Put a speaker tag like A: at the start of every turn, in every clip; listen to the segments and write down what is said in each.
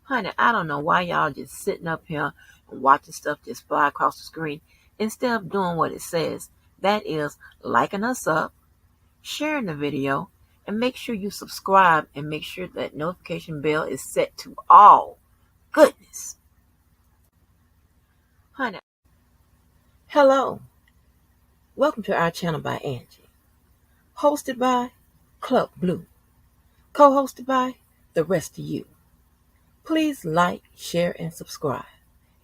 A: Honey, I don't know why y'all just sitting up here and watching stuff just fly across the screen instead of doing what it says. That is, liking us up, sharing the video, and make sure you subscribe and make sure that notification bell is set to all. Goodness. Honey, hello. Welcome to our channel by Angie. Hosted by Club Blue. Co-hosted by the rest of you. Please like, share, and subscribe.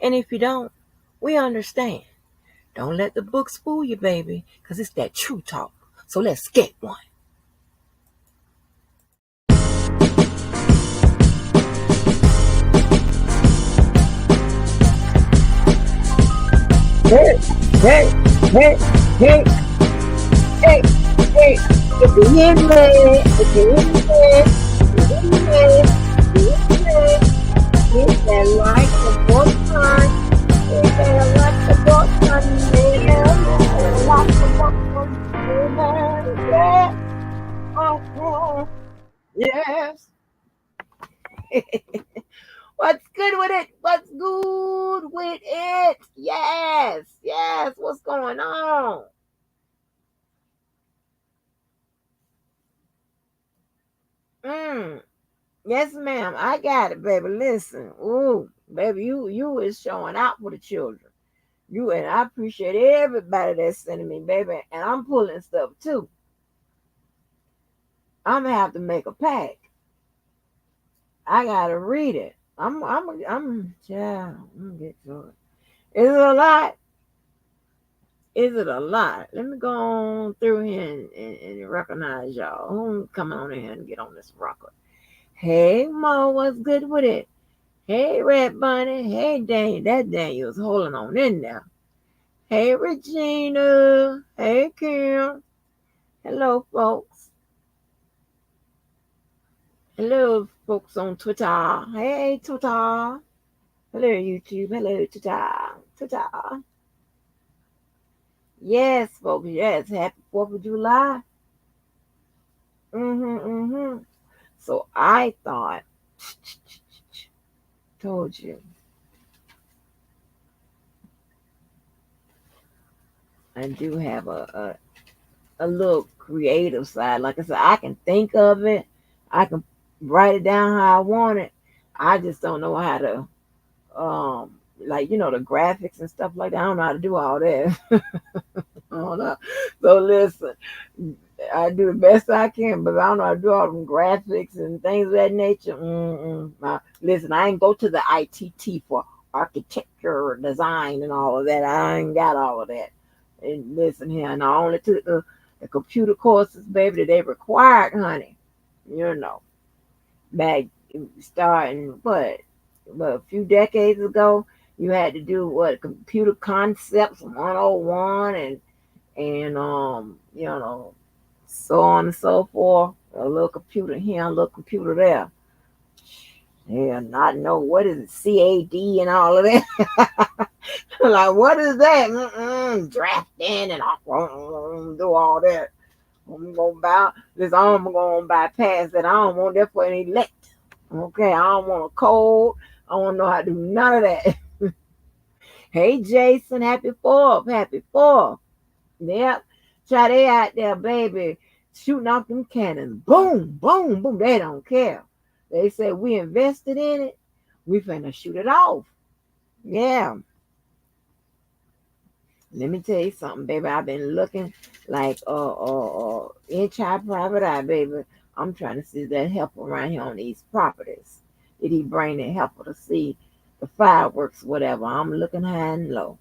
A: And if you don't, we understand. Don't let the books fool you, baby, because it's that true talk. So let's get one. Hey, hey, hey, hey, hey, hey. If you hear me, if you hear me, if you hear me, hit that like the book time. Hit that like the book time, man. Like the book time, man. Yeah. Yes. What's good with it? What's good with it? Yes. Yes. What's going on? Yes, ma'am. I got it, baby. Listen. Ooh, baby, you is showing out for the children. You and I appreciate everybody that's sending me, baby. And I'm pulling stuff too. I'm gonna have to make a pack. I gotta read it. Yeah, I'm gonna get to it. Is it a lot? Is it a lot? Let me go on through here and recognize y'all. Who's coming on in here and get on this rocker? Hey, Mo, what's good with it? Hey, Red Bunny. Hey, Daniel. That Daniel's holding on in there. Hey, Regina. Hey, Kim. Hello, folks. Hello, folks on Twitter. Hey, Twitter. Hello, YouTube. Hello, Twitter. Twitter. Yes, folks. Yes. Happy 4th of July. So I thought, told you, I do have a little creative side. Like I said, I can think of it. I can write it down how I want it. I just don't know how to, like, the graphics and stuff like that. I don't know how to do all that. I don't know. So listen, I do the best I can, but I don't know how to do all them graphics and things of that nature. Listen, I ain't go to the ITT for architecture or design and all of that. I ain't got all of that. And listen here, and I only took the computer courses, baby, that they required, honey. Back starting a few decades ago, you had to do what computer concepts 101 and so on and so forth. A little computer here, a little computer there. Yeah, not know what is it, CAD and all of that. Like, what is that? Drafting and do all that. I'm gonna bypass that. I don't want that for any elect. Okay, I don't want a code. I don't know how to do none of that. Hey, Jason, happy 4th. Happy 4th. Yep. Try they out there, baby, shooting off them cannons. Boom, boom, boom. They don't care. They say we invested in it. We finna shoot it off. Yeah. Let me tell you something, baby. I've been looking like inside private eye, baby. I'm trying to see that help around here on these properties. Did he bring the helper to see the fireworks, whatever? I'm looking high and low.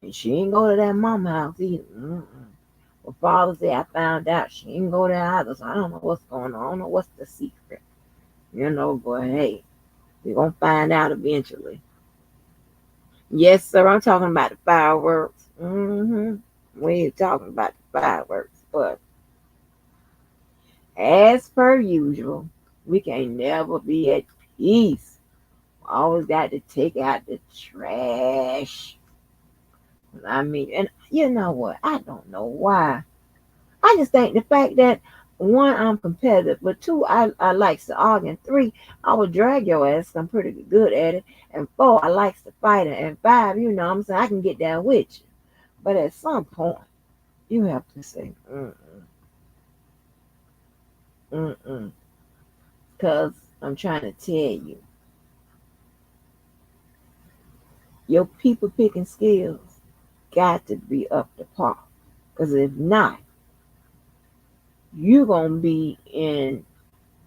A: And she ain't go to that mama house either. Well, Father's Day, I found out she ain't go there either, so I don't know what's going on. I don't know what's the secret. But hey, we're going to find out eventually. Yes, sir, I'm talking about the fireworks. We ain't talking about the fireworks, but as per usual, we can never be at peace. Always got to take out the trash. I mean, and you know what? I don't know why. I just think the fact that one, I'm competitive, but two, I likes to argue, and three, I will drag your ass. I'm pretty good at it, and four, I likes to fight it, and five, you know, what I'm saying I can get down with you, but at some point, you have to say, mm, because I'm trying to tell you, your people picking skills got to be up to par, because if not, you're gonna be in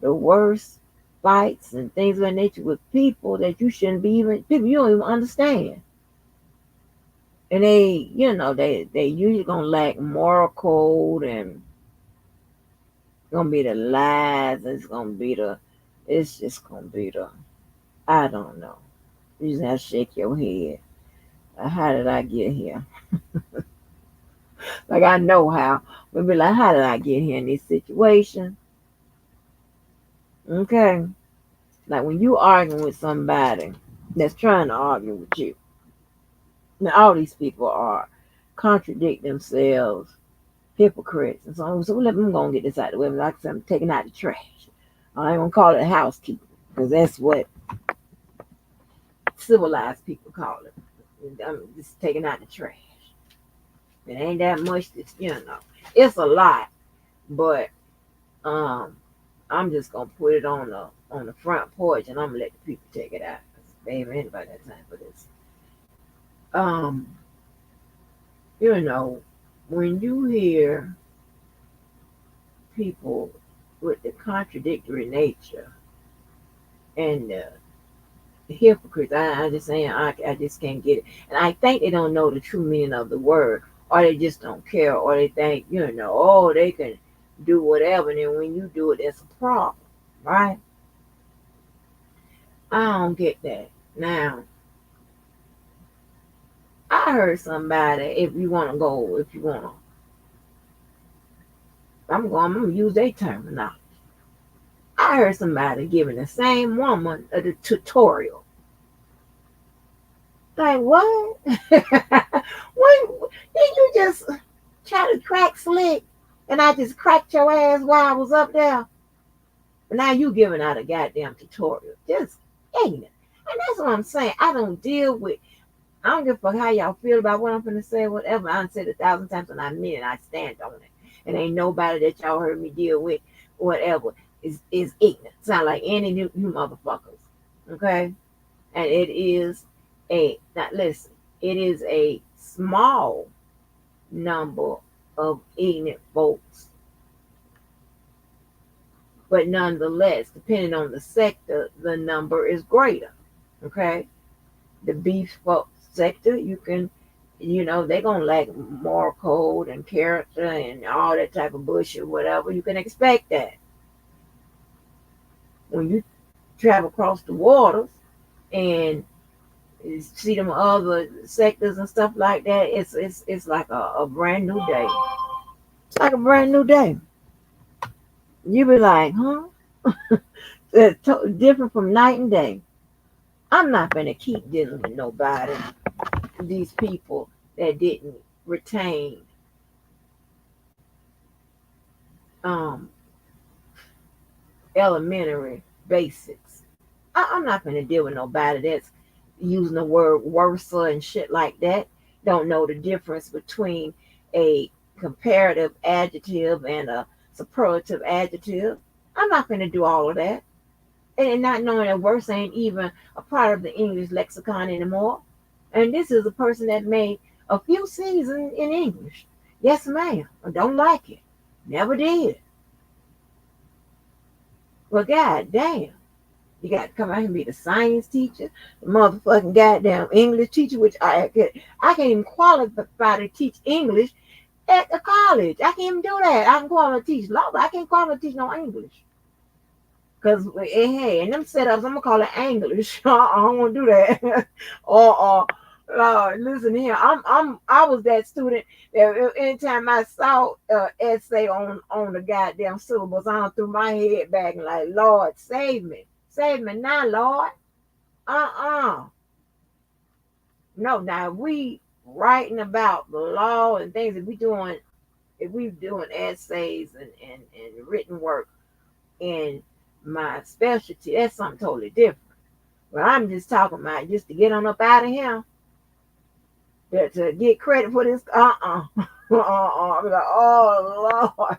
A: the worst fights and things of that nature with people that you shouldn't be even people you don't even understand. And they, you know, they usually gonna lack moral code and gonna be the lies. It's just gonna be the I don't know. You just have to shake your head. How did I get here? Like I know how. But be like, how did I get here in this situation? Okay. Like when you arguing with somebody that's trying to argue with you. Now all these people are contradict themselves, hypocrites, and so on. So let me go and get this out of the way. Like I said, I'm taking out the trash. I ain't gonna call it housekeeping because that's what civilized people call it. I'm just taking out the trash. It ain't that much. That's, you know, it's a lot, but um, I'm just gonna put it on the front porch, and I'm gonna let the people take it out. 'Cause baby, anybody got time for this? Um, you know, when you hear people with the contradictory nature and the hypocrites, I just saying I just can't get it. And I think they don't know the true meaning of the word, or they just don't care, or they think, you know, oh, they can do whatever, and then when you do it, it's a problem, right? I don't get that. Now, I heard somebody, if you want to, I'm going to use their terminology. I heard somebody giving the same woman a tutorial. Like, what? When did you just try to crack slick and I just cracked your ass while I was up there? But now you giving out a goddamn tutorial. Just ignorant. And that's what I'm saying. I don't give a fuck how y'all feel about what I'm gonna say, whatever. I done said 1,000 times and I mean it, I stand on it. And ain't nobody that y'all heard me deal with, whatever, is ignorant. Sound like any you motherfuckers. Okay? And it is now listen, it is a small number of ignorant folks, but nonetheless, depending on the sector, the number is greater. Okay, the beef sector, you can, you know, they're gonna lack moral code and character and all that type of bullshit, whatever. You can expect that when you travel across the waters and see them other sectors and stuff like that. It's like a brand new day. It's like a brand new day. You be like, huh? It's different from night and day. I'm not gonna keep dealing with nobody. These people that didn't retain um, elementary basics. I'm not gonna deal with nobody that's using the word worser and shit like that. Don't know the difference between a comparative adjective and a superlative adjective. I'm not gonna do all of that. And not knowing that worse ain't even a part of the English lexicon anymore. And this is a person that made a few seasons in English. Yes, ma'am. I don't like it. Never did. Well, god damn. You got to come out and be the science teacher, the motherfucking goddamn English teacher, which I can't even qualify to teach English at the college. I can't even do that. I can qualify to teach law, but I can't qualify to teach no English. Cause hey, and them setups, I'm gonna call it English. I don't want to do that. or listen here, I was that student that anytime I saw essay on the goddamn syllabus, I threw my head back and like, Lord, save me now, Lord. No, now we writing about the law and things that we doing if we doing essays and written work in my specialty, that's something totally different. But I'm just talking about just to get on up out of here, to get credit for this. I'm like, oh Lord.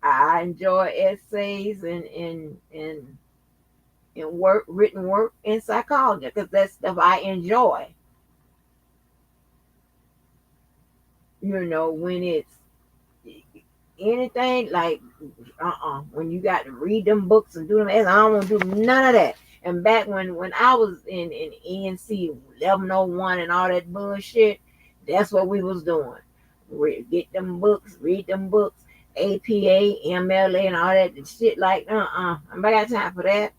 A: I enjoy essays and work, written work in psychology, because that's stuff I enjoy. When it's anything like when you got to read them books and do them, I don't want to do none of that. And back when I was in ENC 1101 and all that bullshit, that's what we was doing. Get them books, read them books, APA, MLA, and all that shit. Like I got time for that.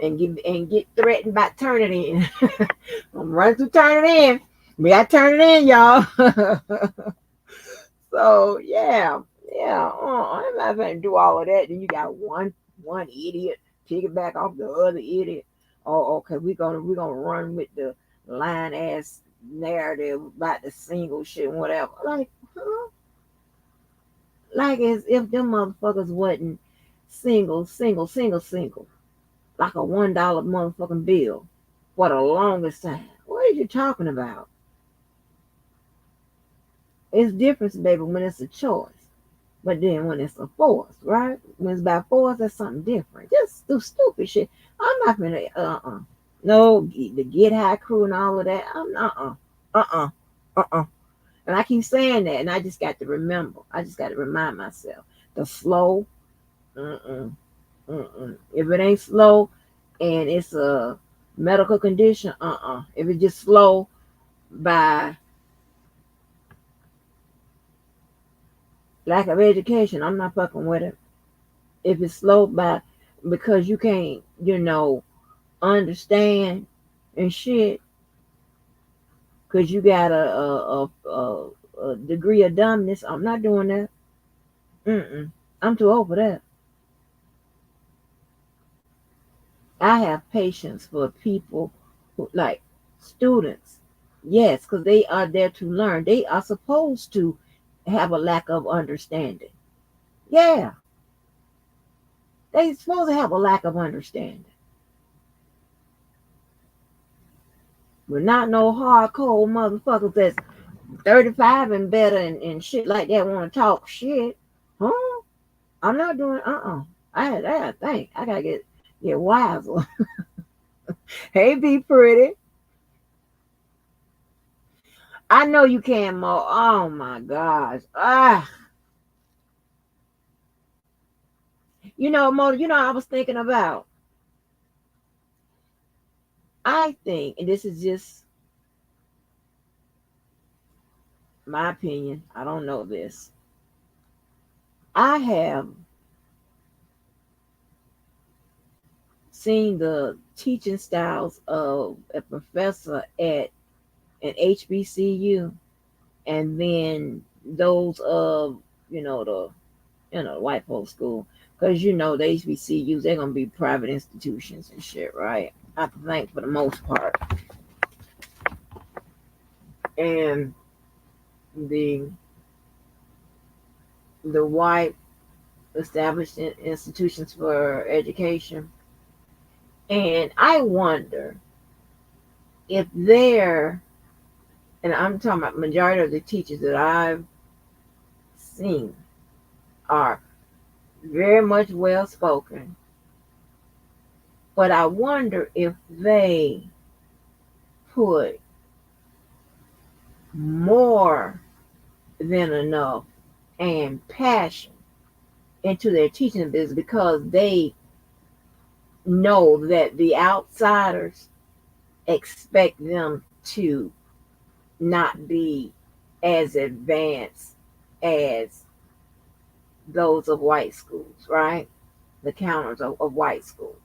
A: And get threatened by turning it in. I'm running through turning it in. We got to turn it in, y'all. So yeah. I'm not gonna do all of that. Then you got one idiot piggyback off the other idiot. Oh, okay, we're gonna run with the line ass narrative about the single shit and whatever. Like, huh? Like as if them motherfuckers wasn't single, like a $1 motherfucking bill for the longest time. What are you talking about? It's different, baby, when it's a choice. But then when it's a force, right? When it's by force, that's something different. Just do stupid shit. I'm not gonna no the get high crew and all of that. I'm not uh uh. And I keep saying that, and I just got to remember. I just got to remind myself the slow. Mm-mm, mm-mm. If it ain't slow, and it's a medical condition, If it's just slow by lack of education, I'm not fucking with it. If it's slow by because you can't, understand and shit, because you got a degree of dumbness, I'm not doing that. Mm-mm. I'm too old for that. I have patience for people who, like students, yes, because they are there to learn. They are supposed to have a lack of understanding. Yeah, they supposed to have a lack of understanding. But not no hardcore motherfuckers that's 35 and better and shit like that want to talk shit. Huh? I'm not doing I gotta think. I gotta get wiser. Hey, be pretty. I know you can, Mo. Oh my gosh. Mo, I was thinking about. I think, and this is just my opinion. I don't know this. I have seen the teaching styles of a professor at an HBCU, and then those of the white folks school, because the HBCUs, they're gonna be private institutions and shit, right? I think for the most part, and the white established institutions for education, and I wonder if they're, and I'm talking about majority of the teachers that I've seen are very much well spoken, but I wonder if they put more than enough and passion into their teaching business, because they know that the outsiders expect them to not be as advanced as those of white schools, right? The counters of white schools.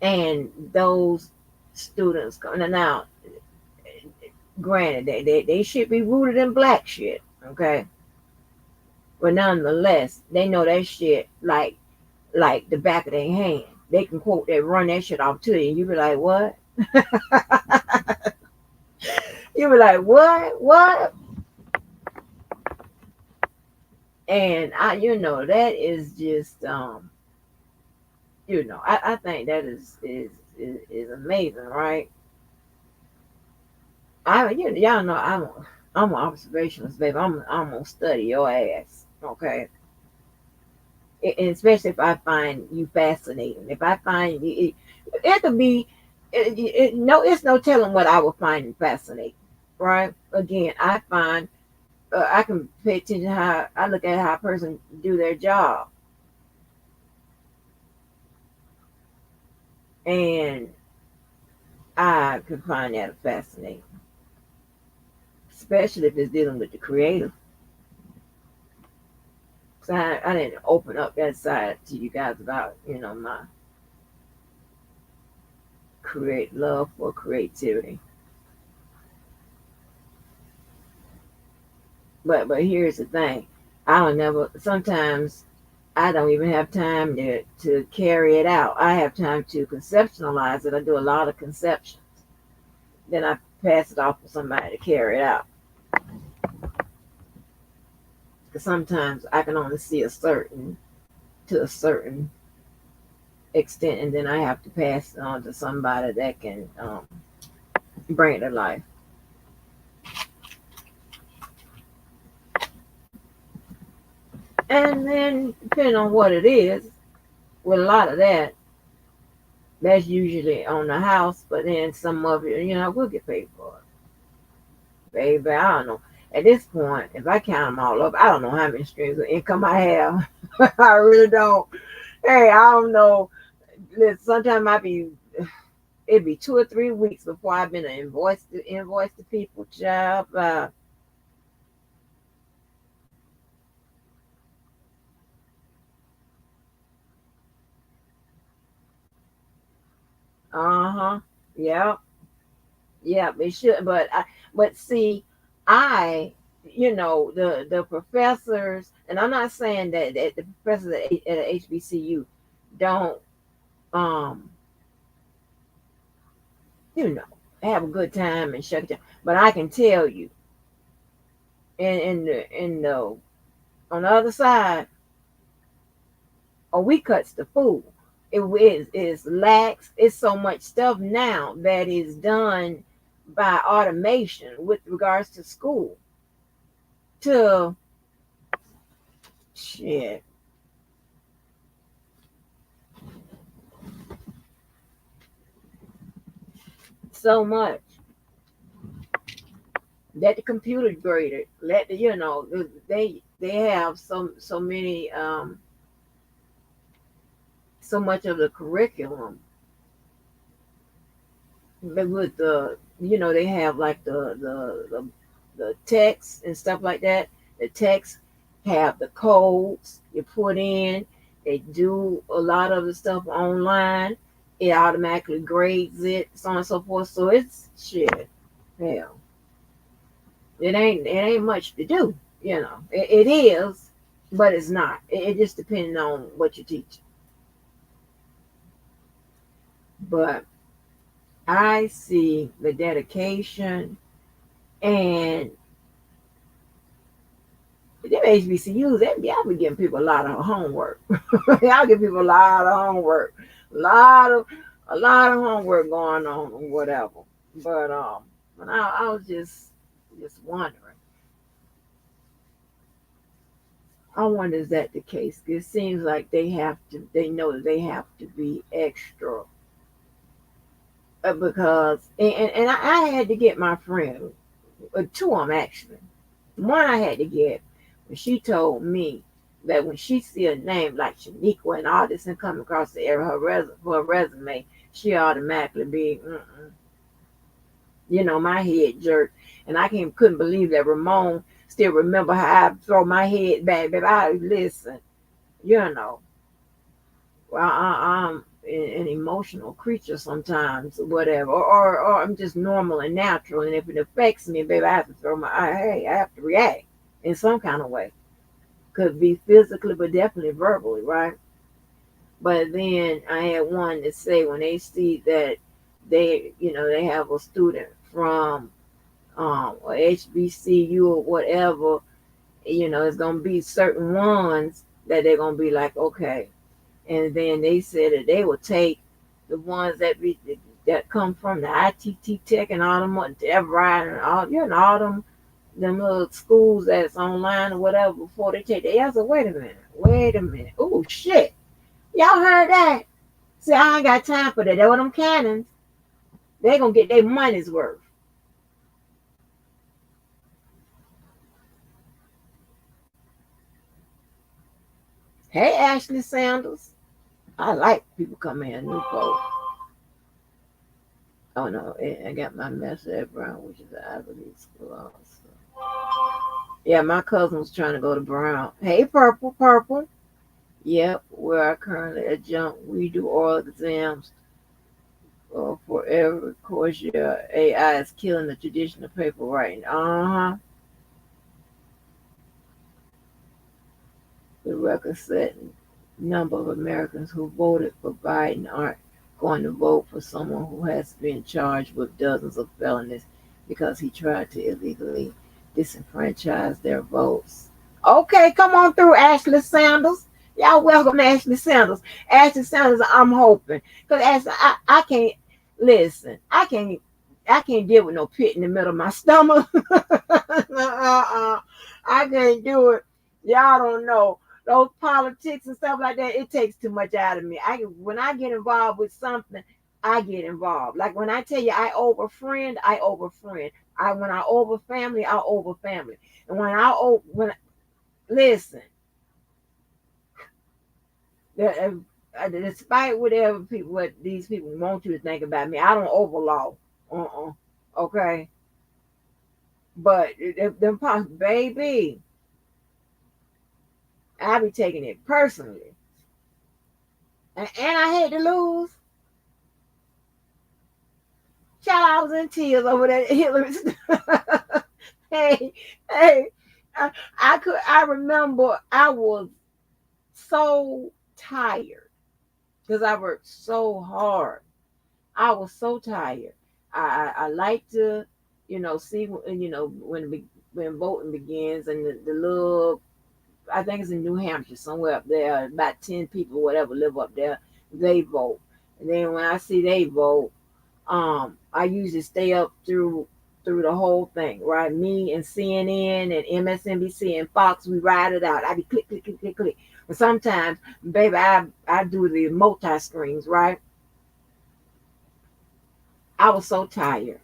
A: And those students, now, granted, they should be rooted in black shit, okay? But nonetheless, they know that shit like the back of their hand. They can run that shit off to you, and you be like, what? You were like, what? And that is just, I think that is amazing, right? Y'all know I'm an observationalist, baby. I'm gonna study your ass, okay? And especially if I find you fascinating. If I find you, it could be, no, it's no telling what I will find fascinating, right? Again, I can pay attention to how I look at how a person do their job, and I can find that fascinating, especially if it's dealing with the creative. So I didn't open up that side to you guys about my create love for creativity. But here's the thing. I don't never sometimes I don't even have time to carry it out. I have time to conceptualize it. I do a lot of conceptions. Then I pass it off to somebody to carry it out. Because sometimes I can only see to a certain extent, and then I have to pass it on to somebody that can bring it to life. And then depending on what it is, with a lot of that, that's usually on the house, but then some of it, we'll get paid for it. Baby, I don't know. At this point, if I count them all up, I don't know how many streams of income I have. I really don't. Hey, I don't know. Sometimes it'd be 2 or 3 weeks before I've been an invoice to people, job. Uh-huh. Yeah. Yeah, it should, but see, I, the professors, and I'm not saying that the professors at HBCU don't, um, you know, have a good time and shut it down. But I can tell you, in the on the other side, we cuts the food. It is lax. It's so much stuff now that is done by automation with regards to school. To shit, so much that the computer graded. They have so many so much of the curriculum, but with they have like the text and stuff like that. The text have the codes you put in. They do a lot of the stuff online. It automatically grades it, so on and so forth. So it's shit. Hell, it ain't much to do. It is, but it's not. It just depends on what you teach. But I see the dedication, and them HBCUs, y'all be giving people a lot of homework. Y'all give people a lot of homework, a lot of homework going on or whatever. But when I was just wondering. I wonder is that the case? It seems like they know that they have to be extra, because I had to get my friend, two of them actually. One I had to get when she told me that when she see a name like Shaniqua and all this and come across the area for her resume, she automatically be, my head jerked, and couldn't believe that Ramon still remember how I throw my head back. But I listen, you know, well, I'm an emotional creature sometimes, whatever, or I'm just normal and natural, and if it affects me, baby, I have to hey, I have to react in some kind of way. Could be physically, but definitely verbally, right? But then I had one to say when they see that they have a student from or HBCU or whatever, it's gonna be certain ones that they're gonna be like, okay. And then they said that they will take the ones that come from the ITT Tech and all them DevRide and all them little schools that's online or whatever before they take the. I said, wait a minute. Oh shit. Y'all heard that? See, I ain't got time for that. They were them cannons. They gonna get their money's worth. Hey, Ashley Sanders. I like people coming in new folks. Oh no, I got my message at Brown, which is an Ivy League school also. Yeah, my cousin was trying to go to Brown. Hey, Purple. Yep, where I currently adjunct, we do oral exams for every course. Yeah, AI is killing the traditional paper writing. The record-setting number of Americans who voted for Biden aren't going to vote for someone who has been charged with dozens of felonies because he tried to illegally disenfranchise their votes. Okay, come on through, Ashley Sanders. Y'all welcome Ashley Sanders. Ashley Sanders, I'm hoping. Because Ashley, I can't listen. I can't deal with no pit in the middle of my stomach. I can't do it. Y'all don't know those politics and stuff like that. It takes too much out of me. When I get involved with something, I get involved. Like when I tell you I over friend. When I over family, I over family. And when listen, despite what these people want you to think about me, I don't overlaw. Okay, but them baby, I be taking it personally, and I hate to lose. Child, I was in tears over that Hillary. hey, hey, I remember I was so tired because I worked so hard. I was so tired. I like to, see, when voting begins and the little, I think it's in New Hampshire, somewhere up there, about 10 people, whatever, live up there, they vote. And then when I see they vote, I usually stay up through the whole thing, right? Me and CNN and MSNBC and Fox, we ride it out. I be click, click, click, click, click. But sometimes, baby, I do the multi screens, right? I was so tired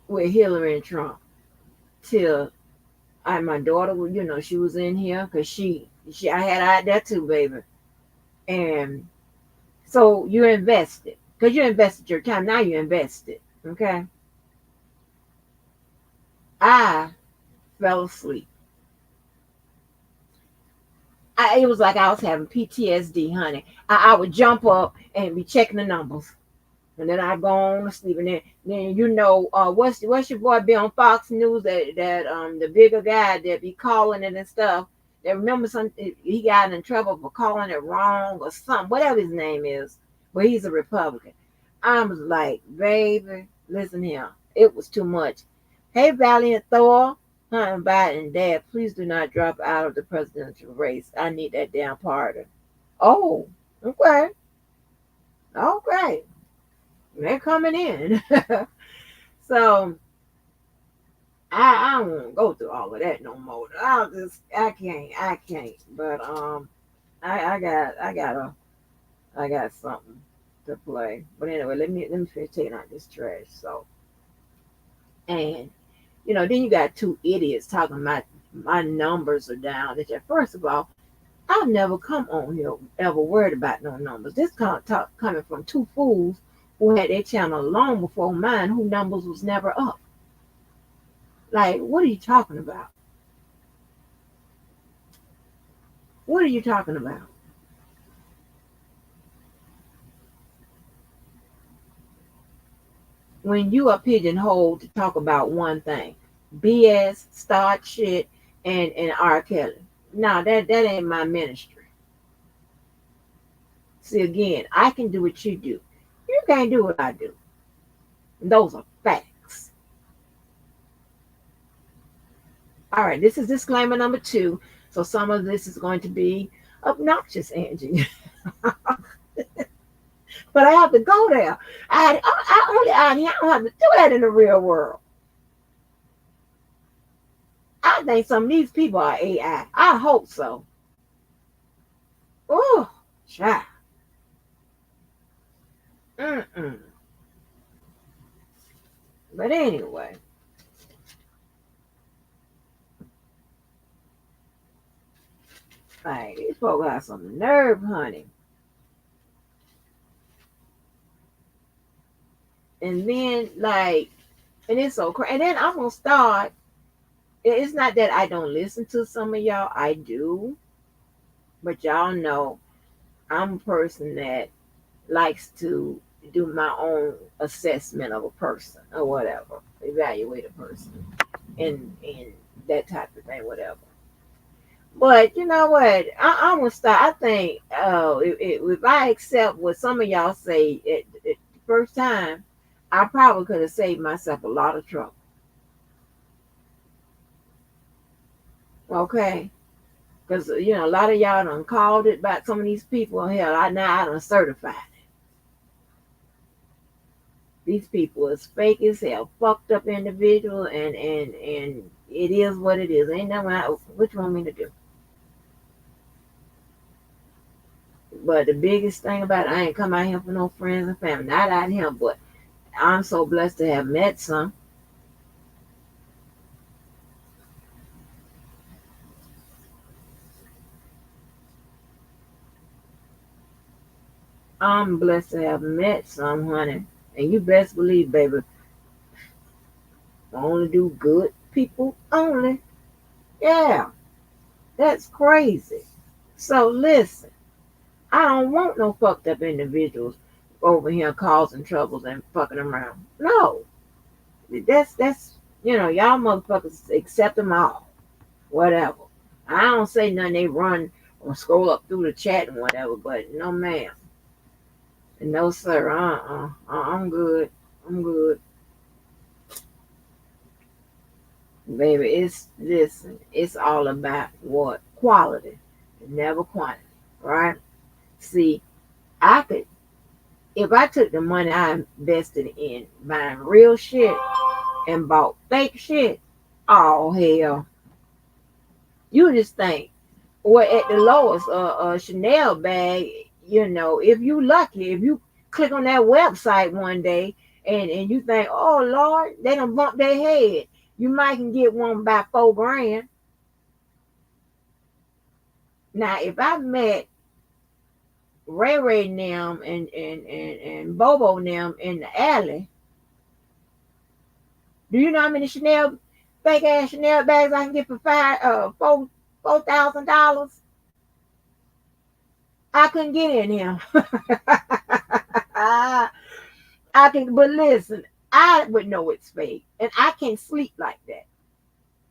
A: with Hillary and Trump till my daughter, she was in here because I had out there too, baby. And so you invested because you invested your time. Now you invested, okay? I fell asleep. It was like I was having PTSD, honey. I would jump up and be checking the numbers. And then I go on to sleep, and then what's your boy be on Fox News that the bigger guy that be calling it and stuff. That remember he got in trouble for calling it wrong or something, whatever his name is, but he's a Republican. I was like, baby, listen here, it was too much. Hey, Valiant Thor, Hunter Biden, Dad, please do not drop out of the presidential race. I need that damn pardon. Oh, okay, okay. They're coming in. So I don't want to go through all of that no more. I can't. But I got something to play. But anyway, let me finish taking out this trash. So and then you got two idiots talking about my numbers are down. First of all, I've never come on here ever worried about no numbers. This coming from two fools who had their channel long before mine, who numbers was never up. Like, what are you talking about? What are you talking about? When you are pigeonholed to talk about one thing, BS, start shit, and R. Kelly. No, that ain't my ministry. See, again, I can do what you do. You can't do what I do. Those are Facts. All right, this is disclaimer number 2. So some of this is going to be obnoxious, Angie. But I have to go there. I only out here. I don't have to do that in the real world. I think some of these people are AI. I hope so. Oh, child. Mm-mm. But anyway, like these folks got some nerve, honey. And then like, and it's so crazy. And then I'm gonna start. It's not that I don't listen to some of y'all. I do, but y'all know I'm a person that likes to do my own assessment of a person or whatever, evaluate a person, and that type of thing, whatever. But you know what? I'm gonna start. I think, if I accept what some of y'all say at the first time, I probably could have saved myself a lot of trouble. Okay, because a lot of y'all done called it about some of these people. Hell, I done certified it. These people is fake as hell, fucked up individual, and it is what it is. Ain't nothing. What you want me to do? But the biggest thing about it, I ain't come out here for no friends and family. Not out here, but I'm so blessed to have met some. I'm blessed to have met some, honey. And you best believe, baby, I only do good people only. Yeah, that's crazy. So listen, I don't want no fucked up individuals over here causing troubles and fucking around. No, that's y'all motherfuckers accept them all, whatever. I don't say nothing. They run or scroll up through the chat and whatever, but no, ma'am. No, sir. I'm good. I'm good. Baby, it's all about what? Quality, never quantity, right? See, I could, if I took the money I invested in buying real shit and bought fake shit, oh hell, you just think, well, at the lowest, Chanel bag, if you lucky, if you click on that website one day and you think, oh Lord, they done bump their head, you might can get one by $4,000. Now, if I met Ray Ray and them and Bobo and them in the alley, do you know how many Chanel fake ass Chanel bags I can get for $4,000? I couldn't get in here. I can, but listen, I would know it's fake, and I can't sleep like that.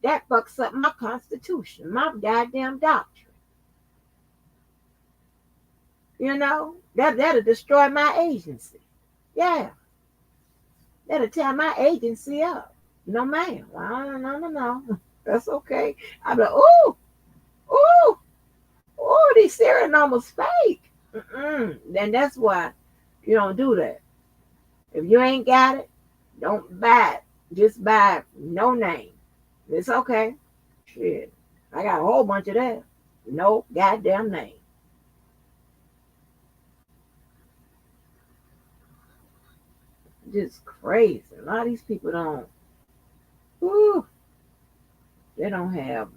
A: That fucks up my constitution, my goddamn doctrine. That'll destroy my agency. Yeah, that'll tear my agency up. No, ma'am. No, no, no, no. That's okay. I'm like, ooh, ooh, ooh, these serial numbers fake. Then that's why you don't do that. If you ain't got it, don't buy it. Just buy it. No name. It's okay. Shit. I got a whole bunch of that. No goddamn name. Just crazy. A lot of these people don't. Whew, they don't have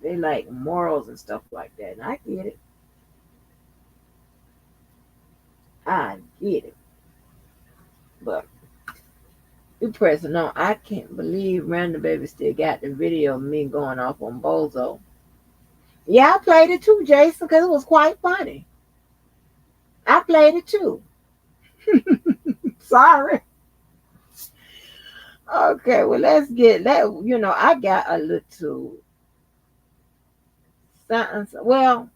A: they like morals and stuff like that. And I get it. I get it. But you pressing on. I can't believe Random Baby still got the video of me going off on Bozo. Yeah, I played it too, Jason, because it was quite funny. I played it too. Sorry. Okay, well, let's get that. I got a little something. Well,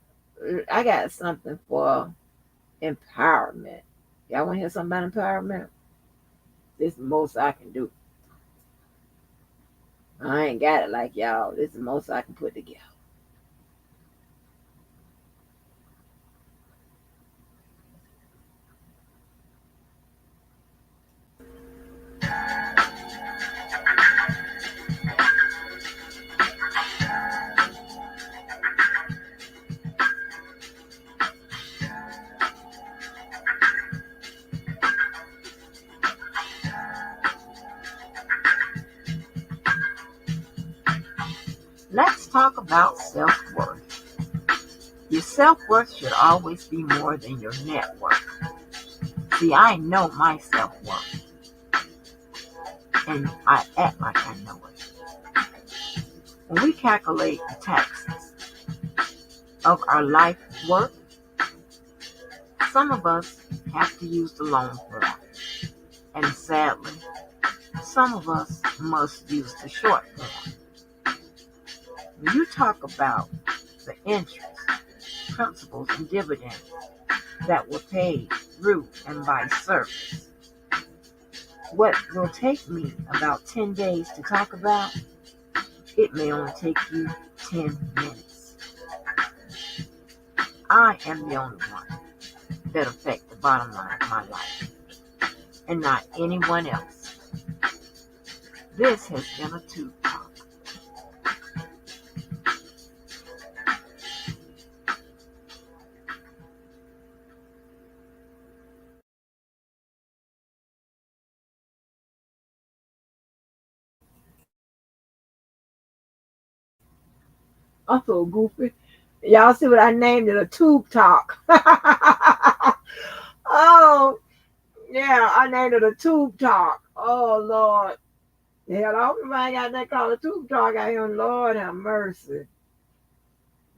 A: I got something for empowerment. Y'all want to hear something about empowerment? This is the most I can do. I ain't got it like y'all. This is the most I can put together. Let's talk about self-worth. Your self-worth should always be more than your net worth. See, I know my self-worth, and I act like I know it. When we calculate the taxes of our life work, some of us have to use the long form, and sadly, some of us must use the short form. When you talk about the interest, principals, and dividends that were paid through and by service, what will take me about 10 days to talk about, it may only take you 10 minutes. I am the only one that affect the bottom line of my life, and not anyone else. This has been a tube talk. I'm so goofy. Y'all see what I named it? A tube talk. Oh, yeah, I named it a tube talk. Oh, Lord. Hell, I hope everybody got that called a tube talk out here. Lord have mercy.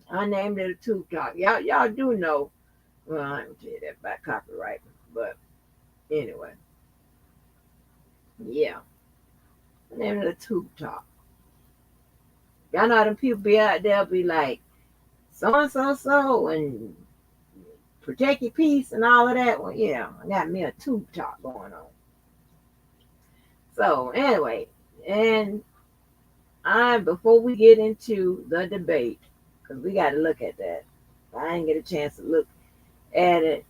A: I named it a tube talk. Y'all do know. Well, I ain't gonna tell you that about copyright. But anyway, yeah. I named it a tube talk. Y'all know how them people be out there be like, so and so so and protect your peace and all of that. Well, yeah, I got me a tube talk going on. So anyway, and I before we get into the debate, because we got to look at that. I didn't get a chance to look at it.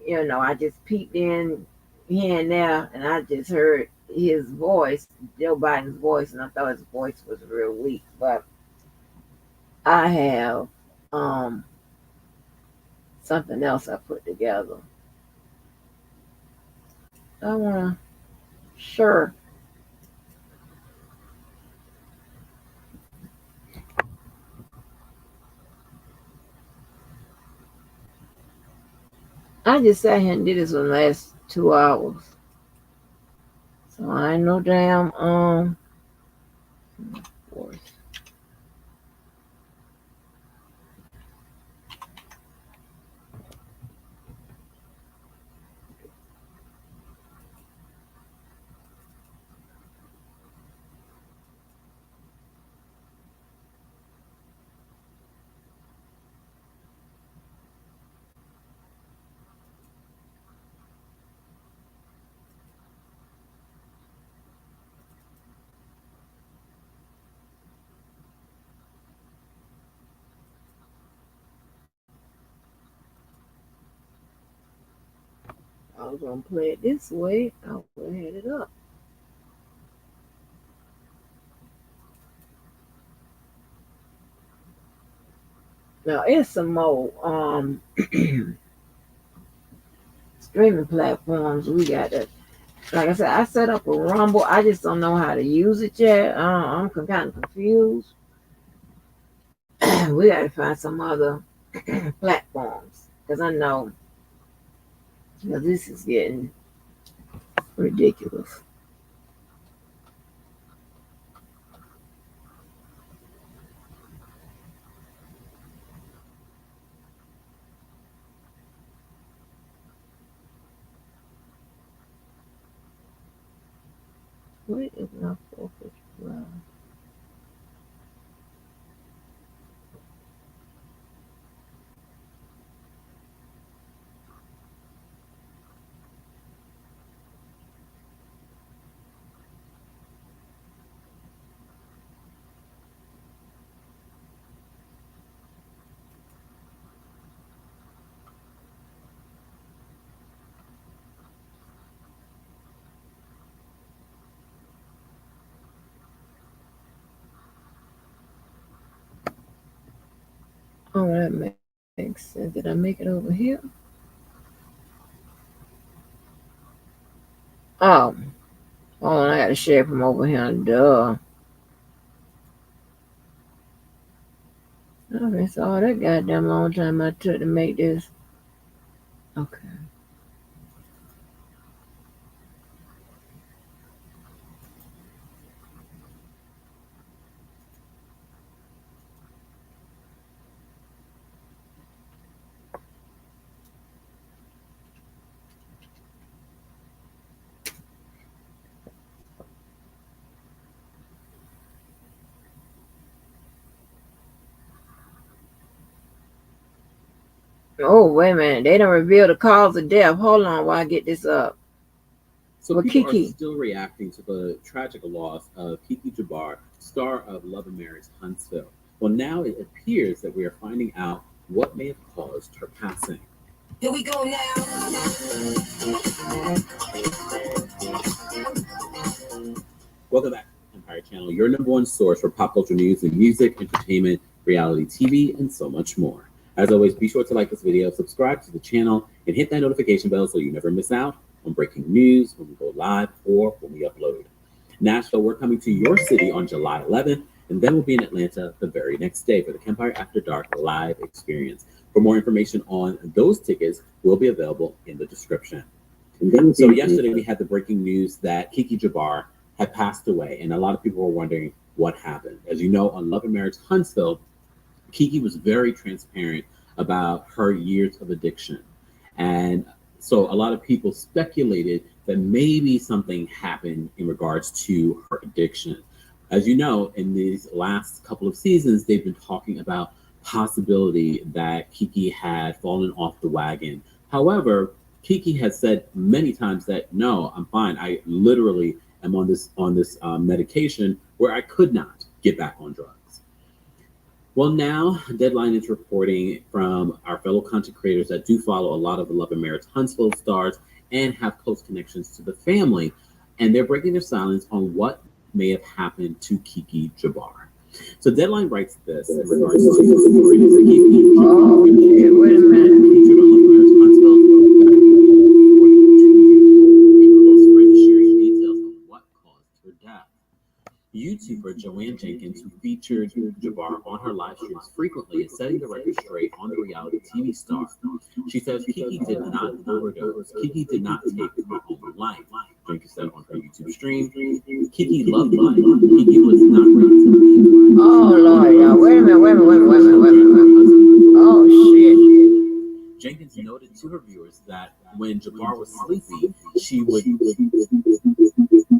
A: I just peeped in here and there, and I just heard his voice, Joe Biden's voice, and I thought his voice was real weak. But I have um something else I put together. I wanna sure. I just sat here and did this for the last 2 hours. So I ain't no damn voice. I was gonna play it this way. I would have had it up. Now it's some more streaming platforms we got to. Like I said, I set up a Rumble. I just don't know how to use it yet. I'm kind of confused. We got to find some other platforms because I know this is getting ridiculous. What is my 455? Oh, that makes sense. Did I make it over here? Oh, hold on. I got to share from over here. Duh. Okay, so all that goddamn long time I took to make this. Okay. Oh, wait a minute. They don't reveal the cause of death. Hold on while I get this up.
B: So
A: With
B: people are
A: Kiki.
B: still reacting to the tragic loss of Kiki Jabbar, star of Love and Marriage Huntsville. Well, now it appears that we are finding out what may have caused her passing. Here we go now. Welcome back to Empire Channel, your number one source for pop culture news and music, entertainment, reality TV, and so much more. As always, be sure to like this video, subscribe to the channel, and hit that notification bell so you never miss out on breaking news when we go live or when we upload. Nashville, we're coming to your city on July 11th, and then we'll be in Atlanta the very next day for the Kempire After Dark live experience. For more information on those tickets, will be available in the description. So yesterday we had the breaking news that Kiki Jabbar had passed away, and a lot of people were wondering what happened. As you know, on Love and Marriage Huntsville, Kiki was very transparent about her years of addiction. And so a lot of people speculated that maybe something happened in regards to her addiction. As you know, in these last couple of seasons, they've been talking about possibility that Kiki had fallen off the wagon. However, Kiki has said many times that no, I'm fine. I literally am on this medication where I could not get back on drugs. Well, now Deadline is reporting from our fellow content creators that do follow a lot of the Love and Marriage Huntsville stars and have close connections to the family, and they're breaking their silence on what may have happened to Kiki Jabbar. So Deadline writes this in regards to the story that Kiki
A: Oh, shit. Wait a minute.
B: featured on Love and Marriage Huntsville. A close friend is sharing details of what caused her death. YouTuber Joanne Jenkins, who featured Jabbar on her live streams frequently, is setting the record straight on the reality TV star. She says Kiki did not overdose. Kiki did not take her own life. Jenkins said on her YouTube stream, Kiki loved life. Kiki was not ready to leave life.
A: Oh, Lord, y'all. Wait a minute. Wait a minute. Wait a minute. Wait a minute. Wait a minute. Oh, shit.
B: Jenkins noted to her viewers that when Jabbar was sleepy, she would.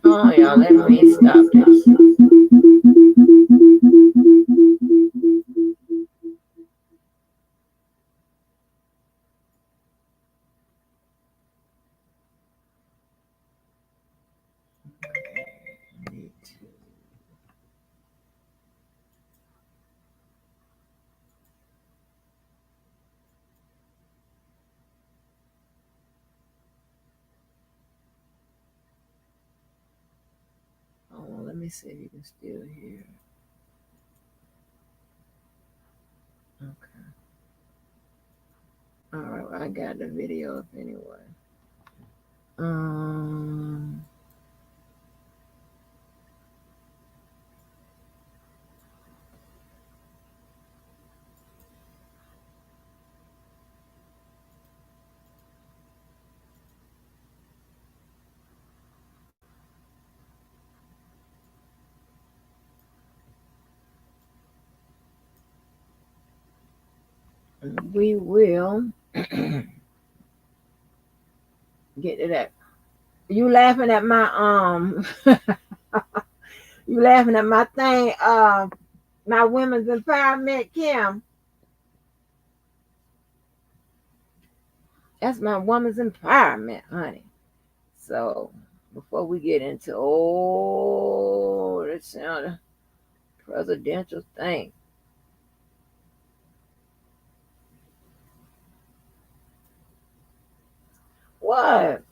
A: Oh, y'all. Let me stop this. Oh, let me see if you can still hear. Okay. All right. Well, I got the video up anyway. Um. We will get to that. You laughing at my you laughing at my thing, my women's empowerment, Kim. That's my woman's empowerment, honey. So before we get into this presidential thing. What?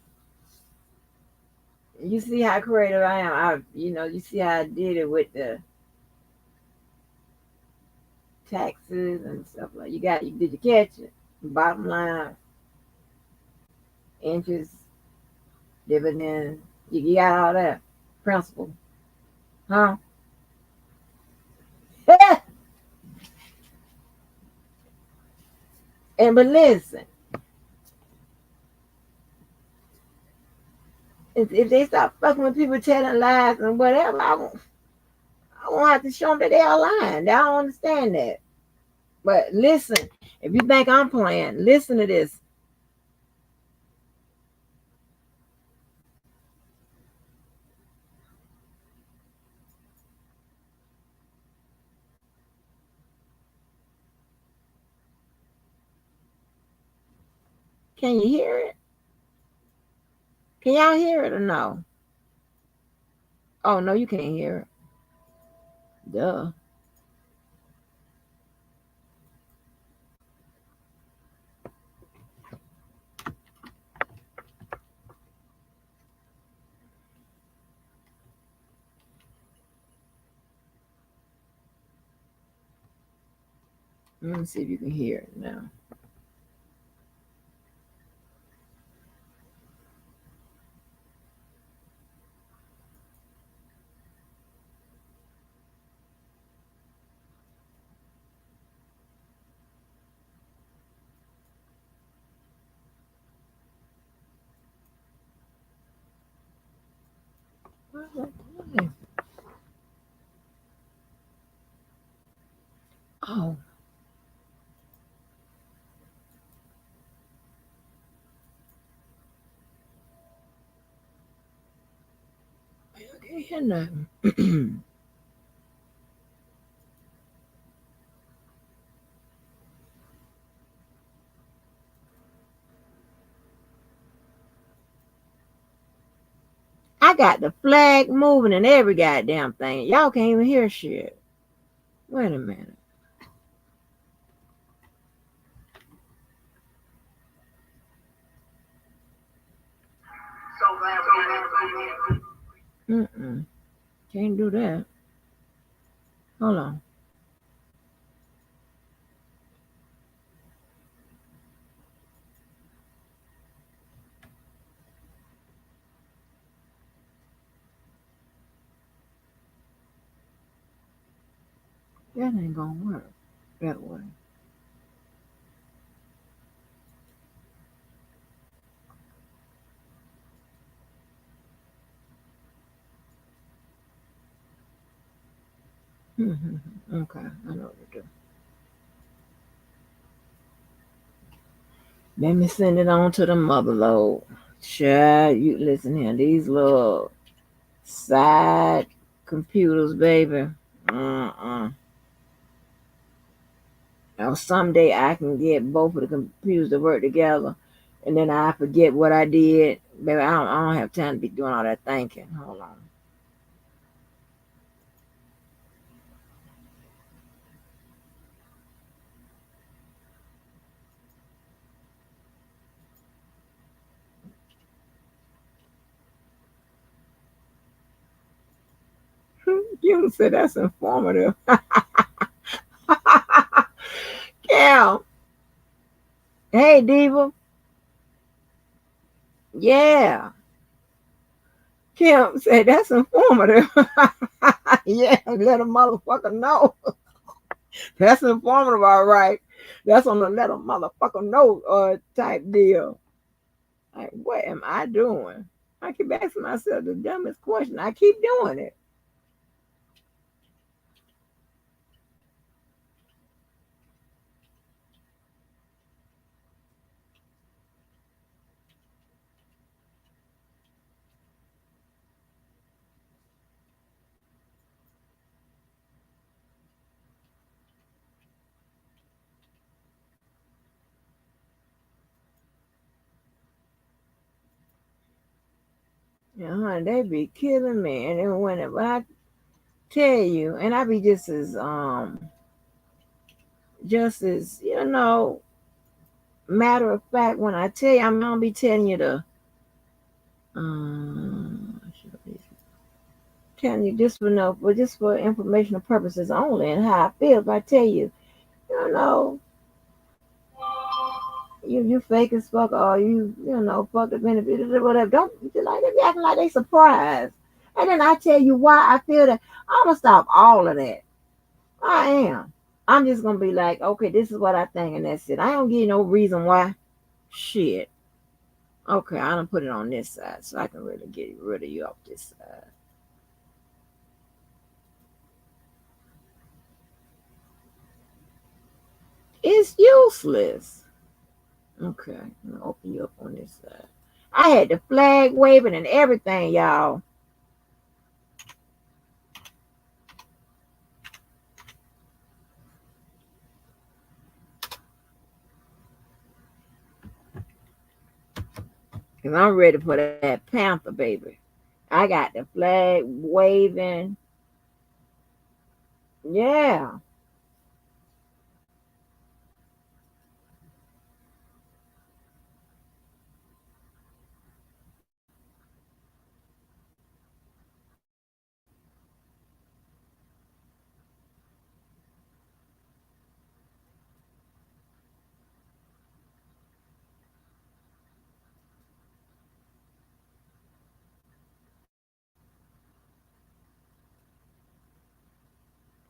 A: You see how creative I am. You see how I did it with the taxes and stuff like. Did you catch it? Bottom line, interest, dividend. You got all that principal, huh? But listen, if they stop fucking with people telling lies and whatever, I won't have to show them that they are lying. They don't understand that. But listen, if you think I'm playing, listen to this. Can you hear it? Can y'all hear it or no? Oh, no, you can't hear it. Duh. Let me see if you can hear it now. Oh. I can't hear nothing. I got the flag moving and every goddamn thing. Y'all can't even hear shit. Wait a minute. Can't do that. Hold on. That ain't gonna work that way. Okay, I know what to do. Let me send it on to the mother load. Child, you listen here. These little side computers, baby. Now someday I can get both of the computers to work together, and then I forget what I did. Baby, I don't have time to be doing all that thinking. Hold on. You said that's informative. Cal. Hey, Diva. Yeah. Kim said that's informative. Yeah, let a motherfucker know. That's informative, all right. That's on the let a motherfucker know type deal. Like, what am I doing? I keep asking myself the dumbest question. I keep doing it. Yeah, honey, they be killing me. And then whenever I tell you, and I be just as matter of fact when I tell you, I'm gonna be telling you telling you just for informational purposes only, and how I feel. If I tell you, You know, you fake as fuck, or fuck the benefit or whatever. Don't like they be acting like they surprised. And then I tell you why I feel that I'm gonna stop all of that. I am. I'm just gonna be like, okay, this is what I think, and that's it. I don't give you no reason why. Shit. Okay, I don't put it on this side, so I can really get rid of you off this side. It's useless. Okay, I'm gonna open you up on this side. I had the flag waving and everything, y'all. Cause I'm ready for that Panther, baby. I got the flag waving. Yeah.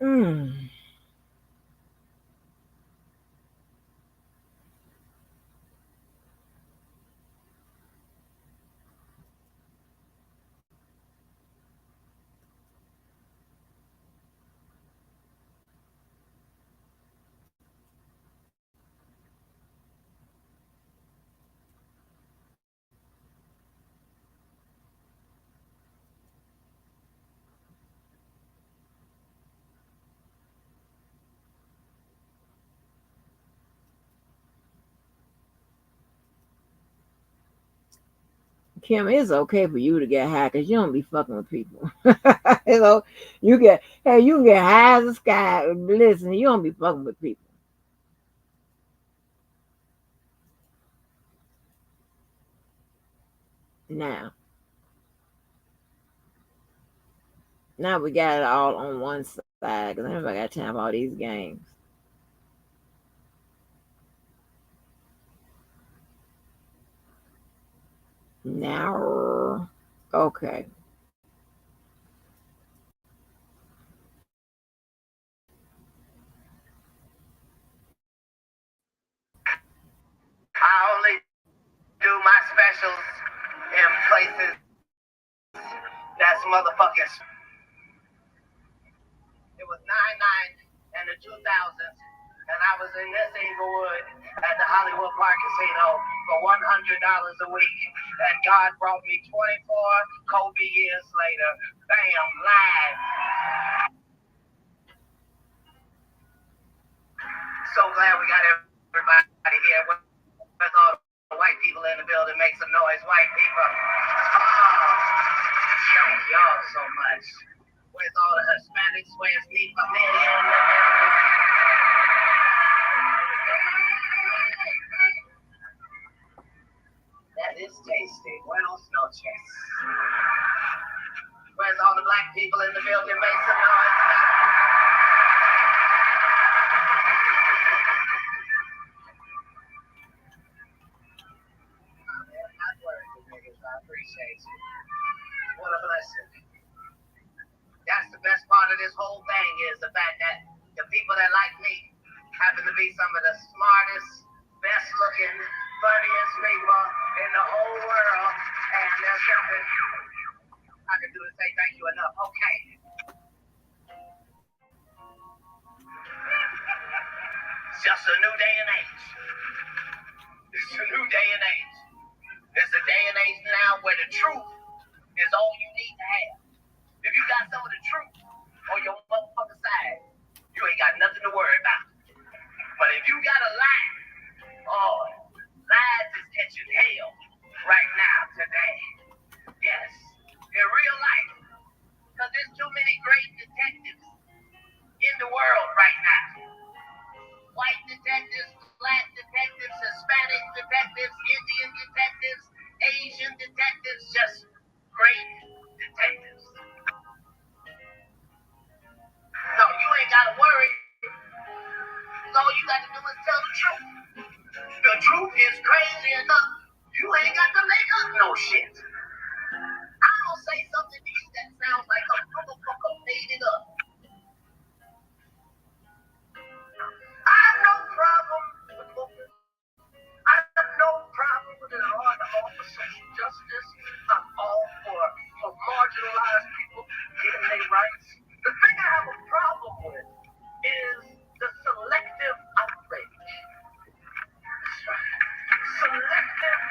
A: Mm. Kim, it's okay for you to get high because you don't be fucking with people. You get you can get high as the sky. Listen, you don't be fucking with people. Now, now we got it all on one side because everybody got time for all these games. Now, okay.
C: I only do my specials in places that's motherfucking. It was 99 and the 2000s, and I was in this Inglewood at the Hollywood Park Casino for $100 a week. And God brought me 24 Kobe years later. Bam, live. So glad we got everybody here. Where's all the white people in the building? Make some noise, white people. Oh, thank y'all so much. Where's all the Hispanics? Where's me, familia in the That is tasty. Buenos noches. Where's all the black people in the building? Make some noise. Not working, niggas. I appreciate you. What a blessing. That's the best part of this whole thing is the fact that the people that like me happen to be some of the smartest, best looking, funniest people in the whole world. And there's something I can do to say thank you enough. Okay. It's just a new day and age. It's a new day and age. It's a day and age now where the truth is all you need to have. If you got some of the truth on your motherfucking side, you ain't got nothing to worry about. But if you got a lie, oh, lies is catching hell right now, today. Yes, in real life. Because there's too many great detectives in the world right now. White detectives, black detectives, Hispanic detectives, Indian detectives, Asian detectives, just great detectives. So you ain't got to worry. So to do is tell the truth. The truth is crazy enough. You ain't got to make up no shit. I'll say something to you that sounds like a motherfucker made it up. I have no problem with women. I have no problem with the law and order for social justice. I'm all for marginalized people getting their rights. The thing I have a problem with is the selective outrage. Selective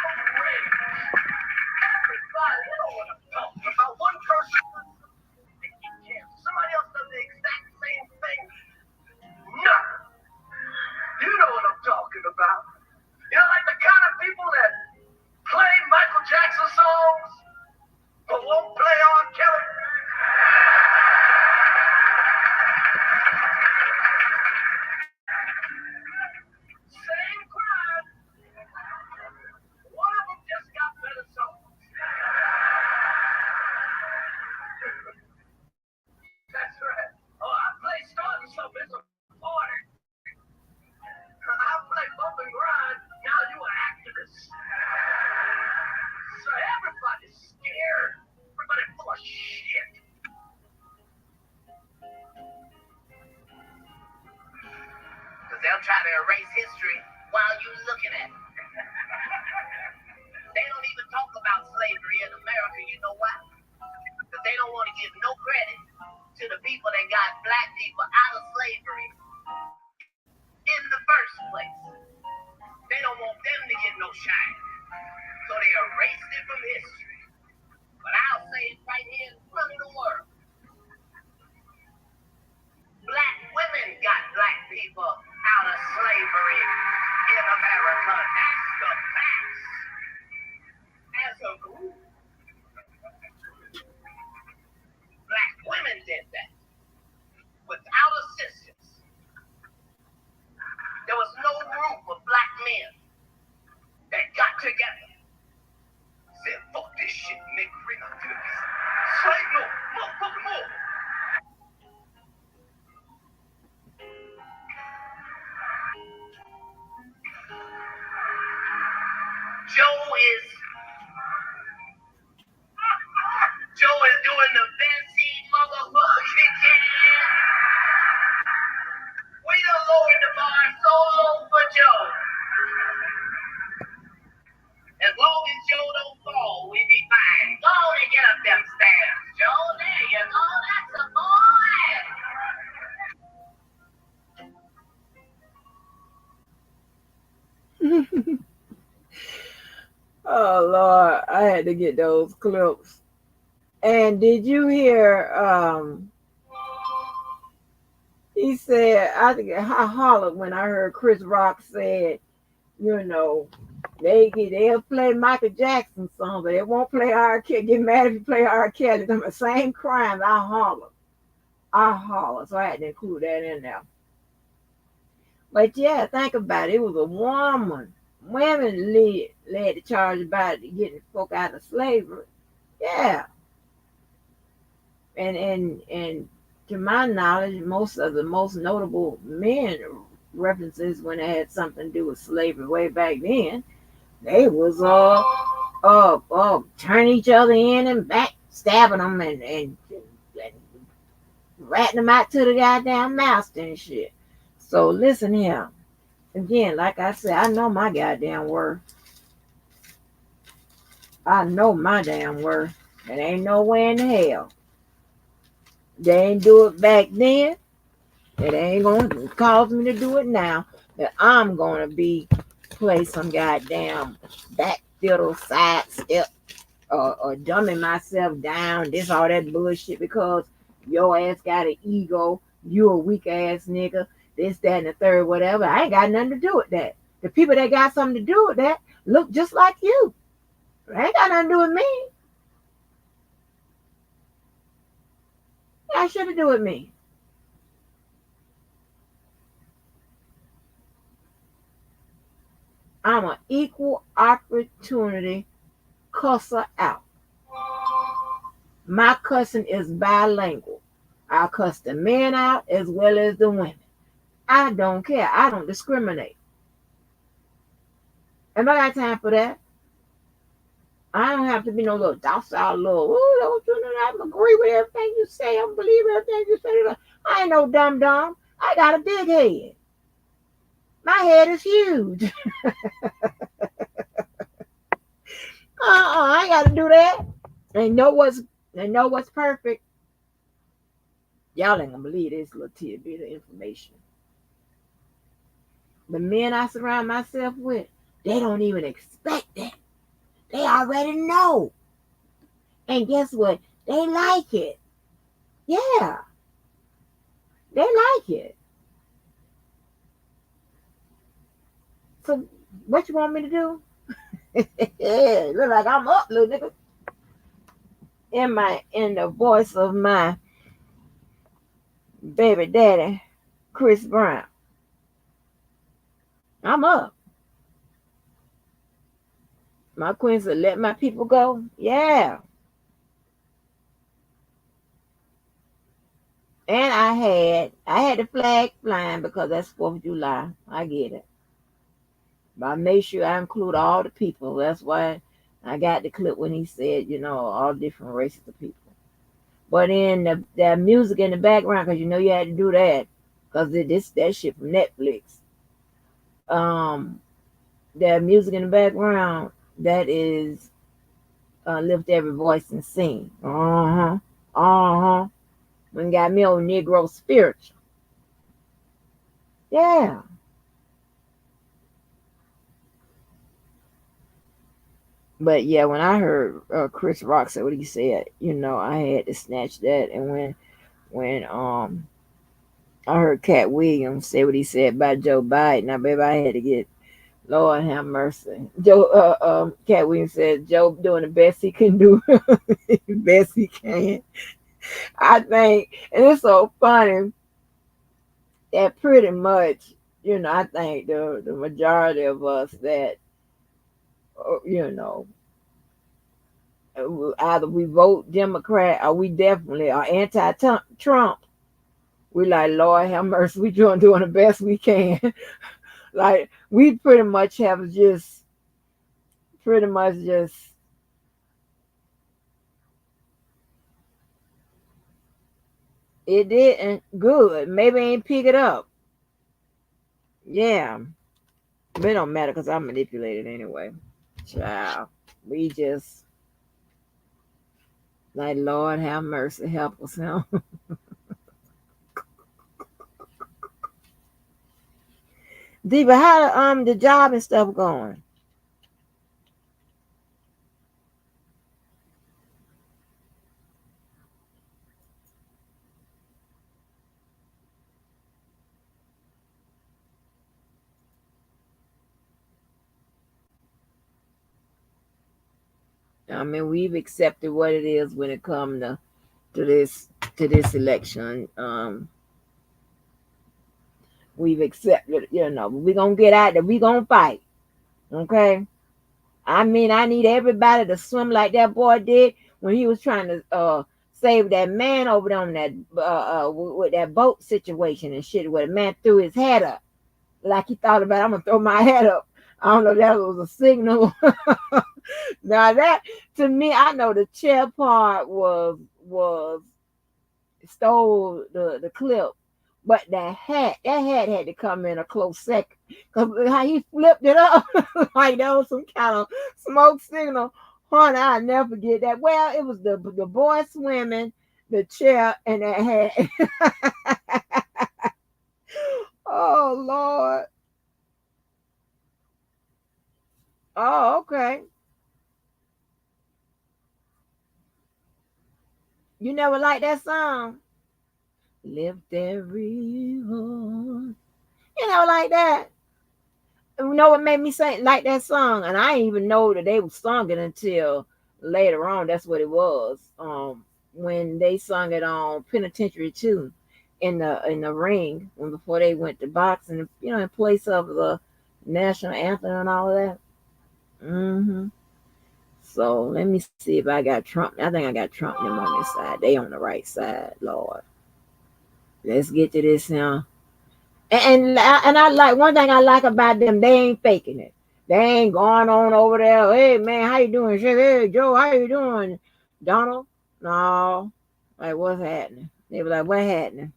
C: outrage. Everybody, you know what I'm talking about. One person thinking cancer. Somebody else does the exact same thing. No. You know what I'm talking about. You know, like the kind of people that play Michael Jackson songs but won't play R. Kelly. Same crime. One of them just got better songs. That's right. Oh, I play Start Something. It's a party. I play Bump and Grind. Now you an activist. So everybody's scared. Everybody full of shit. Because they'll try to erase history while you looking at it. They don't even talk about slavery in America. You know why? Because they don't want to give no credit to the people that got black people out of slavery in the first place. They don't want them to get no shine. So they erased it from history. But I'll say it right here in front of the world. Black women got black people out of slavery in America. That's the facts. As a group, black women did that without assistance. There was no group of black men that got together, said, fuck this shit, nigga, we're not doing this. Slave no, motherfucking more. Joe is doing the best he motherfucking can. We done lowered the bar so low for Joe. As long as Joe don't fall, we be fine. Go on and get up them stairs. Joe, there you go. That's a boy.
A: Oh Lord, I had to get those clips. And did you hear he said, I think I hollered when I heard Chris Rock said, you know, they'll play Michael Jackson song, but they won't play R. Kelly. Get mad if you play R. Kelly. Them the same crimes. I holler. So I had to include that in there. But yeah, think about it. It was a woman. Women led the charge about getting folk out of slavery. Yeah. And to my knowledge, most of the most notable men references when it had something to do with slavery way back then, they was turn each other in and back, stabbing them and ratting them out to the goddamn master and shit. So listen here. Again, like I said, I know my goddamn worth. I know my damn worth. It ain't nowhere in hell. They ain't do it back then. It ain't going to cause me to do it now. That I'm going to play some goddamn back fiddle side step or dumbing myself down, this all that bullshit because your ass got an ego. You a weak ass nigga. This, that, and the third, whatever. I ain't got nothing to do with that. The people that got something to do with that look just like you. It ain't got nothing to do with me. That should have to do with me. I'm an equal opportunity cusser out. My cussing is bilingual. I cuss the men out as well as the women. I don't care. I don't discriminate. If I got time for that, I don't have to be no little docile little, oh, I agree with everything you say. I believe everything you say. I ain't no dumb. I got a big head. My head is huge. I ain't got to do that. They know what's perfect. Y'all ain't gonna believe this little tidbit of information. The men I surround myself with, they don't even expect that. They already know. And guess what? They like it. Yeah. They like it. So what you want me to do? Look like I'm up, little nigga. In the voice of my baby daddy, Chris Brown. I'm up. My queen said, let my people go. Yeah. And I had the flag flying because that's 4th of July. I get it. But I made sure I include all the people. That's why I got the clip when he said, all different races of people. But in the music in the background, because you had to do that, because that shit from Netflix. The music in the background, that is Lift Every Voice and Sing. When got me old Negro spiritual. Yeah. But yeah, when I heard Chris Rock say what he said, I had to snatch that. And when I heard Cat Williams say what he said about Joe Biden, baby, I had to get, Lord have mercy. Cat Williams said Joe doing the best he can do, best he can. I think, and it's so funny that pretty much, I think the majority of us that, either we vote Democrat or we definitely are anti-Trump. We like, Lord have mercy, we doing the best we can. Like, we pretty much just it didn't good. Maybe ain't pick it up. Yeah. But it don't matter because I'm manipulated anyway. Child. We just like, Lord have mercy, help us now. Diva, how the job and stuff going? I mean, we've accepted what it is when it comes to this election. We've accepted, we're gonna get out there, we're gonna fight. Okay. I mean, I need everybody to swim like that boy did when he was trying to save that man over there on that with that boat situation and shit, where the man threw his head up like he thought about, I'm gonna throw my head up. I don't know if that was a signal. Now that, to me, I know the chair part was stole the clip, but that hat had to come in a close second because how he flipped it up like that was some kind of smoke signal. Honey, I'll never forget that. Well, it was the boy swimming, the chair, and that hat. Oh Lord. Oh, okay. You never liked that song? Lift every heart. You never like that? You know what made me say like that song? And I didn't even know that they were sung it until later on. That's what it was. When they sung it on Penitentiary 2 in the ring, when before they went to boxing, in place of the national anthem and all of that. Mm-hmm. So let me see if I got Trump. I think I got Trump them on this side. They on the right side, Lord. Let's get to this now. And I like one thing I like about them, they ain't faking it. They ain't going on over there. Hey man, how you doing? Hey Joe, how you doing? Donald? No. Like what's happening? They were like, what happening?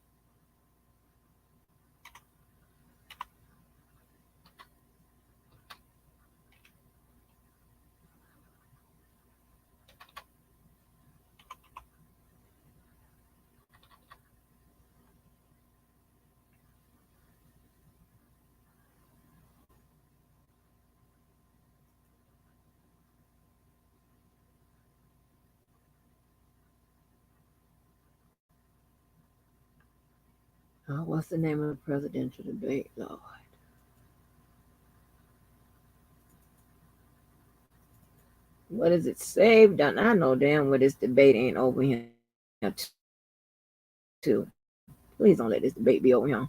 A: What's the name of the presidential debate, Lord? What is it? Saved? Done. I know damn well this debate ain't over here too. Please don't let this debate be over here.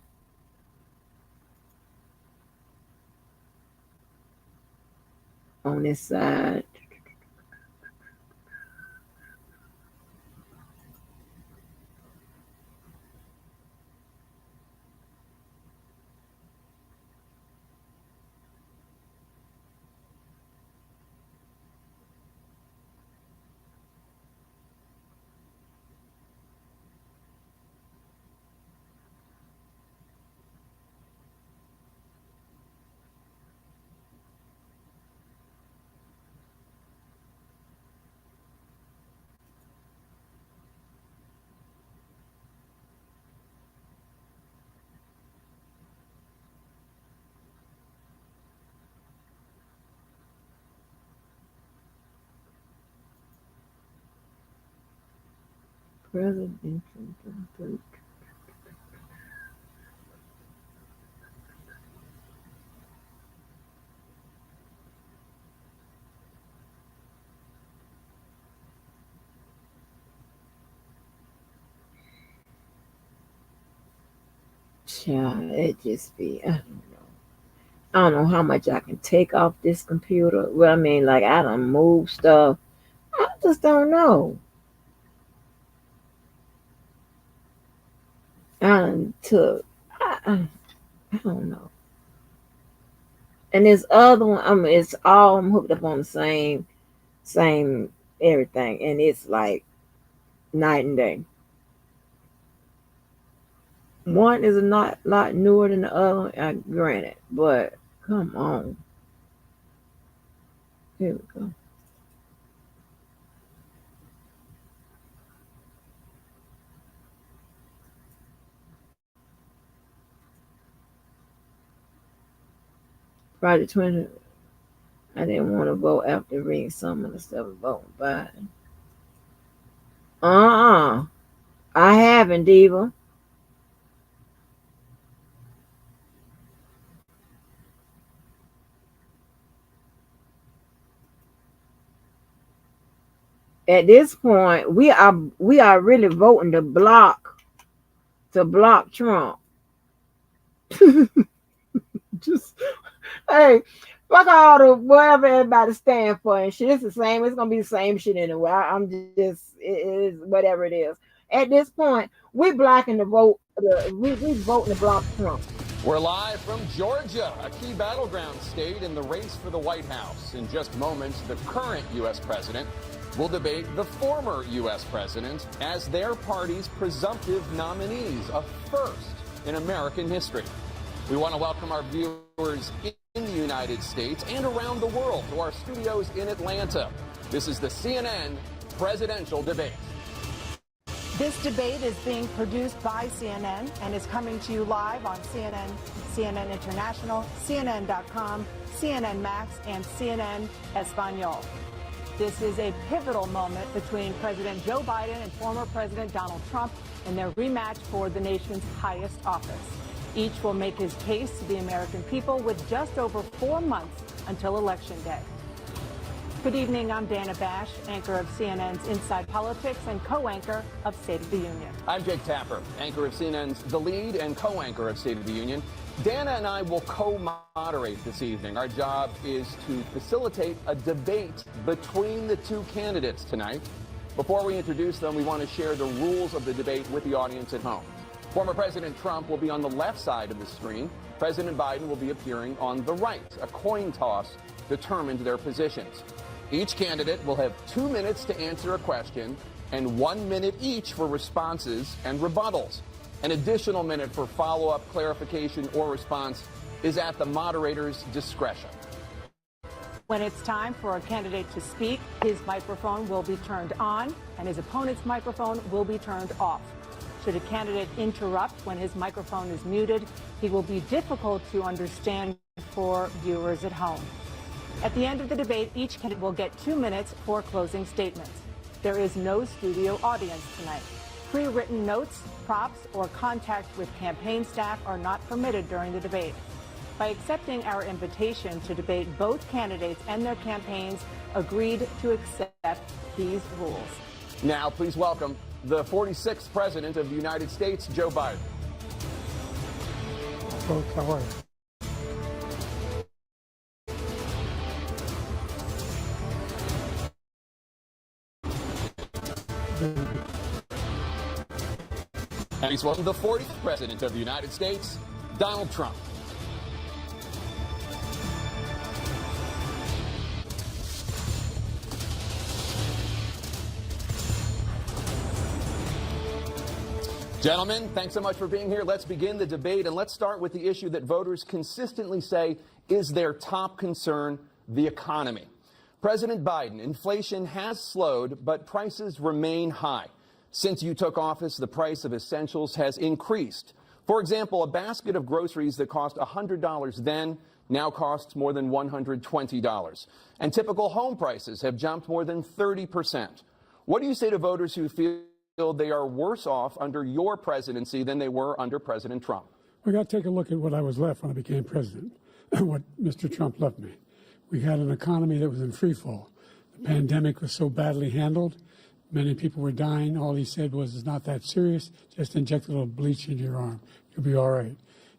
A: On this side. Presidential debate. Yeah, it just be, I don't know. I don't know how much I can take off this computer. Well, I mean, like, I done move stuff. I just don't know. I done took, I don't know. And this other one, I mean, it's all I'm hooked up on the same everything. And it's like night and day. One is a lot newer than the other, granted, but come on. Here we go. Project 20. I didn't want to vote after reading some of the stuff about Biden. I haven't, Diva. At this point, we are really voting to block Trump. Just hey, fuck all the whatever everybody stand for and shit. It's the same. It's gonna be the same shit anyway. I'm just it is whatever it is. At this point, we blocking the vote. We voting to block Trump.
D: We're live from Georgia, a key battleground state in the race for the White House. In just moments, the current U.S. president will debate the former U.S. president as their party's presumptive nominees, a first in American history. We want to welcome our viewers in the United States and around the world to our studios in Atlanta. This is the CNN presidential debate.
E: This debate is being produced by CNN and is coming to you live on CNN, CNN International, CNN.com, CNN Max, and CNN Espanol. This is a pivotal moment between President Joe Biden and former President Donald Trump in their rematch for the nation's highest office. Each will make his case to the American people with just over 4 months until Election Day. Good evening, I'm Dana Bash, anchor of CNN's Inside Politics and co-anchor of State of the Union.
D: I'm Jake Tapper, anchor of CNN's The Lead and co-anchor of State of the Union. Dana and I will co-moderate this evening. Our job is to facilitate a debate between the two candidates tonight. Before we introduce them, we want to share the rules of the debate with the audience at home. Former President Trump will be on the left side of the screen. President Biden will be appearing on the right. A coin toss determined their positions. Each candidate will have 2 minutes to answer a question and 1 minute each for responses and rebuttals. An additional minute for follow-up, clarification, or response is at the moderator's discretion.
E: When it's time for a candidate to speak, his microphone will be turned on and his opponent's microphone will be turned off. Should a candidate interrupt when his microphone is muted, he will be difficult to understand for viewers at home. At the end of the debate, each candidate will get 2 minutes for closing statements. There is no studio audience tonight. Pre-written notes, props, or contact with campaign staff are not permitted during the debate. By accepting our invitation to debate, both candidates and their campaigns agreed to accept these rules.
D: Now, please welcome the 46th President of the United States, Joe Biden.
F: Folks, how are you?
D: And he's welcome the 40th President of the United States, Donald Trump. Gentlemen, thanks so much for being here. Let's begin the debate, and let's start with the issue that voters consistently say is their top concern, the economy. President Biden, inflation has slowed, but prices remain high. Since you took office, the price of essentials has increased. For example, a basket of groceries that cost $100 then now costs more than $120. And typical home prices have jumped more than 30%. What do you say to voters who feel they are worse off under your presidency than they were under President Trump?
F: We got to take a look at what I was left when I became president, what Mr. Trump left me. We had an economy that was in free fall. The pandemic was so badly handled. Many people were dying. All he said was, it's not that serious. Just inject a little bleach into your arm. You'll be all right.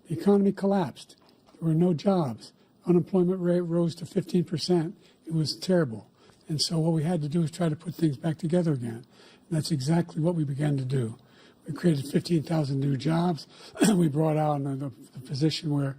F: The economy collapsed. There were no jobs. Unemployment rate rose to 15%. It was terrible. And so what we had to do is try to put things back together again. And that's exactly what we began to do. We created 15,000 new jobs. We brought out the position where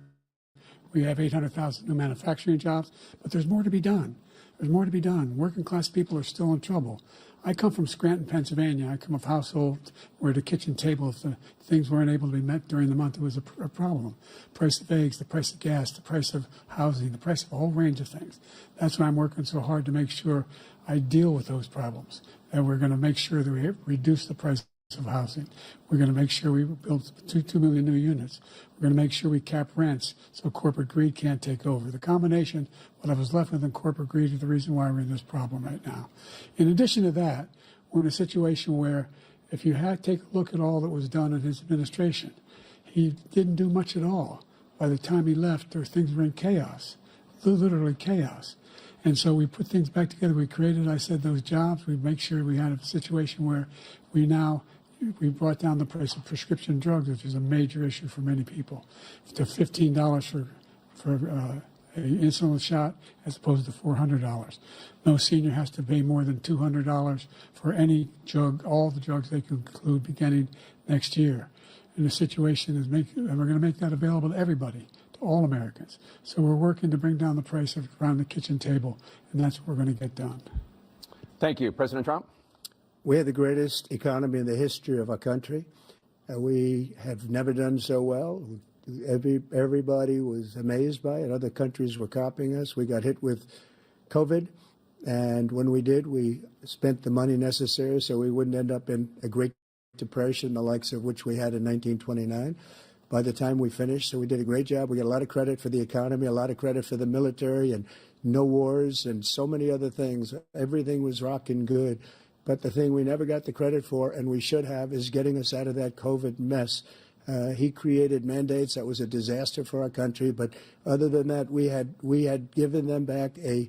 F: we have 800,000 new manufacturing jobs. But there's more to be done. There's more to be done. Working class people are still in trouble. I come from Scranton, Pennsylvania. I come of households where the kitchen table, if the things weren't able to be met during the month, it was a problem. Price of eggs, the price of gas, the price of housing, the price of a whole range of things. That's why I'm working so hard to make sure I deal with those problems. And we're going to make sure that we reduce the price of housing. We're going to make sure we build 2 million new units. We're going to make sure we cap rents so corporate greed can't take over. The combination, what I was left with in corporate greed, is the reason why we're in this problem right now. In addition to that, we're in a situation where if you take a look at all that was done in his administration, he didn't do much at all. By the time he left, things were in chaos, literally chaos. And so we put things back together. We created, I said, those jobs. We make sure we had a situation where we brought down the price of prescription drugs, which is a major issue for many people, to $15 for an insulin shot as opposed to $400. No senior has to pay more than $200 for any drug, all the drugs they can include beginning next year. And the situation is and we're going to make that available to everybody, to all Americans. So we're working to bring down the price around the kitchen table, and that's what we're going to get done.
D: Thank you. President Trump?
G: We have the greatest economy in the history of our country. We have never done so well. Everybody was amazed by it. Other countries were copying us. We got hit with COVID, and when we did, we spent the money necessary so we wouldn't end up in a Great Depression, the likes of which we had in 1929. By the time we finished, so we did a great job. We get a lot of credit for the economy, a lot of credit for the military, and no wars, and so many other things. Everything was rocking good. But the thing we never got the credit for, and we should have, is getting us out of that COVID mess. He created mandates that was a disaster for our country. But other than that, we had given them back a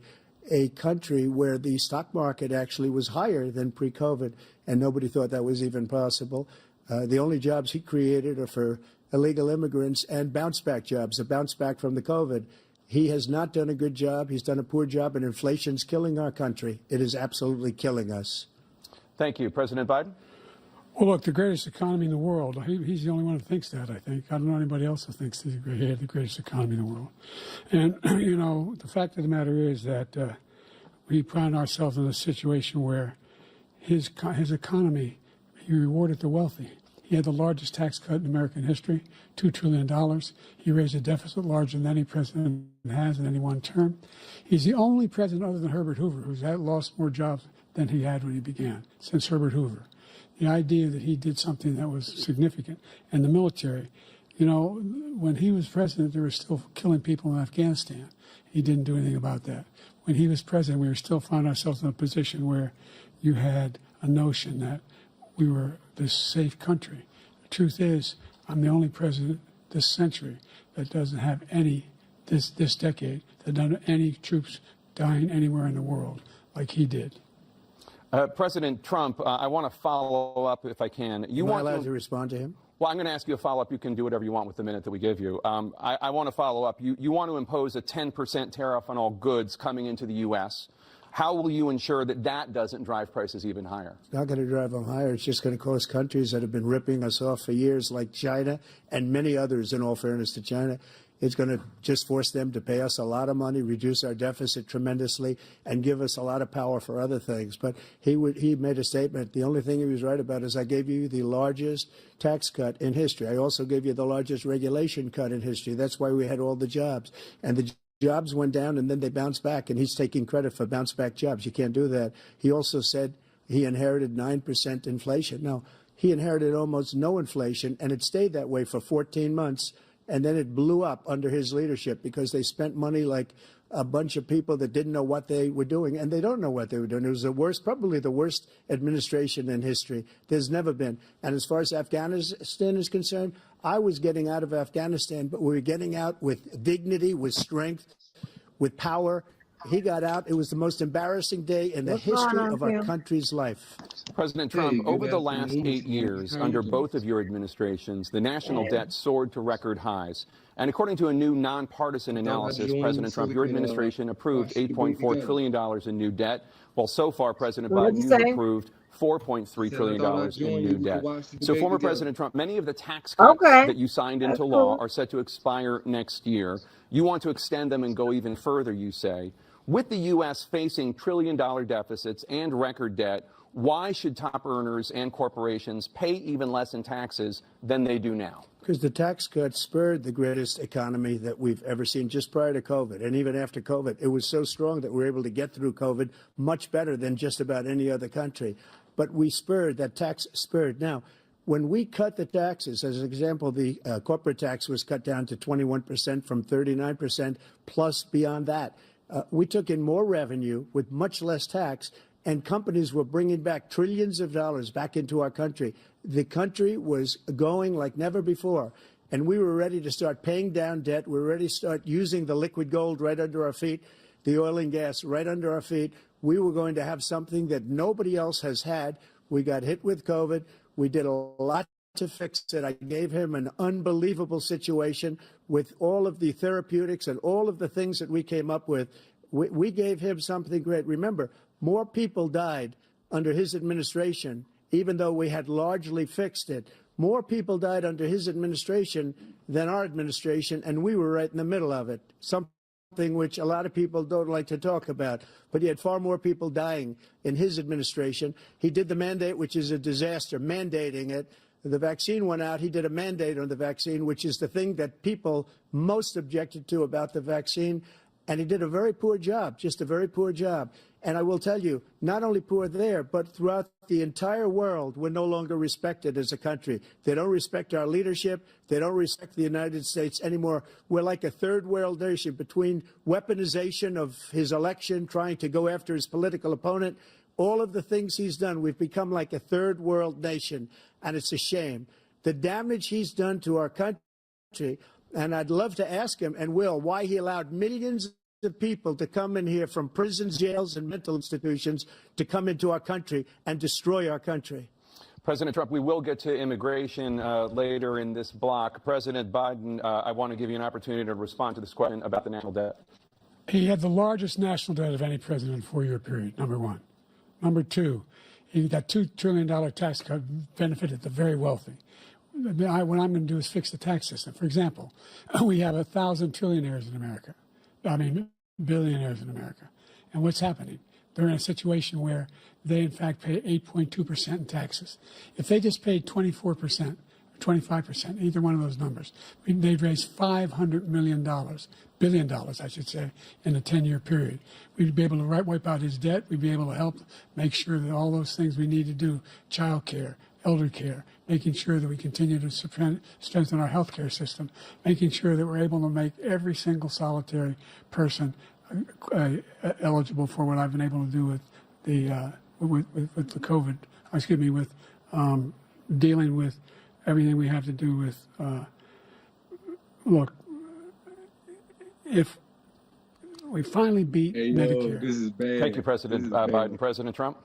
G: country where the stock market actually was higher than pre-COVID, and nobody thought that was even possible. The only jobs he created are for illegal immigrants and bounce-back jobs, a bounce-back from the COVID. He has not done a good job. He's done a poor job, and inflation's killing our country. It is absolutely killing us.
D: Thank you. President Biden?
F: Well, look, the greatest economy in the world, he's the only one who thinks that, I think. I don't know anybody else who thinks he had the greatest economy in the world. And, you know, the fact of the matter is that we find ourselves in a situation where his economy, he rewarded the wealthy. He had the largest tax cut in American history, $2 trillion. He raised a deficit larger than any president has in any one term. He's the only president other than Herbert Hoover who's lost more jobs than he had when he began, since Herbert Hoover. The idea that he did something that was significant. And the military, you know, when he was president, they were still killing people in Afghanistan. He didn't do anything about that. When he was president, we were still finding ourselves in a position where you had a notion that we were this safe country. The truth is, I'm the only president this century that doesn't have this decade, that doesn't have any troops dying anywhere in the world like he did.
D: President Trump, I want to follow up if I can.
G: Am I allowed to respond to him?
D: Well, I'm going to ask you a follow-up. You can do whatever you want with the minute that we give you. I want to follow up. You want to impose a 10% tariff on all goods coming into the U.S. How will you ensure that that doesn't drive prices even higher?
G: It's not going to drive them higher. It's just going to cost countries that have been ripping us off for years, like China and many others, in all fairness to China. It's going to just force them to pay us a lot of money, reduce our deficit tremendously, and give us a lot of power for other things. But he made a statement. The only thing he was right about is I gave you the largest tax cut in history. I also gave you the largest regulation cut in history. That's why we had all the jobs. And the jobs went down, and then they bounced back, and he's taking credit for bounce-back jobs. You can't do that. He also said he inherited 9% inflation. No, he inherited almost no inflation, and it stayed that way for 14 months. And then it blew up under his leadership because they spent money like a bunch of people that didn't know what they were doing, and they don't know what they were doing. It was the worst, probably the worst administration in history. There's never been. And as far as Afghanistan is concerned, I was getting out of Afghanistan, but we were getting out with dignity, with strength, with power. He got out. It was the most embarrassing day in the history of our country's life.
D: President Trump, over the last 8 years, under both of your administrations, the national debt soared to record highs. And according to a new nonpartisan analysis, President Trump, your administration approved $8.4 trillion in new debt, while so far President Biden, you've approved $4.3 trillion in new debt. So, former President Trump, many of the tax cuts that you signed into law are set to expire next year. You want to extend them and go even further, you say. With the U.S. facing trillion-dollar deficits and record debt, why should top earners and corporations pay even less in taxes than they do now?
G: Because the tax cuts spurred the greatest economy that we've ever seen just prior to COVID. And even after COVID, it was so strong that we were able to get through COVID much better than just about any other country. But we spurred, that tax spurred. Now, when we cut the taxes, as an example, the corporate tax was cut down to 21% from 39%, plus beyond that. We took in more revenue with much less tax, and companies were bringing back trillions of dollars back into our country. The country was going like never before, and we were ready to start paying down debt. We were ready to start using the liquid gold right under our feet, the oil and gas right under our feet. We were going to have something that nobody else has had. We got hit with COVID. We did a lot to fix it. I gave him an unbelievable situation with all of the therapeutics and all of the things that we came up with. We gave him something great. Remember, more people died under his administration, even though we had largely fixed it. More people died under his administration than our administration, and we were right in the middle of it, something which a lot of people don't like to talk about. But he had far more people dying in his administration. He did the mandate, which is a disaster, mandating it. The vaccine went out. He did a mandate on the vaccine, which is the thing that people most objected to about the vaccine. And he did a very poor job, just a very poor job. And I will tell you, not only poor there, but throughout the entire world, we're no longer respected as a country. They don't respect our leadership. They don't respect the United States anymore. We're like a third world nation between weaponization of his election, trying to go after his political opponent. All of the things he's done, we've become like a third world nation, and it's a shame. The damage he's done to our country, and I'd love to ask him, and will, why he allowed millions of people to come in here from prisons, jails, and mental institutions to come into our country and destroy our country.
D: President Trump, we will get to immigration later in this block. President Biden, I want to give you an opportunity to respond to this question about the national debt.
F: He had the largest national debt of any president in a 4-year period, number one. Number two, That $2 trillion tax cut benefited the very wealthy. What I'm going to do is fix the tax system. For example, we have 1,000 trillionaires in America. Billionaires in America. And what's happening? They're in a situation where they, in fact, pay 8.2% in taxes. If they just paid 24%, 25%, either one of those numbers, they'd raise $500 billion, I should say, in a 10-year period. We'd be able to wipe out his debt. We'd be able to help make sure that all those things we need to do, child care, elder care, making sure that we continue to strengthen our health care system, making sure that we're able to make every single solitary person eligible for what I've been able to do with the COVID, with dealing with everything we have to do with, look, if we finally beat Medicare.
H: This is bad.
D: Thank you, President Biden. President Trump?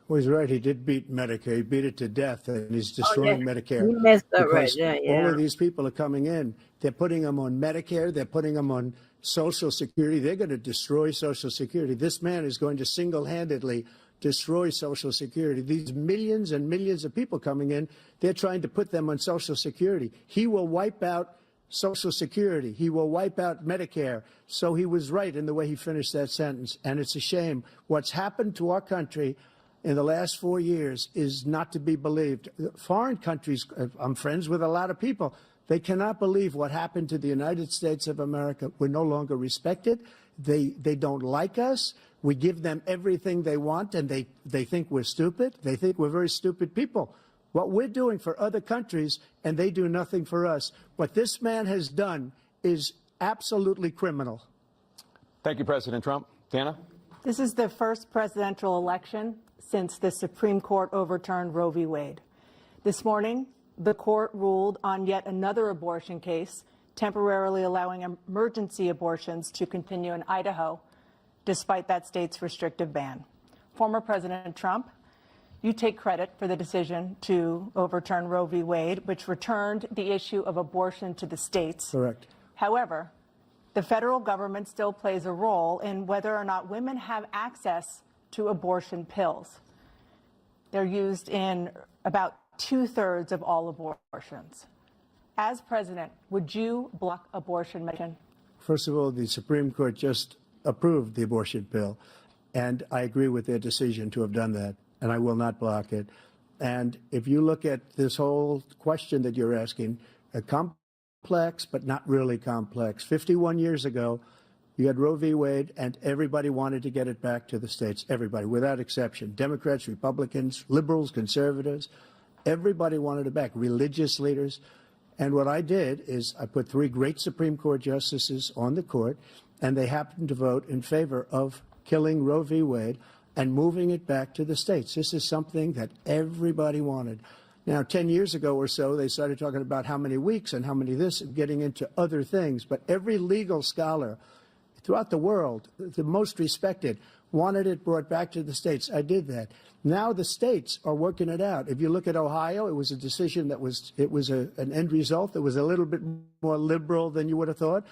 G: Well, he's right. He did beat Medicare. He beat it to death, and he's destroying Medicare.
A: You messed up right
G: Because
A: there,
G: all of these people are coming in. They're putting them on Medicare. They're putting them on Social Security. They're going to destroy Social Security. This man is going to single-handedly destroy Social Security. These millions and millions of people coming in, they're trying to put them on Social Security. He will wipe out Social Security. He will wipe out Medicare. So he was right in the way he finished that sentence. And it's a shame. What's happened to our country in the last 4 years is not to be believed. Foreign countries, I'm friends with a lot of people, they cannot believe what happened to the United States of America. We're no longer respected. They don't like us. We give them everything they want, and they think we're stupid. They think we're very stupid people. What we're doing for other countries, and they do nothing for us. What this man has done is absolutely criminal.
D: Thank you, President Trump. Dana?
E: This is the first presidential election since the Supreme Court overturned Roe v. Wade. This morning, the court ruled on yet another abortion case, temporarily allowing emergency abortions to continue in Idaho, despite that state's restrictive ban. Former President Trump, you take credit for the decision to overturn Roe v. Wade, which returned the issue of abortion to the states.
G: Correct.
E: However, the federal government still plays a role in whether or not women have access to abortion pills. They're used in about 2/3 of all abortions. As president, would you block abortion medicine?
G: First of all, the Supreme Court just approved the abortion bill, and I agree with their decision to have done that, and I will not block it. And if you look at this whole question that you're asking, complex but not really complex. 51 years ago, you had Roe v. Wade, and everybody wanted to get it back to the states. Everybody, without exception. Democrats, Republicans, liberals, conservatives. Everybody wanted it back. Religious leaders. And what I did is I put 3 great Supreme Court justices on the court, and they happened to vote in favor of killing Roe v. Wade and moving it back to the states. This is something that everybody wanted. Now, 10 years ago or so, they started talking about how many weeks and how many this, and getting into other things. But every legal scholar throughout the world, the most respected, wanted it brought back to the states. I did that. Now the states are working it out. If you look at Ohio, it was a decision that was an end result that was a little bit more liberal than you would have thought.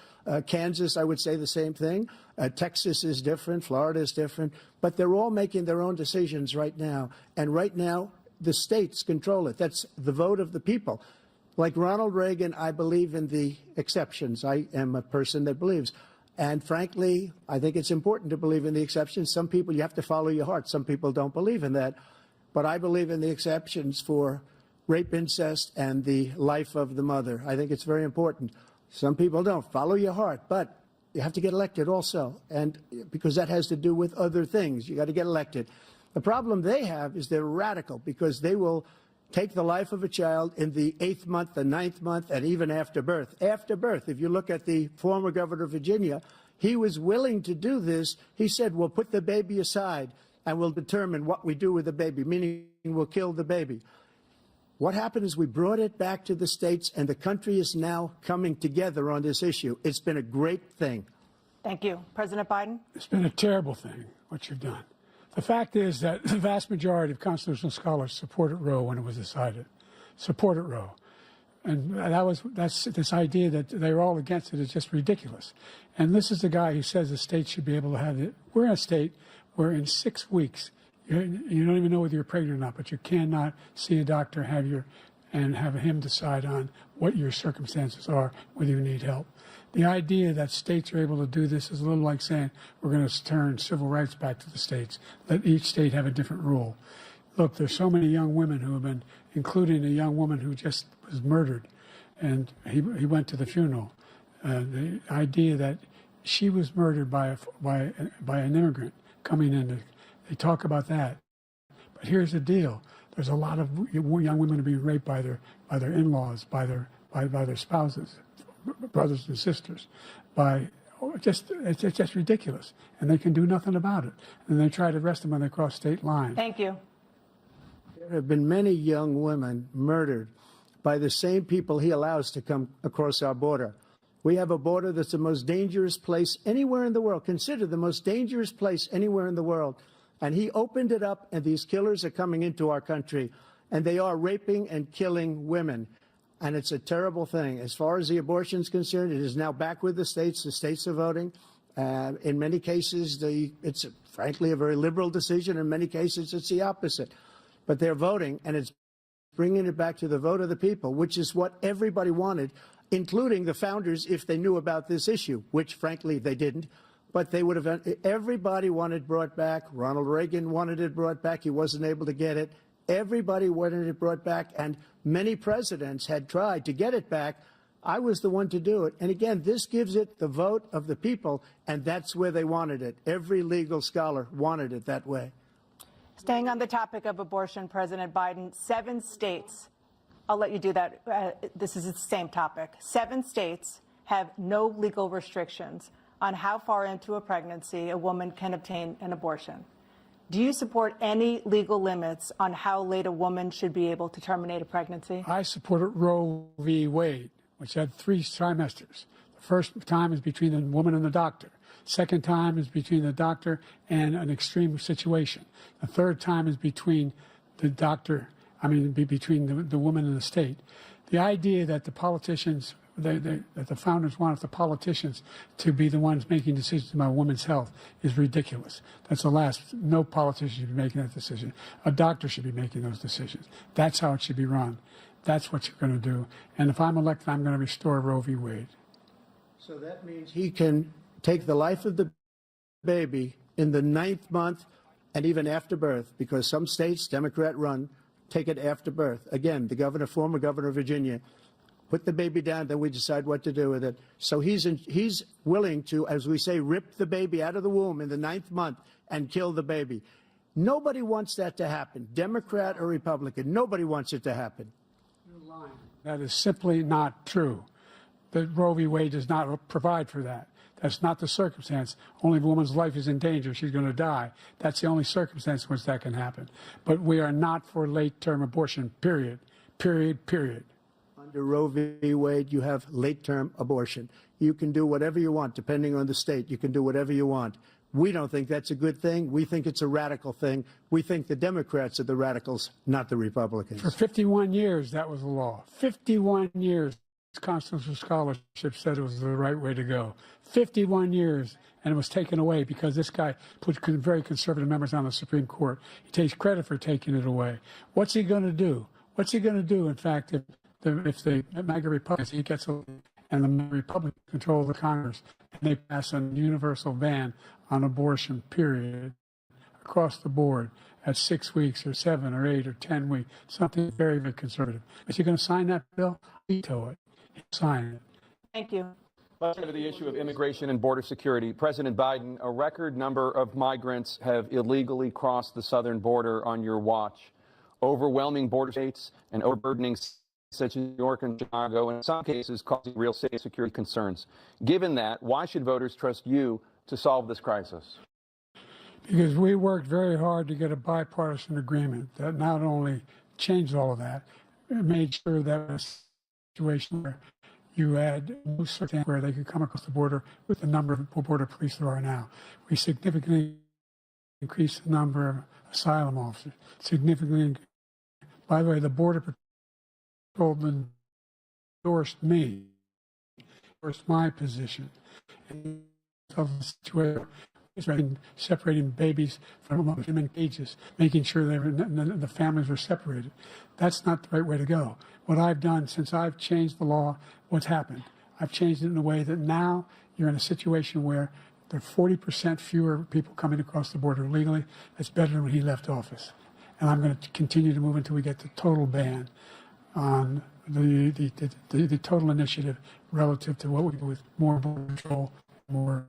G: Kansas, I would say the same thing. Texas is different. Florida is different. But they're all making their own decisions right now. And right now, the states control it. That's the vote of the people. Like Ronald Reagan, I believe in the exceptions. I am a person that believes. And frankly, I think it's important to believe in the exceptions. Some people, you have to follow your heart. Some people don't believe in that. But I believe in the exceptions for rape, incest, and the life of the mother. I think it's very important. Some people don't. Follow your heart. But you have to get elected also. And because that has to do with other things. You got to get elected. The problem they have is they're radical because they will take the life of a child in the 8th month, the 9th month, and even after birth. After birth, if you look at the former governor of Virginia, he was willing to do this. He said, we'll put the baby aside and we'll determine what we do with the baby, meaning we'll kill the baby. What happened is we brought it back to the states, and the country is now coming together on this issue. It's been a great thing.
E: Thank you. President Biden?
F: It's been a terrible thing, what you've done. The fact is that the vast majority of constitutional scholars supported Roe when it was decided, supported Roe. And that's this idea that they were all against it is just ridiculous. And this is the guy who says the state should be able to have it. We're in a state where in 6 weeks You don't even know whether you're pregnant or not, but you cannot see a doctor and have him decide on what your circumstances are, whether you need help. The idea that states are able to do this is a little like saying we're going to turn civil rights back to the states. Let each state have a different rule. Look, there's so many young women who have been, including a young woman who just was murdered, and he went to the funeral. The idea that she was murdered by an immigrant coming in, they talk about that. But here's the deal: there's a lot of young women who are being raped by their in-laws, by their spouses, brothers and sisters, it's just ridiculous, and they can do nothing about it. And they try to arrest them when they cross state lines.
E: Thank you.
G: There have been many young women murdered by the same people he allows to come across our border. We have a border that's the most dangerous place anywhere in the world, considered the most dangerous place anywhere in the world. And he opened it up, and these killers are coming into our country, and they are raping and killing women. And it's a terrible thing. As far as the abortion is concerned, it is now back with the states. The states are voting. In many cases, it's frankly a very liberal decision. In many cases, it's the opposite. But they're voting, and it's bringing it back to the vote of the people, which is what everybody wanted, including the founders, if they knew about this issue, which, frankly, they didn't. But they would have. Everybody wanted it brought back. Ronald Reagan wanted it brought back. He wasn't able to get it. Everybody wanted it brought back, and many presidents had tried to get it back. I was the one to do it. And again, this gives it the vote of the people, and that's where they wanted it. Every legal scholar wanted it that way.
E: Staying on the topic of abortion, President Biden, 7 states, I'll let you do that. This is the same topic. 7 states have no legal restrictions on how far into a pregnancy a woman can obtain an abortion. Do you support any legal limits on how late a woman should be able to terminate a pregnancy?
F: I supported Roe v. Wade, which had 3 trimesters. The first time is between the woman and the doctor. Second time is between the doctor and an extreme situation. The third time is between the doctor, between the woman and the state. The idea that the politicians, that the founders wanted the politicians to be the ones making decisions about women's health is ridiculous. That's the last. No politician should be making that decision. A doctor should be making those decisions. That's how it should be run. That's what you're going to do. And if I'm elected, I'm going to restore Roe v. Wade.
G: So that means he can take the life of the baby in the 9th month and even after birth, because some states, Democrat run, take it after birth. Again, the former governor of Virginia, put the baby down, then we decide what to do with it. So he's willing to, as we say, rip the baby out of the womb in the 9th month and kill the baby. Nobody wants that to happen, Democrat or Republican. Nobody wants it to happen.
F: That is simply not true. The Roe v. Wade does not provide for that. That's not the circumstance. Only if a woman's life is in danger, she's going to die. That's the only circumstance in which that can happen. But we are not for late-term abortion, period. Period, period.
G: Under Roe v. Wade, you have late-term abortion. You can do whatever you want, depending on the state. You can do whatever you want. We don't think that's a good thing. We think it's a radical thing. We think the Democrats are the radicals, not the Republicans.
F: For 51 years, that was the law. 51 years, constitutional scholarship said it was the right way to go. 51 years, and it was taken away because this guy put very conservative members on the Supreme Court. He takes credit for taking it away. What's he going to do? What's he going to do, in fact, if the MAGA Republicans, he gets and the Republicans control the Congress, and they pass a universal ban on abortion, period, across the board at 6 weeks or 7 or 8 or 10 weeks, something very, very conservative. If you're going to sign that bill, veto it. Sign it.
E: Thank you.
D: Let's turn to the issue of immigration and border security. President Biden, a record number of migrants have illegally crossed the southern border on your watch. Overwhelming border states and overburdening such as New York and Chicago, and in some cases causing real safety security concerns. Given that, why should voters trust you to solve this crisis?
F: Because we worked very hard to get a bipartisan agreement that not only changed all of that, it made sure that a situation where you had no certainty where they could come across the border with the number of border police there are now. We significantly increased the number of asylum officers. Significantly, by the way, the Border Patrol endorsed me, endorsed my position. And of the situation, separating babies from them in cages, making sure the families were separated. That's not the right way to go. What I've done since I've changed the law, what's happened? I've changed it in a way that now you're in a situation where there are 40% fewer people coming across the border illegally. That's better than when he left office. And I'm going to continue to move until we get the total ban on the total initiative relative to what we do with more border control, more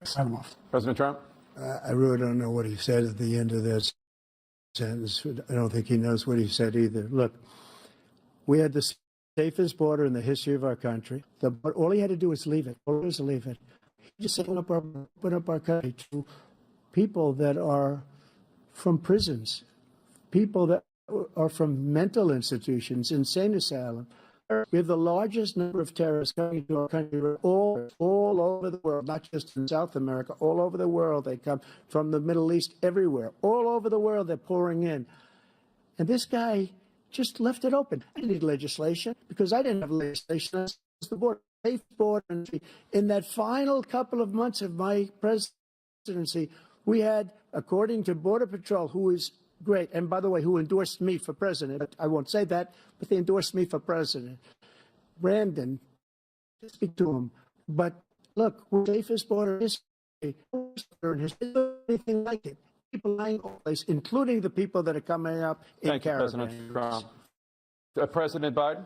F: asylum officers.
D: President Trump?
G: I really don't know what he said at the end of that sentence. I don't think he knows what he said either. Look, we had the safest border in the history of our country. But all he had to do was leave it. All was to leave it. He just opened up our country to people that are from prisons, people that are from mental institutions, insane asylum. We have the largest number of terrorists coming to our country all over the world, not just in South America, all over the world. They come from the Middle East, everywhere. All over the world, they're pouring in. And this guy just left it open. I didn't need legislation because I didn't have legislation. That's the border. Safe border. In that final couple of months of my presidency, we had, according to Border Patrol, who is great, and by the way, who endorsed me for president, but I won't say that, but they endorsed me for president. Brandon, speak to him. But look, we're the safest border in history. Anything like it. People lying all place, including the people that are coming up in caravans.
D: President Trump. President Biden?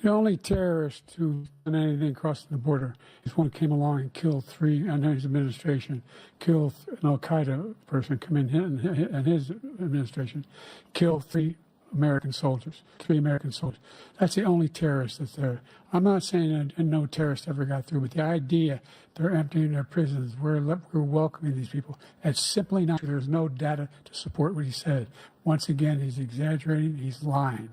F: The only terrorist who done anything crossing the border is one who came along and killed three, under his administration, killed an Al-Qaeda person come in and his administration, killed three American soldiers. That's the only terrorist that's there. I'm not saying that no terrorist ever got through, but the idea they're emptying their prisons, we're welcoming these people, that's simply not true. There's no data to support what he said. Once again, he's exaggerating, he's lying.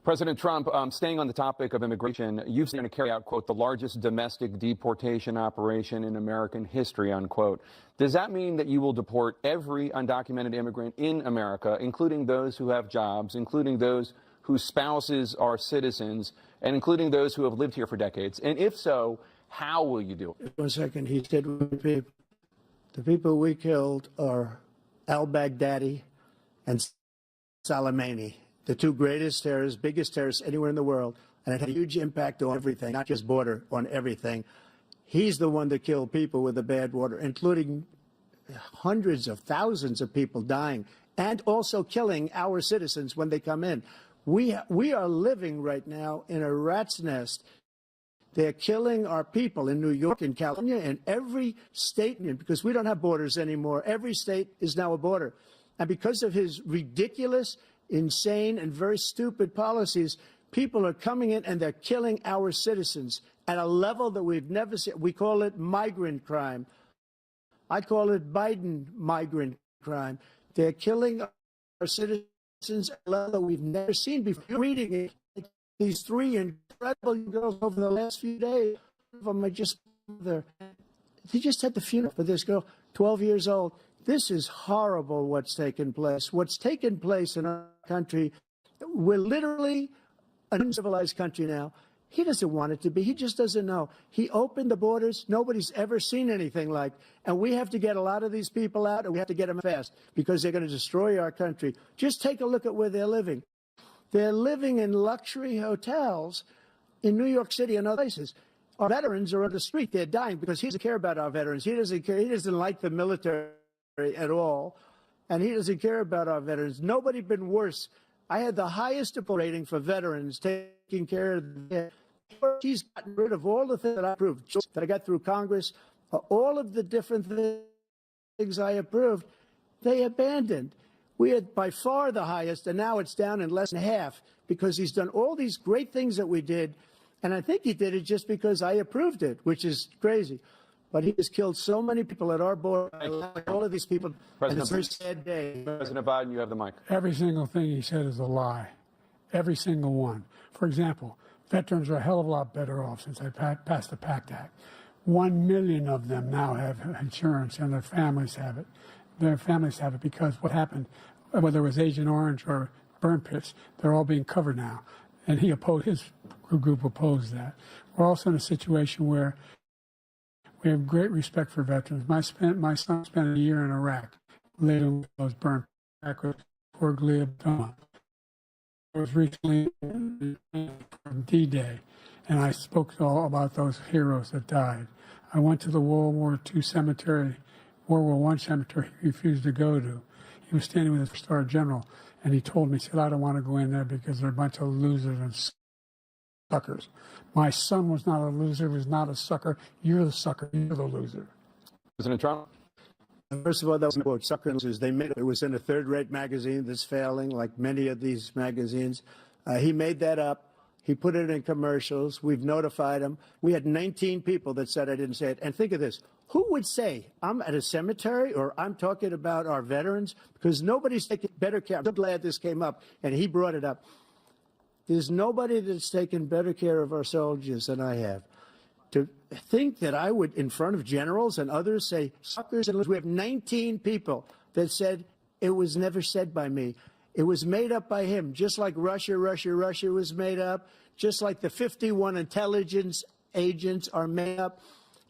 D: President Trump, staying on the topic of immigration, you've going to carry out, quote, the largest domestic deportation operation in American history, unquote. Does that mean that you will deport every undocumented immigrant in America, including those who have jobs, including those whose spouses are citizens, and including those who have lived here for decades? And if so, how will you do it?
G: 1 second. He said the people we killed are al-Baghdadi and Soleimani, the two greatest terrorists, biggest terrorists anywhere in the world, and it had a huge impact on everything, not just border, on everything. He's the one that killed people with the bad water, including hundreds of thousands of people dying, and also killing our citizens when they come in. We are living right now in a rat's nest. They're killing our people in New York and California and every state, because we don't have borders anymore. Every state is now a border. And because of his ridiculous, insane, and very stupid policies, people are coming in and they're killing our citizens at a level that we've never seen. We call it migrant crime. I call it Biden migrant crime. They're killing our citizens at a level we've never seen before. You're reading it. These three incredible girls over the last few days, of them are just there. They just had the funeral for this girl, 12 years old. This is horrible what's taken place. What's taken place in our country, we're literally an uncivilized country now. He doesn't want it to be. He just doesn't know. He opened the borders. Nobody's ever seen anything like. And we have to get a lot of these people out, and we have to get them fast because they're going to destroy our country. Just take a look at where they're living. They're living in luxury hotels in New York City and other places. Our veterans are on the street. They're dying because he doesn't care about our veterans. He doesn't care. He doesn't like the military at all, and he doesn't care about our veterans. Nobody been worse. I had the highest approval rating for veterans taking care of them. He's gotten rid of all the things that I approved, that I got through Congress, all of the different things I approved, they abandoned. We had by far the highest, and now it's down in less than half because he's done all these great things that we did, and I think he did it just because I approved it, which is crazy. But he has killed so many people at our border, all of these people, and it's a very sad day.
D: President Biden, you have the mic.
F: Every single thing he said is a lie. Every single one. For example, veterans are a hell of a lot better off since I passed the PACT Act. 1 million of them now have insurance, and their families have it. Their families have it because what happened, whether it was Agent Orange or burn pits, they're all being covered now. And his group opposed that. We're also in a situation where we We have great respect for veterans. My son spent a year in Iraq. Later was burned back with poor glioma. I was recently on D-Day, and I spoke all about those heroes that died. I went to the World War II cemetery, World War I cemetery he refused to go to. He was standing with a star general, and he told me, he said, I don't want to go in there because they're a bunch of losers and suckers. My son was not a loser, was not a sucker. You're the sucker, you're the loser.
D: President Trump?
G: First of all, that was quote, sucker and losers. They made it. It was in a third-rate magazine that's failing, like many of these magazines. He made that up. He put it in commercials. We've notified him. We had 19 people that said I didn't say it. And think of this. Who would say I'm at a cemetery or I'm talking about our veterans? Because nobody's taking better care. I'm so glad this came up, and he brought it up. There's nobody that's taken better care of our soldiers than I have. To think that I would, in front of generals and others, say suckers and losers. We have 19 people that said it was never said by me. It was made up by him, just like Russia was made up, just like the 51 intelligence agents are made up,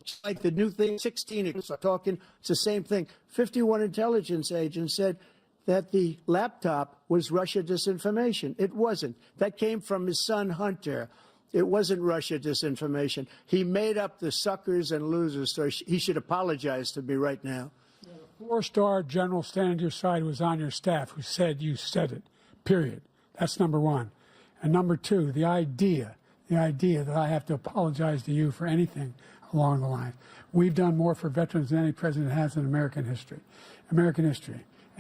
G: just like the new thing, 16 are talking, it's the same thing. 51 intelligence agents said that the laptop was Russia disinformation. It wasn't. That came from his son, Hunter. It wasn't Russia disinformation. He made up the suckers and losers, so he should apologize to me right now.
F: Four-star general standing to your side was on your staff who said you said it, period. That's number one. And number two, the idea that I have to apologize to you for anything along the line. We've done more for veterans than any president has in American history.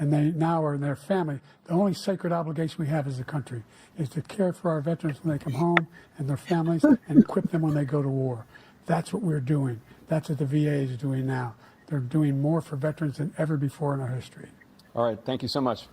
F: And they now are in their family. The only sacred obligation we have as a country is to care for our veterans when they come home and their families and equip them when they go to war. That's what we're doing. That's what the VA is doing now. They're doing more for veterans than ever before in our history.
D: All right, thank you so much.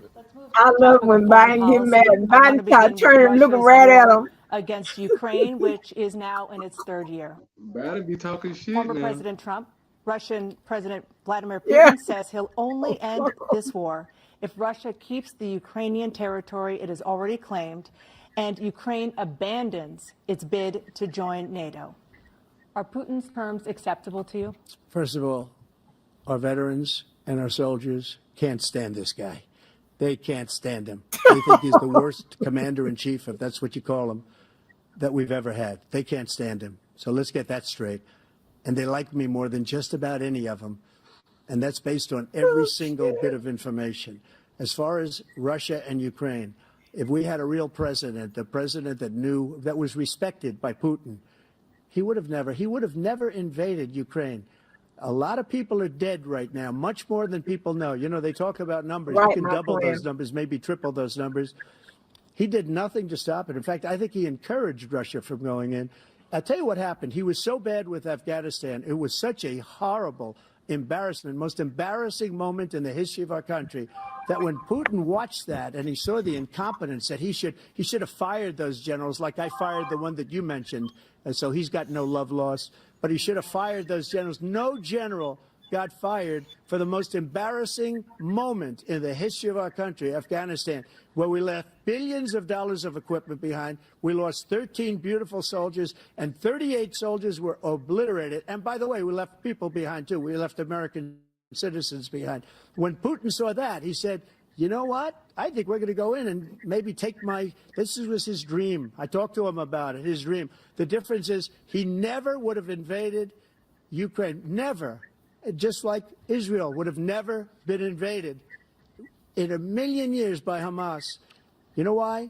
A: I love when Biden get mad. Biden started turning, looking right at him.
E: Against Ukraine, which is now in its third year.
H: Biden be talking shit
E: Former
H: now.
E: President Trump, Russian President Vladimir Putin says he'll only end this war if Russia keeps the Ukrainian territory it has already claimed and Ukraine abandons its bid to join NATO. Are Putin's terms acceptable to you?
G: First of all, our veterans and our soldiers can't stand this guy. They can't stand him. They think he's the worst commander-in-chief, if that's what you call him, that we've ever had. They can't stand him. So let's get that straight. And they like me more than just about any of them. And that's based on every single bit of information. As far as Russia and Ukraine, if we had a real president, a president that knew, that was respected by Putin, he would have never invaded Ukraine. A lot of people are dead right now, much more than people know. You know, they talk about numbers.
A: Right,
G: you can double those numbers, maybe triple those numbers. He did nothing to stop it. In fact, I think he encouraged Russia from going in. I'll tell you what happened. He was so bad with Afghanistan. It was such a horrible embarrassment, most embarrassing moment in the history of our country, that when Putin watched that and he saw the incompetence, that he should have fired those generals, like I fired the one that you mentioned. And so he's got no love lost. But he should have fired those generals. No general got fired for the most embarrassing moment in the history of our country, Afghanistan, where we left billions of dollars of equipment behind. We lost 13 beautiful soldiers, and 38 soldiers were obliterated. And by the way, we left people behind, too. We left American citizens behind. When Putin saw that, he said, you know what? I think we're going to go in and maybe take this was his dream. I talked to him about it, his dream. The difference is he never would have invaded Ukraine. Never. Just like Israel would have never been invaded in a million years by Hamas. You know why?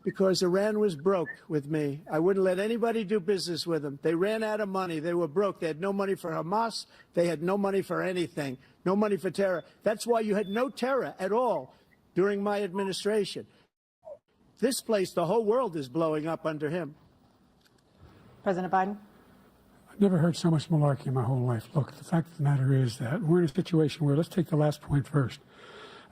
G: Because Iran was broke with me. I wouldn't let anybody do business with them. They ran out of money. They were broke. They had no money for Hamas. They had no money for anything. No money for terror. That's why you had no terror at all during my administration. This place, the whole world is blowing up under him.
E: President Biden?
F: I've never heard so much malarkey in my whole life. Look, the fact of the matter is that we're in a situation where, let's take the last point first.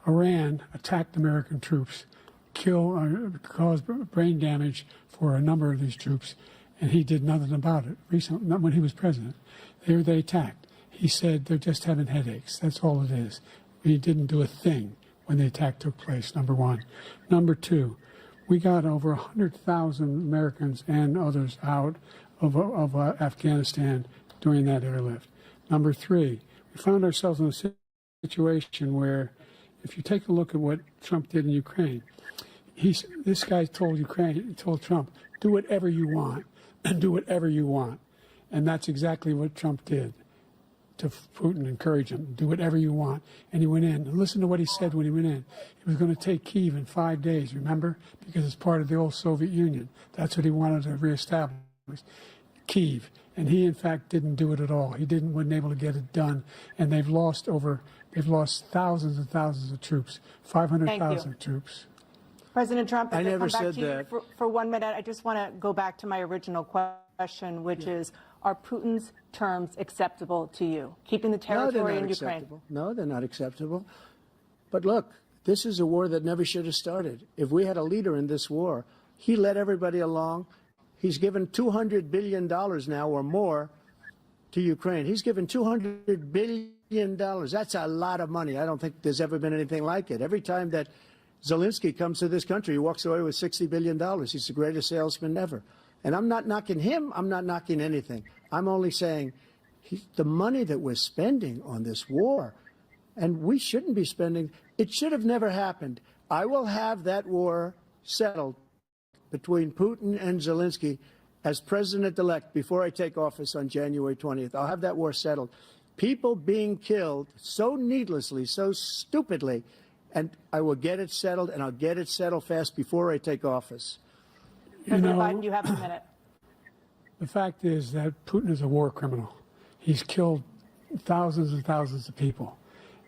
F: Iran attacked American troops, caused brain damage for a number of these troops, and he did nothing about it recently, not when he was president. They attacked. He said they're just having headaches. That's all it is. He didn't do a thing when the attack took place, number one. Number two, we got over 100,000 Americans and others out of Afghanistan during that airlift. Number three, we found ourselves in a situation where, if you take a look at what Trump did in Ukraine, this guy told Trump, do whatever you want, and do whatever you want. And that's exactly what Trump did to Putin, encourage him, do whatever you want. And he went in. And listen to what he said when he went in. He was going to take Kyiv in 5 days, remember? Because it's part of the old Soviet Union. That's what he wanted to reestablish, Kyiv. And he, in fact, didn't do it at all. He wasn't able to get it done. And they've lost thousands and thousands of troops, 500,000 troops.
E: President Trump,
G: I never said
E: to you
G: that.
E: for 1 minute, I just want to go back to my original question, which is, are Putin's terms acceptable to you? Keeping the territory in Ukraine?
G: No, they're not acceptable. But look, this is a war that never should have started. If we had a leader in this war, he led everybody along. He's given $200 billion now or more to Ukraine. He's given $200 billion. That's a lot of money. I don't think there's ever been anything like it. Every time that Zelensky comes to this country, he walks away with $60 billion. He's the greatest salesman ever. And I'm not knocking him. I'm not knocking anything. I'm only saying the money that we're spending on this war, and we shouldn't be spending, it should have never happened. I will have that war settled between Putin and Zelensky as president-elect before I take office on January 20th. I'll have that war settled. People being killed so needlessly, so stupidly, and I will get it settled, and I'll get it settled fast before I take office.
E: President Biden, you have a minute.
F: The fact is that Putin is a war criminal. He's killed thousands and thousands of people.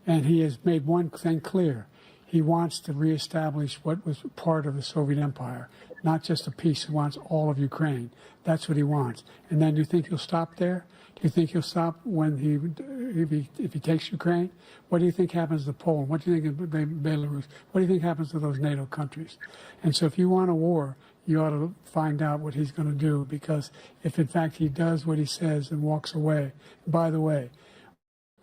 F: And he has made one thing clear. He wants to reestablish what was part of the Soviet Empire, not just a piece. He wants all of Ukraine. That's what he wants. And then do you think he'll stop there? Do you think he'll stop when if he takes Ukraine? What do you think happens to Poland? What do you think of Belarus? What do you think happens to those NATO countries? And so if you want a war, you ought to find out what he's going to do, because if in fact he does what he says and walks away, by the way,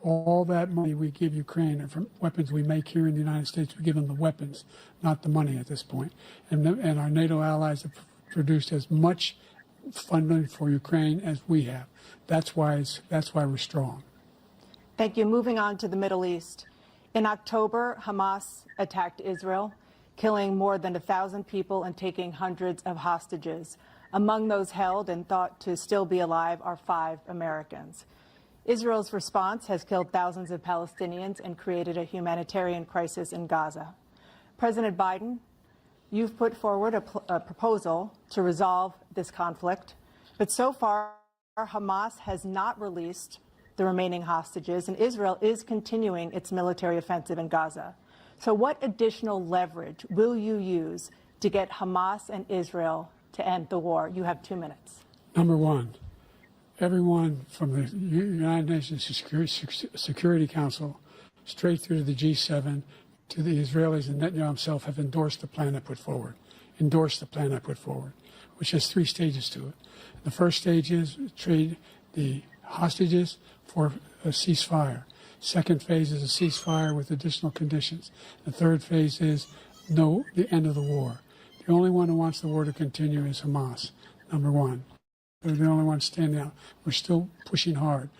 F: all that money we give Ukraine are from weapons we make here in the United States. We give them the weapons, not the money at this point. And our NATO allies have produced as much funding for Ukraine as we have. That's why we're strong.
E: Thank you. Moving on to the Middle East. In October, Hamas attacked Israel, killing more than 1,000 people and taking hundreds of hostages. Among those held and thought to still be alive are 5 Americans. Israel's response has killed thousands of Palestinians and created a humanitarian crisis in Gaza. President Biden, you've put forward a proposal to resolve this conflict, but so far Hamas has not released the remaining hostages, and Israel is continuing its military offensive in Gaza. So what additional leverage will you use to get Hamas and Israel to end the war? You have 2 minutes.
F: Number one, everyone from the United Nations Security Council straight through to the G7 to the Israelis and Netanyahu himself have endorsed the plan I put forward, which has 3 stages to it. The first stage is trade the hostages for a ceasefire. Second phase is a ceasefire with additional conditions. The third phase is the end of the war. The only one who wants the war to continue is Hamas, number one. They're the only ones standing out. We're still pushing hard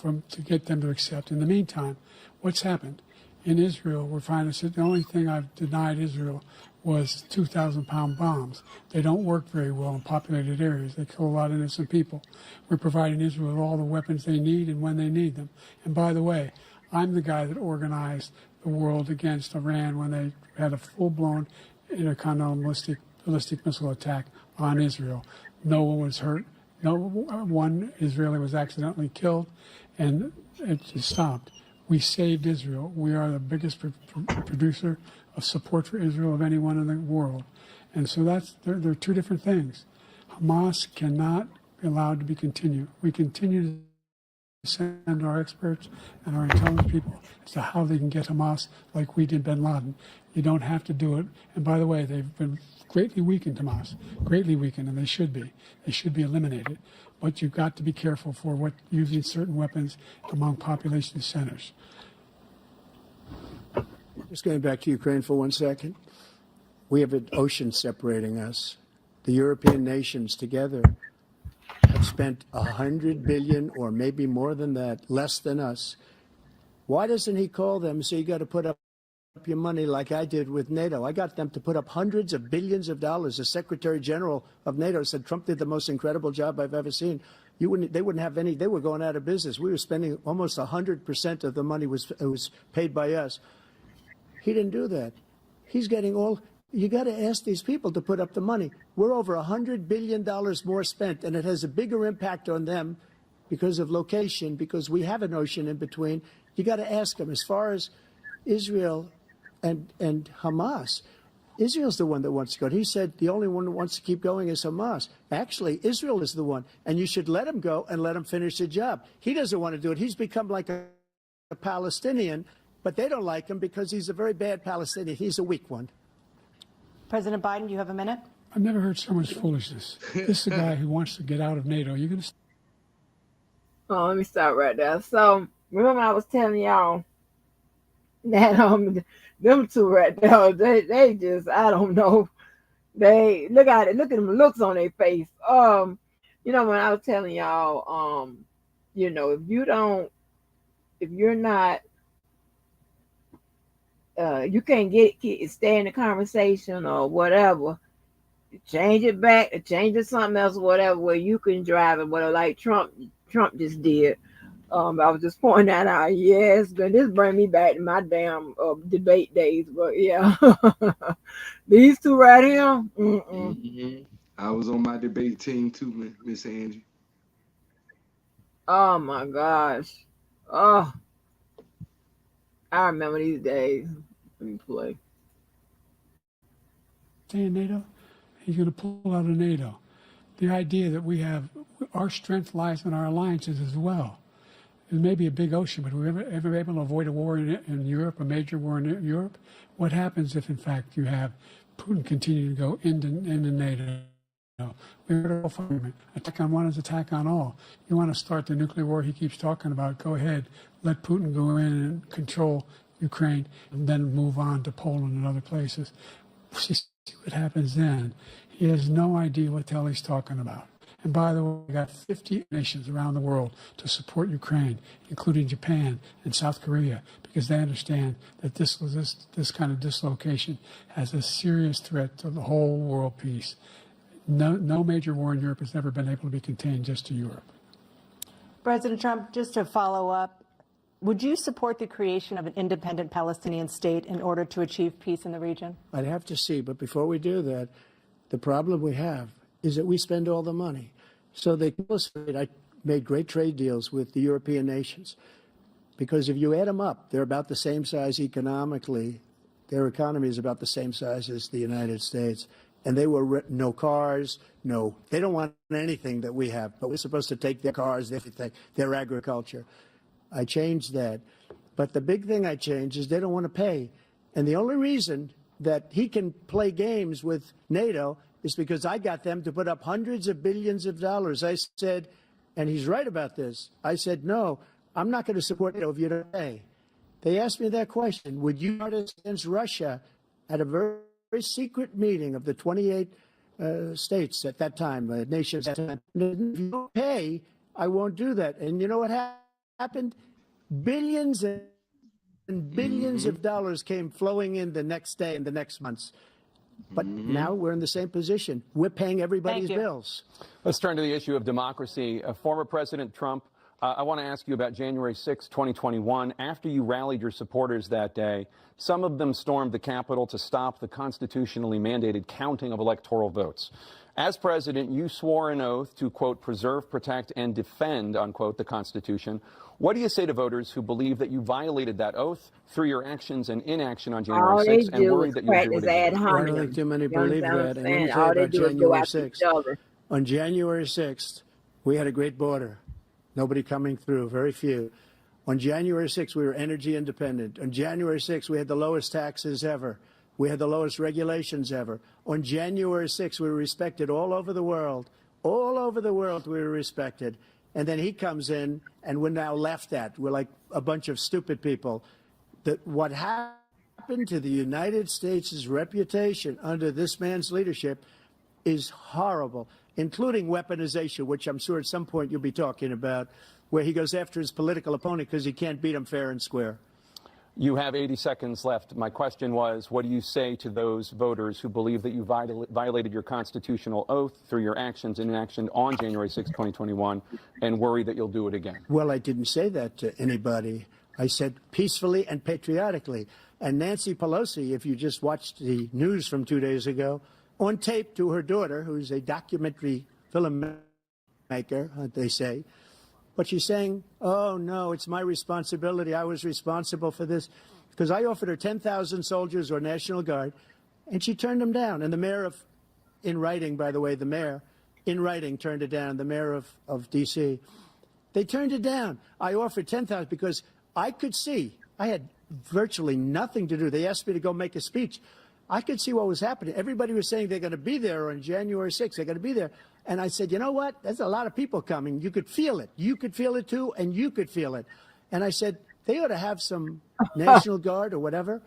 F: to get them to accept. In the meantime, what's happened? In Israel, we're finding that the only thing I've denied Israel was 2,000-pound bombs. They don't work very well in populated areas. They kill a lot of innocent people. We're providing Israel with all the weapons they need and when they need them. And by the way, I'm the guy that organized the world against Iran when they had a full-blown intercontinental ballistic missile attack on Israel. No one was hurt. No one Israeli was accidentally killed, and it just stopped. We saved Israel. We are the biggest producer of support for Israel of anyone in the world. And so there are 2 different things. Hamas cannot be allowed to be continued. We continue to send our experts and our intelligence people as to how they can get Hamas like we did bin Laden. You don't have to do it. And by the way, they've been greatly weakened, Hamas, greatly weakened, and they should be. They should be eliminated. But you've got to be careful for using certain weapons among population centers.
G: Just going back to Ukraine for 1 second. We have an ocean separating us. The European nations together have spent $100 billion or maybe more than that, less than us. Why doesn't he call them and say, you got to put up your money like I did with NATO? I got them to put up hundreds of billions of dollars. The Secretary General of NATO said Trump did the most incredible job I've ever seen. They wouldn't have any. They were going out of business. We were spending almost 100% of the money was paid by us. He didn't do that. He's getting all. You got to ask these people to put up the money. We're over $100 billion more spent, and it has a bigger impact on them because of location, because we have an ocean in between. You got to ask them. As far as Israel and Hamas, Israel's the one that wants to go. He said the only one that wants to keep going is Hamas. Actually, Israel is the one, and you should let him go and let him finish the job. He doesn't want to do it. He's become like a Palestinian, but they don't like him because he's a very bad Palestinian. He's a weak one.
E: President Biden, you have a minute.
F: I've never heard so much foolishness. This is a guy who wants to get out of NATO. You're going to.
A: Oh, let me stop right there. So remember I was telling y'all that them two right there, they just, I don't know. They look at them looks on their face. When I was telling y'all, if you're not you can't stay in the conversation or whatever, change it back, change it to something else or whatever, where you can drive it, whatever, like Trump just did. I was just pointing that out. Yes, but this bring me back to my damn debate days. But yeah, these two right here.
H: Mm-hmm. I was on my debate team too, Miss Angie.
A: Oh my gosh. Oh, I remember these days. Let me play.
F: Stay in NATO. He's going to pull out of NATO. The idea that we have our strength lies in our alliances as well. It may be a big ocean, but we're ever able to avoid a war in Europe, a major war in Europe? What happens if, in fact, you have Putin continue to go into NATO? We're attack on one is attack on all. You want to start the nuclear war he keeps talking about, go ahead. Let Putin go in and control Ukraine and then move on to Poland and other places. See what happens then. He has no idea what the hell he's talking about. And by the way, we got 50 nations around the world to support Ukraine, including Japan and South Korea, because they understand that this kind of dislocation has a serious threat to the whole world peace. No major war in Europe has ever been able to be contained just to Europe.
E: President Trump, just to follow up, would you support the creation of an independent Palestinian state in order to achieve peace in the region?
G: I'd have to see, but before we do that, the problem we have is that we spend all the money. So I made great trade deals with the European nations, because if you add them up, they're about the same size economically. Their economy is about the same size as the United States. And they were no cars, they don't want anything that we have, but we're supposed to take their cars, everything, their agriculture. I changed that. But the big thing I changed is they don't want to pay. And the only reason that he can play games with NATO is because I got them to put up hundreds of billions of dollars. I said, and he's right about this, I said, no, I'm not going to support NATO if you don't pay. They asked me that question. Would you start against Russia at a very secret meeting of the 28 states at that time, nations at that time? If you don't pay, I won't do that. And you know what happened? Billions and billions of dollars came flowing in the next day and the next months. But now we're in the same position. We're paying everybody's bills.
D: Let's turn to the issue of democracy. Former President Trump, I want to ask you about January 6, 2021. After you rallied your supporters that day, some of them stormed the Capitol to stop the constitutionally mandated counting of electoral votes. As president, you swore an oath to, quote, preserve, protect, and defend, unquote, the Constitution. What do you say to voters who believe that you violated that oath through your actions and inaction on January 6th and worried that you'll do it again?
G: I don't think too many believe that. And let me tell you about January 6th. On January 6th, we had a great border. Nobody coming through, very few. On January 6th, we were energy independent. On January 6th, we had the lowest taxes ever. We had the lowest regulations ever. On January 6th, we were respected all over the world. All over the world, we were respected. And then he comes in, and we're now laughed at. We're like a bunch of stupid people. What happened to the United States' reputation under this man's leadership is horrible, including weaponization, which I'm sure at some point you'll be talking about, where he goes after his political opponent because he can't beat him fair and square.
D: You have 80 seconds left. My question was, what do you say to those voters who believe that you violated your constitutional oath through your actions and inaction on January 6, 2021, and worry that you'll do it again?
G: Well, I didn't say that to anybody. I said peacefully and patriotically. And Nancy Pelosi, if you just watched the news from 2 days ago, on tape to her daughter, who's a documentary filmmaker, they say, but she's saying, oh, no, it's my responsibility. I was responsible for this. Because I offered her 10,000 soldiers or National Guard, and she turned them down. And the mayor of, in writing, by the way, the mayor, in writing, turned it down, the mayor of D.C. They turned it down. I offered 10,000 because I could see, I had virtually nothing to do. They asked me to go make a speech. I could see what was happening. Everybody was saying they're going to be there on January 6th. They're going to be there. And I said, you know what? There's a lot of people coming. You could feel it. You could feel it, too, and you could feel it. And I said, they ought to have some National Guard or whatever.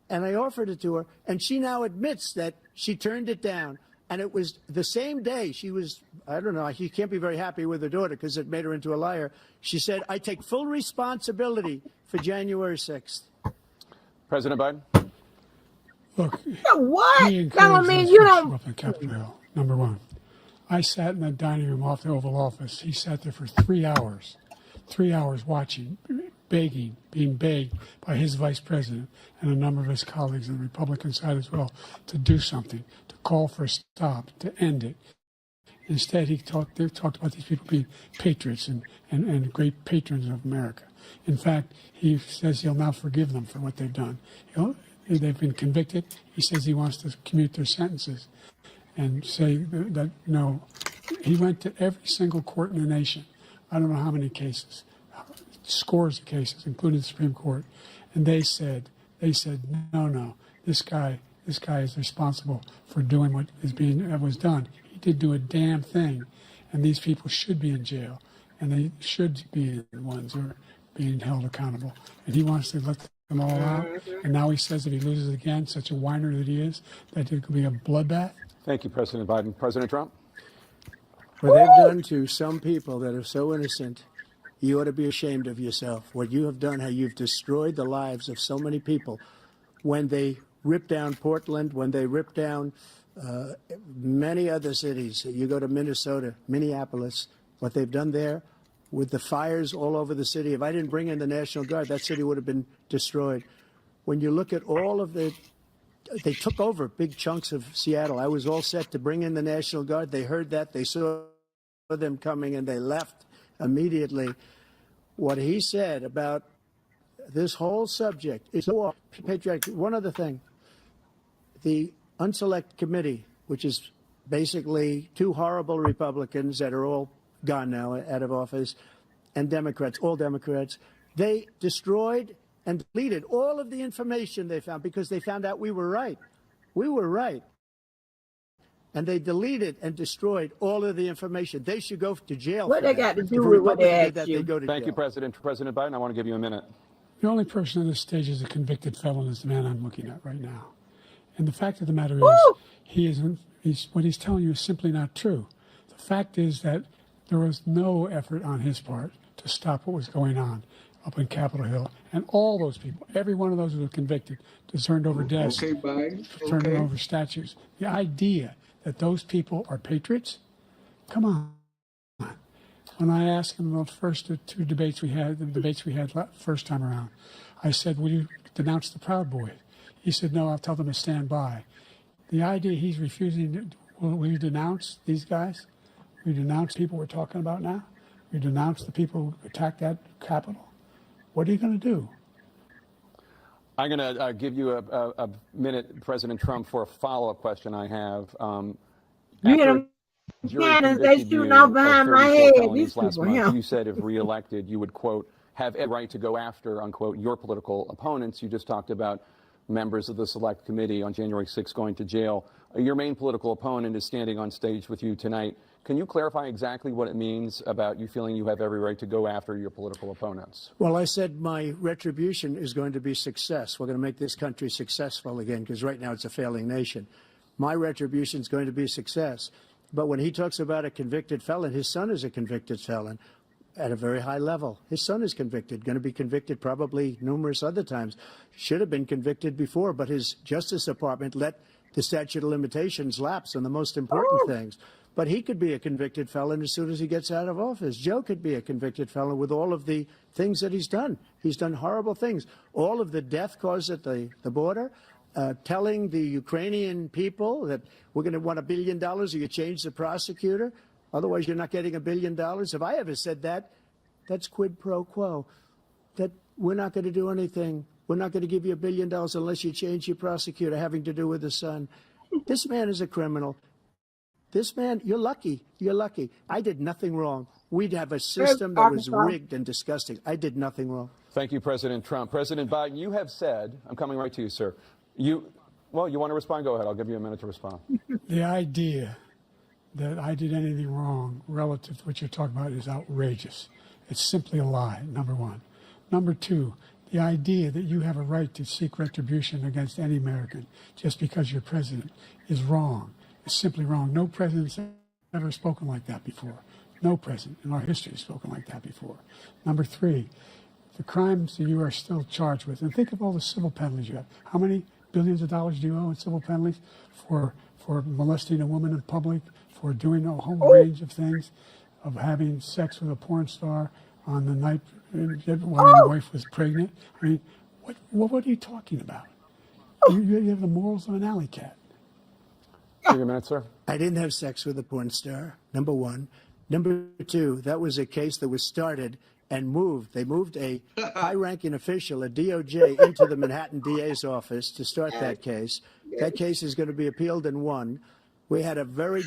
G: And I offered it to her. And she now admits that she turned it down. And it was the same day she was, I don't know, she can't be very happy with her daughter because it made her into a liar. She said, I take full responsibility for January 6th.
D: President Biden?
F: Look,
A: What?
F: he
A: That don't
F: encouraged
A: mean
F: us
A: you
F: to
A: don't.
F: show up in Capitol Hill, number one. I sat in the dining room off the Oval Office. He sat there for 3 hours watching, begging, being begged by his vice president and a number of his colleagues on the Republican side as well to do something, to call for a stop, to end it. Instead, they talked about these people being patriots and great patrons of America. In fact, he says he'll now forgive them for what they've done. They've been convicted. He says he wants to commute their sentences and say that no, he went to every single court in the nation. I don't know how many cases, scores of cases, including the Supreme Court. And they said, no, this guy is responsible for doing what was done. He didn't do a damn thing. And these people should be in jail. And they should be the ones who are being held accountable. And he wants to let them all out. And now he says if he loses again, such a whiner that he is, that it could be a bloodbath.
D: Thank you, President Biden. President Trump?
G: What they've done to some people that are so innocent, you ought to be ashamed of yourself. What you have done, how you've destroyed the lives of so many people. When they ripped down Portland, when they ripped down many other cities, you go to Minnesota, Minneapolis, what they've done there with the fires all over the city. If I didn't bring in the National Guard, that city would have been destroyed. When you look at all of they took over big chunks of Seattle. I was all set to bring in the National Guard. They heard that. They saw them coming, and they left immediately. What he said about this whole subject is so patriotic. One other thing. The Unselect Committee, which is basically two horrible Republicans that are all gone now, out of office, and Democrats, all Democrats, they destroyed and deleted all of the information they found because they found out we were right. We were right. And they deleted and destroyed all of the information. They should go to jail.
A: What they got to do with what they asked you?
D: Thank you, President Biden. I want to give you a minute.
F: The only person on this stage is a convicted felon is the man I'm looking at right now. And the fact of the matter is, what he's telling you is simply not true. The fact is that there was no effort on his part to stop what was going on up in Capitol Hill. And all those people, every one of those who were convicted, turned over desks, turned over statues. The idea that those people are patriots, come on. When I asked him about the first two debates we had, first time around, I said, will you denounce the Proud Boys? He said, no, I'll tell them to stand by. The idea he's refusing, will you denounce these guys? Will you denounce people we're talking about now? Will you denounce the people who attacked that Capitol? What are you going to do?
D: I'm going to give you a minute, President Trump, for a follow-up question I have.
A: You hear them? They shooting out behind my head. These people,
D: you said if reelected, you would, quote, have a right to go after, unquote, your political opponents. You just talked about members of the Select Committee on January 6th going to jail. Your main political opponent is standing on stage with you tonight. Can you clarify exactly what it means about you feeling you have every right to go after your political opponents?
G: Well, I said my retribution is going to be success. We're going to make this country successful again because right now it's a failing nation. my retribution is going to be a success. But when he talks about a convicted felon, his son is a convicted felon at a very high level. His son is convicted, going to be convicted probably numerous other times. Should have been convicted before, but his Justice Department let the statute of limitations lapse on the most important things. But he could be a convicted felon as soon as he gets out of office. Joe could be a convicted felon with all of the things that he's done. He's done horrible things. All of the death caused at the border, telling the Ukrainian people that we're going to want $1 billion or you change the prosecutor. Otherwise, you're not getting $1 billion. If I ever said that, that's quid pro quo. That we're not going to do anything. We're not going to give you $1 billion unless you change your prosecutor having to do with the son. This man is a criminal. This man, you're lucky. You're lucky. I did nothing wrong. We'd have a system that was rigged and disgusting. I did nothing wrong.
D: Thank you, President Trump. President Biden, you have said, I'm coming right to you, sir. You want to respond? Go ahead. I'll give you a minute to respond.
F: The idea that I did anything wrong relative to what you're talking about is outrageous. It's simply a lie, number one. Number two, the idea that you have a right to seek retribution against any American just because you're president is wrong. It's simply wrong. No president's ever spoken like that before. No president in our history has spoken like that before. Number three, the crimes that you are still charged with, and think of all the civil penalties you have. How many billions of dollars do you owe in civil penalties for molesting a woman in public, for doing a whole range of things, of having sex with a porn star on the night while your wife was pregnant? I mean, what are you talking about? You have the morals of an alley cat.
D: Take a minute, sir.
G: I didn't have sex with a porn star, number one. Number two, that was a case that was started and moved. They moved a high-ranking official, a DOJ, into the Manhattan DA's office to start that case. That case is going to be appealed and won. We had a very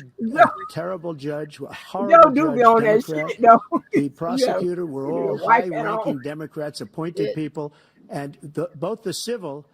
G: terrible judge, a horrible judge, Democrat. The prosecutor were all high-ranking Democrats, appointed people, and both the civil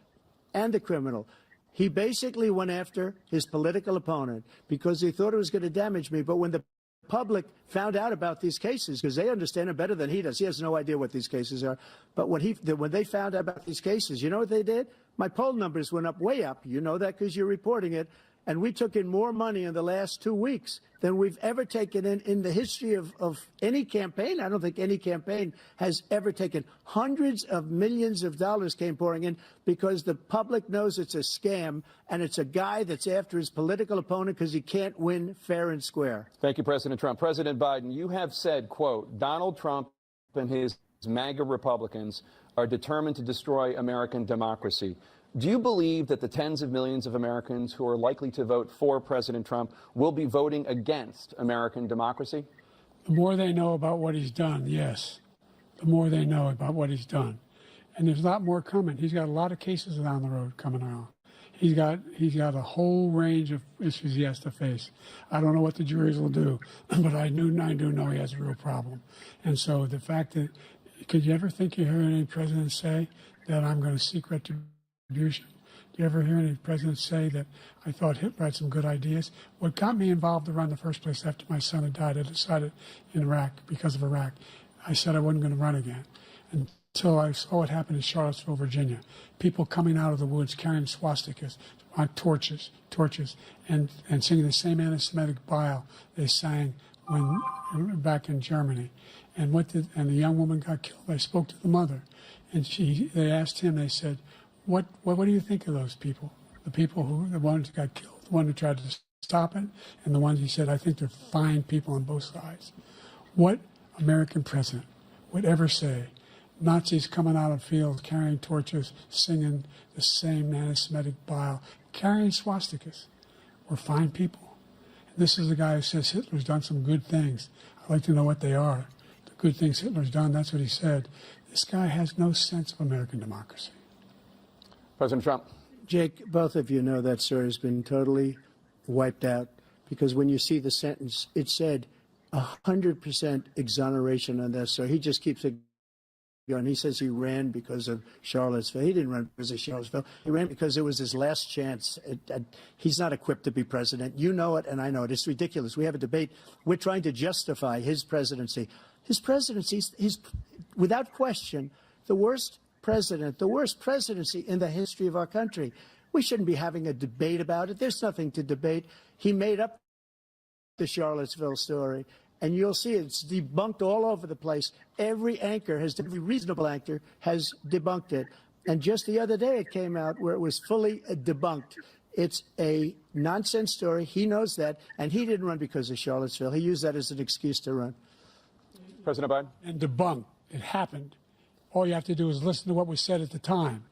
G: and the criminal. He basically went after his political opponent because he thought it was going to damage me. But when the public found out about these cases, because they understand it better than he does, he has no idea what these cases are. But when they found out about these cases, you know what they did? My poll numbers went up, way up. You know that because you're reporting it. And we took in more money in the last 2 weeks than we've ever taken in the history of any campaign. I don't think any campaign has ever taken. Hundreds of millions of dollars came pouring in because the public knows it's a scam and it's a guy that's after his political opponent because he can't win fair and square.
D: Thank you, President Trump. President Biden, you have said, quote, Donald Trump and his MAGA Republicans are determined to destroy American democracy. Do you believe that the tens of millions of Americans who are likely to vote for President Trump will be voting against American democracy?
F: The more they know about what he's done, yes. The more they know about what he's done. And there's a lot more coming. He's got a lot of cases down the road coming around. He's got a whole range of issues he has to face. I don't know what the juries will do, but I do know he has a real problem. And so the fact that, could you ever think you heard any president say that I'm going to seek retribution? Do you ever hear any presidents say that I thought Hitler had some good ideas? What got me involved to run in the first place after my son had died, I decided in Iraq, because of Iraq, I said I wasn't going to run again. Until I saw what happened in Charlottesville, Virginia. People coming out of the woods carrying swastikas, torches, and singing the same anti-Semitic bile they sang back in Germany. And the young woman got killed. I spoke to the mother, and they asked him, they said, What do you think of those people? The ones who got killed, the one who tried to stop it, and the ones he said, I think they're fine people on both sides. What American president would ever say, Nazis coming out of fields, carrying torches, singing the same anti-Semitic bile, carrying swastikas, were fine people? And this is the guy who says Hitler's done some good things. I'd like to know what they are. The good things Hitler's done, that's what he said. This guy has no sense of American democracy.
D: President Trump.
G: Jake, both of you know that story has been totally wiped out because when you see the sentence, it said 100% exoneration on this. So he just keeps it going. He says he ran because of Charlottesville. He didn't run because of Charlottesville. He ran because it was his last chance. He's not equipped to be president. You know it, and I know it. It's ridiculous. We have a debate. We're trying to justify his presidency. His presidency is, without question, the worst president, the worst presidency in the history of our country. We shouldn't be having a debate about it. There's nothing to debate. He made up the Charlottesville story, and you'll see it's debunked all over the place. Every reasonable anchor has debunked it. And just the other day it came out where it was fully debunked. It's a nonsense story. He knows that, and he didn't run because of Charlottesville. He used that as an excuse to run.
D: President Biden?
F: And debunked. It happened. All you have to do is listen to what was said at the time.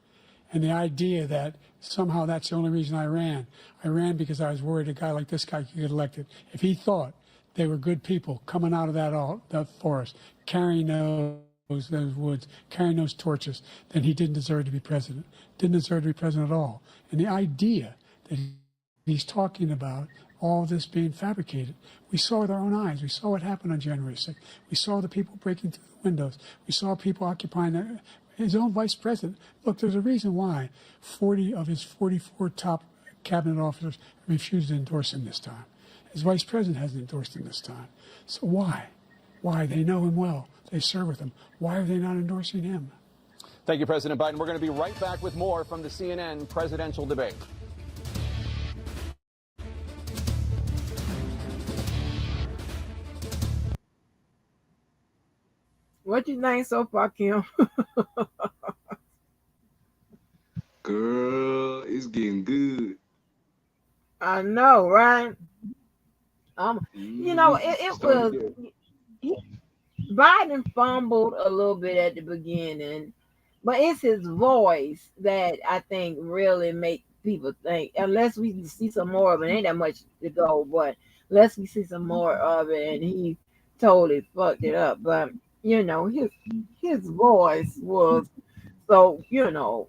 F: And the idea that somehow that's the only reason I ran. I ran because I was worried a guy like this guy could get elected. If he thought they were good people coming out of that forest, carrying those woods, carrying those torches, then he didn't deserve to be president. Didn't deserve to be president at all. And the idea that he's talking about all this being fabricated, we saw with our own eyes. We saw what happened on January 6th. We saw the people breaking through the windows. We saw people occupying his own vice president. Look, there's a reason why 40 of his 44 top cabinet officers refused to endorse him this time. His vice president hasn't endorsed him this time. So why? Why? They know him well. They serve with him. Why are they not endorsing him?
D: Thank you, President Biden. We're going to be right back with more from the CNN presidential debate.
A: What you think so far, Kim?
H: Girl, it's getting good.
A: I know, right? You know, it was Biden fumbled a little bit at the beginning, but it's his voice that I think really make people think. Unless we see some more of it, ain't that much to go, but unless we see some more of it, and he totally fucked it up. But you know, his voice was so, you know,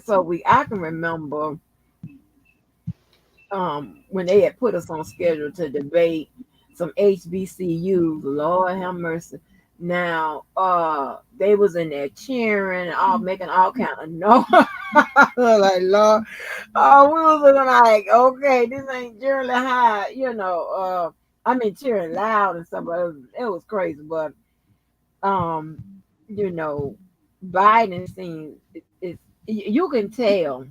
A: so I can remember when they had put us on schedule to debate some HBCUs, Lord have mercy. Now they was in there cheering and all making all kind of noise. Like, Lord, we was looking like, okay, this ain't Jerry High, you know. I mean, cheering loud and stuff, but it was crazy. But you know, Biden seems you can tell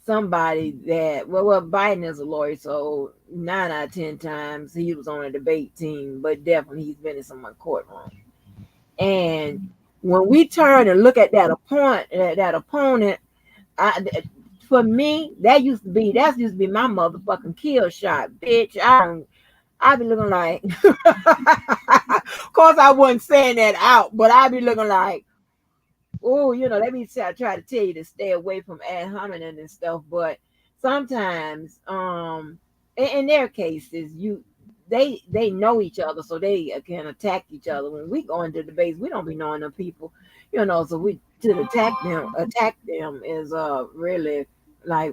A: somebody that well Biden is a lawyer, so 9 out of 10 times he was on a debate team, but definitely he's been in someone's courtroom. And when we turn and look at that opponent, for me, that used to be my motherfucking kill shot, bitch. I be looking like, of course I wasn't saying that out, but I be looking like, oh, you know, let me try to tell you to stay away from ad hominem and stuff. But sometimes, in their cases, they know each other, so they can attack each other. When we go into debates, we don't be knowing them people, you know. So we to attack them is really like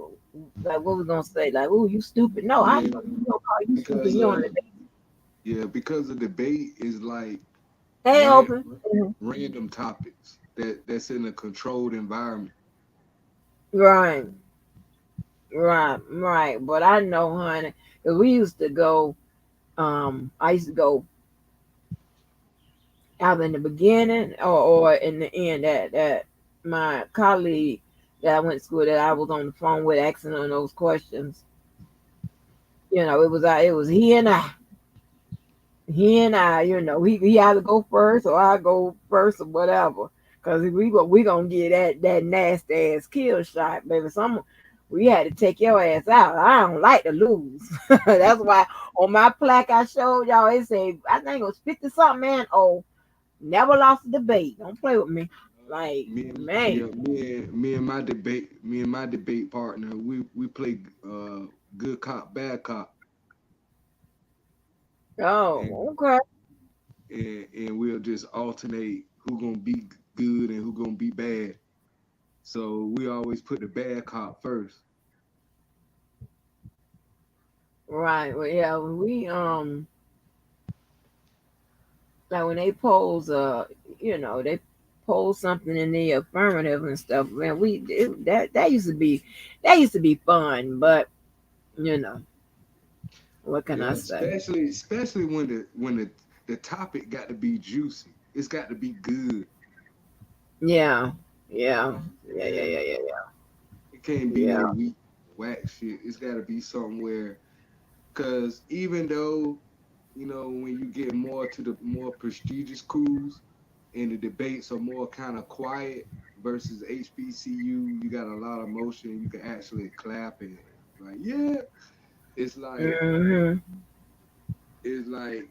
A: what we gonna say? Like, oh, you stupid. No, I don't call you stupid. You on the debate.
H: Yeah, because the debate is like
A: open
H: random topics that's in a controlled environment.
A: Right. But I know, honey, because we used to go. I used to go either in the beginning or in the end. That my colleague that I went to school that I was on the phone with asking on those questions. You know, it was he and I. You know, he either go first or I go first or whatever. Because we gonna get that nasty ass kill shot, baby. We had to take your ass out. I don't like to lose. That's why on my plaque I showed y'all, it said, I think it was 50-something, man. Oh, never lost a debate. Don't play with me. Like, me
H: and my debate partner, we play good cop, bad cop.
A: Oh, okay.
H: And we'll just alternate who gonna be good and who gonna be bad. So we always put the bad cop first.
A: Right. Well, yeah, we like when they pose you know, they pose something in the affirmative and stuff, man, that used to be fun, but you know, what can I say?
H: Especially when the topic got to be juicy. It's got to be good.
A: Yeah.
H: Can't be
A: Yeah.
H: no weak whack shit. It's got to be something where, because even though, you know, when you get more to the more prestigious schools and the debates are more kind of quiet versus HBCU, you got a lot of motion. You can actually clap and like, yeah. It's like
A: Mm-hmm.
H: it's like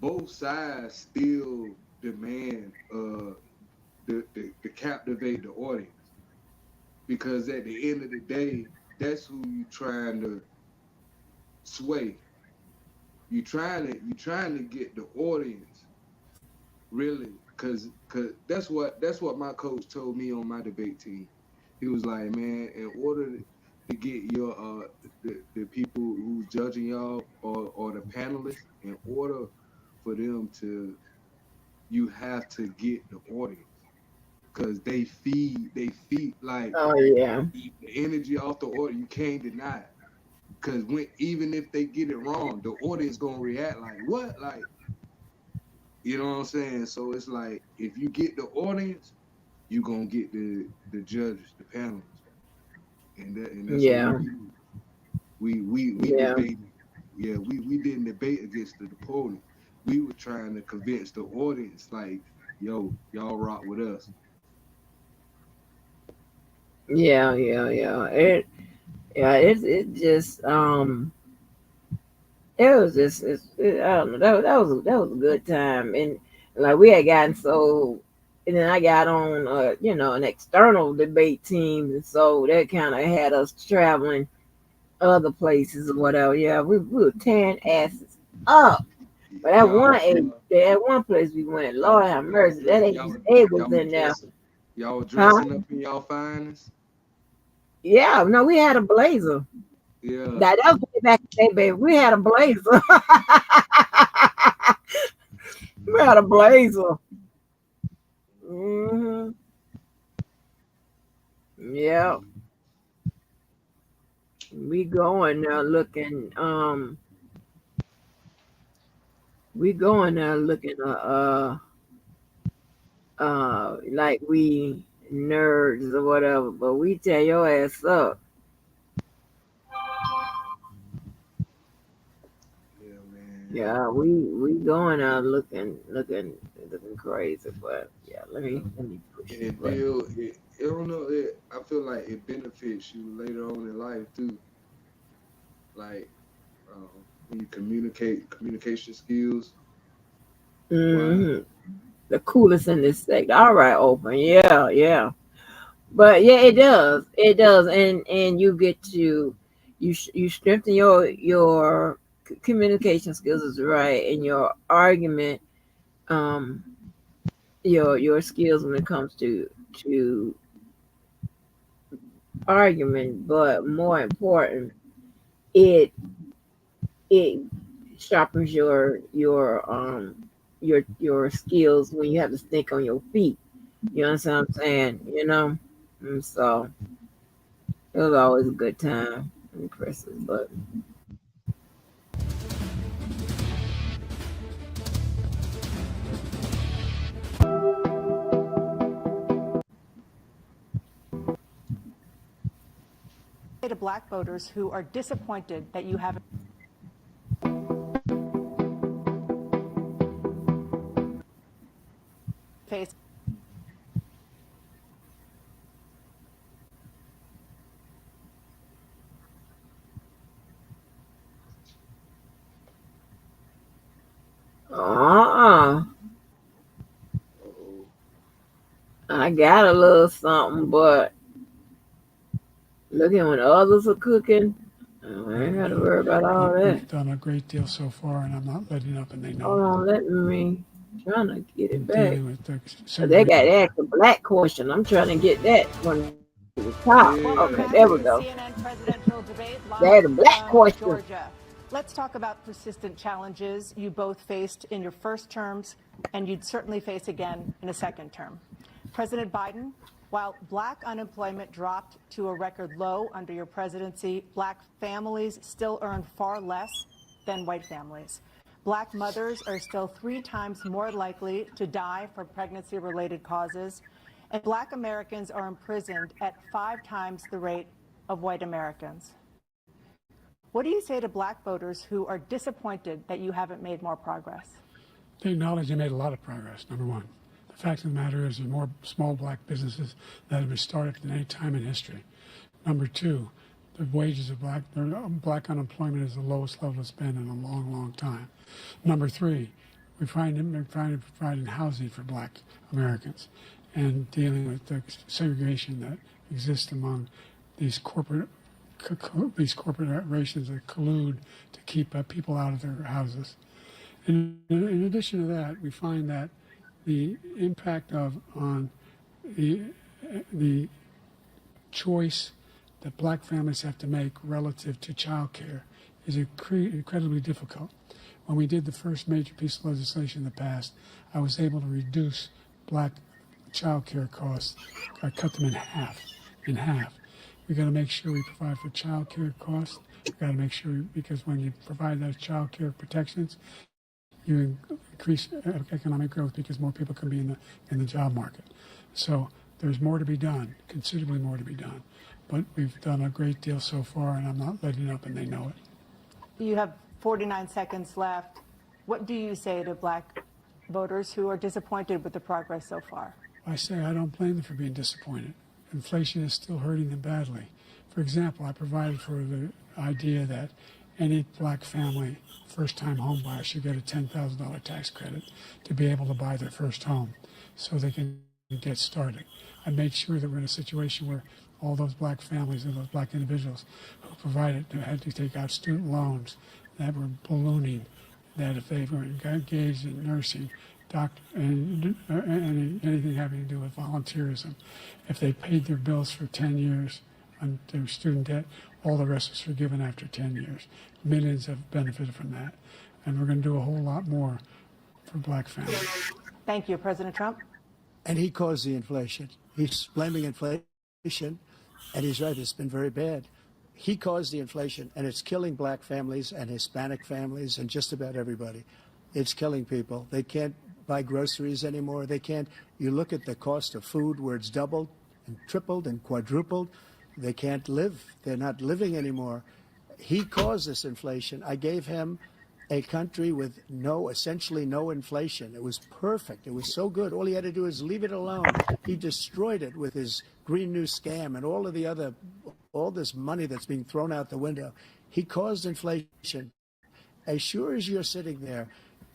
H: both sides still demand to captivate the audience, because at the end of the day, that's who you trying to sway. You trying to get the audience really, cause that's what my coach told me on my debate team. He was like, man, in order to get your the people who's judging y'all or the panelists, in order for them to, you have to get the audience, because they feed like
A: Oh yeah.
H: the energy off the audience. You can't deny it. Cause when, even if they get it wrong, the audience gonna react like what? Like, you know what I'm saying? So it's like, if you get the audience, you gonna get the judges, the panelists. And that's what we
A: Yeah.
H: do. We
A: Yeah.
H: debated. Yeah, we didn't debate against the opponent. We were trying to convince the audience, like, yo, y'all rock with us.
A: Yeah. Yeah. Yeah. It just it was just I don't know, that was a good time. And like we had gotten so, and then I got on an external debate team, and so that kind of had us traveling other places or whatever. Yeah, we were tearing asses up. But
H: Y'all
A: that one place we went, Lord have mercy, that
H: y'all
A: AJ was
H: y'all were
A: in there.
H: dressing y'all were
A: Huh?
H: dressing up in y'all finest.
A: Yeah, no, we had a blazer.
H: Yeah.
A: That was way back in the day, baby. We had a blazer. We had a blazer. Hmm. Yeah, we going now looking. We going now looking. Like we nerds or whatever. But we tear your ass up.
H: Yeah, man.
A: Yeah, we going out looking crazy. But yeah, let me push
H: And
A: this
H: it
A: button.
H: build it. I don't know. I feel like it benefits you later on in life too. Like, when you communication skills. Wow.
A: Hmm. The coolest in this sector. All right, open. Yeah, yeah. But yeah, it does. It does, and you get to you strengthen your communication skills is right, and your argument um your skills when it comes to argument. But more important, it it sharpens your skills when you have to think on your feet. You understand what I'm saying? And so it was always a good time. Impressive, but
E: To black voters who are disappointed that you haven't faced.
A: uh-uh.
H: Uh-oh.
A: I got a little something, but looking when others are cooking, I ain't got to worry about all that.
F: We've done a great deal so far, and I'm not letting up, and they know
A: Hold
F: it.
A: on, let me trying to get it
F: I'm
A: back.
F: dealing with
A: They
F: some
A: got asked a black question. I'm trying to get that one to the top.
E: Welcome
A: Okay,
E: back
A: there
E: to
A: we
E: the
A: go.
E: CNN presidential debate
A: There's
E: live
A: a black
E: from
A: question.
E: Georgia. Let's talk about persistent challenges you both faced in your first terms, and you'd certainly face again in a second term. President Biden, while black unemployment dropped to a record low under your presidency, black families still earn far less than white families. Black mothers are still 3 times more likely to die from pregnancy-related causes. and Black Americans are imprisoned at 5 times the rate of white Americans. What do you say to Black voters who are disappointed that you haven't made more progress?
F: They acknowledge they made a lot of progress, number one. The fact of the matter is there are more small Black businesses that have been started than any time in history. Number two, the wages of Black unemployment is the lowest level it's been in a long, long time. Number three, we're trying to provide housing for Black Americans and dealing with the segregation that exists among these corporations that collude to keep people out of their houses. And in addition to that, we find that the impact on the choice that Black families have to make relative to child care is incredibly difficult. When we did the first major piece of legislation in the past, I was able to reduce Black child care costs. I cut them in half. We got to make sure we provide for child care costs. We got to make sure, because when you provide those child care protections, you increase economic growth because more people can be in the job market. So there's more to be done, considerably more to be done. But we've done a great deal so far, and I'm not letting up, and they know it.
E: You have 49 seconds left. What do you say to Black voters who are disappointed with the progress so far?
F: I say I don't blame them for being disappointed. Inflation is still hurting them badly. For example, I provided for the idea that any Black family, first-time home buyer, should get a $10,000 tax credit to be able to buy their first home so they can get started. I made sure that we're in a situation where all those Black families and those Black individuals who had to take out student loans that were ballooning, that if they were engaged in nursing, and anything having to do with volunteerism, if they paid their bills for 10 years on their student debt, all the rest was forgiven after 10 years. Millions have benefited from that. And we're going to do a whole lot more for Black families.
E: Thank you, President Trump.
G: And he caused the inflation. He's blaming inflation, and he's right, it's been very bad. He caused the inflation, and it's killing Black families and Hispanic families and just about everybody. It's killing people. They can't buy groceries anymore. They can't. You look at the cost of food where it's doubled and tripled and quadrupled. They can't live. They're not living anymore. He caused this inflation. I gave him a country with essentially no inflation. It was perfect. It was so good. All he had to do is leave it alone. He destroyed it with his Green New Scam and all this money that's being thrown out the window. He caused inflation. As sure as you're sitting there,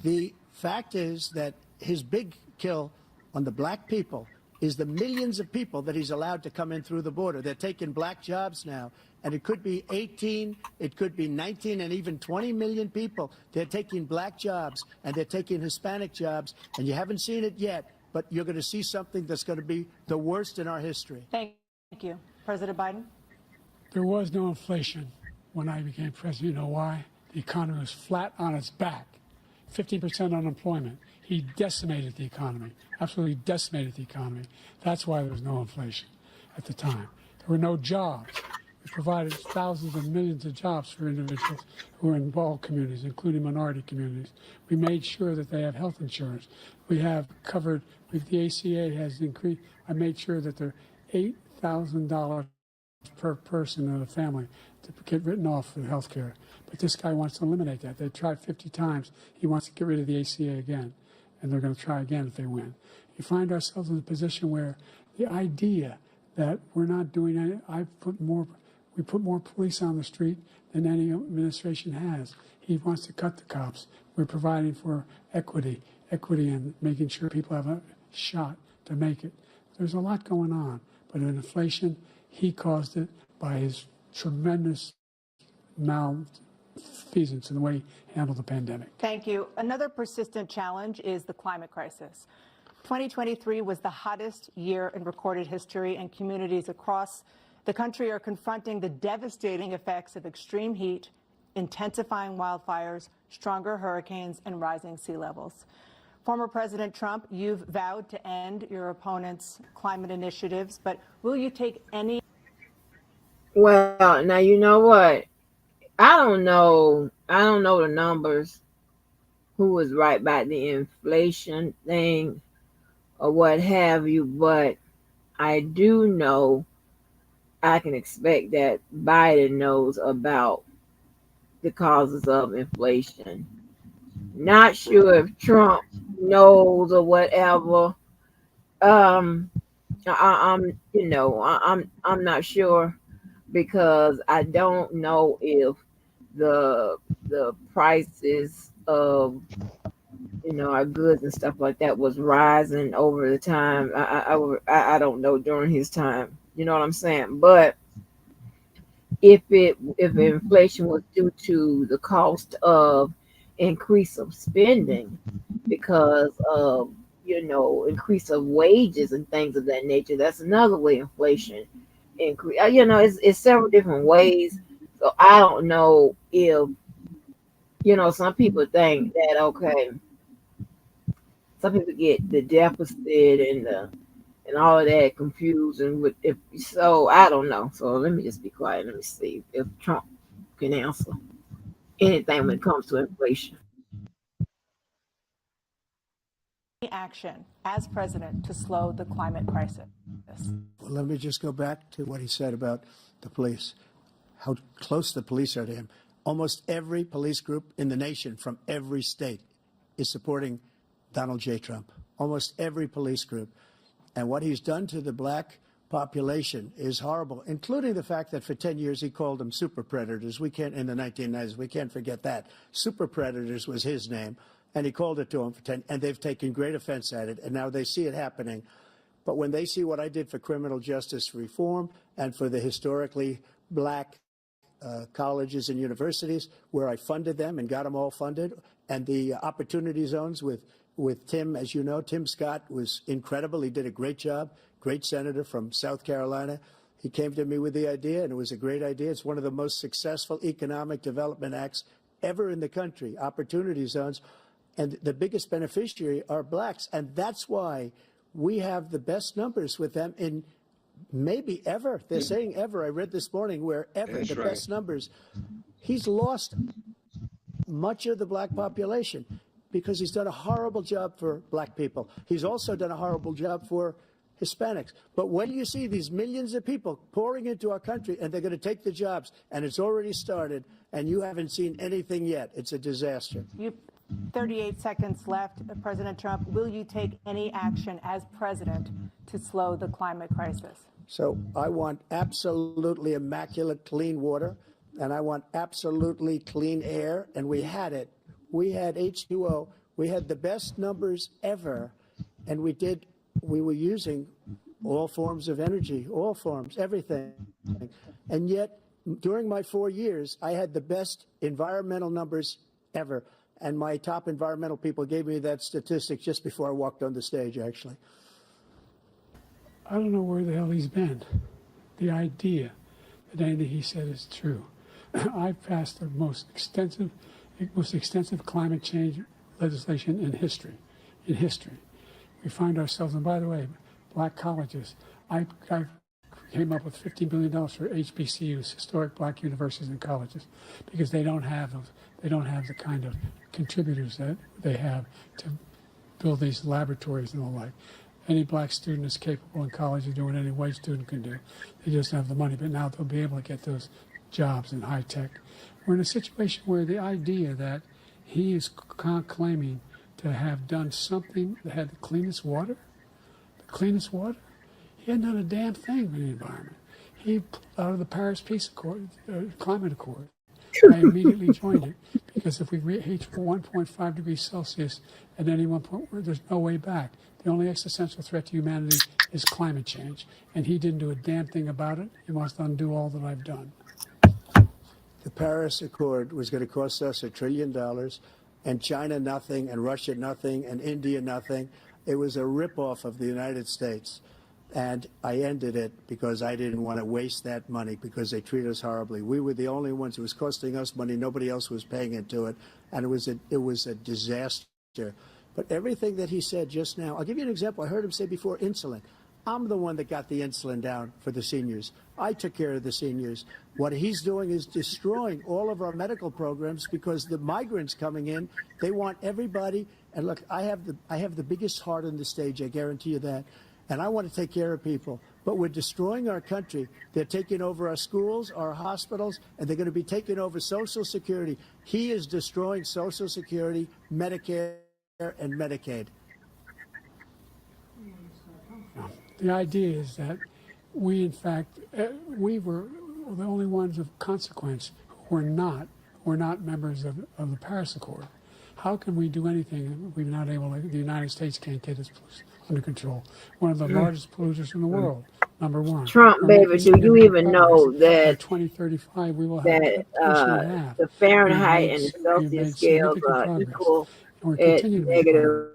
G: the fact is that his big kill on the Black people is the millions of people that he's allowed to come in through the border. They're taking Black jobs now, and it could be 18, it could be 19, and even 20 million people. They're taking Black jobs, and they're taking Hispanic jobs, and you haven't seen it yet, but you're going to see something that's going to be the worst in our history.
E: Thank you. President Biden?
F: There was no inflation when I became president. You know why? The economy was flat on its back. 15% unemployment. He decimated the economy, absolutely decimated the economy. That's why there was no inflation at the time. There were no jobs. We provided thousands of millions of jobs for individuals who are in all communities, including minority communities. We made sure that they have health insurance. We have covered, the ACA has increased. I made sure that they're $8,000 per person in a family to get written off for health care. But this guy wants to eliminate that. They tried 50 times. He wants to get rid of the ACA again, and they're going to try again if they win. You find ourselves in a position where the idea that we're not doing any, we put more police on the street than any administration has. He wants to cut the cops. We're providing for equity and making sure people have a shot to make it. There's a lot going on, but in inflation, he caused it by his tremendous malfeasance in the way he handled the pandemic.
E: Thank you. Another persistent challenge is the climate crisis. 2023 was the hottest year in recorded history, and communities across the country are confronting the devastating effects of extreme heat, intensifying wildfires, stronger hurricanes, and rising sea levels. Former President Trump, you've vowed to end your opponent's climate initiatives, but will you take any?
A: Well, now you know what? I don't know the numbers, who was right about the inflation thing or what have you, but I do know I can expect that Biden knows about the causes of inflation. Not sure if Trump knows or whatever. Um, I'm not sure because I don't know if the prices of our goods and stuff like that was rising over the time. I don't know during his time. You know what I'm saying? But if inflation was due to the cost of increase of spending because of increase of wages and things of that nature, that's another way inflation increase. It's several different ways. So I don't know if some people think that okay, some people get the deficit and all of that confused and with if so I don't know. So let me just be quiet. Let me see if Trump can answer anything when it comes to inflation.
E: Action as president to slow the climate crisis.
G: Well, let me just go back to what he said about the police, how close the police are to him. Almost every police group in the nation from every state is supporting Donald J. Trump. Almost every police group. And what he's done to the black population is horrible, including the fact that for 10 years he called them super predators. We can't, in the 1990s, we can't forget that. Super predators was his name, and he called it to them for 10, and they've taken great offense at it, and now they see it happening. But when they see what I did for criminal justice reform and for the historically black colleges and universities, where I funded them and got them all funded, and the opportunity zones with Tim, as you know, Tim Scott was incredible. He did a great job, great senator from South Carolina. He came to me with the idea, and it was a great idea. It's one of the most successful economic development acts ever in the country, opportunity zones. And the biggest beneficiary are blacks. And that's why we have the best numbers with them in maybe ever. They're saying ever. I read this morning where ever
H: That's
G: the
H: right.
G: best numbers. He's lost much of the black population because he's done a horrible job for black people. He's also done a horrible job for Hispanics. But when you see these millions of people pouring into our country and they're going to take the jobs, and it's already started, and you haven't seen anything yet, it's a disaster.
E: 38 seconds left. President Trump, will you take any action as president to slow the climate crisis?
G: So I want absolutely immaculate clean water, and I want absolutely clean air, and we had it. We had H2O. We had the best numbers ever, and we were using all forms of energy, all forms, everything. And yet, during my 4 years, I had the best environmental numbers ever. And my top environmental people gave me that statistic just before I walked on the stage, actually.
F: I don't know where the hell he's been. The idea that anything he said is true. I've passed the most extensive climate change legislation in history. We find ourselves, and by the way, black colleges. I came up with $15 billion for HBCUs, historic black universities and colleges, because they don't have those. They don't have the kind of contributors that they have to build these laboratories and the like. Any black student is capable in college of doing what any white student can do. They just don't have the money, but now they'll be able to get those jobs in high tech. We're in a situation where the idea that he is claiming to have done something that had the cleanest water, he hadn't done a damn thing for the environment. He pulled out of the Paris Peace Accord, Climate Accord. I immediately joined it because if we reach 1.5 degrees Celsius at any one point, there's no way back. The only existential threat to humanity is climate change, and he didn't do a damn thing about it. He wants to undo all that I've done.
G: The Paris Accord was going to cost us $1 trillion, and China nothing, and Russia nothing, and India nothing. It was a ripoff of the United States. And I ended it because I didn't want to waste that money because they treat us horribly. We were the only ones. It was costing us money. Nobody else was paying into it. And it was a disaster. But everything that he said just now, I'll give you an example. I heard him say before insulin. I'm the one that got the insulin down for the seniors. I took care of the seniors. What he's doing is destroying all of our medical programs because the migrants coming in, they want everybody. And look, I have the biggest heart on the stage. I guarantee you that. And I want to take care of people. But we're destroying our country. They're taking over our schools, our hospitals, and they're going to be taking over Social Security. He is destroying Social Security, Medicare, and Medicaid.
F: The idea is that we, in fact, we were the only ones of consequence who were not members of the Paris Accord. How can we do anything if we're not able to? The United States can't get its under control. One of the largest polluters in the world, number one.
A: Trump, baby, do you even know that
F: by 2035 we will have
A: that the Fahrenheit and the Celsius scales are equal
F: and we're
A: at
F: continuing to
A: negative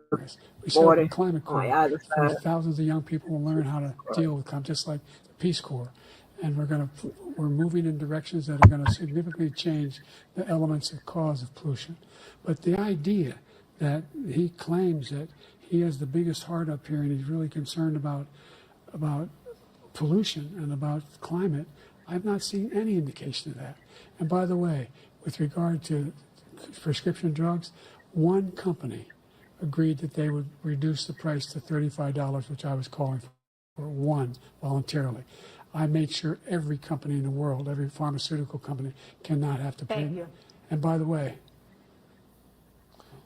F: we set up
A: 40
F: a climate
A: on
F: corps.
A: either
F: So
A: side?
F: thousands of young people will learn how to deal with climate, just like the Peace Corps. And we're moving in directions that are going to significantly change the elements that cause of pollution. But the idea that he claims that he has the biggest heart up here and he's really concerned about pollution and about climate, I've not seen any indication of that. And by the way, with regard to prescription drugs, one company agreed that they would reduce the price to $35, which I was calling for one voluntarily. I made sure every company in the world, every pharmaceutical company, cannot have to pay.
E: Thank you.
F: And by the way,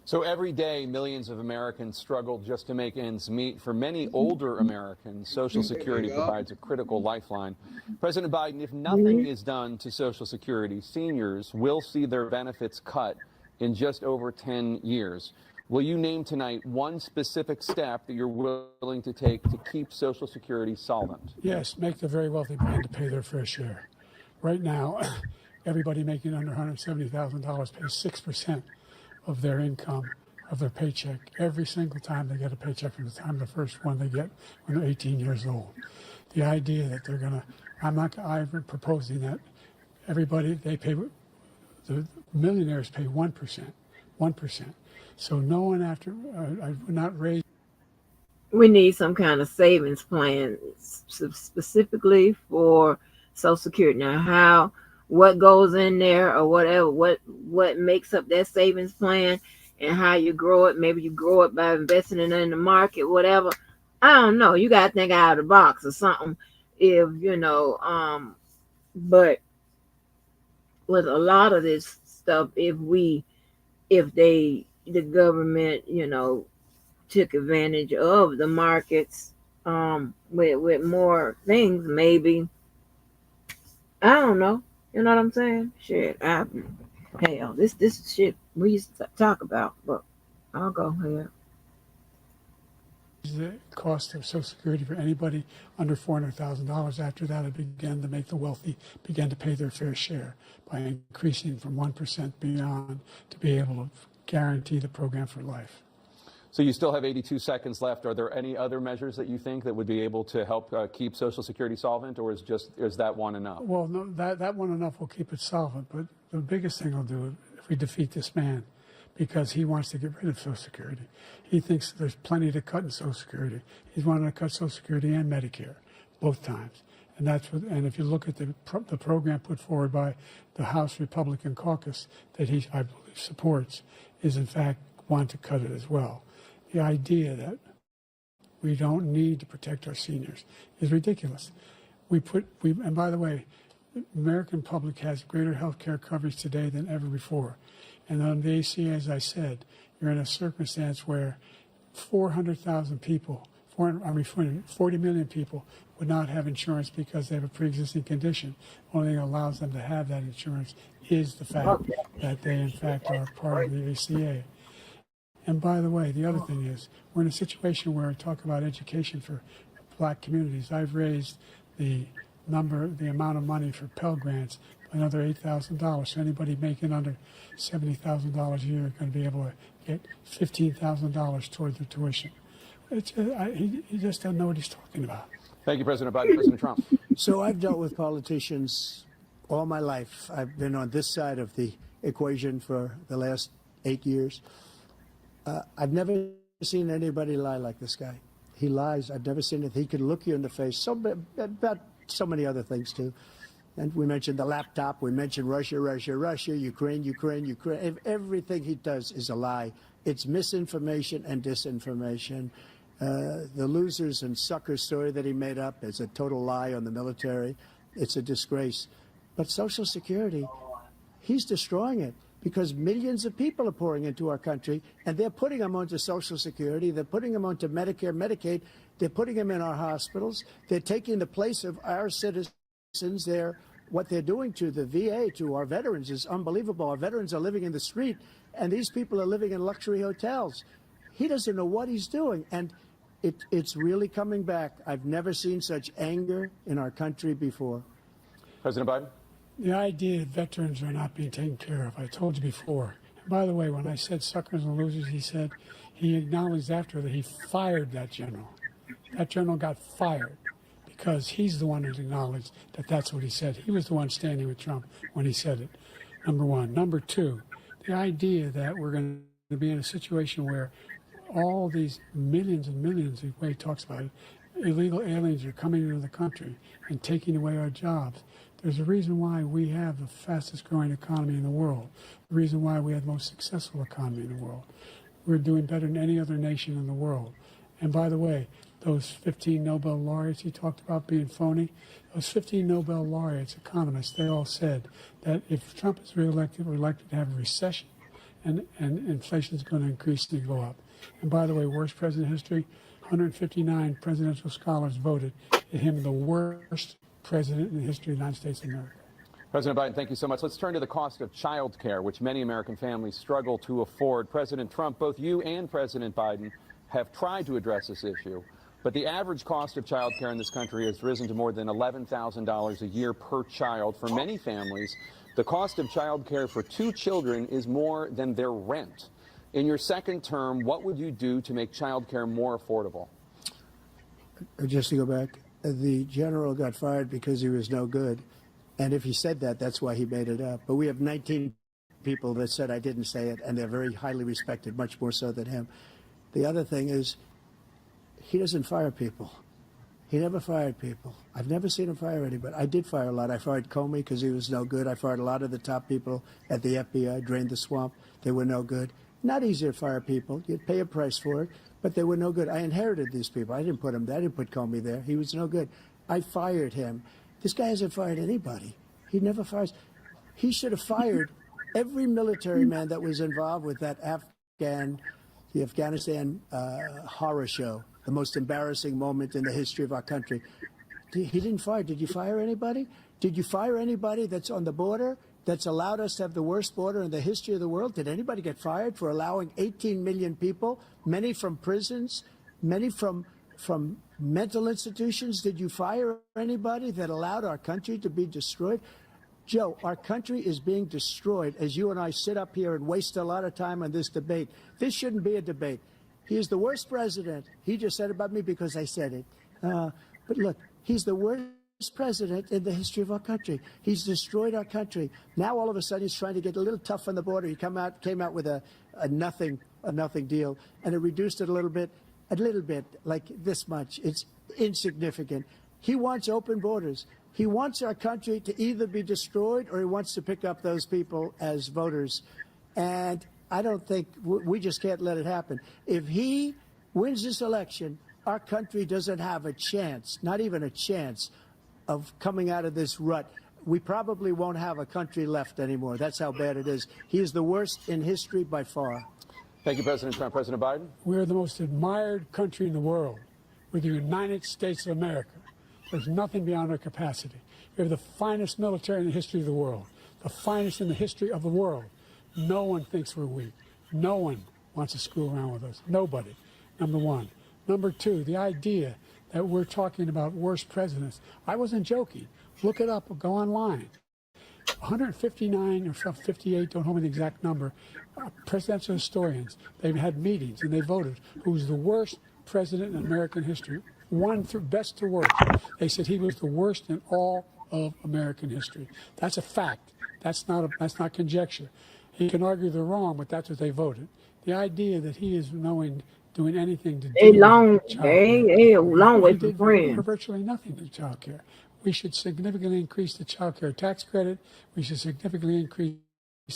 D: So every day, millions of Americans struggle just to make ends meet. For many older Americans, Social Security provides a critical lifeline. President Biden, if nothing is done to Social Security, seniors will see their benefits cut in just over 10 years. Will you name tonight one specific step that you're willing to take to keep Social Security solvent?
F: yes, make the very wealthy begin to pay their fair share. Right now, everybody making under $170,000 pays 6% of their income, of their paycheck, every single time they get a paycheck from the time the first one they get when they're 18 years old. The idea that they're going to, I'm proposing that everybody, they pay, the millionaires pay 1%. So no one after, I would not raise.
A: We need some kind of savings plan specifically for Social Security. Now, what goes in there or whatever, what makes up that savings plan and how you grow it. Maybe you grow it by investing it in the market, whatever. I don't know. You got to think out of the box or something. If, but with a lot of this stuff, if the government, took advantage of the markets with more things, maybe, I don't know. You know what I'm saying? Shit, hell, this shit we used to talk about, but I'll go ahead.
F: The cost of Social Security for anybody under $400,000. After that, it began to make the wealthy begin to pay their fair share by increasing from 1% beyond to be able to guarantee the program for life.
D: So you still have 82 seconds left. Are there any other measures that you think that would be able to help keep Social Security solvent, or is that one enough?
F: Well, no, that one enough will keep it solvent, but the biggest thing will do it if we defeat this man, because he wants to get rid of Social Security. He thinks there's plenty to cut in Social Security. He's wanting to cut Social Security and Medicare both times. And and if you look at the program put forward by the House Republican caucus that I believe supports, is in fact want to cut it as well. The idea that we don't need to protect our seniors is ridiculous. And by the way, the American public has greater health care coverage today than ever before. And on the ACA, as I said, you're in a circumstance where 400,000 people, 40 million people would not have insurance because they have a pre-existing condition. Only thing that allows them to have that insurance is the fact that they, in fact, are part of the ACA. And by the way, the other thing is, we're in a situation where I talk about education for black communities. I've raised the amount of money for Pell Grants by another $8,000. So anybody making under $70,000 a year is going to be able to get $15,000 toward their tuition. He just doesn't know what he's talking about.
D: Thank you, President Biden. President Trump.
G: So I've dealt with politicians all my life. I've been on this side of the equation for the last 8 years. I've never seen anybody lie like this guy. He lies. I've never seen it. He can look you in the face. About so many other things, too. And we mentioned the laptop. We mentioned Russia, Ukraine. Everything he does is a lie. It's misinformation and disinformation. The losers and suckers story that he made up is a total lie on the military. It's a disgrace. But Social Security, he's destroying it because millions of people are pouring into our country, and they're putting them onto Social Security. They're putting them onto Medicare, Medicaid. They're putting them in our hospitals. They're taking the place of our citizens. What they're doing to the VA, to our veterans, is unbelievable. Our veterans are living in the street, and these people are living in luxury hotels. He doesn't know what he's doing, and it's really coming back. I've never seen such anger in our country before.
D: President Biden?
F: The idea that veterans are not being taken care of, I told you before. And by the way, when I said suckers and losers, he acknowledged after that he fired that general. That general got fired because he's the one who acknowledged that that's what he said. He was the one standing with Trump when he said it, number one. Number two, the idea that we're going to be in a situation where all these millions and millions, the way he talks about it, illegal aliens are coming into the country and taking away our jobs. There's a reason why we have the fastest growing economy in the world, the reason why we have the most successful economy in the world. We're doing better than any other nation in the world. And by the way, those 15 Nobel laureates he talked about being phony, those 15 Nobel laureates, economists, they all said that if Trump is reelected, we're likely to have a recession and inflation is going to increase and go up. And by the way, worst president in history, 159 presidential scholars voted him the worst president in the history of the United States of America.
D: President Biden, thank you so much. Let's turn to the cost of child care, which many American families struggle to afford. President Trump, both you and President Biden have tried to address this issue, but the average cost of child care in this country has risen to more than $11,000 a year per child. For many families, the cost of child care for 2 children is more than their rent. In your second term, what would you do to make child care more affordable?
G: Just to go back, the general got fired because he was no good. And if he said that, that's why he made it up. But we have 19 people that said I didn't say it, and they're very highly respected, much more so than him. The other thing is, he doesn't fire people. He never fired people. I've never seen him fire anybody. I did fire a lot. I fired Comey because he was no good. I fired a lot of the top people at the FBI, drained the swamp. They were no good. Not easy to fire people. You'd pay a price for it, but they were no good. I inherited these people. I didn't put him there. I didn't put Comey there. He was no good. I fired him. This guy hasn't fired anybody. He never fires. He should have fired every military man that was involved with that the Afghanistan horror show, the most embarrassing moment in the history of our country. He didn't fire. Did you fire anybody? Did you fire anybody that's on the border that's allowed us to have the worst border in the history of the world? Did anybody get fired for allowing 18 million people, many from prisons, many from mental institutions? Did you fire anybody that allowed our country to be destroyed? Joe, our country is being destroyed as you and I sit up here and waste a lot of time on this debate. This shouldn't be a debate. He is the worst president. He just said about me because I said it. But look, he's the worst president in the history of our country. He's destroyed our country. Now all of a sudden he's trying to get a little tough on the border. He came out with a nothing deal, and it reduced it a little bit, like this much. It's insignificant. He wants open borders. He wants our country to either be destroyed or he wants to pick up those people as voters. And I don't think we just can't let it happen. If he wins this election, our country doesn't have a chance, not even a chance, of coming out of this rut. We probably won't have a country left anymore. That's how bad it is. He is the worst in history by far.
D: Thank you, President Trump. President Biden?
F: We're the most admired country in the world. We're the United States of America. There's nothing beyond our capacity. We have the finest military in the history of the world, the finest in the history of the world. No one thinks we're weak. No one wants to screw around with us. Nobody, number one. Number two, the idea that we're talking about worst presidents. I wasn't joking. Look it up or go online. 159 or 58, don't hold me the exact number, presidential historians, they've had meetings and they voted who's the worst president in American history. One through best to worst. They said he was the worst in all of American history. That's a fact. That's not conjecture. He can argue they're wrong, but that's what they voted. The idea that he is doing anything to do
A: long way from friends.
F: For virtually nothing to child care. We should significantly increase the child care tax credit. We should significantly increase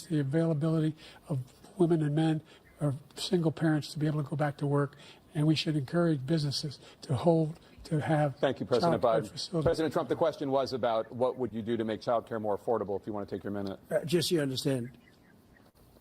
F: the availability of women and men or single parents to be able to go back to work and we should encourage businesses to have.
D: Thank you, President Biden.
F: Facilities.
D: President Trump, the question was about what would you do to make child care more affordable, if you want to take your minute.
G: Just so you understand,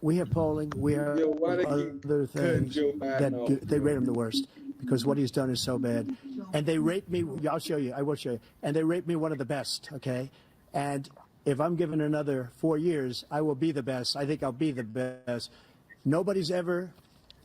G: we have polling, we have other things that they rate him the worst because what he's done is so bad. And they rate me, I'll show you, I will show you, and they rate me one of the best, okay? And if I'm given another 4 years, I will be the best. I think I'll be the best. Nobody's ever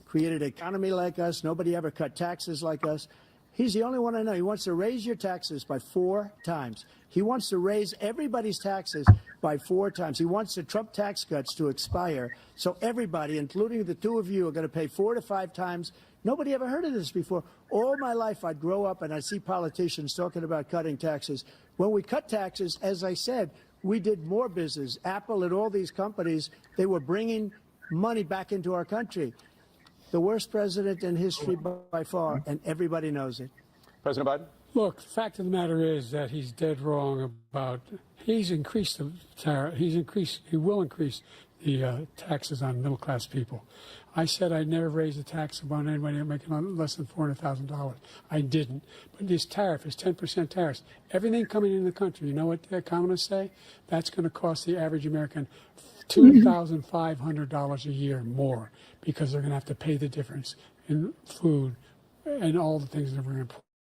G: created an economy like us. Nobody ever cut taxes like us. He's the only one I know. He wants to raise your taxes by 4 times. He wants to raise everybody's taxes by 4 times. He wants the Trump tax cuts to expire. So everybody, including the two of you, are going to pay 4 to 5 times. Nobody ever heard of this before. All my life, I'd grow up and I'd see politicians talking about cutting taxes. When we cut taxes, as I said, we did more business. Apple and all these companies, they were bringing money back into our country. The worst president in history by far, and everybody knows it.
D: President Biden?
F: Look, the fact of the matter is that he's dead wrong about, he's increased the tariff, he will increase the taxes on middle-class people. I said I'd never raise the tax on anybody making less than $400,000. I didn't. But this tariff is 10% tariffs. Everything coming into the country, you know what the economists say? That's going to cost the average American $2,500 a year more because they're going to have to pay the difference in food and all the things that we're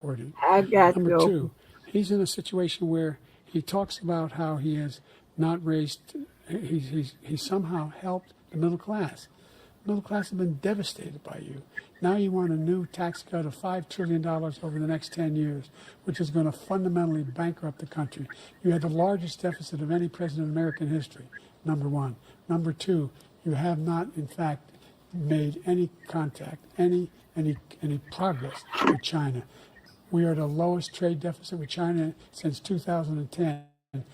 F: importing.
A: I got
F: Number
A: you.
F: 2, he's in a situation where he talks about how he has not raised, he's somehow helped the middle class. Middle class have been devastated by you. Now you want a new tax cut of $5 trillion over the next 10 years, which is going to fundamentally bankrupt the country. You had the largest deficit of any president in American history, number 1. Number 2, you have not, in fact, made any contact, any progress with China. We are the lowest trade deficit with China since 2010.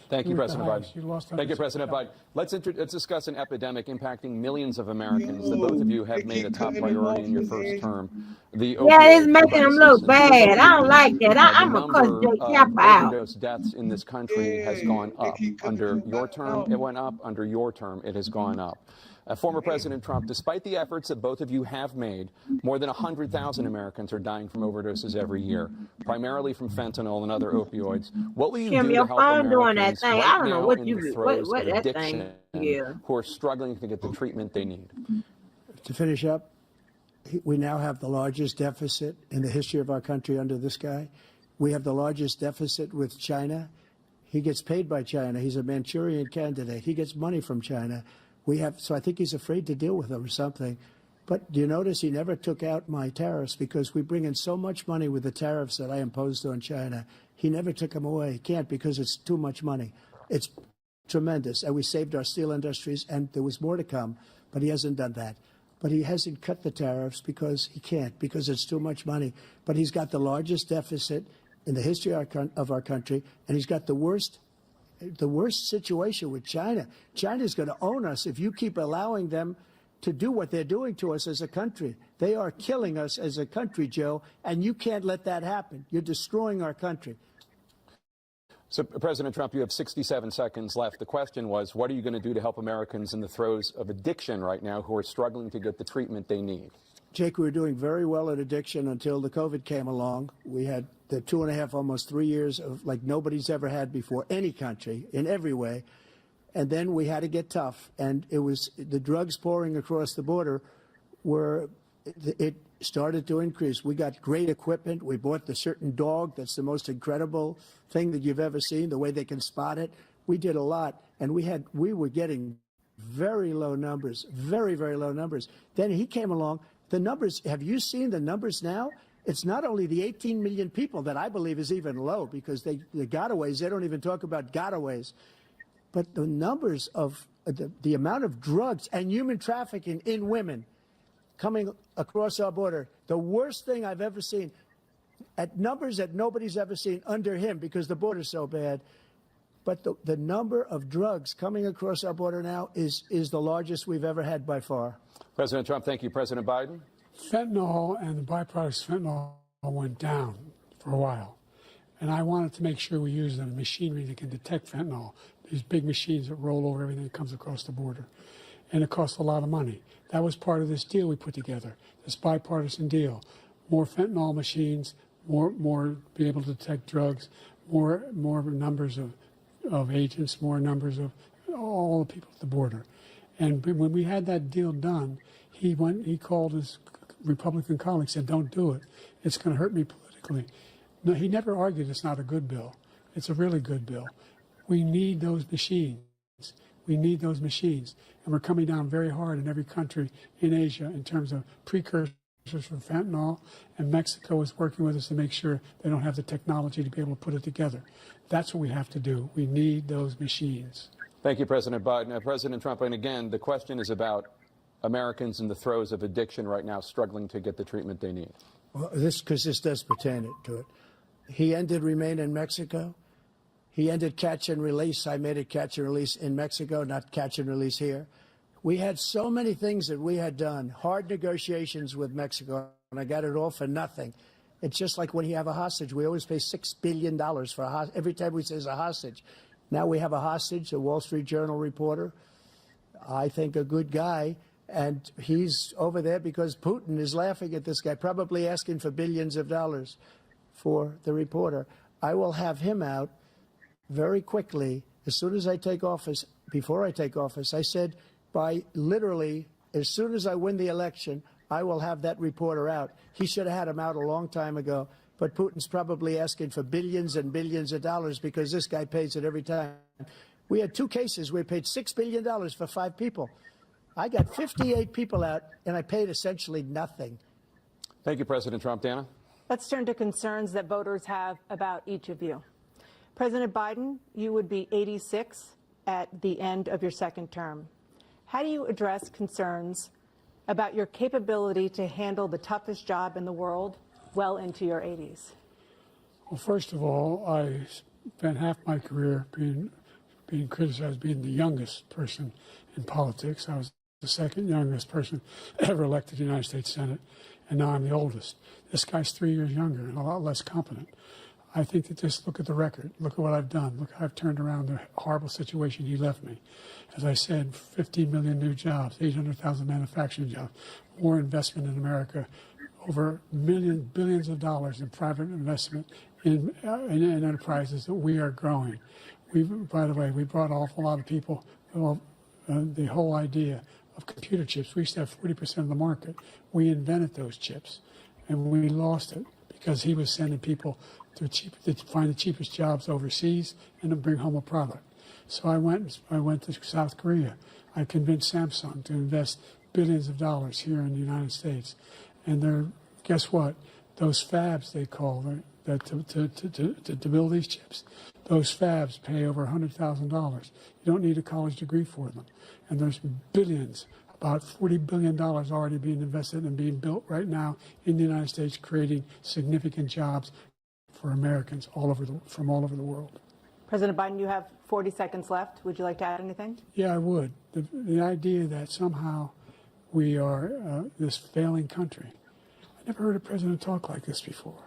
D: Thank you, President Biden.
F: You lost
D: Thank you, President Biden. Let's discuss an epidemic impacting millions of Americans that both of you have made a top priority in your first term.
A: Yeah, it's making them look bad. I don't like that. I'm going to cuss Jake Tapper out.
D: Overdose deaths in this country has gone up. Under your term, it went up. Under your term, it has gone up. Former President Trump, despite the efforts that both of you have made, more than 100,000 Americans are dying from overdoses every year, primarily from fentanyl and other opioids. What will you do to help Americans right
A: I don't know
D: now
A: what
D: in
A: you
D: the throes of
A: that
D: addiction who are struggling to get the treatment they need?
G: To finish up, we now have the largest deficit in the history of our country under this guy. We have the largest deficit with China. He gets paid by China. He's a Manchurian candidate. He gets money from China. So I think he's afraid to deal with them or something. But do you notice he never took out my tariffs because we bring in so much money with the tariffs that I imposed on China. He never took them away. He can't because it's too much money. It's tremendous. And we saved our steel industries, and there was more to come, but he hasn't done that. But he hasn't cut the tariffs because he can't, because it's too much money. But he's got the largest deficit in the history of our country, and he's got the worst situation with China. China's going to own us if you keep allowing them to do what they're doing to us as a country. They are killing us as a country, Joe, and you can't let that happen. You're destroying our country.
D: So, President Trump, you have 67 seconds left. The question was, what are you going to do to help Americans in the throes of addiction right now who are struggling to get the treatment they need?
G: Jake, we were doing very well at addiction until the COVID came along. We had the 2.5, almost 3 years of like nobody's ever had before, any country, in every way. And then we had to get tough. And it was the drugs pouring across the border it started to increase. We got great equipment. We bought the certain dog that's the most incredible thing that you've ever seen, the way they can spot it. We did a lot. And we were getting very low numbers, very, very low numbers. Then he came along. The numbers, have you seen the numbers now? It's not only the 18 million people that I believe is even low because the gotaways, they don't even talk about gotaways. But the numbers of the amount of drugs and human trafficking in women coming across our border, the worst thing I've ever seen, at numbers that nobody's ever seen under him because the border's so bad. But the number of drugs coming across our border now is the largest we've ever had by far.
D: President Trump, thank you. President Biden?
F: Fentanyl and the byproducts of fentanyl went down for a while. And I wanted to make sure we use the machinery that can detect fentanyl, these big machines that roll over everything that comes across the border. And it costs a lot of money. That was part of this deal we put together, this bipartisan deal. more fentanyl machines, more be able to detect drugs, more numbers of agents, more numbers of all the people at the border. And when we had that deal done, he called his Republican colleagues, said, "Don't do it. It's going to hurt me politically." No, he never argued it's not a good bill. It's a really good bill. We need those machines. We need those machines. And we're coming down very hard in every country in Asia in terms of precursors for fentanyl, and Mexico is working with us to make sure they don't have the technology to be able to put it together. That's what we have to do. We need those machines.
D: Thank you, President Biden. President Trump, and again, the question is about Americans in the throes of addiction right now struggling to get the treatment they need.
G: Well, this does pertain to it. He ended Remain in Mexico. He ended catch and release. I made it catch and release in Mexico, not catch and release here. We had so many things that we had done, hard negotiations with Mexico, and I got it all for nothing. It's just like when you have a hostage. We always pay $6 billion for a hostage. Every time we say it's a hostage. Now we have a hostage, a Wall Street Journal reporter, I think a good guy, and he's over there because Putin is laughing at this guy, probably asking for billions of dollars for the reporter. I will have him out very quickly as soon as I take office. Before I take office, I said, by literally, as soon as I win the election, I will have that reporter out. He should have had him out a long time ago, but Putin's probably asking for billions and billions of dollars because this guy pays it every time. We had 2 cases where we paid $6 billion for 5 people. I got 58 people out, and I paid essentially nothing.
D: Thank you, President Trump. Dana?
E: Let's turn to concerns that voters have about each of you. President Biden, you would be 86 at the end of your second term. How do you address concerns about your capability to handle the toughest job in the world well into your 80s?
F: Well, first of all, I spent half my career being criticized being the youngest person in politics. I was the second youngest person ever elected to the United States Senate, and now I'm the oldest. This guy's 3 years younger and a lot less competent. I think that just look at the record. Look at what I've done. Look how I've turned around the horrible situation he left me. As I said, 15 million new jobs, 800,000 manufacturing jobs, more investment in America, over billions of dollars in private investment in enterprises that we are growing. By the way, we brought an awful lot of people. The whole idea of computer chips, we used to have 40% of the market. We invented those chips, and we lost it because he was sending people to find the cheapest jobs overseas and to bring home a product. So I went to South Korea. I convinced Samsung to invest billions of dollars here in the United States. And guess what? Those fabs, they call that to build these chips, those fabs pay over $100,000. You don't need a college degree for them. And there's billions, about $40 billion already being invested and being built right now in the United States, creating significant jobs for Americans from all over the world.
E: President Biden, you have 40 seconds left. Would you like to add anything?
F: Yeah, I would. The idea that somehow we are this failing country. I never heard a president talk like this before.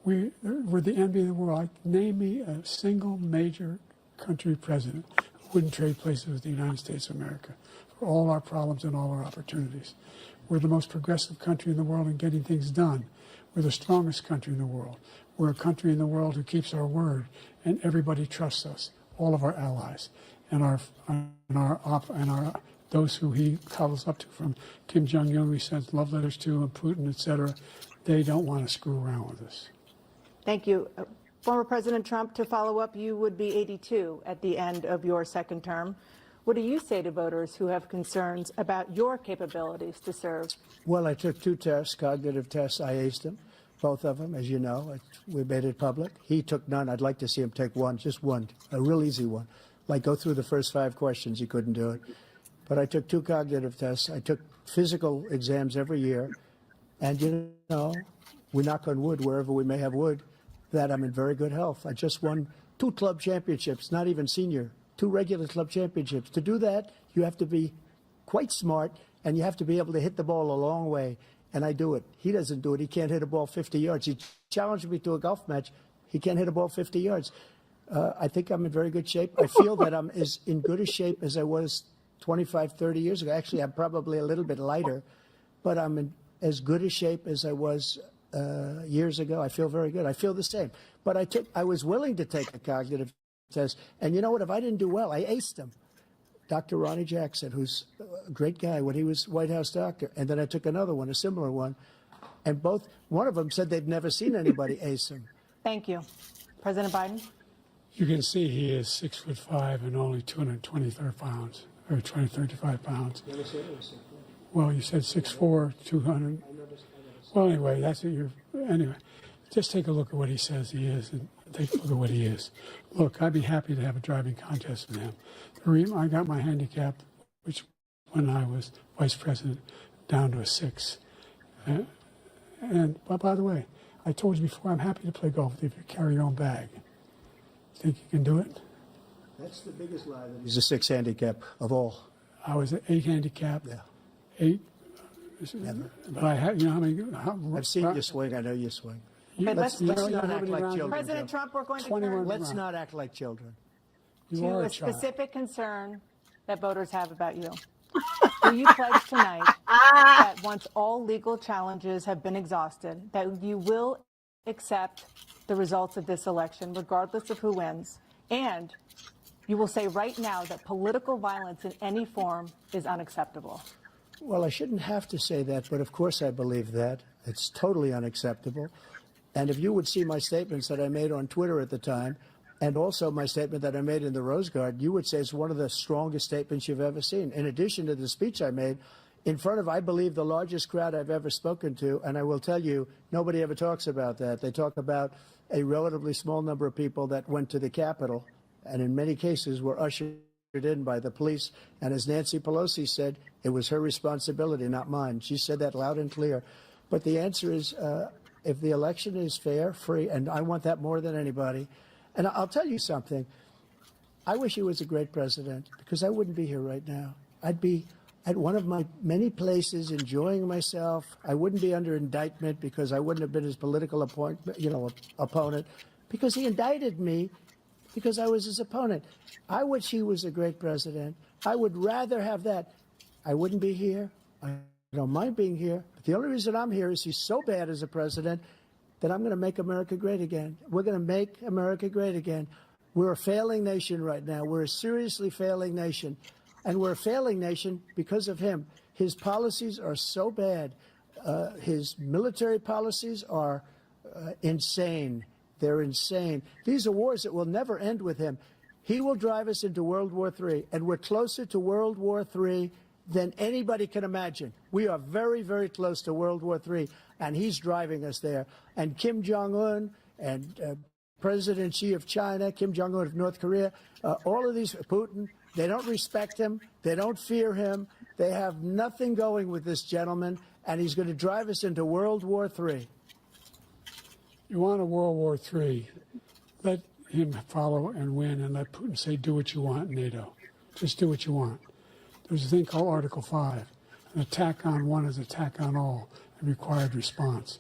F: We're the envy of the world. Name me a single major country president who wouldn't trade places with the United States of America for all our problems and all our opportunities. We're the most progressive country in the world in getting things done. We're the strongest country in the world. We're a country in the world who keeps our word, and everybody trusts us, all of our allies, and those who he cuddles up to, from Kim Jong-un, we sent love letters to, and Putin, etc. They don't want to screw around with us.
E: Thank you. Former President Trump, to follow up, you would be 82 at the end of your second term. What do you say to voters who have concerns about your capabilities to serve? Well,
G: I took 2 tests, cognitive tests. I aced them, both of them, as you know. We made it public. He took none. I'd like to see him take one, just one, a real easy one. Like go through the first 5 questions. He couldn't do it. But I took 2 cognitive tests. I took physical exams every year. And, you know, we knock on wood wherever we may have wood, that I'm in very good health. I just won 2 club championships, not even senior, 2 regular club championships. To do that, you have to be quite smart, and you have to be able to hit the ball a long way. And I do it. He doesn't do it. He can't hit a ball 50 yards. He challenged me to a golf match. He can't hit a ball 50 yards. I think I'm in very good shape. I feel that I'm as in good a shape as I was 25, 30 years ago. Actually, I'm probably a little bit lighter, but I'm in as good a shape as I was years ago. I feel very good. I feel the same. But I was willing to take a cognitive test. And you know what? If I didn't do well, I aced them. Dr. Ronnie Jackson, who's a great guy when he was White House doctor. And then I took another one, a similar one. And one of them said they've never seen anybody ace him.
E: Thank you. President Biden?
F: You can see he is 6'5" and only 223 pounds, or 235 pounds. Well, you said 6'4", 200. Well, anyway, that's what anyway, just take a look at what he says he is and take a look at what he is. Look, I'd be happy to have a driving contest with him. I got my handicap, which when I was vice president, down to a 6. But by the way, I told you before, I'm happy to play golf with you if you carry your own bag. Think you can do it?
G: That's the biggest lie. He's a 6 handicap of all.
F: I was an 8 handicap.
G: Yeah.
F: 8.
G: Never.
F: But I had, how many?
G: I've seen you swing. I know you swing.
E: Okay,
G: let's not act like children.
E: President Trump, we're going to
F: 21
G: Let's not act like children.
F: You
E: to
F: are
E: a
F: child.
E: specific concern that voters have about you. Do you pledge tonight that once all legal challenges have been exhausted, that you will accept the results of this election, regardless of who wins, and you will say right now that political violence in any form is unacceptable?
G: Well, I shouldn't have to say that, but of course I believe that. It's totally unacceptable. And if you would see my statements that I made on Twitter at the time, and also my statement that I made in the Rose Garden, you would say it's one of the strongest statements you've ever seen. In addition to the speech I made in front of, I believe, the largest crowd I've ever spoken to, and I will tell you, nobody ever talks about that. They talk about a relatively small number of people that went to the Capitol, and in many cases were ushered in by the police. And as Nancy Pelosi said, it was her responsibility, not mine. She said that loud and clear. But the answer is, if the election is fair, free, and I want that more than anybody. And I'll tell you something. I wish he was a great president, because I wouldn't be here right now. I'd be at one of my many places enjoying myself. I wouldn't be under indictment because I wouldn't have been his political opponent, because he indicted me because I was his opponent. I wish he was a great president. I would rather have that. I wouldn't be here. I don't mind being here. But the only reason I'm here is he's so bad as a president that I'm going to make America great again. We're going to make America great again. We're a failing nation right now. We're a seriously failing nation. And we're a failing nation because of him. His policies are so bad. His military policies are insane. They're insane. These are wars that will never end with him. He will drive us into World War III, and we're closer to World War III than anybody can imagine. We are very, very close to World War III, and he's driving us there. And Kim Jong-un and President Xi of China, Kim Jong-un of North Korea, all of these, Putin, they don't respect him. They don't fear him. They have nothing going with this gentleman, and he's going to drive us into World War III.
F: You want a World War III, let him follow and win, and let Putin say, do what you want, NATO. Just do what you want. There's a thing called Article 5. An attack on one is an attack on all, and required response.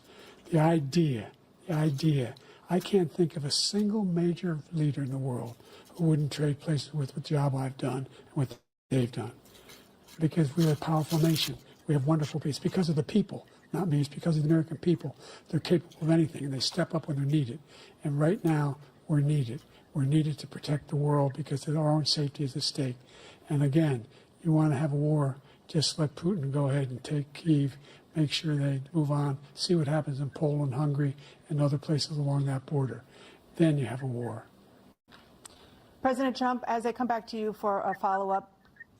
F: The idea, I can't think of a single major leader in the world who wouldn't trade places with the job I've done and what they've done. Because we're a powerful nation. We have wonderful people. It's because of the people, not me. It's because of the American people. They're capable of anything, and they step up when they're needed. And right now, we're needed. We're needed to protect the world because our own safety is at stake. And again, you want to have a war, just let Putin go ahead and take Kyiv, make sure they move on, see what happens in Poland, Hungary, and other places along that border. Then you have a war.
E: President Trump, as I come back to you for a follow-up,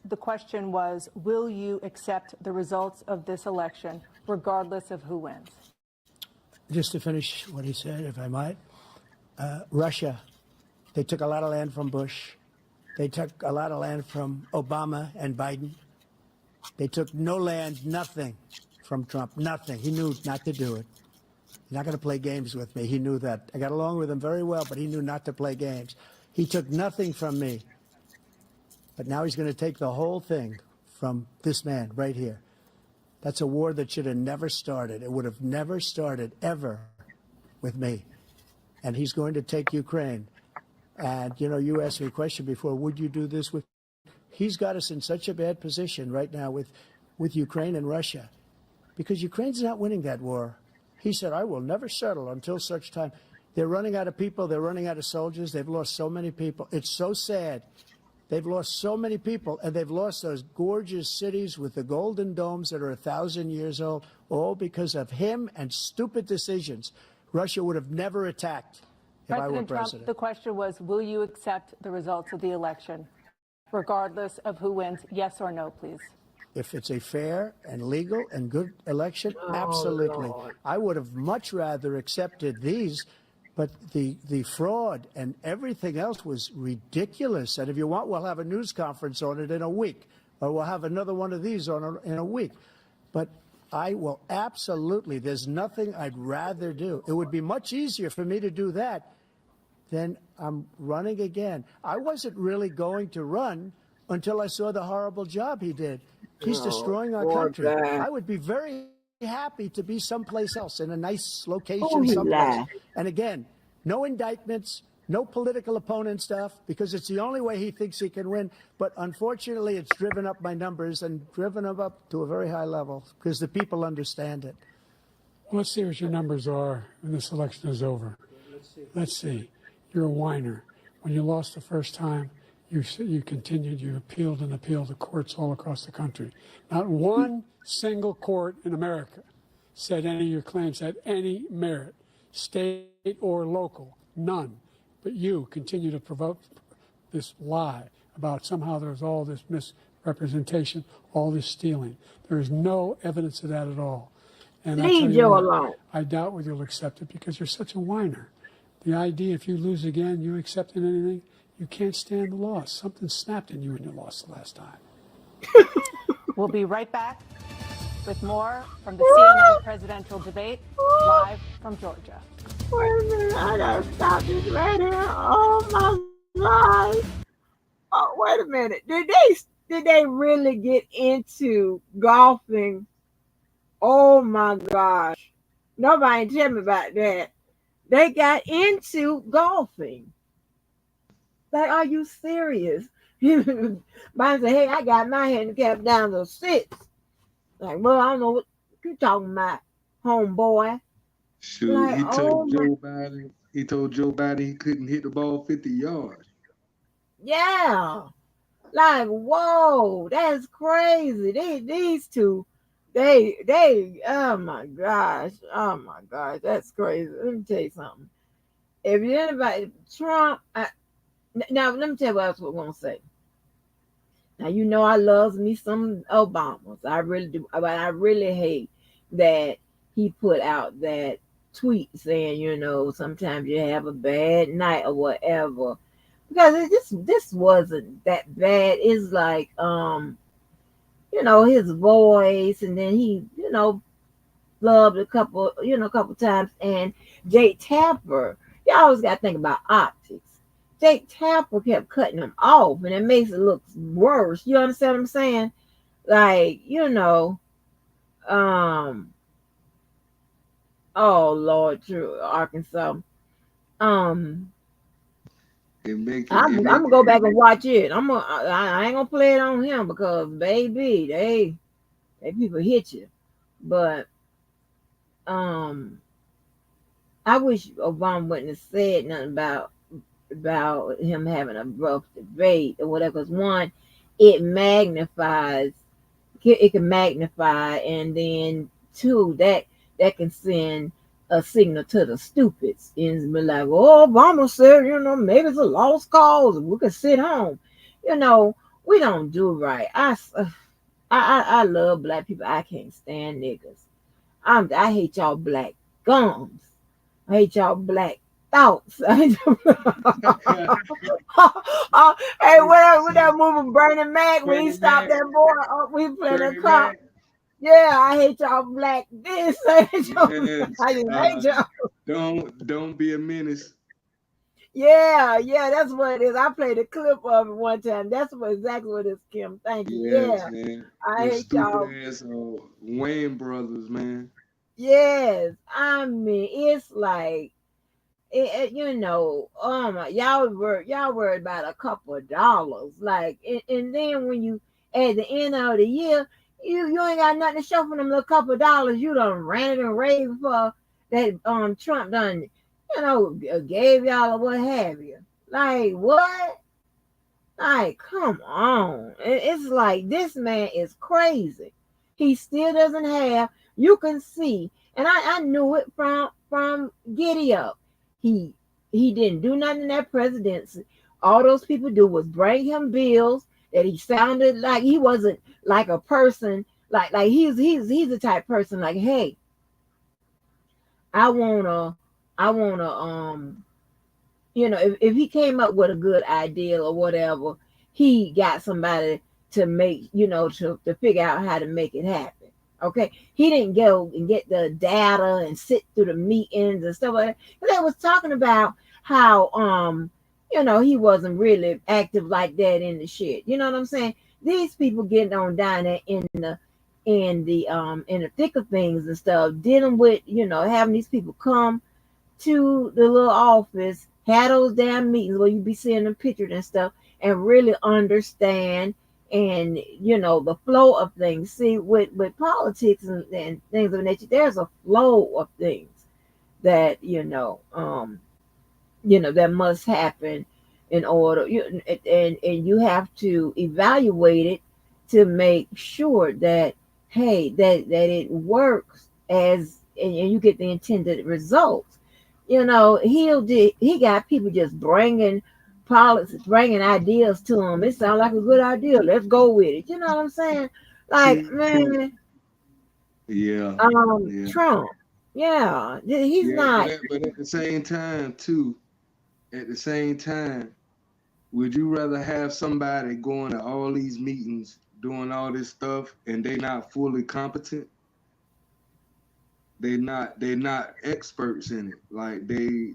E: the question was, will you accept the results of this election, regardless of who wins?
G: Just to finish what he said, if I might, Russia, they took a lot of land from Bush. They took a lot of land from Obama and Biden. They took no land, nothing from Trump, nothing. He knew not to do it. He's not going to play games with me. He knew that. I got along with him very well, but he knew not to play games. He took nothing from me. But now he's going to take the whole thing from this man right here. That's a war that should have never started. It would have never started, ever, with me. And he's going to take Ukraine. And, you know, you asked me a question before, would you do this with... He's got us in such a bad position right now with Ukraine and Russia. Because Ukraine's not winning that war. He said, I will never settle until such time. They're running out of people. They're running out of soldiers. They've lost so many people. It's so sad. They've lost so many people, and they've lost those gorgeous cities with the golden domes that are 1,000 years old, all because of him and stupid decisions. Russia would have never attacked if I were
E: President
G: president.
E: Trump, the question was, will you accept the results of the election, regardless of who wins? Yes or no, please.
G: If it's a fair and legal and good election, absolutely.
A: Lord.
G: I would have much rather accepted these, but the fraud and everything else was ridiculous. And if you want, we'll have a news conference on it in a week, or we'll have another one of these in a week. But I will absolutely, there's nothing I'd rather do. It would be much easier for me to do that than I'm running again. I wasn't really going to run until I saw the horrible job he did. He's destroying our
A: poor
G: country.
A: guy.
G: I would be very happy to be someplace else in a nice location
A: Oh, he
G: someplace.
A: lied.
G: And again, no indictments, no political opponent stuff, because it's the only way he thinks he can win. But unfortunately, it's driven up my numbers and driven them up to a very high level because the people understand it.
F: Well, let's see what your numbers are when this election is over. Let's see. You're a whiner. When you lost the first time, you continued, you appealed and appealed to courts all across the country. Not one single court in America said any of your claims had any merit, state or local, none. But you continue to provoke this lie about somehow there's all this misrepresentation, all this stealing. There is no evidence of that at all. And I tell
A: Leave
F: you
A: Joe
F: what,
A: alone.
F: I doubt whether you'll accept it because you're such a whiner. The idea if you lose again, you accepting anything, you can't stand the loss. Something snapped in you when you lost the last time.
E: We'll be right back with more from the CNN presidential debate, live from Georgia.
A: Wait a minute, I gotta stop this right here. Oh my God. Oh, wait a minute. Did they really get into golfing? Oh my gosh. Nobody tell me about that. They got into golfing. Like, are you serious? Mine said, hey, I got my handicap down to 6. Like, well, I don't know what you talking about, homeboy.
H: Shoot,
A: Like,
H: he told
A: oh
H: Joe Biden he couldn't hit the ball 50 yards.
A: Yeah. Like, whoa, that's crazy. These two, they, oh my gosh, that's crazy. Let me tell you something. If you anybody, Trump, now let me tell you what else we're gonna say. Now you know I love me some Obamas. I really do, but I really hate that he put out that tweet saying, you know, sometimes you have a bad night or whatever. Because this wasn't that bad. It's like you know, his voice, and then he, you know, loved a couple times. And Jake Tapper, you always got to think about optics. Jake Tapper kept cutting him off, and it makes it look worse. You understand what I'm saying? Like, you know, oh Lord, true Arkansas. I'm gonna go back and watch it. I ain't gonna play it on him because baby, they people hit you. But I wish Obama wouldn't have said nothing about him having a rough debate or whatever. Because one, it can magnify, and then two, that can send a signal to the stupids and be like, oh, Obama said, you know, maybe it's a lost cause. We could sit home. You know, we don't do right. I love black people. I can't stand niggas. I hate y'all black gums. I hate y'all black thoughts. Hey, what that movie Burning Mac when he stopped that boy? We playing a cop. Yeah, I hate y'all black this. I hate y'all.
H: Don't be a menace.
A: Yeah, that's what it is. I played a clip of it one time. That's exactly what it is, Kim. Thank you.
H: Yes,
A: yeah,
H: man.
A: I hate y'all.
H: Ass, Wayne brothers, man.
A: Yes, I mean it's like you know, y'all worried about a couple of dollars, like, and then when you at the end of the year. You ain't got nothing to show for them little couple of dollars. You done ran it and raved for that Trump done, gave y'all or what have you. Like what? Like, come on. It's like this man is crazy. He still doesn't have, you can see, and I knew it from Giddy Up. He didn't do nothing in that presidency. All those people do was bring him bills that he sounded like he wasn't like a person, like he's the type person like, hey, I wanna if he came up with a good idea or whatever, he got somebody to make, to figure out how to make it happen. Okay. He didn't go and get the data and sit through the meetings and stuff like that. They was talking about how, he wasn't really active like that in the shit. You know what I'm saying? These people getting on down there in the thick of things and stuff, dealing with, having these people come to the little office, have those damn meetings where you be seeing them pictured and stuff, and really understand and the flow of things. See, with politics and things of nature, there's a flow of things that that must happen in order, and you have to evaluate it to make sure that that it works as and you get the intended results. He got people just bringing policies, bringing ideas to him. It sounds like a good idea. Let's go with it. You know what I'm saying? Like, man.
H: Yeah.
A: Trump. Yeah. He's not.
H: But at the same time, would you rather have somebody going to all these meetings, doing all this stuff, and they not fully competent? They're not experts in it. Like they,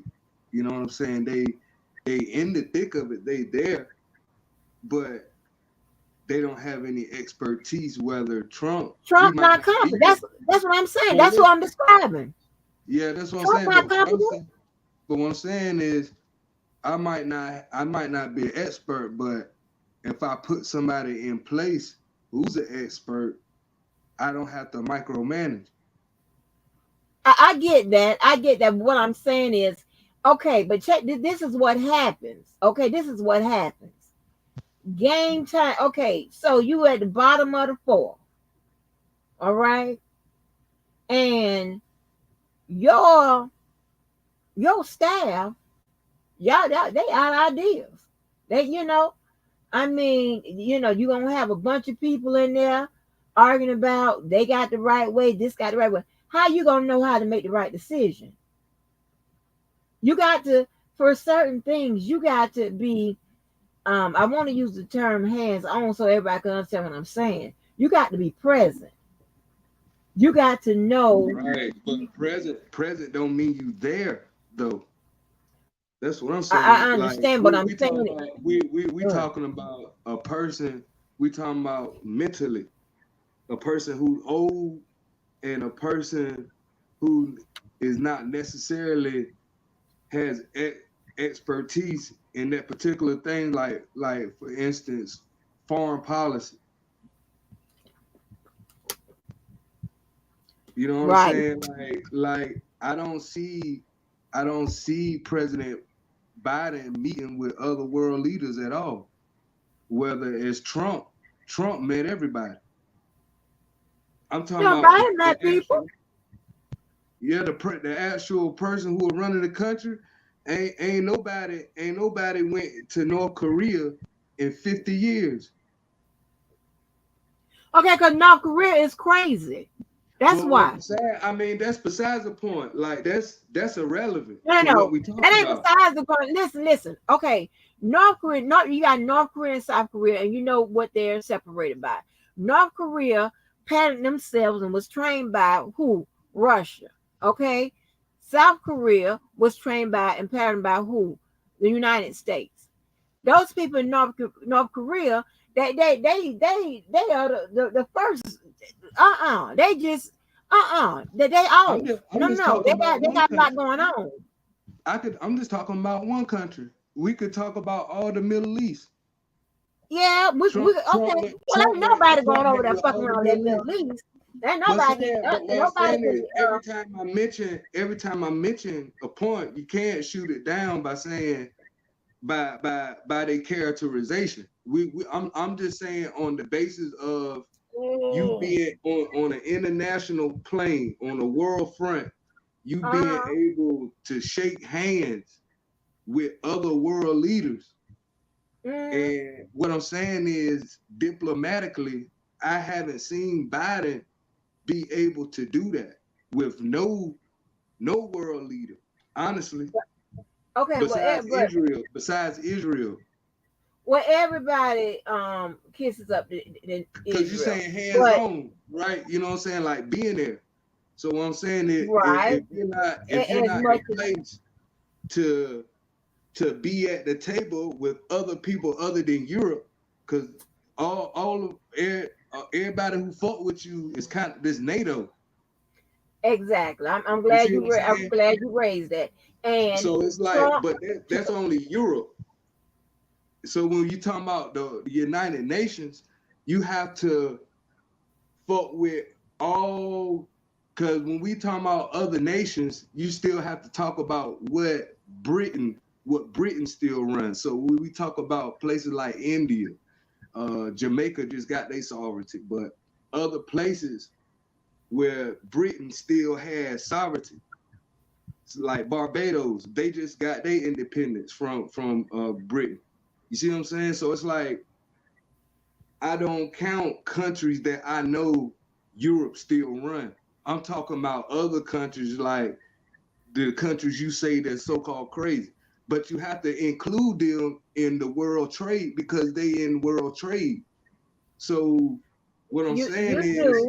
H: you know what I'm saying? They in the thick of it, they there, but they don't have any expertise. Whether Trump
A: not competent. That's what I'm saying. That's what I'm describing.
H: Yeah, that's what I'm saying. But what I'm saying is, I might not be an expert, but if I put somebody in place who's an expert, I don't have to micromanage.
A: I get that. What I'm saying is, okay, but check. This is what happens. Okay, this is what happens. Game time. Okay, so you at the bottom of the fourth. All right, and your staff, y'all, they out ideas. They, you're gonna have a bunch of people in there arguing about they got the right way, this got the right way. How you gonna know how to make the right decision? You got to, for certain things, you got to be, I want to use the term hands-on so everybody can understand what I'm saying. You got to be present. You got to know.
H: Right, but present don't mean you there, though. That's what I'm saying.
A: I understand, but I'm saying
H: we talking about a person, we talking about mentally, a person who's old, and a person who is not necessarily has expertise in that particular thing, like for instance, foreign policy. You know what I'm saying? Like I don't see President Biden meeting with other world leaders at all. Whether it's Trump met everybody. I'm talking about
A: Biden met people.
H: Yeah, the actual person who was running the country, ain't nobody went to North Korea in 50 years.
A: Okay, because North Korea is crazy. That's why.
H: I mean, that's besides the point. Like that's irrelevant.
A: No, that ain't besides the point. Listen. Okay, North Korea. You got North Korea and South Korea, and you know what they're separated by. North Korea patterned themselves and was trained by who? Russia. Okay, South Korea was trained by and patterned by who? The United States. Those people in North Korea, they are the first. They just they all they got a lot going on.
H: I'm just talking about one country. We could talk about all the Middle East.
A: Yeah, okay. Well, ain't nobody going over there fucking around that Middle East. Ain't
H: But
A: nobody,
H: saying, but what I'm
A: nobody.
H: saying is every time I mention a point, you can't shoot it down by saying by their characterization. I'm just saying on the basis of you being on an international plane, on a world front, you being able to shake hands with other world leaders. And what I'm saying is, diplomatically, I haven't seen Biden be able to do that with no world leader, honestly.
A: Okay,
H: Besides Israel.
A: Well, everybody kisses up the
H: Because you're saying hands on, right? You know what I'm saying? Like being there. So what I'm saying is,
A: right.
H: if you're not in place to be at the table with other people other than Europe, because everybody who fought with you is kind of this NATO.
A: Exactly. I'm glad I'm glad you raised that. And
H: so it's like, but that's only Europe. So when you talking about the United Nations, you have to fuck with all, because when we talk about other nations, you still have to talk about what Britain still runs. So when we talk about places like India, Jamaica just got their sovereignty, but other places where Britain still has sovereignty, like Barbados, they just got their independence from Britain. You see what I'm saying? So it's like, I don't count countries that I know Europe still run. I'm talking about other countries, like the countries you say that's so-called crazy. But you have to include them in the world trade because they in world trade. So what I'm saying is,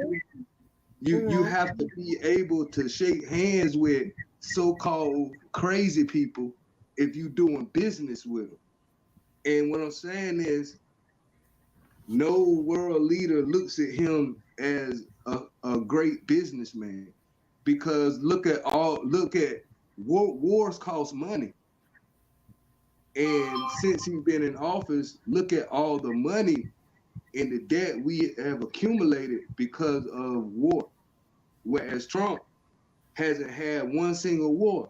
H: you have to be able to shake hands with so-called crazy people if you're doing business with them. And what I'm saying is, no world leader looks at him as a great businessman, because look at wars cost money. And since he's been in office, look at all the money and the debt we have accumulated because of war. Whereas Trump hasn't had one single war.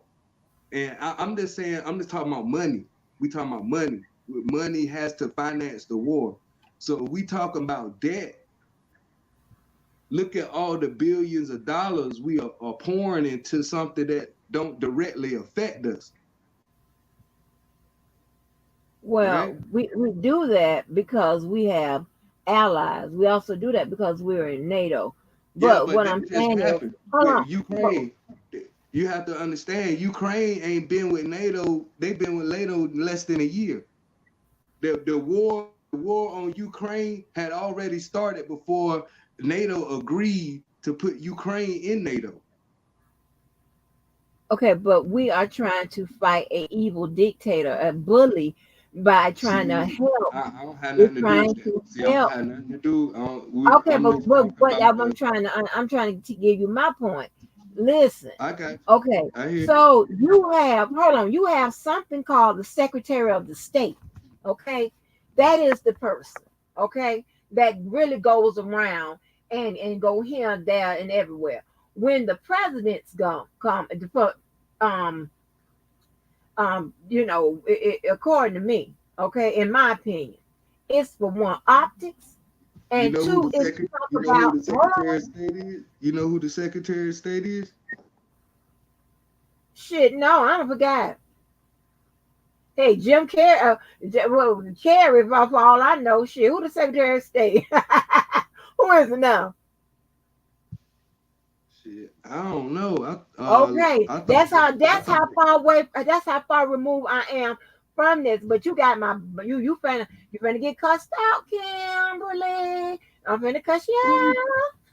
H: And I'm just talking about money. We talking about money. Money has to finance the war. So we talking about debt. Look at all the billions of dollars we are pouring into something that don't directly affect us.
A: Well, right? we do that because we have allies. We also do that because we're in NATO. But what I'm saying is,
H: Ukraine, you have to understand, Ukraine ain't been with NATO. They've been with NATO less than a year. The war on Ukraine had already started before NATO agreed to put Ukraine in NATO.
A: Okay, but we are trying to fight an evil dictator, a bully, by trying to help.
H: I don't have nothing to do with that. I don't have nothing to do.
A: I'm trying to give you my point. Listen.
H: Okay.
A: Okay. So you have something called the Secretary of the State. Okay, that is the person. Okay, that really goes around and go here and there and everywhere. When the presidents come, according to me, okay, in my opinion, it's for one, optics, and two, it's to talk about.
H: You know who the Secretary of State is?
A: Shit, no, I don't forgot. Hey, Jim Carrey, Kerry, for all I know, shit, who the Secretary of State? Who is it now?
H: Shit, I don't know.
A: That's how far removed I am from this. But you got you finna get cussed out, Kimberly. I'm finna cuss you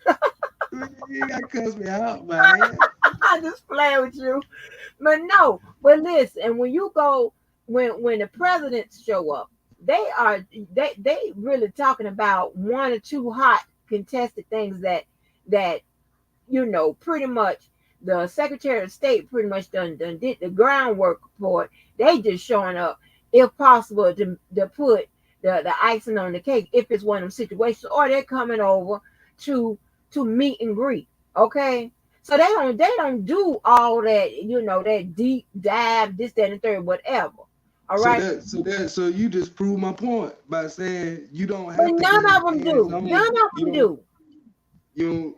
H: out. You gotta cuss me out, man.
A: I'm just playing with you. But listen, when you go, when the presidents show up, they really talking about one or two hot contested things that pretty much the Secretary of State pretty much done did the groundwork for it. They just showing up, if possible, to put the icing on the cake if it's one of them situations, or they're coming over to to meet and greet. Okay, so they don't do all that, that deep dive, this, that, and the third, whatever. All right.
H: So you just prove my point by saying you don't have
A: But
H: to.
A: none of them do. None of them do.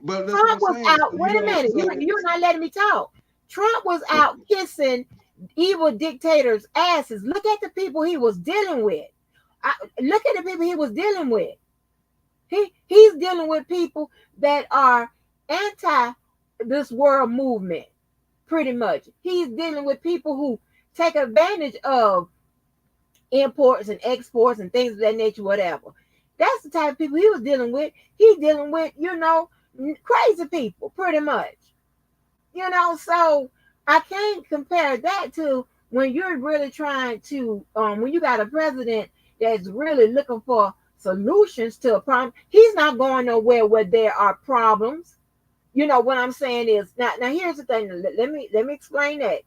H: But that's
A: Trump
H: what I'm
A: was
H: saying.
A: out. Wait a minute. You're not letting me talk. Trump was out kissing evil dictators' asses. Look at the people he was dealing with. Look at the people he was dealing with. He's dealing with people that are anti this world movement, pretty much. He's dealing with people who take advantage of imports and exports and things of that nature, whatever. That's the type of people he was dealing with. He's dealing with, crazy people, pretty much. So I can't compare that to when you're really trying to, when you got a president that's really looking for solutions to a problem. He's not going nowhere where there are problems. What I'm saying is, now here's the thing. Let me explain that.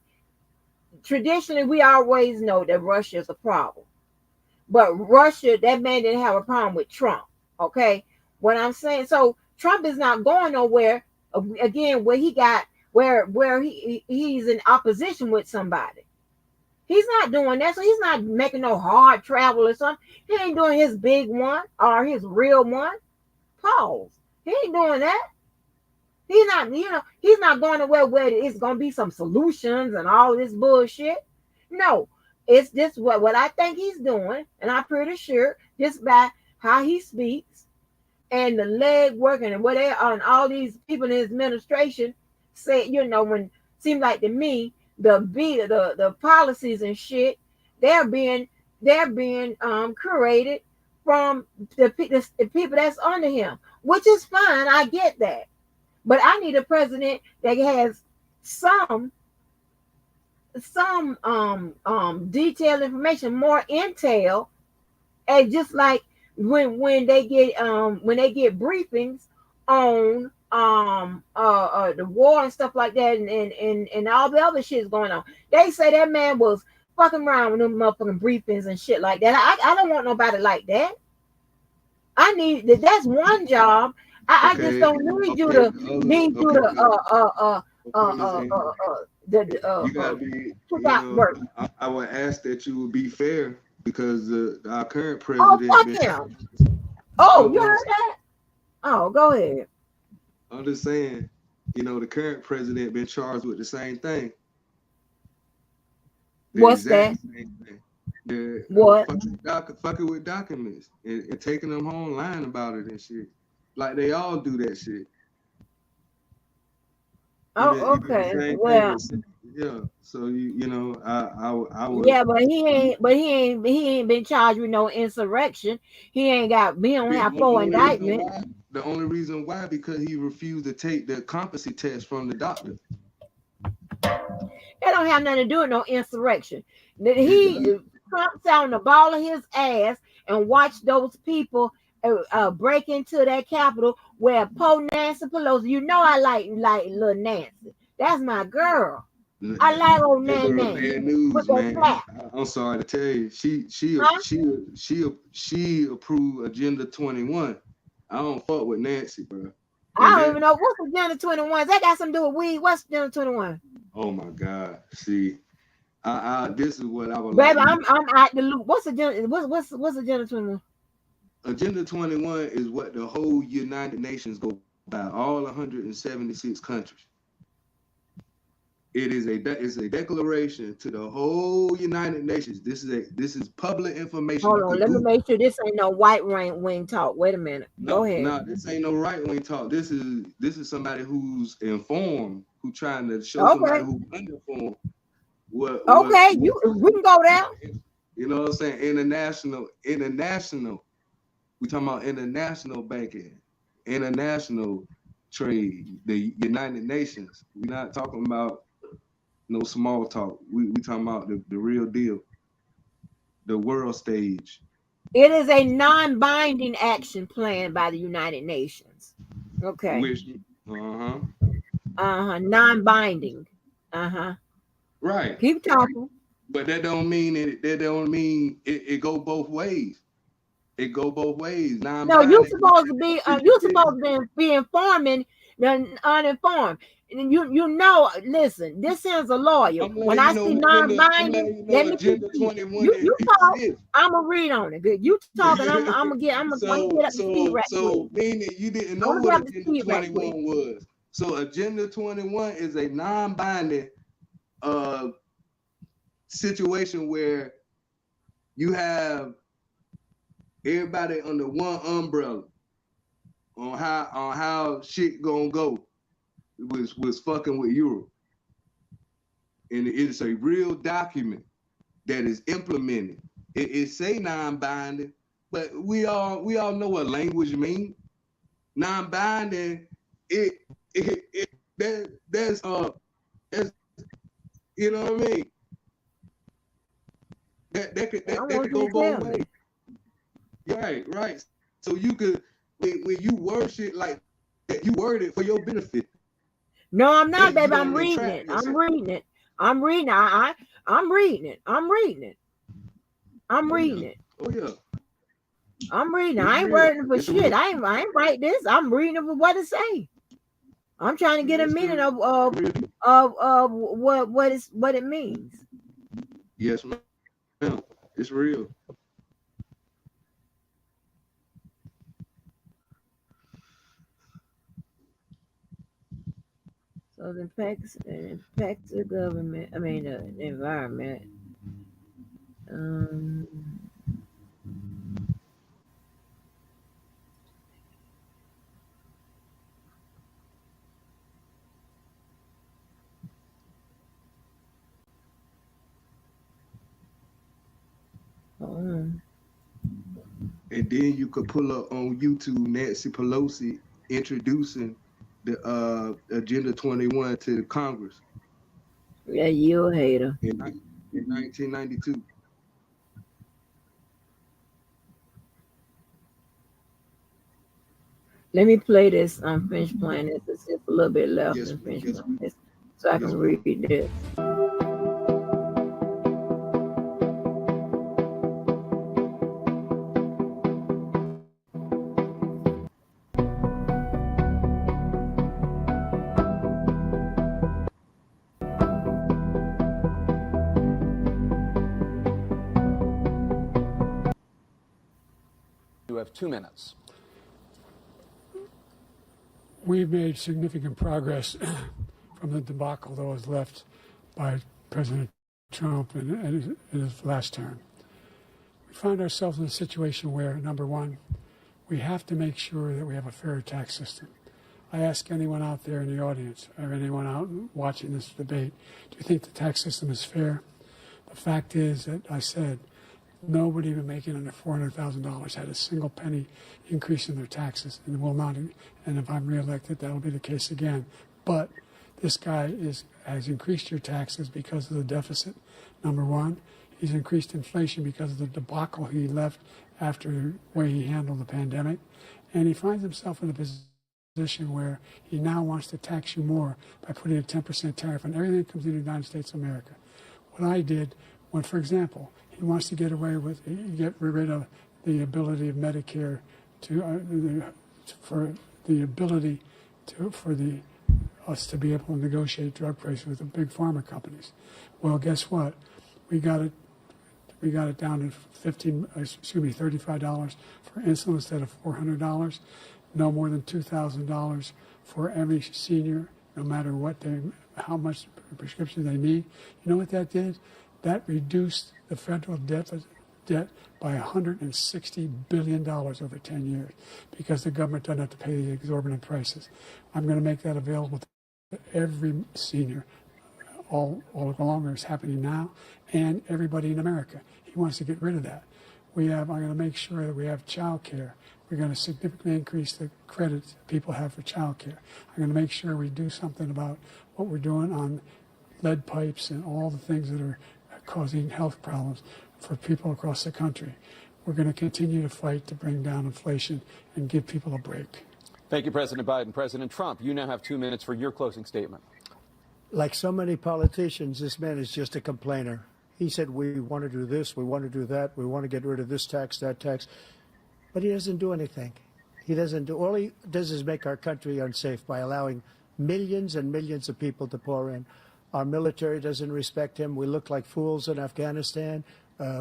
A: Traditionally, we always know that Russia is a problem. But Russia, that man didn't have a problem with Trump. Okay? What I'm saying, so Trump is not going nowhere, again, where he's in opposition with somebody. He's not doing that. So he's not making no hard travel or something. He ain't doing his big one or his real one. Pause. He ain't doing that. He's not going nowhere where it's going to be some solutions and all this bullshit. No, it's just what I think he's doing. And I'm pretty sure just by how he speaks and the leg working and what they are, and all these people in his administration say, when seems like to me, the policies and shit, they're being curated from the people that's under him, which is fine. I get that. But I need a president that has some detailed information, more intel, and just like when they get briefings on the war and stuff like that, and all the other shit's going on. They say that man was fucking around with them motherfucking briefings and shit like that. I don't want nobody like that. I need that's one job. I just don't need you to you
H: gotta be. I would ask that you would be fair because our current president.
A: Oh, fuck him. Oh, you heard that? Oh, go ahead.
H: I'm just saying, the current president been charged with the same thing.
A: What's that? What?
H: Fucking with documents and taking them home, lying about it and shit. Like they all do that shit.
A: Oh, okay. Well,
H: yeah. So I would.
A: Yeah, but he ain't been charged with no insurrection. He don't have 4 indictments.
H: The only reason why, because he refused to take the competency test from the doctor.
A: It don't have nothing to do with no insurrection. Trump sat on the ball of his ass and watched those people break into that Capitol where poor Nancy Pelosi. I like little Nancy. That's my girl. I like old Nancy.
H: Bad news, man. I'm sorry to tell you, she approved Agenda 21. I don't fuck with Nancy, bro.
A: I don't even know what's Agenda 21. That got something to do with weed. What's Agenda 21?
H: Oh my God! See, this is what I would.
A: Baby, I'm at the loop. What's Agenda 21?
H: Agenda 21 is what the whole United Nations go by, all 176 countries. It's a declaration to the whole United Nations. This is public information.
A: Hold on, let me make sure this ain't no white wing talk. Wait a minute. Go ahead.
H: No, this ain't no right wing talk. This is somebody who's informed, who trying to show somebody who's uninformed. We can go there. You know what I'm saying? International. We talking about international banking, international trade, the United Nations. We're not talking about no small talk. We talking about the real deal, the world stage.
A: It is a non-binding action plan by the United Nations. Okay. Non-binding.
H: Right.
A: Keep talking.
H: But that don't mean it go both ways. It go both ways.
A: No, you supposed to be informing the uninformed. And you know, listen, this is a lawyer. When I see non-binding, let me
H: Agenda 21
A: you talk.
H: exists.
A: I'm gonna read on it. Good. You talking? I'm gonna get up to speed right
H: So meaning you didn't know what Agenda 21 was. So Agenda 21 is a non-binding situation where you have everybody under one umbrella on how shit gonna go. It was fucking with Europe, and it's a real document that is implemented. It say non-binding, but we all know what language means. Non-binding, that's you know what I mean. That could go both ways. Right. So you could when you word shit like that, you word it for your benefit.
A: No, I'm not, baby. I'm reading it. I'm reading it. I'm reading it.
H: Oh yeah.
A: I'm reading. I ain't wording for shit. I ain't write this. I'm reading it for what it say. I'm trying to get a meaning of what it means.
H: Yes, ma'am. It's real.
A: So it impacts the government. I mean the environment.
H: And then you could pull up on YouTube Nancy Pelosi introducing the Agenda 21 to Congress.
A: Yeah, you a hater.
H: In 1992.
A: Let me play this. I'm finished playing this. It's just a little bit left.
H: Yes,
A: This, so I can read this.
D: You have 2 minutes.
F: We've made significant progress from the debacle that was left by President Trump in his last term. We find ourselves in a situation where, number one, we have to make sure that we have a fair tax system. I ask anyone out there in the audience or anyone out watching this debate, do you think the tax system is fair? The fact is that I said nobody even making under $400,000 had a single penny increase in their taxes, and will not. And if I'm reelected, that'll be the case again. But this guy has increased your taxes because of the deficit. Number one, he's increased inflation because of the debacle he left after the way he handled the pandemic, and he finds himself in a position where he now wants to tax you more by putting a 10% tariff on everything that comes into the United States of America. What I did when, for example, he wants to get rid of the ability of Medicare for us to be able to negotiate drug prices with the big pharma companies. Well, guess what? We got it down to $35 for insulin instead of $400. No more than $2,000 for every senior, no matter how much prescription they need. You know what that did? That reduced the federal debt by $160 billion over 10 years because the government doesn't have to pay the exorbitant prices. I'm going to make that available to every senior all along. It's happening now, and everybody in America. He wants to get rid of that. I'm going to make sure that we have child care. We're going to significantly increase the credits people have for child care. I'm going to make sure we do something about what we're doing on lead pipes and all the things that are causing health problems for people across the country. We're going to continue to fight to bring down inflation and give people a break.
D: Thank you, President Biden. President Trump, you now have 2 minutes for your closing statement.
G: Like so many politicians, this man is just a complainer. He said, we want to do this, we want to do that, we want to get rid of this tax, that tax. but he doesn't do anything. He doesn't do. All he does is make our country unsafe by allowing millions and millions of people to pour in. Our military doesn't respect him. We look like fools in Afghanistan.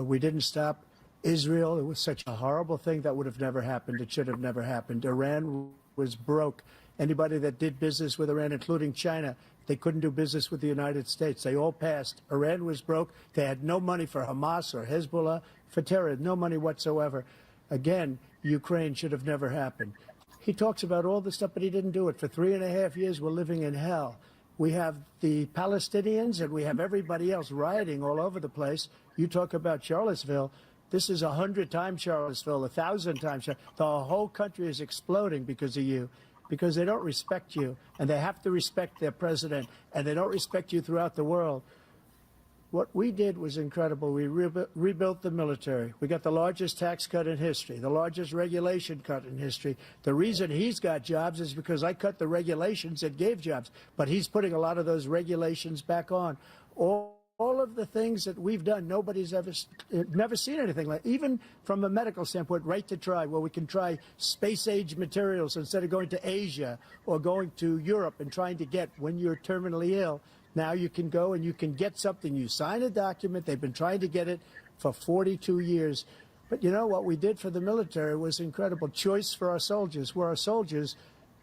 G: We didn't stop Israel. It was such a horrible thing that would have never happened. It should have never happened. Iran was broke. Anybody that did business with Iran, including China, they couldn't do business with the United States. They all passed. Iran was broke. They had no money for Hamas or Hezbollah, for terror, no money whatsoever. Again, Ukraine should have never happened. He talks about all this stuff, but he didn't do it. For 3.5 years, we're living in hell. We have the Palestinians and we have everybody else rioting all over the place. You talk about Charlottesville. This is 100 times Charlottesville, 1,000 times. The whole country is exploding because of you, because they don't respect you, and they have to respect their president, and they don't respect you throughout the world. What we did was incredible. We rebuilt the military. We got the largest tax cut in history, the largest regulation cut in history. The reason he's got jobs is because I cut the regulations that gave jobs, but he's putting a lot of those regulations back on. All of the things that we've done, nobody's never seen anything like. Even from a medical standpoint, right to try, where we can try space-age materials instead of going to Asia or going to Europe and trying to get when you're terminally ill. Now you can go and you can get something. You sign a document. They've been trying to get it for 42 years. But you know what we did for the military was incredible. Choice for our soldiers, where our soldiers,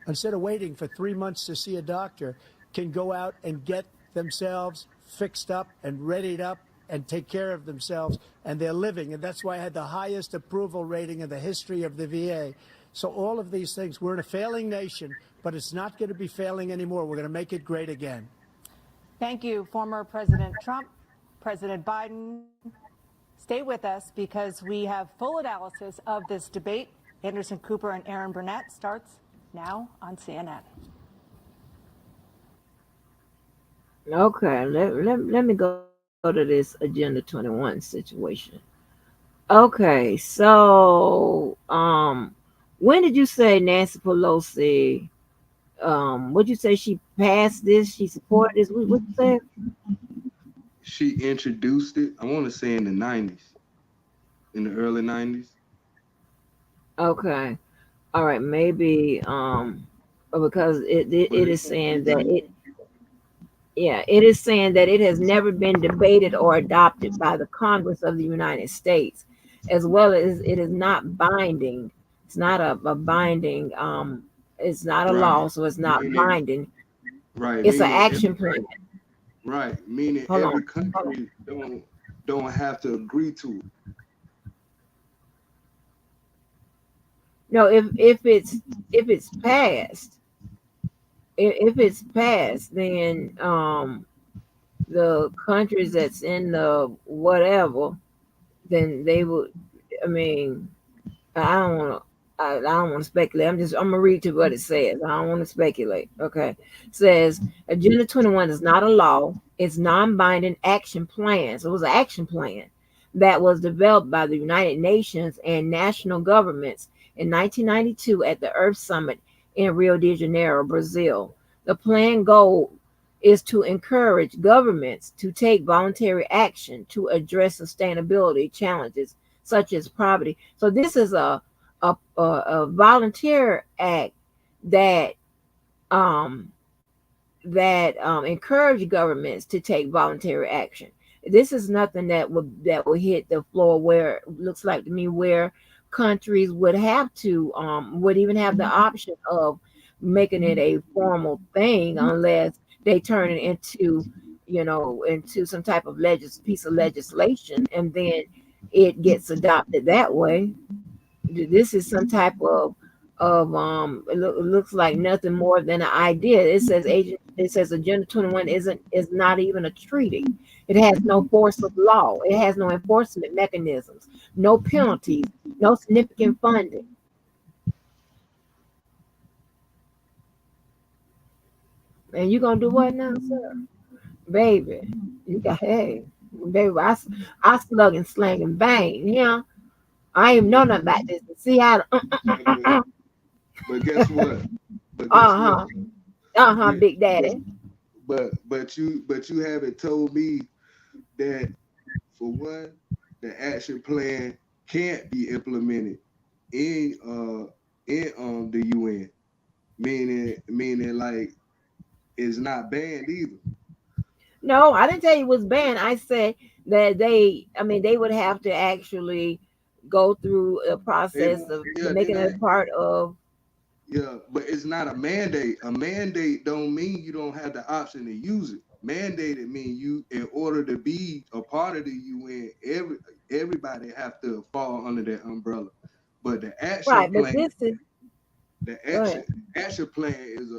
G: instead of waiting for 3 months to see a doctor, can go out and get themselves fixed up and readied up and take care of themselves, and they're living. And that's why I had the highest approval rating in the history of the VA. So all of these things, we're in a failing nation, but it's not going to be failing anymore. We're going to make it great again.
E: Thank you, former President Trump, President Biden. Stay with us because we have full analysis of this debate. Anderson Cooper and Aaron Burnett starts now on CNN.
A: Okay, let me go to this Agenda 21 situation. Okay, so when did you say Nancy Pelosi? What'd you say she passed this? She supported this? What you say?
H: She introduced it, I want to say in the 90s, in the early 90s.
A: Okay, all right, maybe because it is saying that it is saying that it has never been debated or adopted by the Congress of the United States, as well as it is not binding. It's not a binding. It's not a law, so it's not binding.
H: Right.
A: It's an action plan.
H: Right. Meaning every country don't have to agree to it.
A: No, if it's passed, then the countries that's in the whatever, then they would. I mean, I don't want to speculate. I'm gonna read to what it says. I don't want to speculate. Okay, it says Agenda 21 is not a law. It's non-binding action plan. So it was an action plan that was developed by the United Nations and national governments in 1992 at the Earth Summit in Rio de Janeiro, Brazil. The plan goal is to encourage governments to take voluntary action to address sustainability challenges such as poverty. So this is a volunteer act that encourage governments to take voluntary action. This is nothing that will hit the floor where it looks like to me where countries would have to would even have the option of making it a formal thing unless they turn it into some type of piece of legislation and then it gets adopted that way. This is some type of it looks like nothing more than an idea. It says Agenda 21 is not even a treaty. It has no force of law. It has no enforcement mechanisms, no penalties, no significant funding. And you gonna do what now, sir? Baby, you got baby, I slug and slang and bang, yeah. I ain't even know nothing about this. See how
H: But guess what?
A: Big Daddy.
H: But you haven't told me that for one, the action plan can't be implemented in the UN, meaning like it's not banned either.
A: No, I didn't tell you it was banned. I said that they would have to actually go through a
H: They,
A: process of
H: yeah,
A: making it a part of.
H: yeah, but it's not a mandate. A mandate don't mean you don't have the option to use it. Mandated mean you, in order to be a part of the UN, everybody have to fall under that umbrella. But the action
A: Right, but
H: plan,
A: this is
H: the
A: go ahead.
H: action plan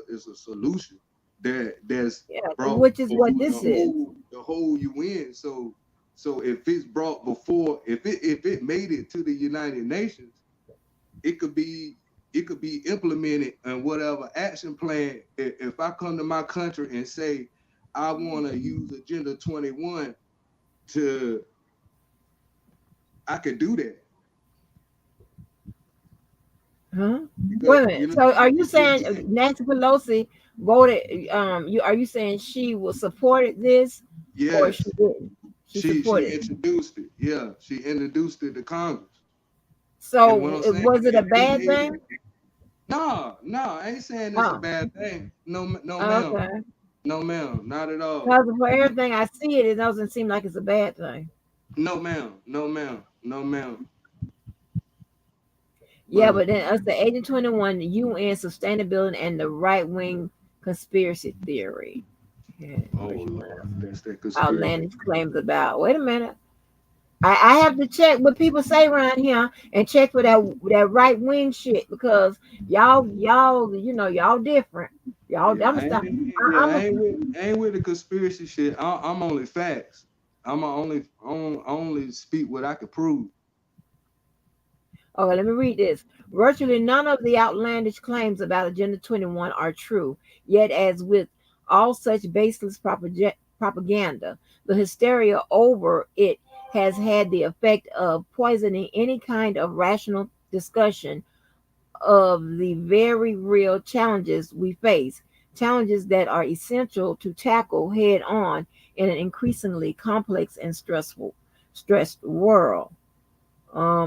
H: is a solution that's
A: Yeah,
H: brought
A: which is what
H: before
A: this is.
H: the whole UN. So if it's brought before, if it made it to the United Nations, it could be implemented in whatever action plan. If I come to my country and say I want to use Agenda 21 to, I could do that.
A: Huh?
H: Because,
A: Wait a minute. So are you saying Nancy Pelosi voted? Are you saying she was supported this, or
H: yes,
A: she didn't? She
H: she
A: supported.
H: introduced it. Yeah, she introduced it to Congress.
A: So
H: And what I'm saying,
A: was it a bad
H: made
A: thing?
H: no, I ain't saying it's a
A: Oh,
H: bad thing. No, ma'am.
A: okay.
H: No, ma'am. Not at all.
A: Because for everything I see it doesn't seem like it's a bad thing.
H: No, ma'am. No, ma'am. No, ma'am.
A: Yeah,
H: But
A: but then us the Agent 21, the UN sustainability, and the right wing conspiracy theory. Yeah,
H: oh Lord, that's that conspiracy.
A: outlandish claims about. Wait a minute. I have to check what people say around here and check for that right wing shit because y'all y'all different. Y'all
H: Yeah,
A: I'm stop.
H: I ain't with the conspiracy shit. I'm only facts. I only speak what I can prove.
A: Okay, let me read this. Virtually none of the outlandish claims about Agenda 21 are true. Yet, as with all such baseless propaganda, the hysteria over it has had the effect of poisoning any kind of rational discussion of the very real challenges we face, challenges that are essential to tackle head on in an increasingly complex and stressed world.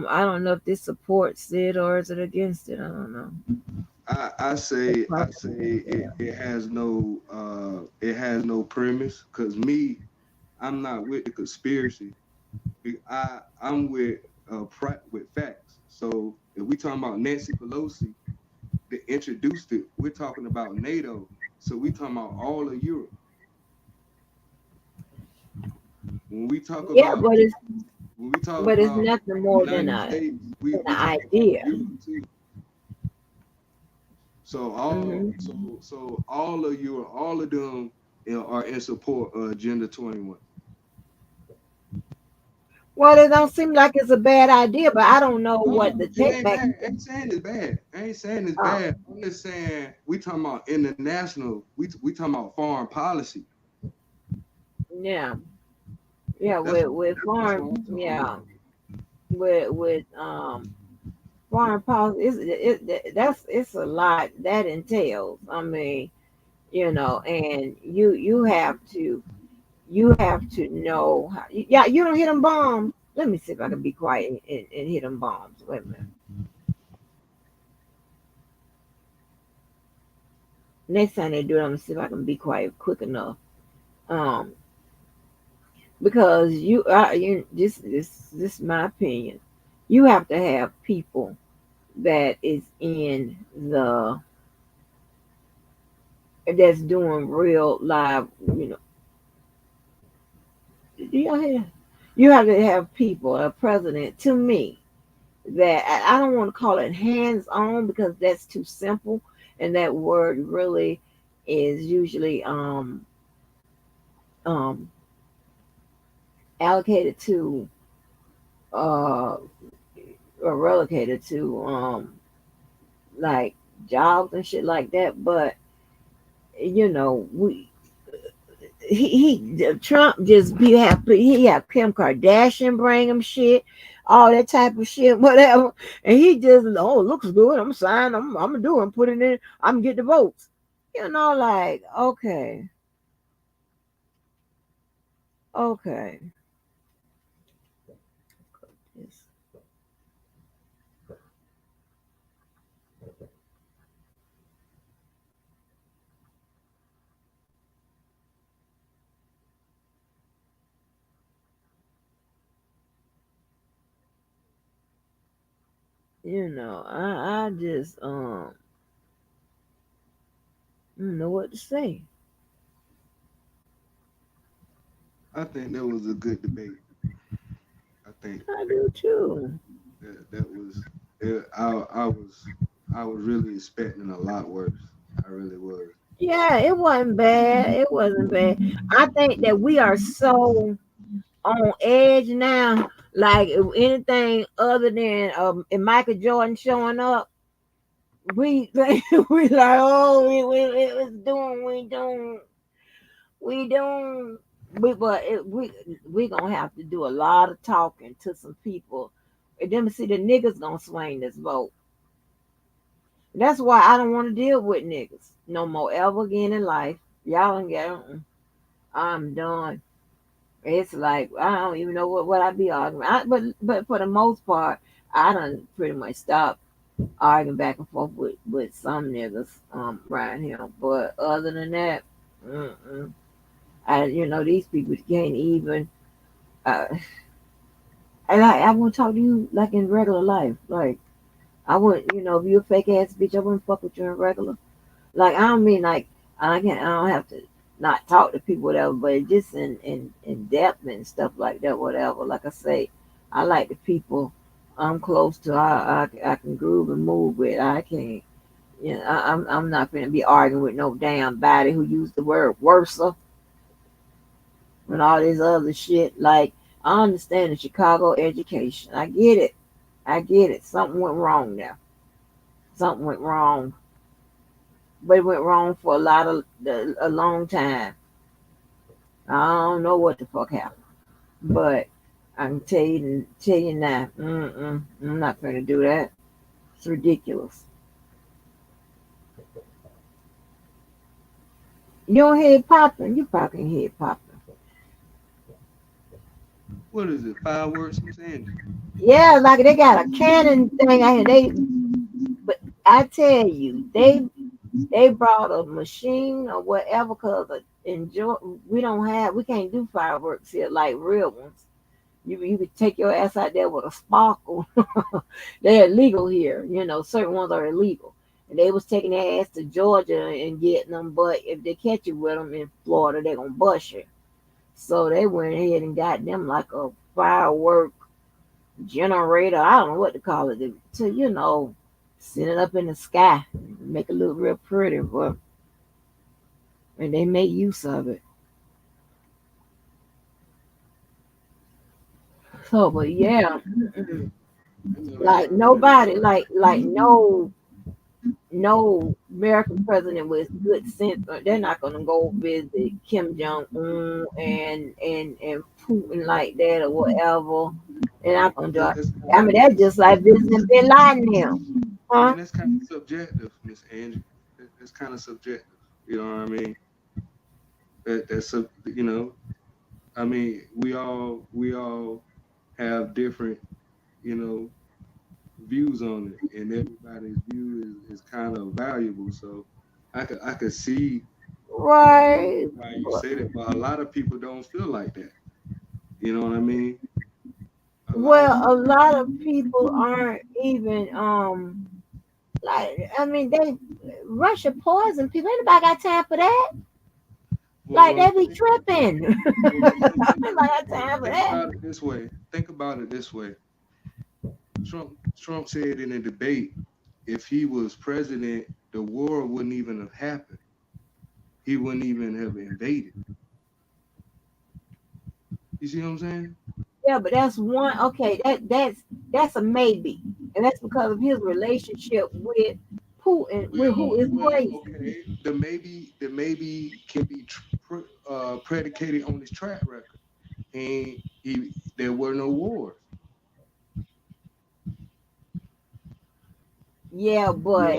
A: I don't know if this supports it or is it against it. I don't know.
H: I say it has no premise because I'm not with the conspiracy. I'm with facts. So if we talking about Nancy Pelosi that introduced it, we're talking about NATO. So we talking about all of Europe. When we talk
A: Yeah,
H: about
A: but it's
H: about
A: nothing more than
H: United States, we
A: an
H: talking
A: idea.
H: about Europe too. So all of Europe, all of them are in support of Agenda 21.
A: Well, it don't seem like it's a bad idea, but I don't know what the
H: It
A: take
H: ain't
A: back.
H: bad. I ain't saying it's bad. I ain't saying it's
A: Oh,
H: bad. I'm just saying we talking about international. We talking about foreign policy.
A: yeah, yeah.
H: That's
A: With
H: that's
A: foreign,
H: what I'm talking
A: yeah,
H: about.
A: with foreign policy, it's a lot that entails. I mean, and you have to know how. Yeah, you don't hit them bombs. Let me see if I can be quiet and hit them bombs. Wait a minute. Next time they do it, I'm gonna see if I can be quiet quick enough. Um, because this is my opinion. You have to have people that is in the that's doing real live. You have to have people, a president, to me, that I don't want to call it hands on because that's too simple, and that word really is usually um allocated to uh or relegated to like jobs and shit like that. But we Trump just he have Kim Kardashian bring him shit, all that type of shit, whatever, and he just looks good. I'm signing. I'm gonna do it. I'm putting it in. I'm gonna get the votes. Like okay. I just don't know what to say.
H: I think that was a good debate. I think
A: I do too.
H: that was. I was really expecting a lot worse. I really was.
A: Yeah, it wasn't bad. It wasn't bad. I think that we are so on edge now. Like if anything other than Michael Jordan showing up, we we like, oh, we was doing, we doing. We gonna have to do a lot of talking to some people. And then see the niggas gonna swing this vote. That's why I don't want to deal with niggas no more ever again in life. Y'all don't get. I'm done. It's like I don't even know what I be arguing. But for the most part, I done pretty much stopped arguing back and forth with some niggas right here. But other than that, mm-mm. These people can't even. Uh, and I won't talk to you like in regular life. Like I wouldn't, if you a fake ass bitch, I wouldn't fuck with you in regular. Like I don't mean like I don't have to not talk to people whatever, but just in depth and stuff like that, whatever. Like I say, I like the people I'm close to. I can groove and move with. I can't. I'm not gonna be arguing with no damn body who used the word worser and all this other shit. Like I understand the Chicago education. I get it. I get it. Something went wrong there. Something went wrong, but it went wrong for a long time. I don't know what the fuck happened, but I can tell you now. I'm not gonna do that. It's ridiculous. You don't hear it popping. You probably can hear it popping.
H: What is it? Fireworks, Miss Angie?
A: Yeah, like they got a cannon thing out here. But I tell you, they brought a machine or whatever because we can't do fireworks here like real ones. You could take your ass out there with a sparkle. They're illegal here. Certain ones are illegal. And they was taking their ass to Georgia and getting them, but if they catch you with them in Florida, they're gonna bust you. So they went ahead and got them like a firework generator. I don't know what to call it to send it up in the sky, make it look real pretty, but and they make use of it. So, but yeah, like nobody, like no American president with good sense. They're not gonna go visit Kim Jong Un and Putin like that or whatever. They're not gonna do it. I mean, that's just like visiting Bin Laden now, huh?
H: And that's kind of subjective, Miss Angie. That's kind of subjective. You know what I mean? That's I mean, we all have different, views on it, and everybody's view is kind of valuable. So I could see
A: Right.
H: why you say that, but a lot of people don't feel like that. You know what I mean?
A: Well, a lot of people aren't even like I mean they Russia poison people. Anybody got time for that? Like they be tripping. Anybody got time for that?
H: Think about it this way. Trump said in a debate, if he was president, the war wouldn't even have happened. He wouldn't even have invaded. You see what I'm saying?
A: Yeah, but that's one. Okay, that's a maybe, and that's because of his relationship with Putin, with who is crazy.
H: Okay, the maybe can be predicated on his track record, and there were no wars.
A: Yeah, but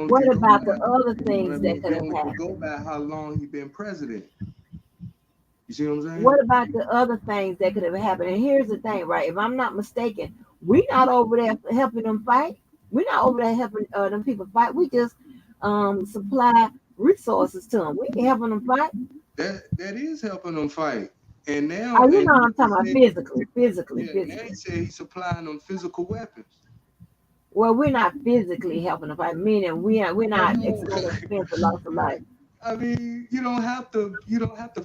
A: what about the other things that could have happened?
H: Go by how long he been president. You see what I'm saying?
A: What about the other things that could have happened? And here's the thing, right? If I'm not mistaken, we're not over there helping them fight. We're not over there helping them people fight. We just supply resources to them. We ain't helping them fight.
H: That is helping them fight. And now,
A: you know what I'm talking about physically.
H: Now he said he's supplying them physical weapons.
A: Well, we're not physically helping the fight, meaning we're not
H: No.
A: experiencing the loss of life.
H: I mean, you don't have to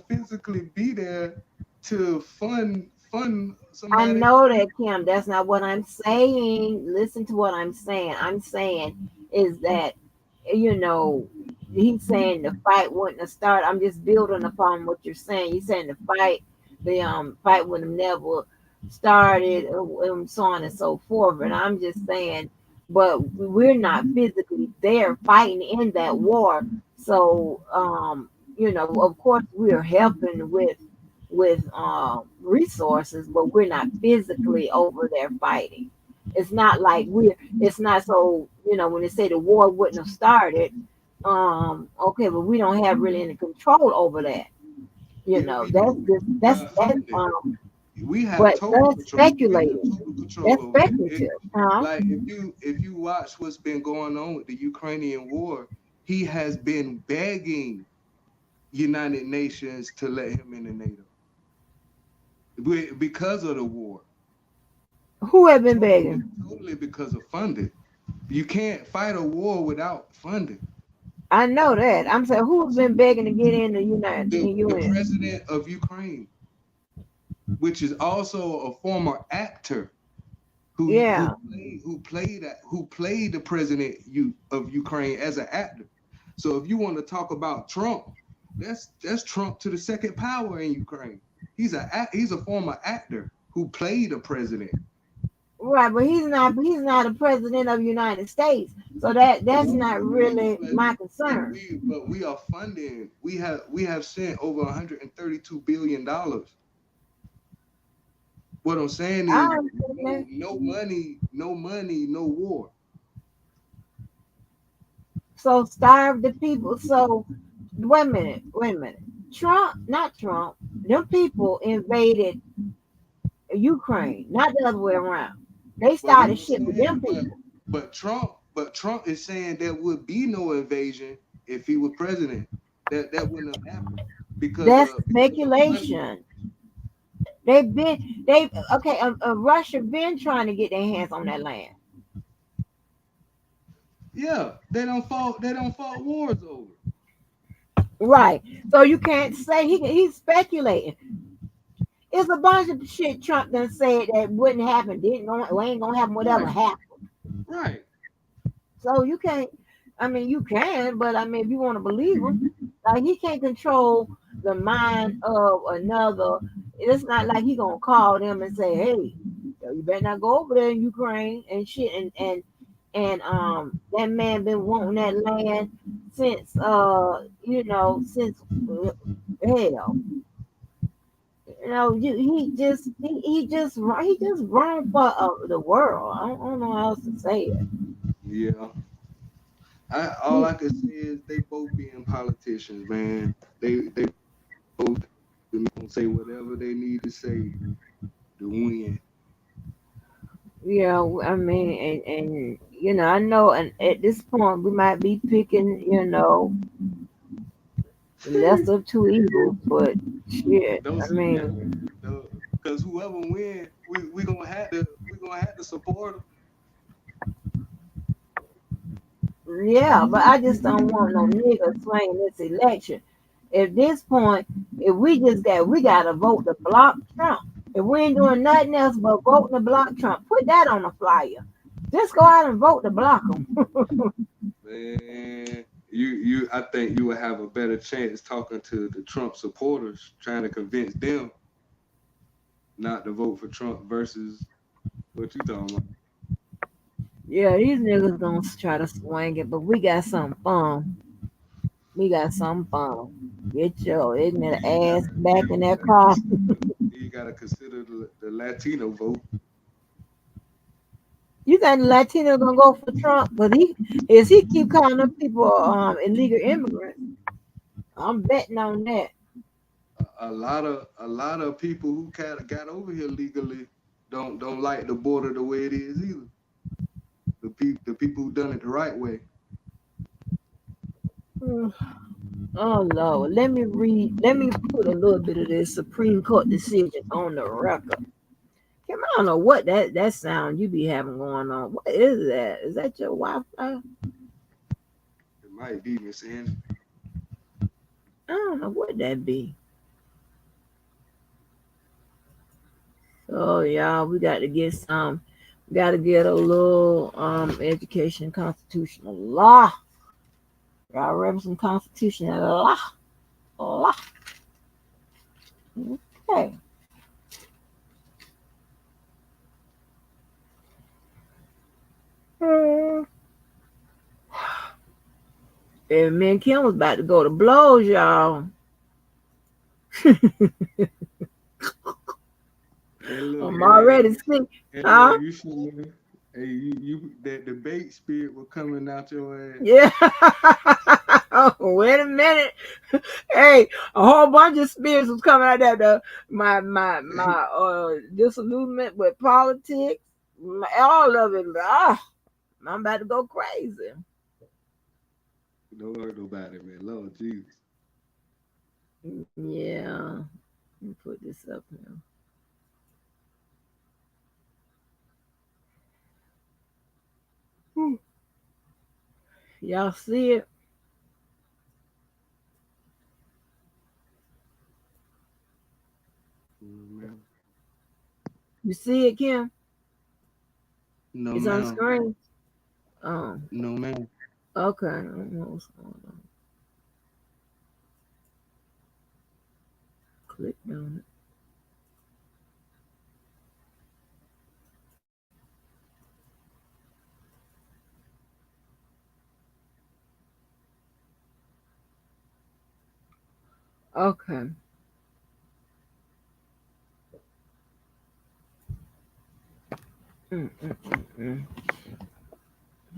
H: physically be there to fund
A: I
H: somebody.
A: know that, Kim. That's not what I'm saying. Listen to what I'm saying. I'm saying is that, you know, he's saying the fight wouldn't have started. I'm just building upon what you're saying. You're saying the fight would have never started, and so on and so forth. And I'm just saying, but we're not physically there fighting in that war. So, of course, we're helping with resources, but we're not physically over there fighting. It's not like it's not so, when they say the war wouldn't have started, okay, but we don't have really any control over that. That's just that's
H: We have
A: but
H: total
A: that's
H: control.
A: speculating.
H: Control
A: That's
H: over it.
A: speculative. Huh?
H: Like if you watch what's been going on with the Ukrainian war, he has been begging United Nations to let him in the NATO because of the war.
A: Who have been begging?
H: Totally because of funding. You can't fight a war without funding.
A: I know that. I'm saying, who's been begging to get in the
H: The president of Ukraine, which is also a former actor who played the president of Ukraine as an actor. So if you want to talk about Trump, that's Trump to the second power in Ukraine. He's a former actor who played a president.
A: Right, but he's not a president of the United States. So that's not really my concern.
H: But we are funding. We have sent over $132 billion. What I'm saying is no money, no war.
A: So starve the people. So wait a minute. Not Trump. Them people invaded Ukraine, not the other way around. They started shit with them people.
H: But Trump is saying there would be no invasion if he was president. That wouldn't have happened because
A: that's speculation. Russia been trying to get their hands on that land.
H: Yeah, they don't fought wars over.
A: Right. So you can't say he's speculating. It's a bunch of shit Trump done said that wouldn't happen, we ain't gonna happen, whatever happened.
H: Right.
A: So you can't, you can, but if you want to believe him, like he can't control the mind of another. It's not like he gonna call them and say, hey, you better not go over there in Ukraine and shit. And that man been wanting that land since hell. He just wrong for the world. I don't know how else to say it.
H: Yeah. All I can say is they both being politicians, man. They both gonna say whatever they need to say to win.
A: Yeah, and I know, and at this point we might be picking, the less of two evils, but shit,
H: because whoever wins, we gonna have to support them.
A: Yeah, but I just don't want no nigga swinging this election. At this point, if we gotta vote to block Trump. If we ain't doing nothing else but voting to block Trump, put that on the flyer. Just go out and vote to block him.
H: Man, I think you would have a better chance talking to the Trump supporters, trying to convince them not to vote for Trump versus what you talking about.
A: Yeah, these niggas gonna try to swing it, but we got something fun. Get your ignorant ass back in that car.
H: You gotta consider the Latino vote.
A: You think the Latino gonna go for Trump? But he keep calling them people illegal immigrants. I'm betting on that.
H: A lot of people who got over here legally don't like the border the way it is either. The people who done it the right way.
A: Oh Lord, let me put a little bit of this Supreme Court decision on the record. Come don't know what that sound you be having going on. What is that? Is that your Wi-Fi?
H: It might be, Miss Angie.
A: I don't know what that be. So y'all, we got to get some. We got to get a little education, constitutional law. Y'all remember some constitutional law? Law. Okay. And me and Kim was about to go to blows, y'all.
H: Hey, look,
A: I'm already sick.
H: Hey,
A: Huh?
H: look, you should. Hey, you that debate spirit was coming out your ass.
A: Yeah. Wait a minute. Hey, a whole bunch of spirits was coming out there. My disillusionment with politics, all of it. I'm about to go crazy.
H: Don't hurt nobody, man. Lord Jesus.
A: Yeah. Let me put this up here. Y'all see it?
H: Man.
A: You see it, Kim?
H: No,
A: It's on the
H: ma'am.
A: screen. Oh,
H: No, ma'am.
A: okay. I don't know what's going on. Click on it. Okay.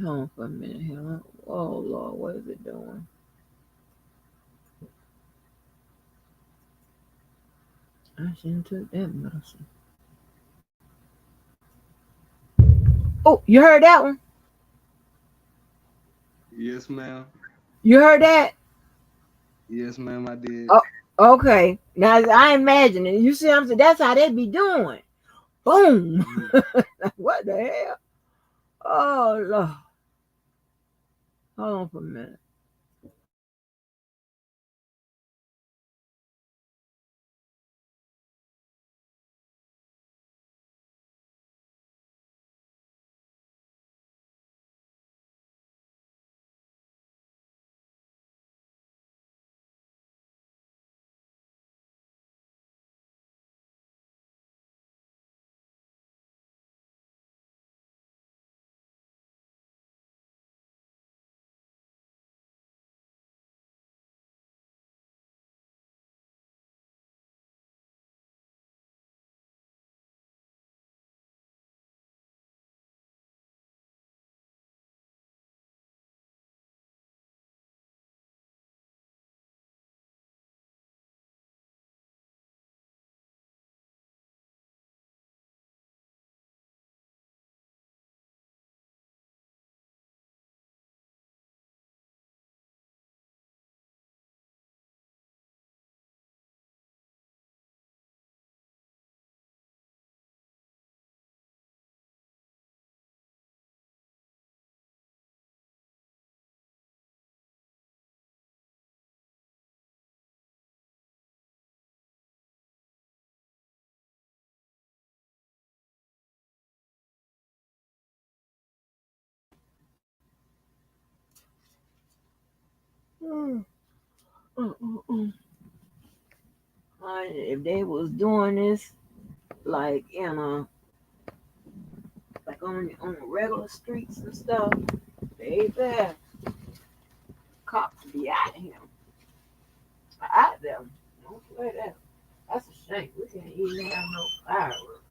A: Hold on for a minute here. Oh Lord, what is it doing? I shouldn't took that medicine. Oh, you heard that one?
H: Yes, ma'am.
A: You heard that?
H: Yes, ma'am, I did.
A: Oh, okay. Now I imagine it. You see what I'm saying? That's how they be doing. Boom. What the hell? Oh Lord. Hold on for a minute. If they was doing this like like on the regular streets and stuff, baby, cops be out of here. Out there. Don't play that. That's a shame. We can't even have no fireworks.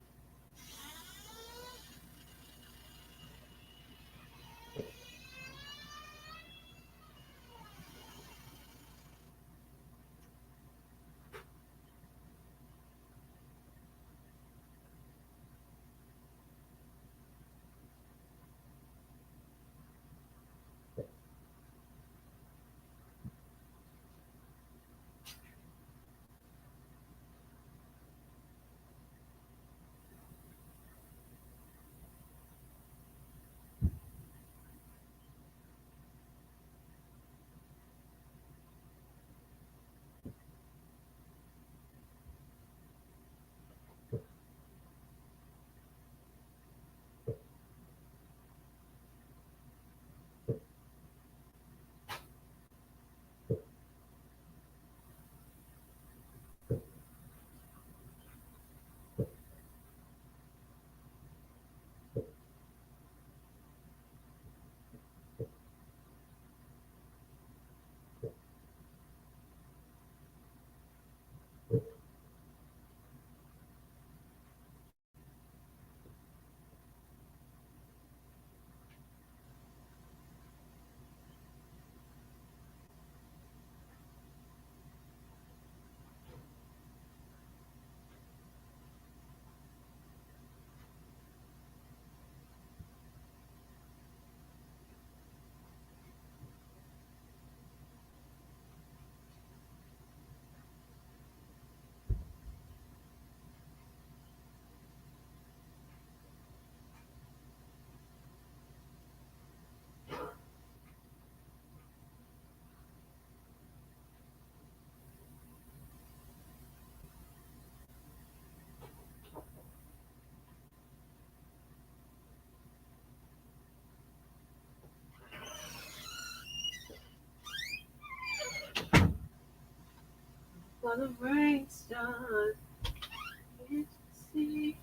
A: before the rain starts. Can't you see?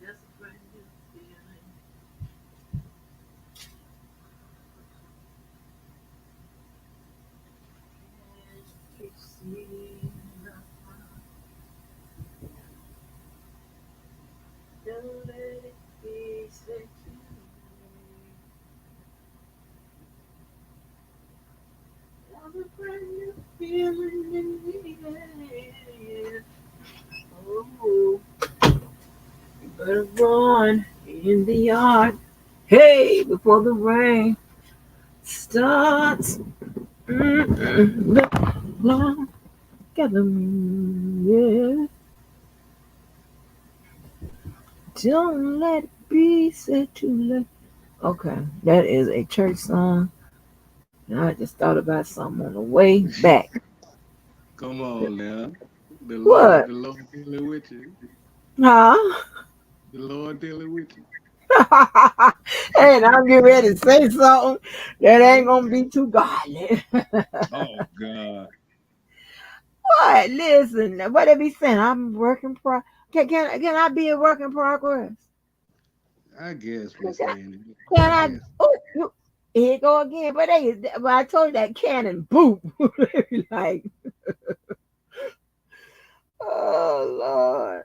A: That's a brand new feeling. Can't you see? Don't let it be said to me. There's a brand new feeling in the air. Oh, you better run in the yard. Hey, before the rain starts. Look long, gather, yeah. Don't let it be said too late. Okay, that is a church song. And I just thought about something on the way back.
H: Come on now. The
A: What?
H: Lord dealing with you.
A: Huh?
H: The Lord dealing with you.
A: And I'm getting ready to say something that ain't gonna be too godly.
H: Oh God.
A: What? Listen, what they be saying? I'm working pro. Can I be a work in progress?
H: I guess, Miss Annie.
A: Can
H: I
A: I?
H: guess.
A: Oh, here you go again. But I told you that cannon boop. Like, oh Lord.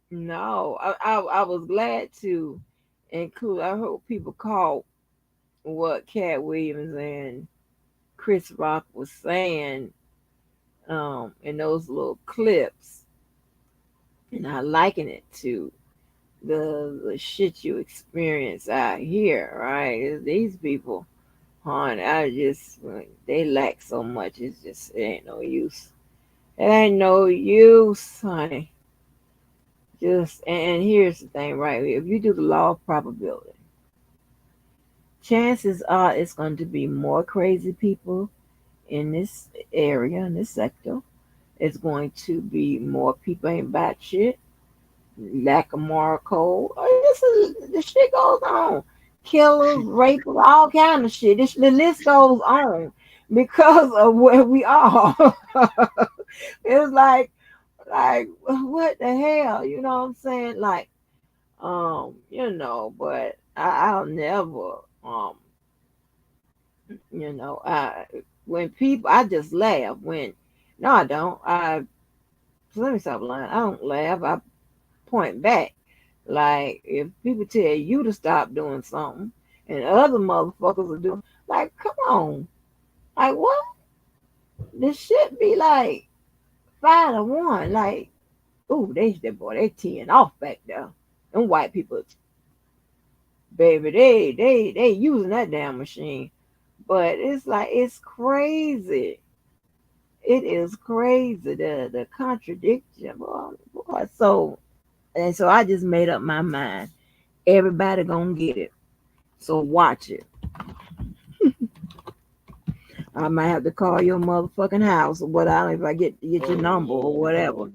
A: No, I was glad to include. I hope people caught what Cat Williams and Chris Rock was saying in those little clips, and I liken it to the shit you experience out here, right? These people, hon, they lack so much. It ain't no use. It ain't no use, honey. And here's the thing, right? If you do the law of probability, chances are it's going to be more crazy people in this area, in this sector. It's going to be more people ain't about shit, lack of moral code. The shit goes on. Killers, rape, all kind of shit. The list goes on because of where we are. It's like what the hell? You know what I'm saying? Like, but I'll never, when people, I just laugh when, no, I don't. Let me stop lying. I don't laugh. I point back. Like, if people tell you to stop doing something and other motherfuckers are doing, like, come on. Like, what? This should be like 5-1. Like, ooh, they teeing off back there. Them white people, baby, they using that damn machine. But it's like, it's crazy. It is crazy, the contradiction, boy. So I just made up my mind. Everybody gonna get it. So watch it. I might have to call your motherfucking house or what. I don't know if I get your number or whatever.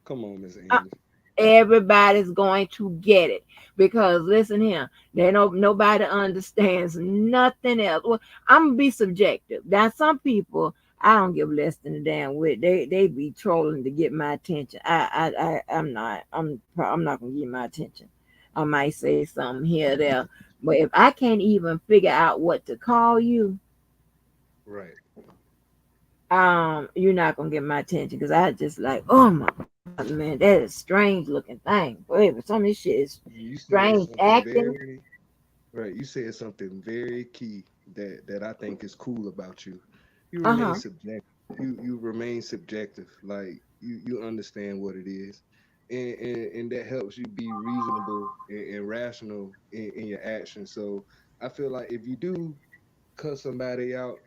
H: Come on, Miss Annie.
A: Everybody's going to get it because listen here, nobody understands nothing else. Well, I'm gonna be subjective. Now, some people I don't give less than a damn with. They be trolling to get my attention. I'm not. I'm not gonna get my attention. I might say something here or there, but if I can't even figure out what to call you,
H: right?
A: You're not gonna get my attention because I just like, oh my God, man, that is strange looking thing. Baby, some of this shit is strange acting.
H: Right, you said something very key that I think is cool about you. You remain subjective. You remain subjective. Like you understand what it is, and that helps you be reasonable and rational in your actions. So I feel like if you do cut somebody out,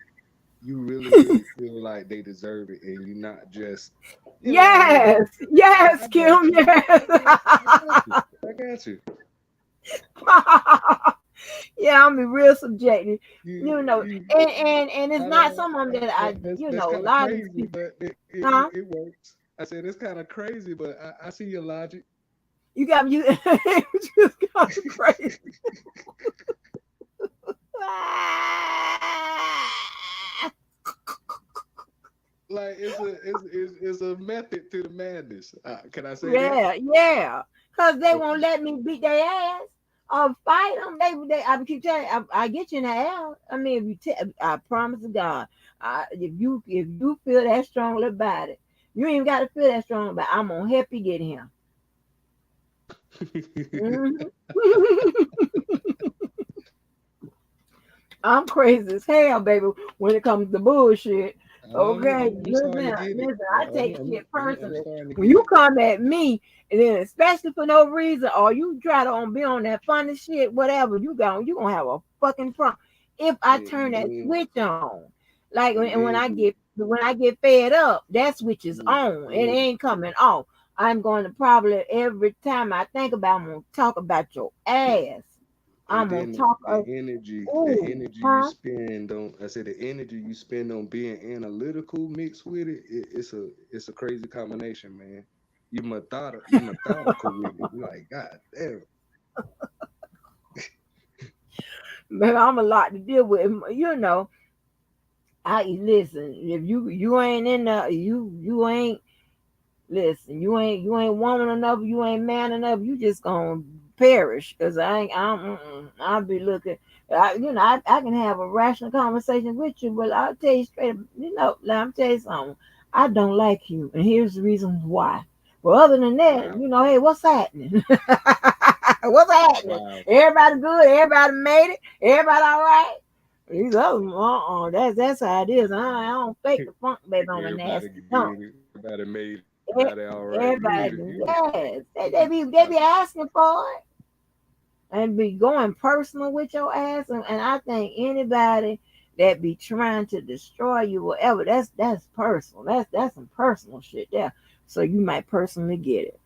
H: you really feel like they deserve it, and you're not just.
A: Yes, Kim. Yes.
H: I got you.
A: Yeah, I'm be real subjective, and it's not someone that I,
H: that's
A: a
H: kind of
A: lot
H: crazy,
A: of people.
H: but it works. I said it's kind of crazy, but I see your logic.
A: You got you just got crazy.
H: Like it's a method to the madness. Can I say that?
A: Yeah. Cause they
H: Oh,
A: won't let me beat their ass or fight them. I keep telling you, I get you in the air. I mean, if I promise to God, if you feel that strongly about it, you ain't got to feel that strong about it. I'm gonna help you get him. Mhm. I'm crazy as hell, baby, when it comes to bullshit. Okay,
H: I'm starting to get it.
A: listen, I take shit
H: I'm
A: personally.
H: starting to
A: When
H: get
A: you
H: it.
A: come at me, and then especially for no reason, or you try to be on that funny shit, whatever, you gonna have a fucking problem. If I
H: Yeah,
A: turn
H: and
A: that
H: then
A: switch on, like
H: and
A: when
H: then
A: I
H: you
A: get fed up, that switch is
H: mm,
A: on. It
H: mm,
A: ain't coming off. I'm going to probably every time I think about, I'm gonna talk about your ass.
H: and
A: I'm gonna
H: then
A: talk.
H: the
A: Ooh,
H: energy you
A: huh?
H: spend on I said the energy you spend on being analytical mixed with it's a crazy combination, man. You methodical with it. Like, God damn.
A: Baby, I'm a lot to deal with. I listen. If you ain't in the you ain't listen. You ain't woman enough. You ain't man enough. You just gonna perish. Cause I ain't. I'll be looking. I can have a rational conversation with you, but I'll tell you straight. Let me tell you something. I don't like you, and here's the reasons why. Well, other than that,
H: Wow.
A: hey, what's happening? What's happening?
H: Wow.
A: Everybody good. Everybody made it. Everybody all right. These others, that's how it is. I don't fake the funk, baby, on a
H: Everybody
A: nasty tongue.
H: good. Everybody made it.
A: E-
H: Everybody all right.
A: Everybody, yes, they
H: Uh,
A: be asking for it and be going personal with your ass, and I think anybody that be trying to destroy you, whatever, that's personal. That's some personal shit there. So you might personally get it.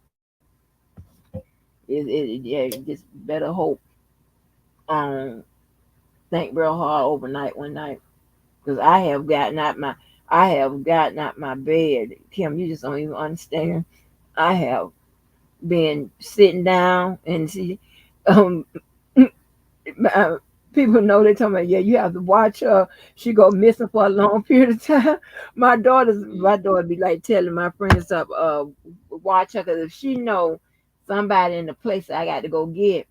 A: Yeah, you just better hope. Um, think real hard overnight one night, because I have gotten out my bed, Kim. You just don't even understand. I have been sitting down and see, um, uh, people know they tell me, yeah, you have to watch her. She go missing for a long period of time.
H: mm,
A: My daughter be like telling my friends up, watch her, because if she know somebody in the place I got to go get,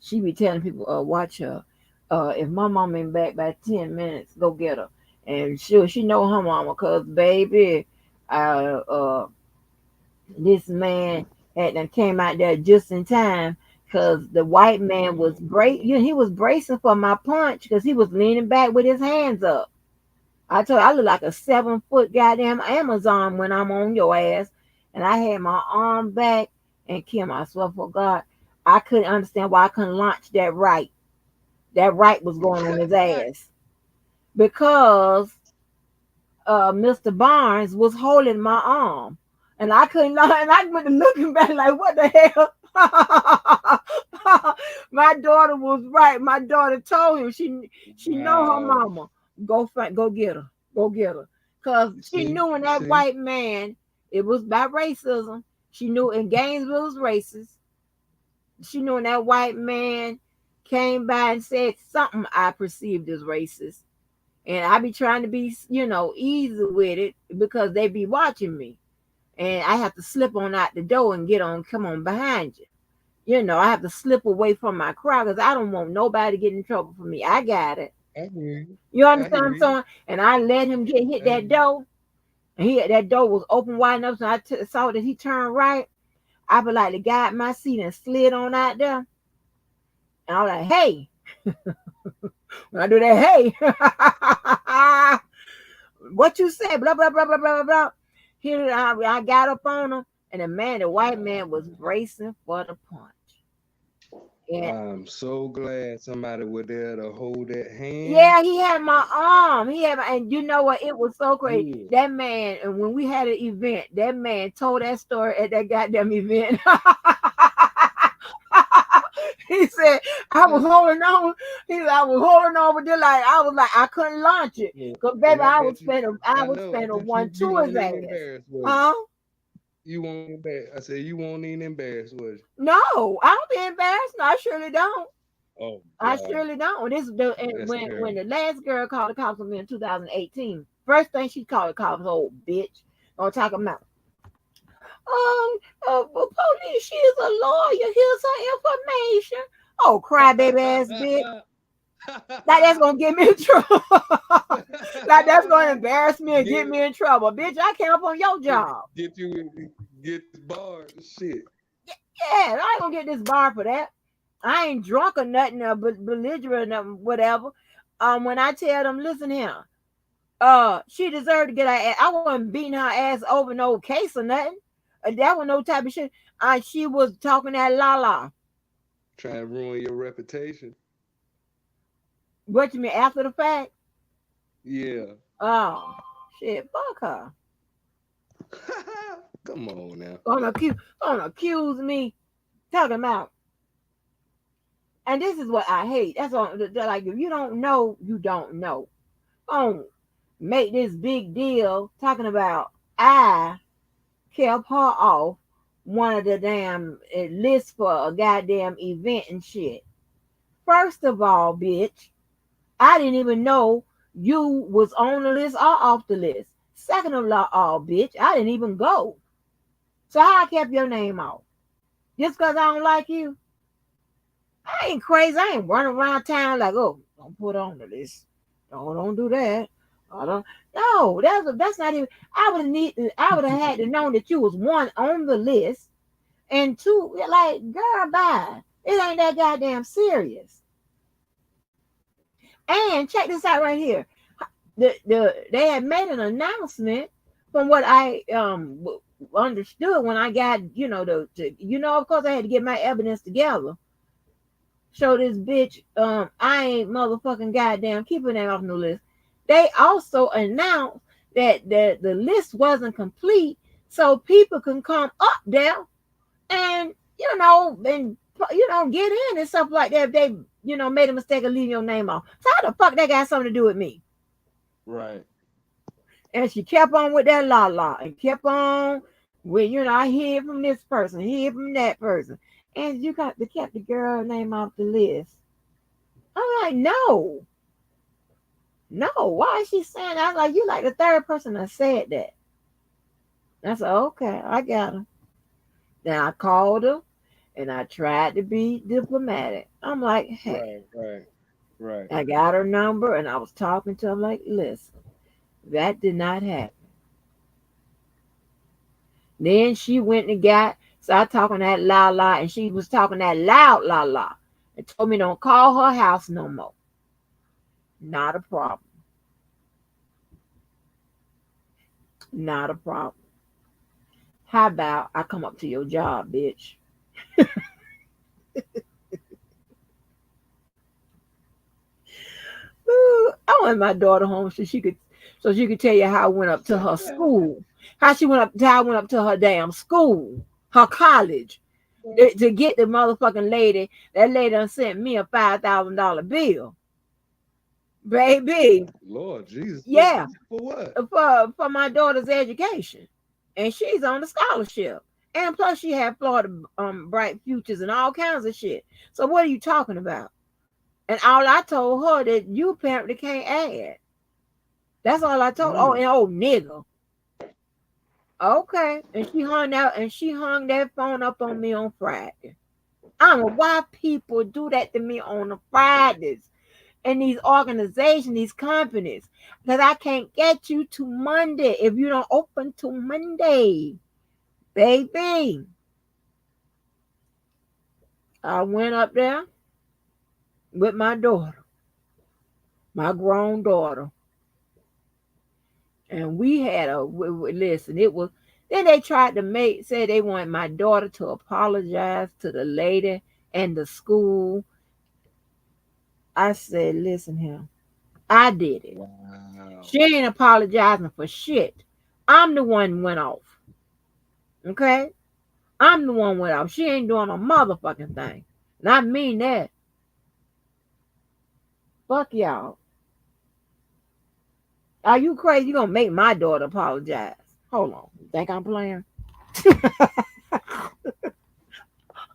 A: she be telling people, watch her. If my mom ain't back by 10 minutes, go get her. And she know her mama, cause baby, uh, uh, this man had done came out there just in time, because the white man was
H: oh
A: he was bracing for my punch, because he was leaning back with his hands up. I told you, I look like a 7 foot goddamn Amazon when I'm on your ass, and I had my arm back. And Kim, I swear for God, I couldn't understand why I couldn't launch that right. That right was going on his ass, because Mr. Barnes was holding my arm, and I couldn't. And I went looking back like, what the hell? My daughter was right. My daughter told him she know her
H: wow.
A: mama. Go get her. Go get her. Cause she knew when that
H: See,
A: white man, it was by racism. She knew in Gainesville was racist. She knew when that white man came by and said something I perceived as racist. And I be trying to be, easy with it, because they be watching me. And I have to slip on out the door and come on behind you. I have to slip away from my crowd, because I don't want nobody to get in trouble for me. I got it.
H: I hear you.
A: You
H: I
A: understand what
H: hear
A: I'm
H: you.
A: saying? And I let him hit
H: I
A: that
H: hear
A: door. And that door was open wide enough, so I saw that he turned right. I be like to guide my seat and slid on out there. And I was like, hey. When I do that, hey. What you say? Blah, blah, blah, blah, blah, blah. Here I got up on him, and the white man was bracing for the punch. And
H: I'm so glad somebody was there to hold that hand.
A: yeah, he had my arm. And you know what? It was so crazy.
H: Good.
A: That man, and when we had an event, that man told that story at that goddamn event. He said, I was holding on. I was holding on, but then I couldn't launch it.
H: Yeah,
A: Cause
H: and
A: baby,
H: I bet you,
A: I
H: I
A: would
H: know, I
A: spend a
H: bet you
A: 1-2 his
H: weren't even
A: ass.
H: embarrassed, was you?
A: Huh?
H: You won't embarrass. I said you won't even embarrass, was you?
A: No, I don't be embarrassed. No, I surely don't.
H: Oh
A: I
H: God,
A: surely don't. This is the and
H: that's
A: when
H: terrible.
A: the last girl called the cops on me in 2018. First thing she called the cops, old bitch. Gonna talk about well, police, she is a lawyer. Here's her information. Oh, crybaby ass bitch. Like that's gonna get me in trouble. Like that's gonna embarrass me and get
H: get
A: me in trouble. Bitch, I came up on your
H: get
A: job.
H: get barred. Shit.
A: Yeah, I ain't gonna get this bar for that. I ain't drunk or nothing or belligerent or nothing, whatever. When I tell them, listen here, she deserved to get her ass. I wasn't beating her ass over no case or nothing. That was no type of shit. She was talking that la.
H: Trying to ruin your reputation.
A: What you mean after the fact?
H: Yeah.
A: Oh shit, fuck her.
H: Come on now.
A: Gonna accuse me talking about. And this is what I hate. That's all. Like if you don't know, you don't know. Don't make this big deal talking about I kept her off one of the damn lists for a goddamn event and shit. First of all, bitch, I didn't even know you was on the list or off the list. Second of all, bitch, I didn't even go. So how I kept your name off? Just because I don't like you? I ain't crazy. I ain't running around town like, oh, don't put on the list. Don't do that. I don't. No, that's not even. I would have had to know that you was one on the list, and two, like, girl, bye. It ain't that goddamn serious. And check this out right here. They had made an announcement from what I understood when I got of course I had to get my evidence together. Show this bitch I ain't motherfucking goddamn keeping that off no list. They also announced that the list wasn't complete, so people can come up there and get in and stuff like that if they made a mistake of leaving your name off. So how the fuck that got something to do with me?
H: Right.
A: And she kept on with that la and kept on with, I hear from this person, hear from that person. And you got to keep the girl name off the list. I'm like, no. Why is she saying that? I'm like, you like the third person that said that. I said, okay, I got her. Then I called her and I tried to be diplomatic. I'm like, hey.
H: Right.
A: I got her number and I was talking to her like, listen, that did not happen. Then she went and started talking that la, and she was talking that loud la, and told me don't call her house no more. Not a problem. Not a problem. How about I come up to your job, bitch? I want my daughter home so she could tell you how I went up to her school. How I went up to her damn school, her college, to get the motherfucking lady. That lady done sent me a $5,000 bill, baby.
H: Lord Jesus.
A: Yeah,
H: For what?
A: for my daughter's education, and she's on the scholarship, and plus she had Florida Bright Futures and all kinds of shit. So what are you talking about? And all I told her that you apparently can't add. That's all I told. Oh, and nigga. Okay. And she hung that phone up on me on Friday. I don't know why people do that to me on the Fridays and these organizations, these companies. Because I can't get you to Monday if you don't open to Monday. Baby. I went up there with my daughter, my grown daughter. And we had listen, it was, then they tried to say they wanted my daughter to apologize to the lady and the school. I said, listen here, I did it.
H: Wow.
A: She ain't apologizing for shit. I'm the one who went off. Okay? I'm the one who went off. She ain't doing a motherfucking thing. And I mean that. Fuck y'all. Are you crazy? You gonna make my daughter apologize? Hold on. You think I'm playing?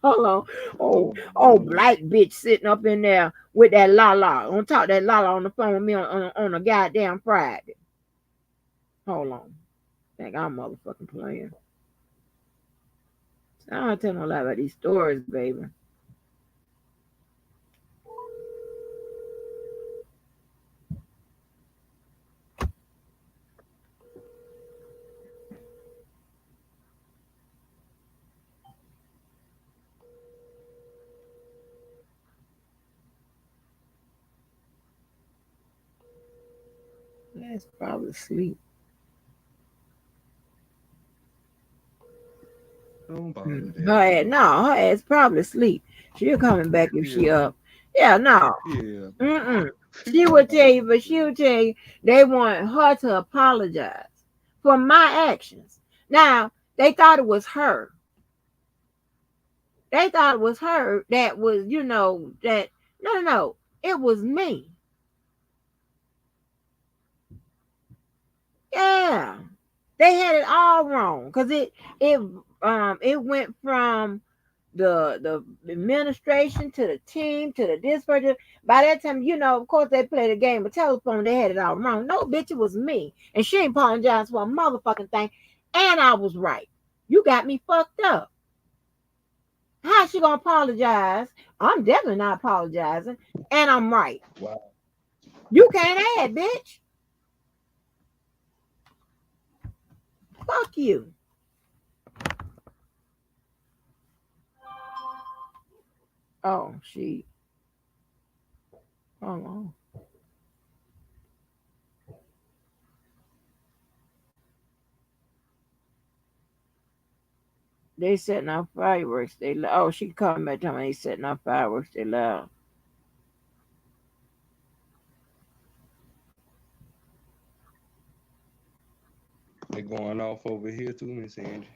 A: Hold on. Oh, black bitch sitting up in there with that la on top of that la on the phone with me on a goddamn Friday. Hold on. Think I'm motherfucking playing. I don't tell no lie about these stories, baby. That's probably sleep.
H: Don't bother that.
A: Her ass probably asleep. She'll coming back if she up. Yeah, no.
H: Yeah.
A: She would tell you, but she would tell you they want her to apologize for my actions. Now, they thought it was her. They thought it was her that was, that no. It was me. Yeah. They had it all wrong because it went from the administration to the team to the dispatcher. By that time, of course they played a game of telephone. They had it all wrong. No, bitch, it was me, and she ain't apologized for a motherfucking thing. And I was right. You got me fucked up. How's she gonna apologize? I'm definitely not apologizing, and I'm right.
H: Wow.
A: You can't add, bitch. Fuck you. Oh, she. Hold on. They setting off fireworks. She coming back telling me they setting off fireworks. They loud.
H: They going off over here too, Miss Angie.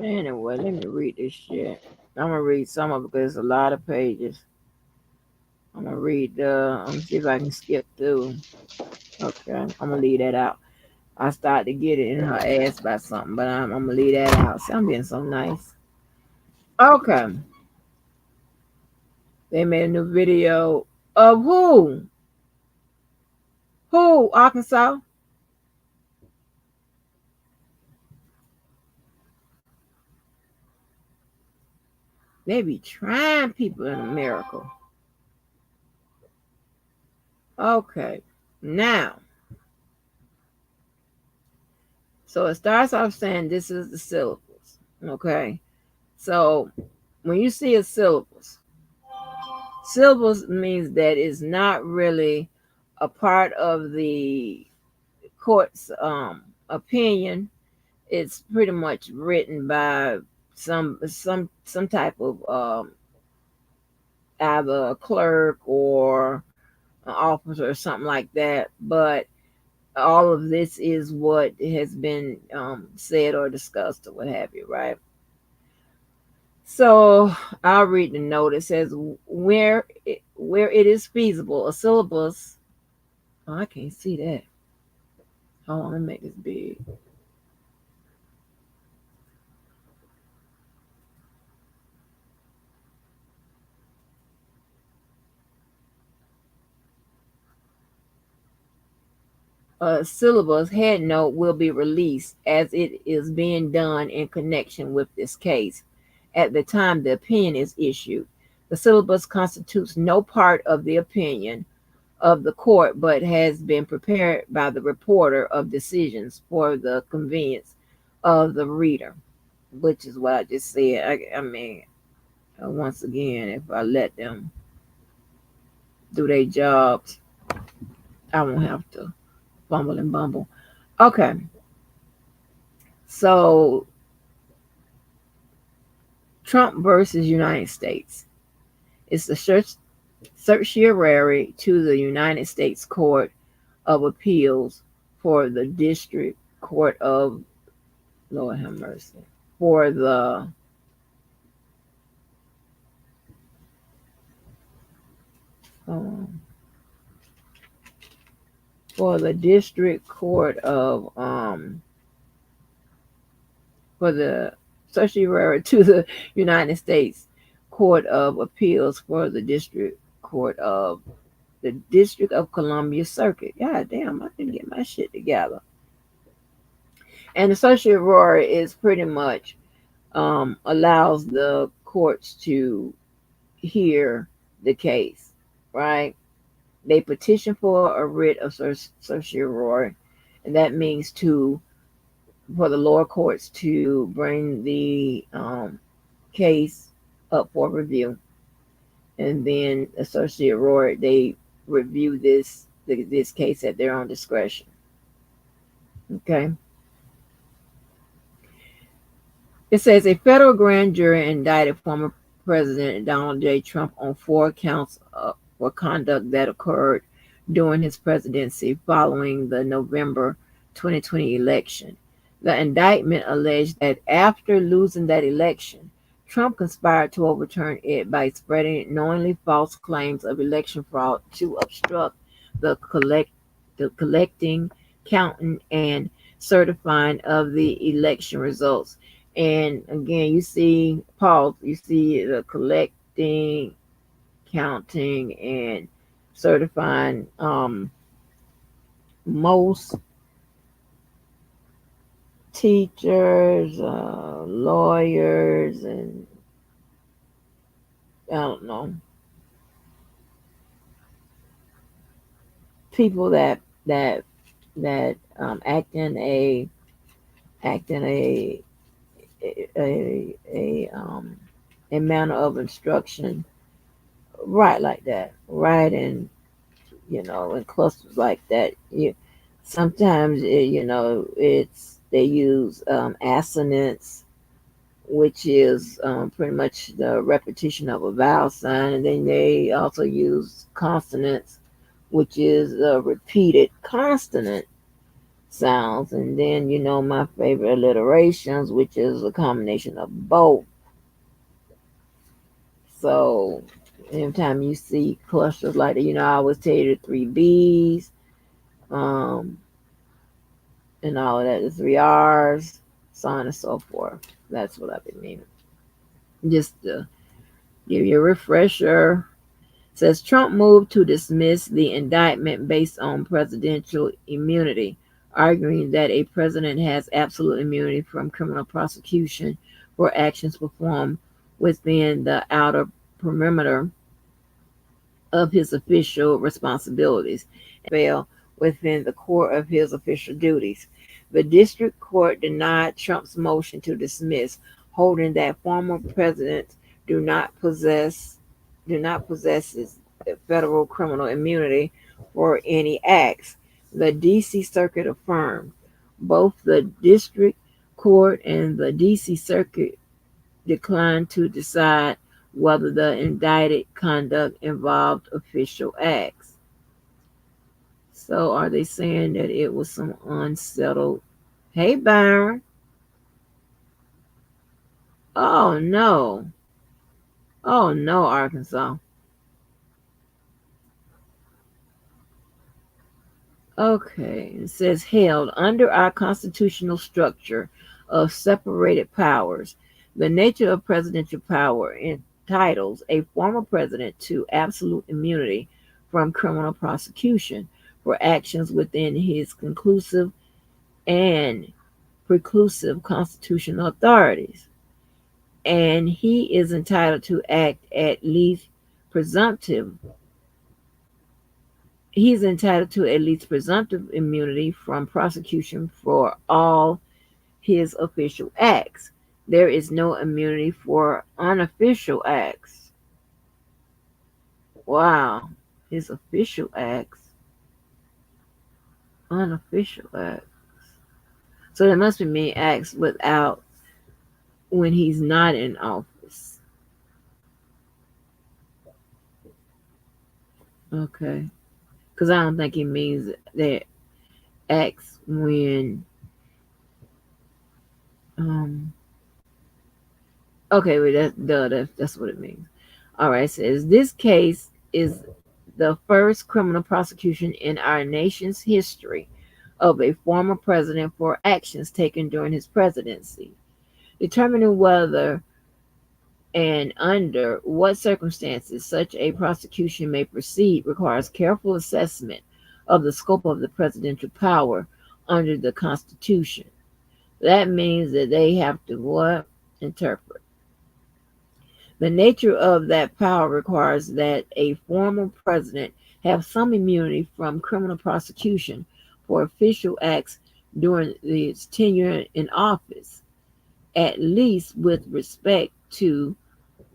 A: Anyway, let me read this shit. I'm gonna read some of it because there's a lot of pages. I'm gonna read I'm gonna see if I can skip through. Okay, I'm gonna leave that out. I started to get it in her ass by something, but I'm gonna leave that out. See, I'm being so nice. Okay. They made a new video of who? Who? Arkansas? They be trying people in America. Okay. Now. So it starts off saying this is the syllabus. Okay. So when you see a syllabus means that it's not really a part of the court's opinion. It's pretty much written by some type of either a clerk or an officer or something like that. But all of this is what has been said or discussed or what have you, right? So I'll read the note. It says where it is feasible, a syllabus. Oh, I can't see that. Hold on, let me make this big. A syllabus head note will be released as it is being done in connection with this case at the time the opinion is issued. The syllabus constitutes no part of the opinion of the court, but has been prepared by the reporter of decisions for the convenience of the reader, which is what I just said. I mean, once again, if I let them do their jobs, I won't have to fumble and bumble. Okay. So Trump versus United States. It's the certiorari to the United States Court of Appeals for the District Court of, Lord have mercy, for the um, District Court of for the certiorari to the United States Court of Appeals for the District of Columbia Circuit. God damn, I can get my shit together. And the certiorari is pretty much allows the courts to hear the case, right? They petition for a writ of certiorari, and that means for the lower courts to bring the case up for review, and then the certiorari they review this case at their own discretion. Okay. It says a federal grand jury indicted former President Donald J. Trump on 4 counts for conduct that occurred during his presidency following the November 2020 election. The indictment alleged that after losing that election, Trump conspired to overturn it by spreading knowingly false claims of election fraud to obstruct the collecting, counting, and certifying of the election results. And again, you see the collecting, counting, and certifying. Most teachers, lawyers, and I don't know, people that act in a manner of instruction, right, like that, right, and in clusters like that. Sometimes they use assonance, which is pretty much the repetition of a vowel sign, and then they also use consonants, which is repeated consonant sounds, and then my favorite alliterations, which is a combination of both. So anytime you see clusters like that, I always tell you the 3 B's, and all of that, the 3 R's, so on and so forth. That's what I've been meaning. Just to give you a refresher. It says Trump moved to dismiss the indictment based on presidential immunity, arguing that a president has absolute immunity from criminal prosecution for actions performed within the outer perimeter of his official responsibilities and fell within the core of his official duties. The district court denied Trump's motion to dismiss, holding that former presidents do not possess federal criminal immunity for any acts. The D.C. Circuit affirmed. Both the district court and the D.C. Circuit declined to decide whether the indicted conduct involved official acts. So are they saying that it was some unsettled? Hey, Byron. Oh, no. Oh, no, Arkansas. Okay, it says held under our constitutional structure of separated powers. The nature of presidential power entitles a former president to absolute immunity from criminal prosecution for actions within his conclusive and preclusive constitutional authorities. And he is entitled to act at least presumptive. He's entitled to at least presumptive immunity from prosecution for all his official acts. There is no immunity for unofficial acts. Wow. His official acts. Unofficial acts. So there must be many acts without when he's not in office. Okay. Because I don't think it means that acts when okay, well that's what it means. All right, it says this case is the first criminal prosecution in our nation's history of a former president for actions taken during his presidency. Determining whether and under what circumstances such a prosecution may proceed requires careful assessment of the scope of the presidential power under the Constitution. That means that they have to what? Interpret. The nature of that power requires that a former president have some immunity from criminal prosecution for official acts during his tenure in office, at least with respect to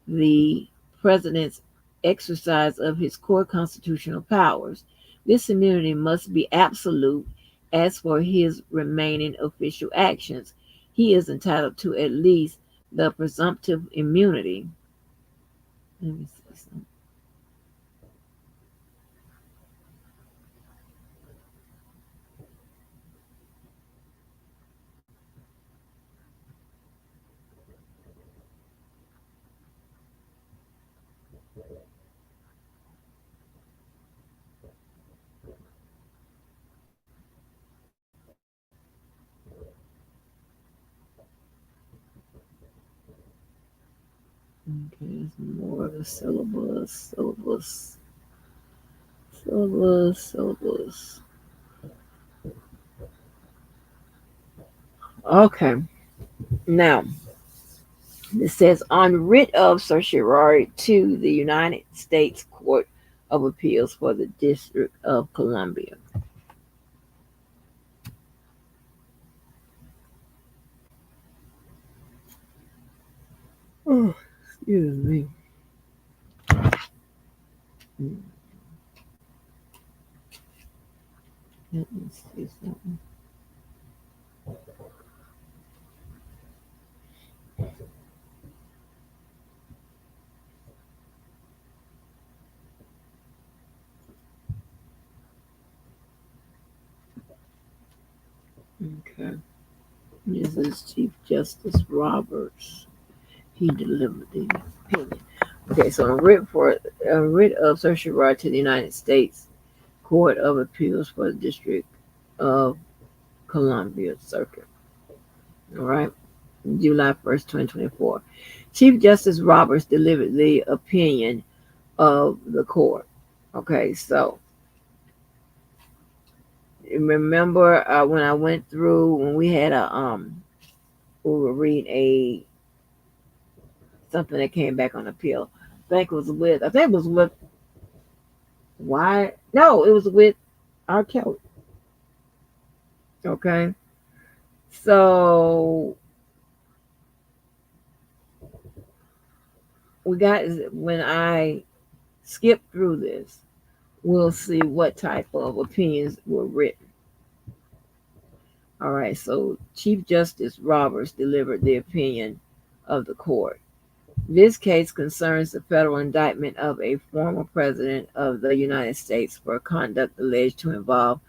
A: the president's exercise of his core constitutional powers. This immunity must be absolute. As for his remaining official actions, he is entitled to at least the presumptive immunity. Let me see something. Okay, there's more of the syllabus. Okay, now it says on writ of certiorari to the United States Court of Appeals for the District of Columbia. Oh, excuse me. Let me see something. Okay. This is Chief Justice Roberts. He delivered the opinion. Okay, so a writ of certiorari to the United States Court of Appeals for the District of Columbia Circuit. All right, July 1st, 2024. Chief Justice Roberts delivered the opinion of the court. Okay, so remember when I went through when we had we were reading something that came back on appeal. I think it was with why? No, it was with R. Kelly. Okay, so we got when I skip through this, we'll see what type of opinions were written. All right, so Chief Justice Roberts delivered the opinion of the court. This case concerns the federal indictment of a former president of the United States for conduct alleged to involve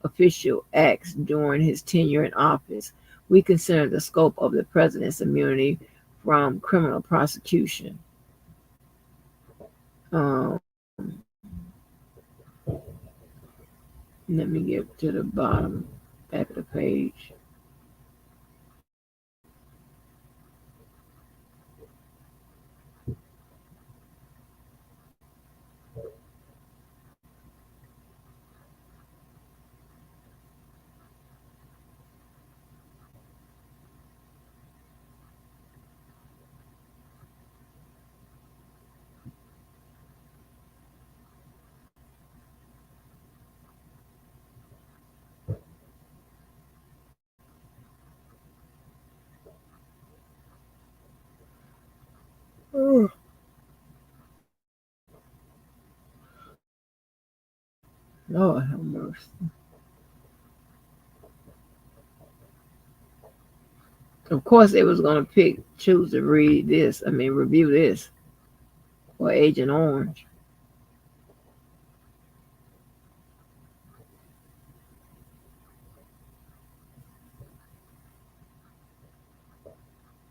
A: official acts during his tenure in office. We consider the scope of the president's immunity from criminal prosecution. Let me get to the bottom, back of the page. Oh. Lord have mercy. Of course, they was gonna choose to read this. I mean, review this for Agent Orange.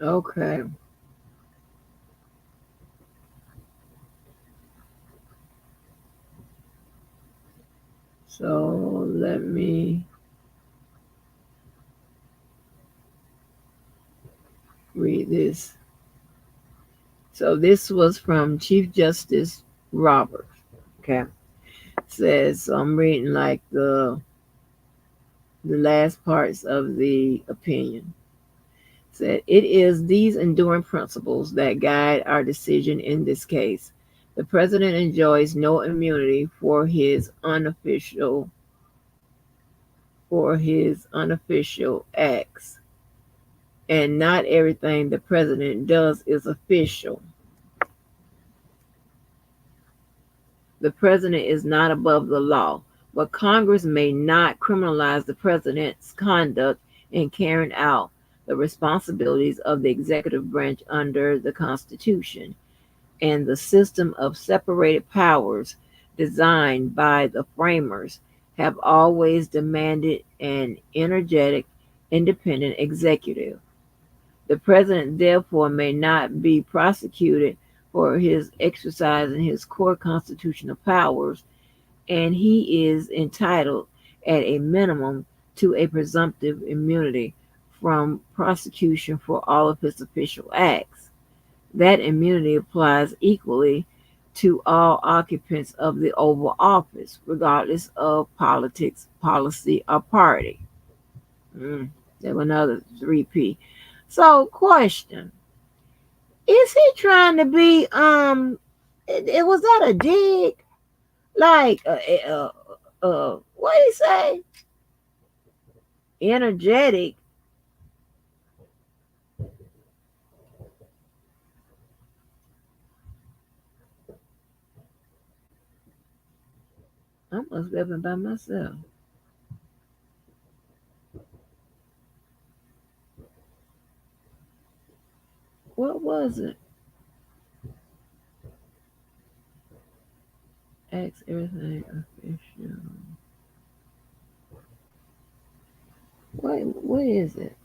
A: Okay. So let me read this. So this was from Chief Justice Roberts. Okay. Says, so I'm reading like the last parts of the opinion. Said, it is these enduring principles that guide our decision in this case. The president enjoys no immunity for his unofficial acts. And not everything the president does is official. The president is not above the law, but Congress may not criminalize the president's conduct in carrying out the responsibilities of the executive branch under the Constitution and the system of separated powers designed by the framers have always demanded an energetic, independent executive. The president, therefore, may not be prosecuted for his exercising his core constitutional powers, and he is entitled, at a minimum, to a presumptive immunity from prosecution for all of his official acts. That immunity applies equally to all occupants of the Oval Office, regardless of politics, policy, or party. There were another 3P. So, question. Is he trying to be, was that a dig? Like, what did he say? Energetic. I must have been by myself. What was it? Ask everything official. What is it?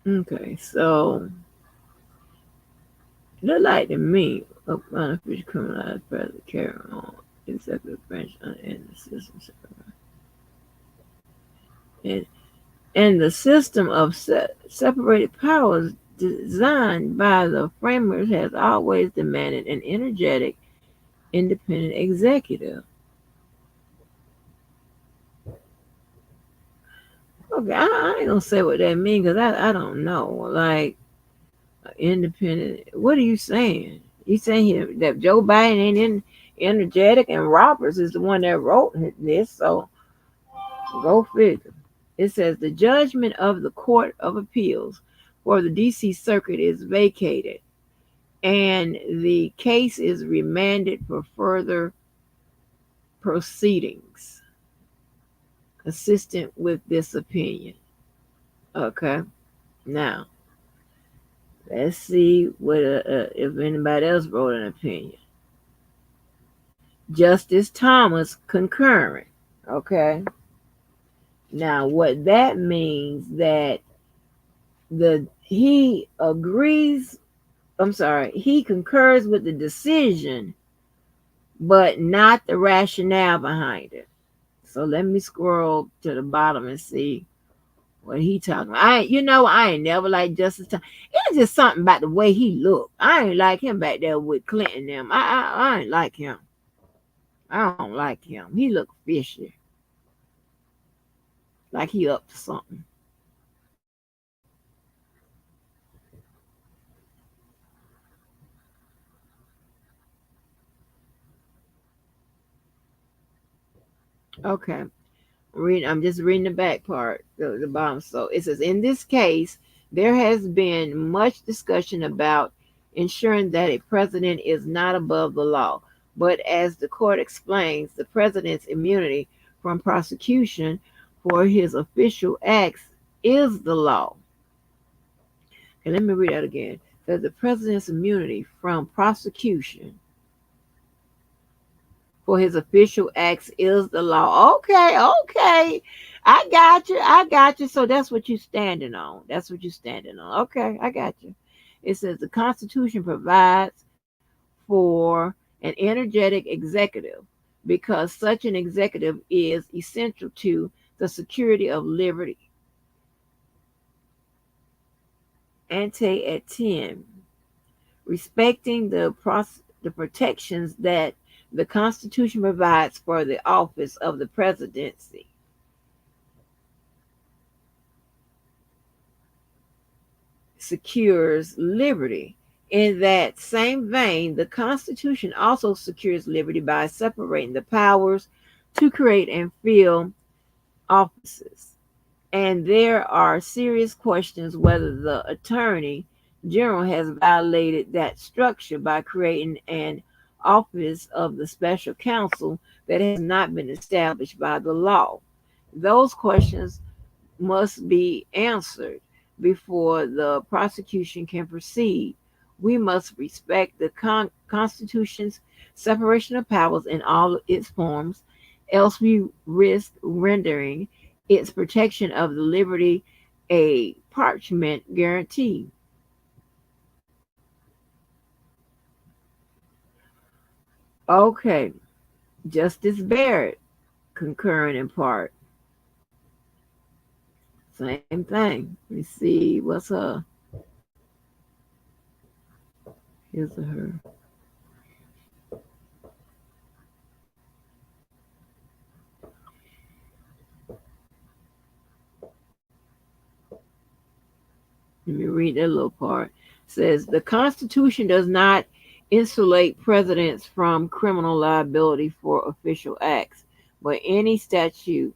A: Okay, so it looked like to me unofficial criminalized president carry on executive branch and the system and the system of separated powers designed by the framers has always demanded an energetic, independent executive. Okay, I ain't gonna say what that means because I don't know. Like, independent. What are you saying? You saying that Joe Biden ain't energetic and Roberts is the one that wrote this? So go figure. It says the judgment of the Court of Appeals for the D.C. Circuit is vacated, and the case is remanded for further proceedings consistent with this opinion. Okay, now let's see what if anybody else wrote an opinion. Justice Thomas concurring. Okay. Now, what that means that he agrees I'm sorry, he concurs with the decision, but not the rationale behind it. So let me scroll to the bottom and see what he talking about. I ain't never liked Justice Thomas. It's just something about the way he looked. I ain't like him back there with Clinton and them. I ain't like him. I don't like him. He look fishy. Like he up to something. Okay. I'm just reading the back part, the bottom. So it says, in this case, there has been much discussion about ensuring that a president is not above the law. But as the court explains, the president's immunity from prosecution for his official acts is the law. And let me read that again. That the president's immunity from prosecution for his official acts is the law. Okay. I got you. So that's what you're standing on. Okay, I got you. It says the Constitution provides for an energetic executive because such an executive is essential to the security of liberty. Ante at 10. Respecting the protections that the Constitution provides for the office of the presidency. Secures liberty. In that same vein, the Constitution also secures liberty by separating the powers to create and fill offices. And there are serious questions whether the Attorney General has violated that structure by creating an office of the special counsel that has not been established by the law. Those questions must be answered before the prosecution can proceed. We must respect the Constitution's separation of powers in all its forms, else we risk rendering its protection of the liberty a parchment guarantee. Okay, Justice Barrett concurring in part. Same thing. Let me see what's her. Here's her. Let me read that little part. It says the Constitution does not insulate presidents from criminal liability for official acts, but any statute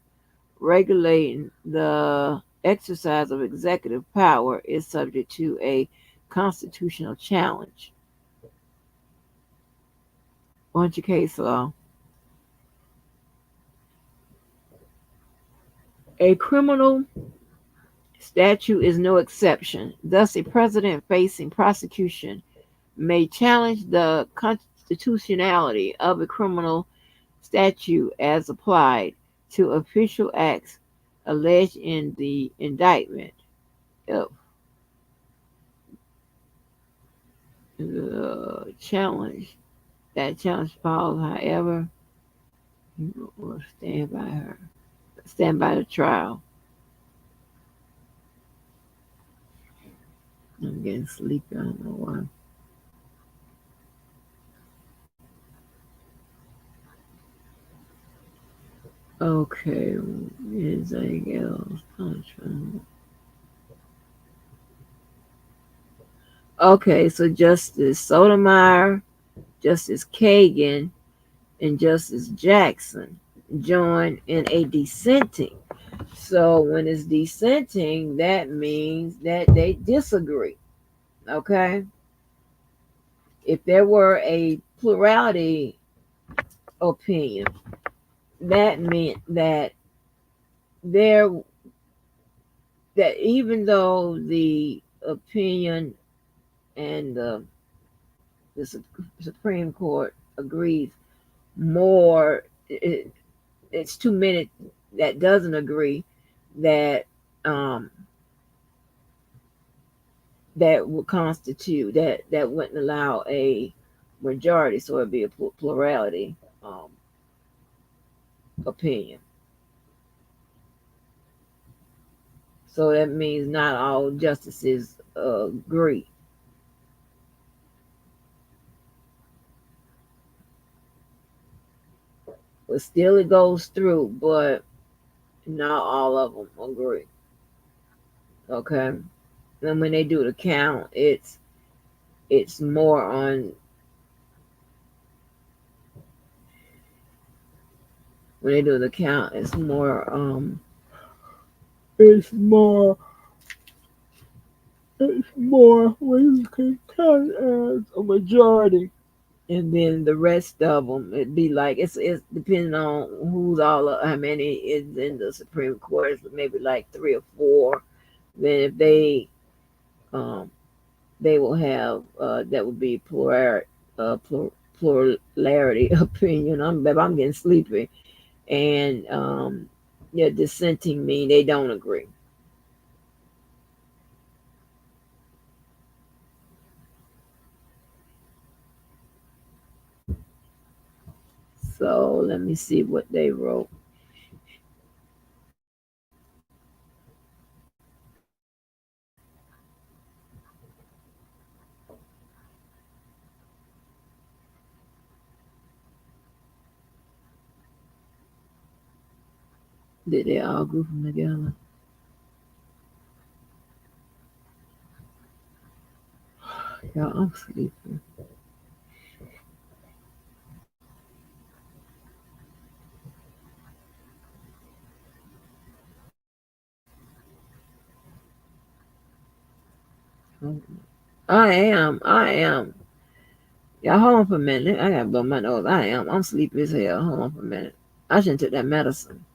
A: regulating the exercise of executive power is subject to a constitutional challenge. Bunch of case law. A criminal statute is no exception. Thus, a president facing prosecution may challenge the constitutionality of a criminal statute as applied to official acts alleged in the indictment. If the challenge falls, however, will stand by the trial. I'm getting sleepy. I don't know why. Okay, anything else? Okay, so Justice Sotomayor, Justice Kagan, and Justice Jackson join in a dissenting. So when it's dissenting, that means that they disagree. Okay? If there were a plurality opinion, that meant that even though the opinion and the Supreme Court agrees more, it's too many that doesn't agree, that that would constitute that wouldn't allow a majority, so it'd be a plurality opinion. So that means not all justices agree. But still it goes through, but not all of them agree. Okay. And when they do the count, it's more on when they do the count, it's more when you can count as a majority. And then the rest of them, it'd be like it's depending on who's how many is in the Supreme Court. It's maybe like 3 or 4. Then if um they will have that would be plurality opinion. I'm getting sleepy, and yeah, dissenting mean they don't agree. So let me see what they wrote. Did they all group them together? Yeah, I'm sleepy. I am. Yeah, hold on for a minute. I gotta blow my nose. I'm sleepy as hell. Hold on for a minute. I shouldn't take that medicine.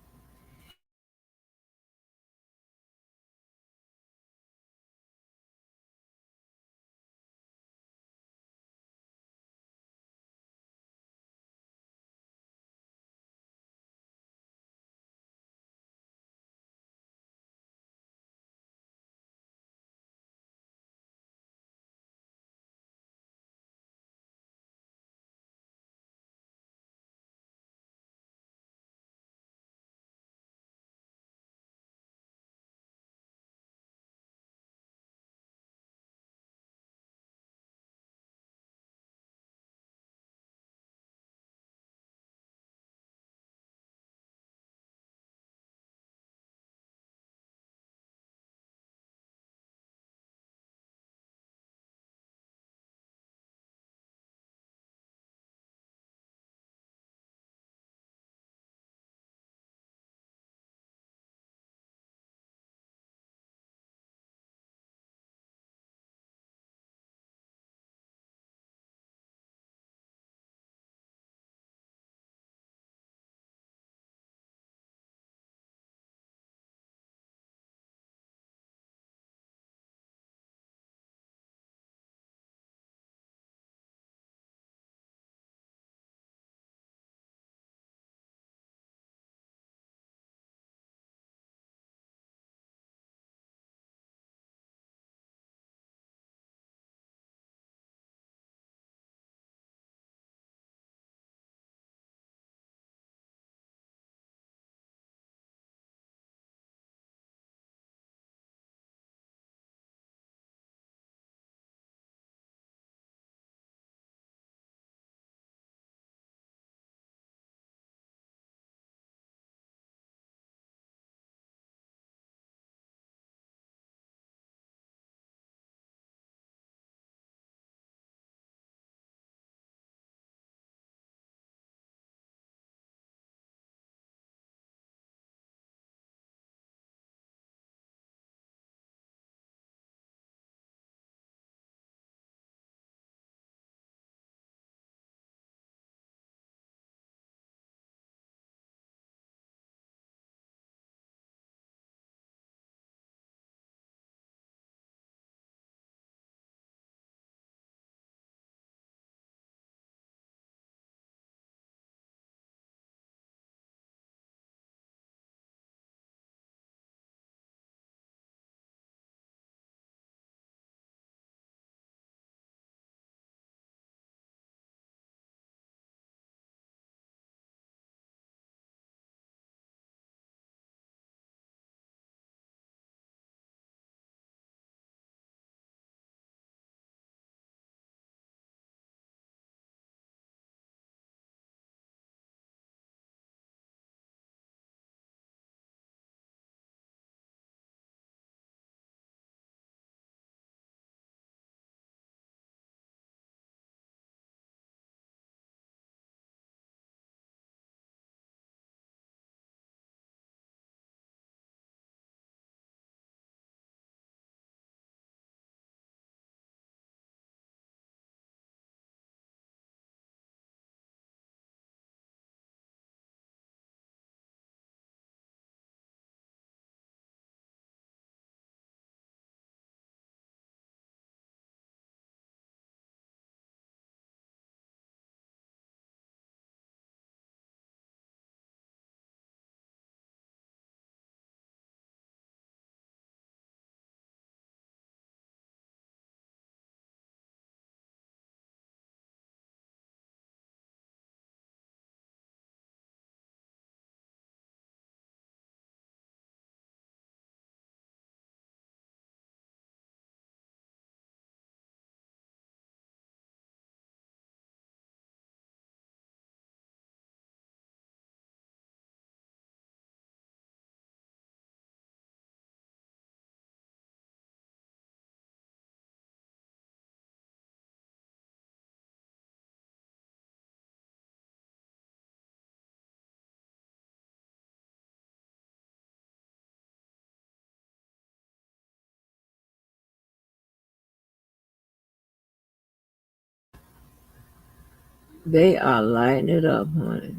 A: They are lighting it up, honey.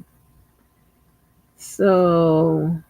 A: So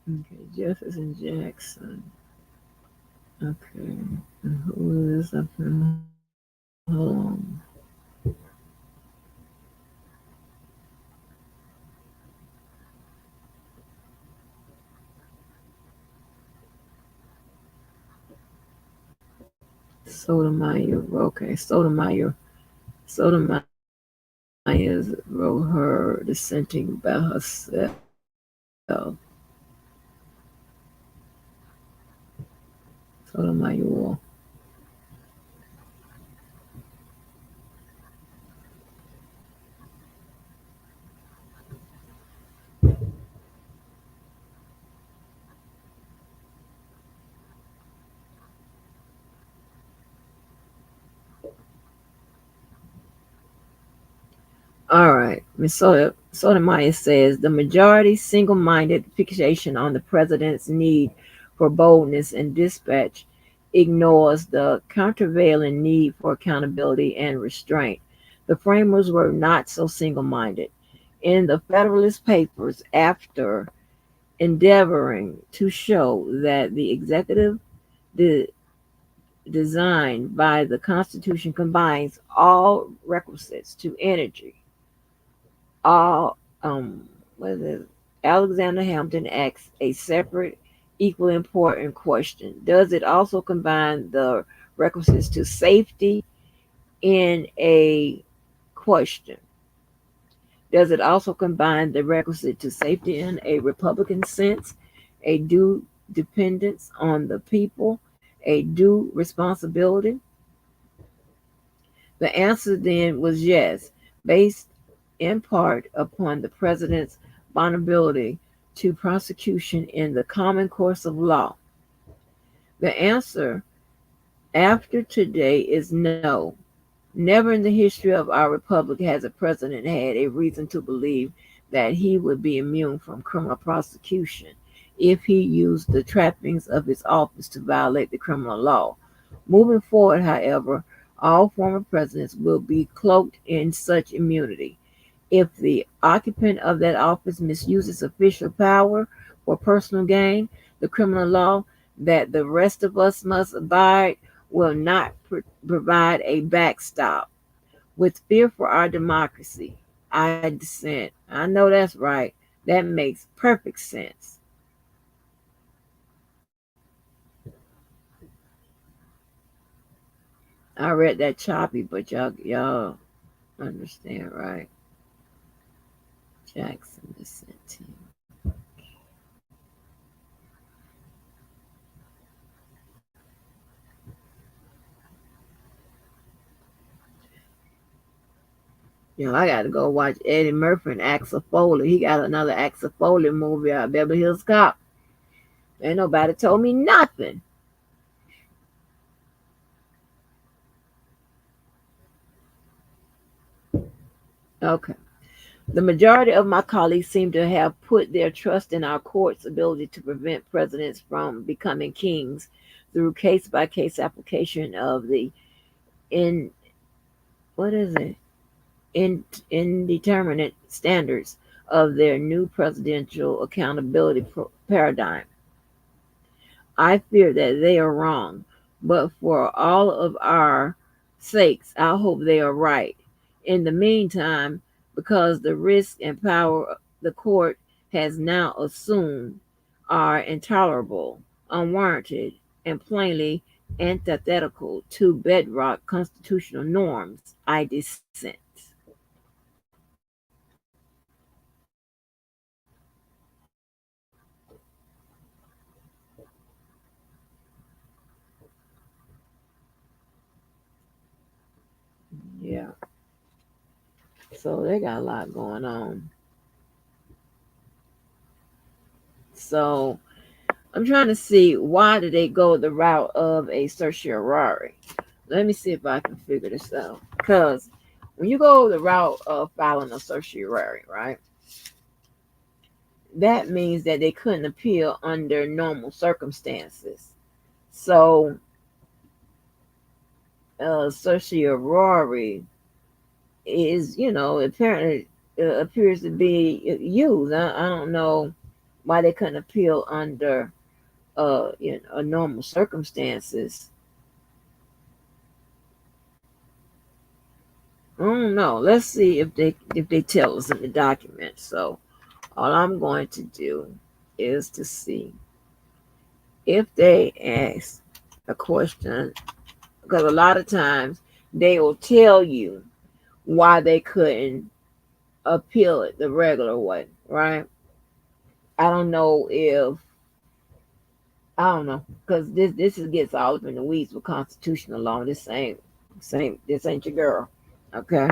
A: okay, Jefferson Jackson. Okay. And who is up in hold on. Sotomayor. Okay, Sotomayor wrote her dissenting by herself. Sotomayor. All right. Ms. Sotomayor says the majority's single-minded fixation on the president's need for boldness and dispatch ignores the countervailing need for accountability and restraint. The framers were not so single-minded. In the Federalist Papers, after endeavoring to show that the executive de- designed by the Constitution combines all requisites to energy, all what is it? Alexander Hamilton asks a separate, equally important question. Does it also combine the requisites to safety in a question? Does it also combine the requisite to safety in a Republican sense, a due dependence on the people, a due responsibility? The answer then was yes, based in part upon the president's vulnerability to prosecution in the common course of law. The answer after today is no. Never in the history of our republic has a president had a reason to believe that he would be immune from criminal prosecution if he used the trappings of his office to violate the criminal law. Moving forward, however, all former presidents will be cloaked in such immunity. If the occupant of that office misuses official power for personal gain, the criminal law that the rest of us must abide will not provide a backstop. With fear for our democracy, I dissent. I know that's right. That makes perfect sense. I read that choppy, but y'all understand, right? Jackson dissenting. I got to go watch Eddie Murphy and Axel Foley. He got another Axel Foley movie out, Beverly Hills Cop. Ain't nobody told me nothing. Okay. The majority of my colleagues seem to have put their trust in our court's ability to prevent presidents from becoming kings through case by case application of the in what is it indeterminate standards of their new presidential accountability paradigm. I fear that they are wrong, but for all of our sakes, I hope they are right. In the meantime, because the risk and power the court has now assumed are intolerable, unwarranted, and plainly antithetical to bedrock constitutional norms, I dissent. Yeah. So they got a lot going on. So I'm trying to see, why did they go the route of a certiorari? Let me see if I can figure this out. Because when you go the route of filing a certiorari, right, that means that they couldn't appeal under normal circumstances. So certiorari is, apparently appears to be used. I don't know why they couldn't appeal under normal circumstances. I don't know. Let's see if they tell us in the document. So all I'm going to do is to see if they ask a question, because a lot of times they will tell you why they couldn't appeal it the regular way, right? I don't know, because this gets all up in the weeds with constitutional law. This ain't your girl, okay?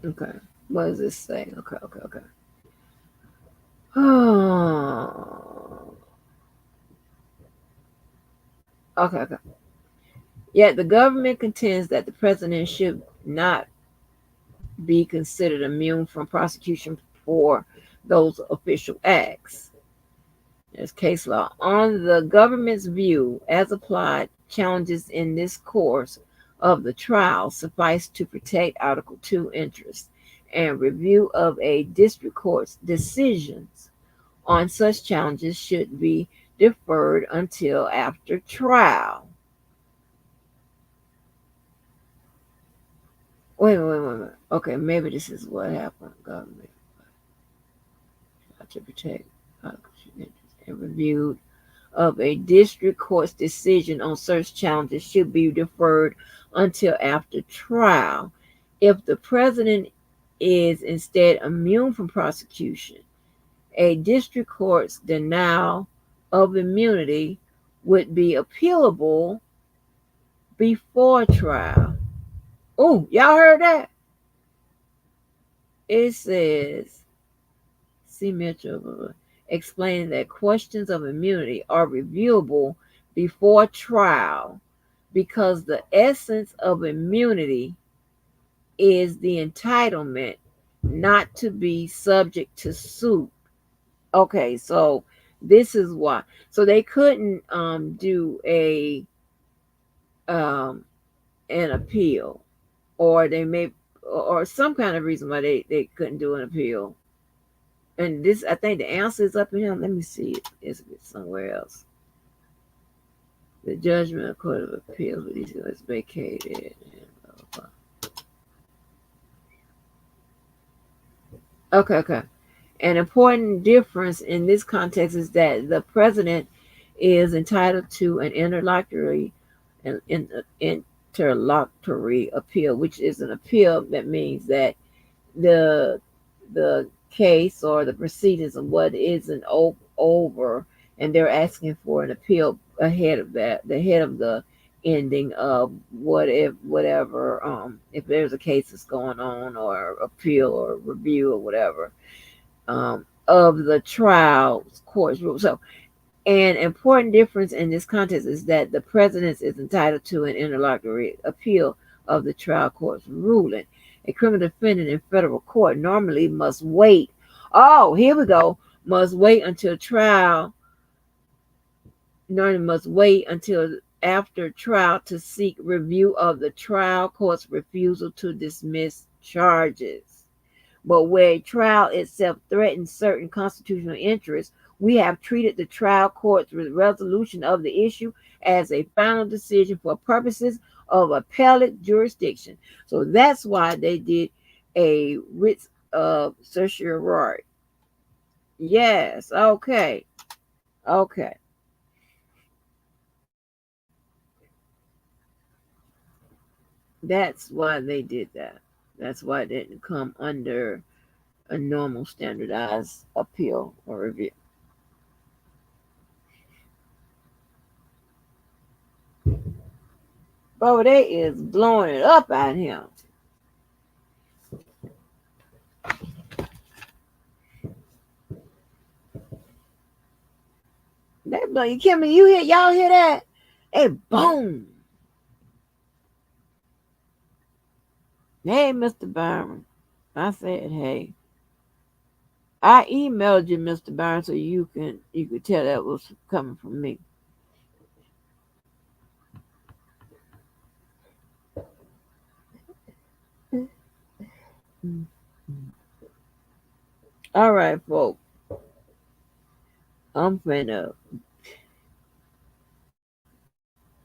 A: Okay, what does this say? Okay. Okay. Yet the government contends that the president should not be considered immune from prosecution for those official acts. There's case law. On the government's view, as applied, challenges in this course of the trial suffice to protect Article 2 interests, and review of a district court's decisions on such challenges should be deferred until after trial. Wait. Okay, maybe this is what happened. Government to protect Article 2 interests, and review of a district court's decision on such challenges should be deferred until after trial. If the president is instead immune from prosecution, a district court's denial of immunity would be appealable before trial. Oh, y'all heard that? It says, see Mitchell, explaining that questions of immunity are reviewable before trial because the essence of immunity is the entitlement not to be subject to suit. Okay, so this is why. So they couldn't do an appeal, or they may, or some kind of reason why they couldn't do an appeal. And this, I think the answer is up in here. Let me see it. It's somewhere else. The judgment of Court of Appeals is vacated. Okay. An important difference in this context is that the president is entitled to an interlocutory appeal, which is an appeal that means that the case or the proceedings of what isn't over, and they're asking for an appeal ahead of that, ahead of the ending of whatever, if there's a case that's going on, or appeal or review or whatever, of the trial court's rule. So an important difference in this context is that the president is entitled to an interlocutory appeal of the trial court's ruling. A criminal defendant in federal court normally must wait. Oh, here we go. Must wait until trial. Normally must wait until after trial to seek review of the trial court's refusal to dismiss charges. But where a trial itself threatens certain constitutional interests, we have treated the trial court's resolution of the issue as a final decision for purposes of appellate jurisdiction. So that's why they did a writ of certiorari. Yes, okay. That's why they did that. That's why it didn't come under a normal standardized appeal or review. Bro, they is blowing it up out here. They blow you, Kimmy, y'all hear that? Hey, boom. Hey, Mr. Byron. I said, hey. I emailed you, Mr. Byron, so you could tell that was coming from me. All right, folks. I'm finna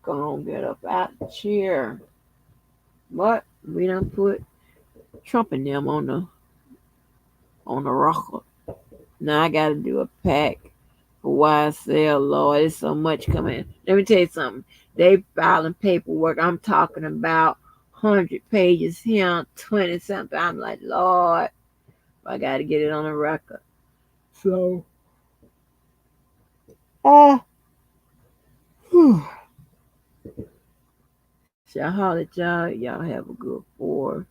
A: go and get up out the chair. But we done put Trump and them on the rocker. Now I gotta do a pack for YSL. Lord, there's so much coming. Let me tell you something. They filing paperwork. I'm talking about 100 pages here, 20 something. I'm like, Lord, I gotta get it on the record. So, so I holler at y'all. Y'all have a good 4.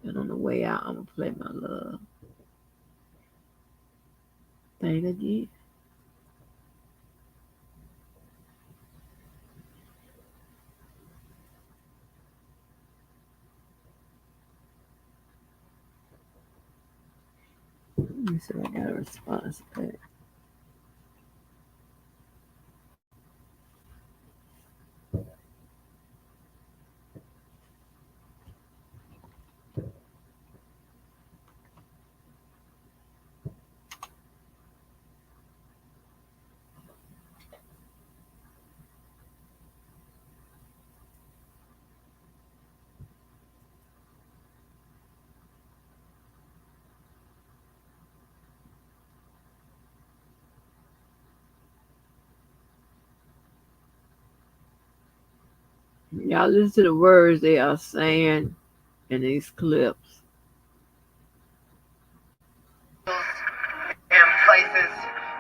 A: And on the way out, I'm gonna play my love thing again. Let me see if I got a response back. Y'all listen to the words they are saying in these clips.
C: In places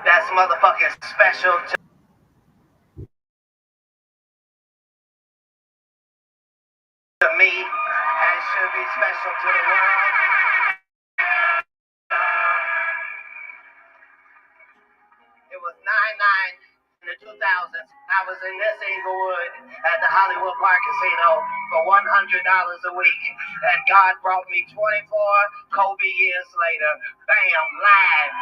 C: that's motherfucking special to me and should be special to the world. It was 9/9 in the 2000s. I was in this Inglewood at the Hollywood Park Casino for $100 a week. And God brought me 24 Kobe years later. Bam, live.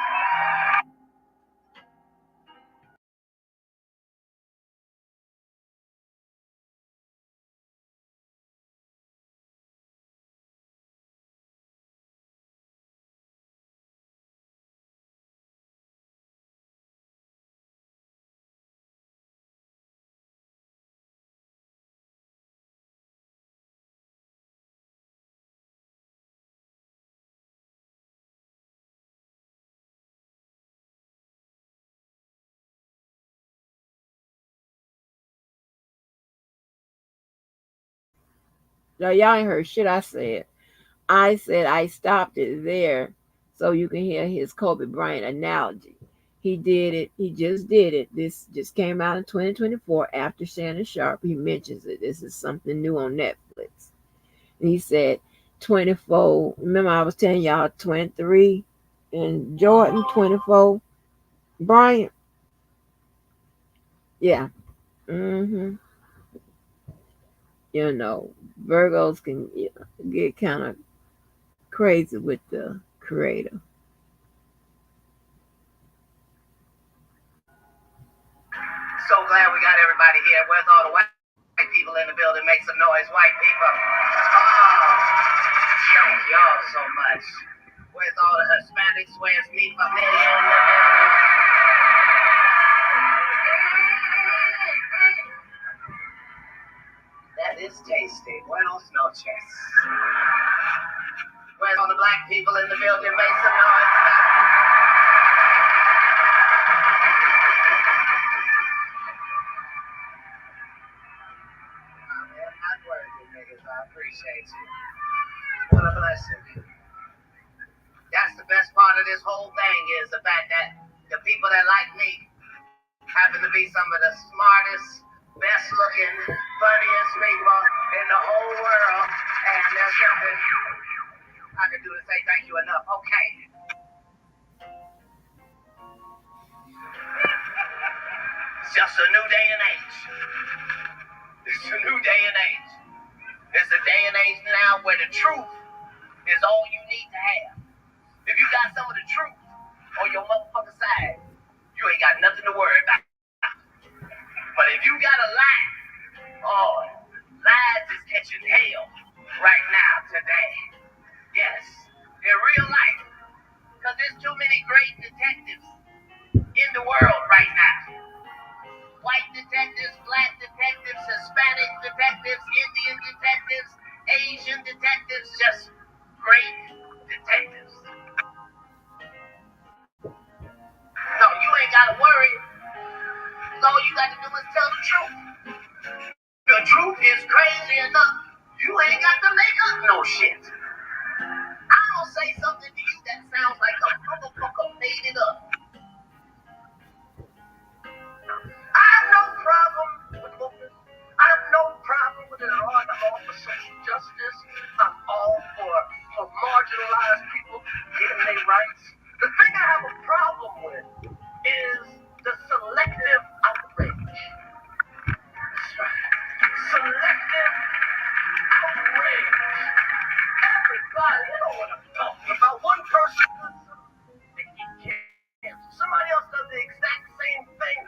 A: Now, y'all ain't heard shit I said. I said I stopped it there so you can hear his Kobe Bryant analogy. He did it. He just did it. This just came out in 2024 after Shannon Sharp. He mentions it. This is something new on Netflix. And he said 24. Remember, I was telling y'all 23 and Jordan, 24 Bryant. Yeah. You know, Virgos can get kind of crazy with the creator.
C: So glad we got everybody here. Where's all the white people in the building? Make some noise, white people. Oh, thank y'all so much. Where's all the Hispanics? Where's mi familia in the building? That is tasty. Buenos noches. Where's all the black people in the building? Make some noise. I appreciate you. What a blessing. That's the best part of this whole thing is the fact that the people that like me happen to be some of the smartest, best looking, funniest people in the whole world. And there's something I can do to say thank you enough. Okay. It's just a new day and age. It's a new day and age. It's a day and age now where the truth is all you need to have. If you got some of the truth on your motherfucking side, you ain't got nothing to worry about. But if you got a lie, oh, lies is catching hell right now, today. Yes, in real life. Because there's too many great detectives in the world right now. White detectives, black detectives, Hispanic detectives, Indian detectives, Asian detectives, just great detectives. No, you ain't got to worry. All you got to do is tell the truth. The truth is crazy enough. You ain't got to make up no shit. I'm gonna say something to you that sounds like a motherfucker made it up. I have no problem with movement. I have no problem with it at all. I'm all for social justice. I'm all for marginalized people getting their rights. The thing I have a problem with is the selective outrage. That's right. Selective outrage. Everybody, you know what I'm talking about. One person does something, they get canceled. Somebody else does the exact same thing.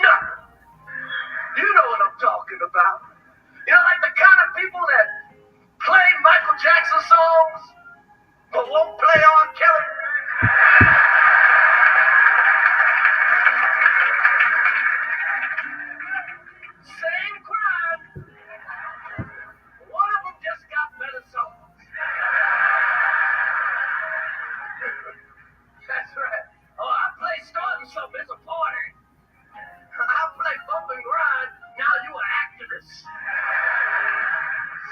C: Nothing. You know what I'm talking about. You know, like the kind of people that play Michael Jackson songs, but won't play R. Kelly. Same crime. One of them just got better songs. That's right. Oh, I play starting something. It's a party. I play bump and grind. Now you an activist.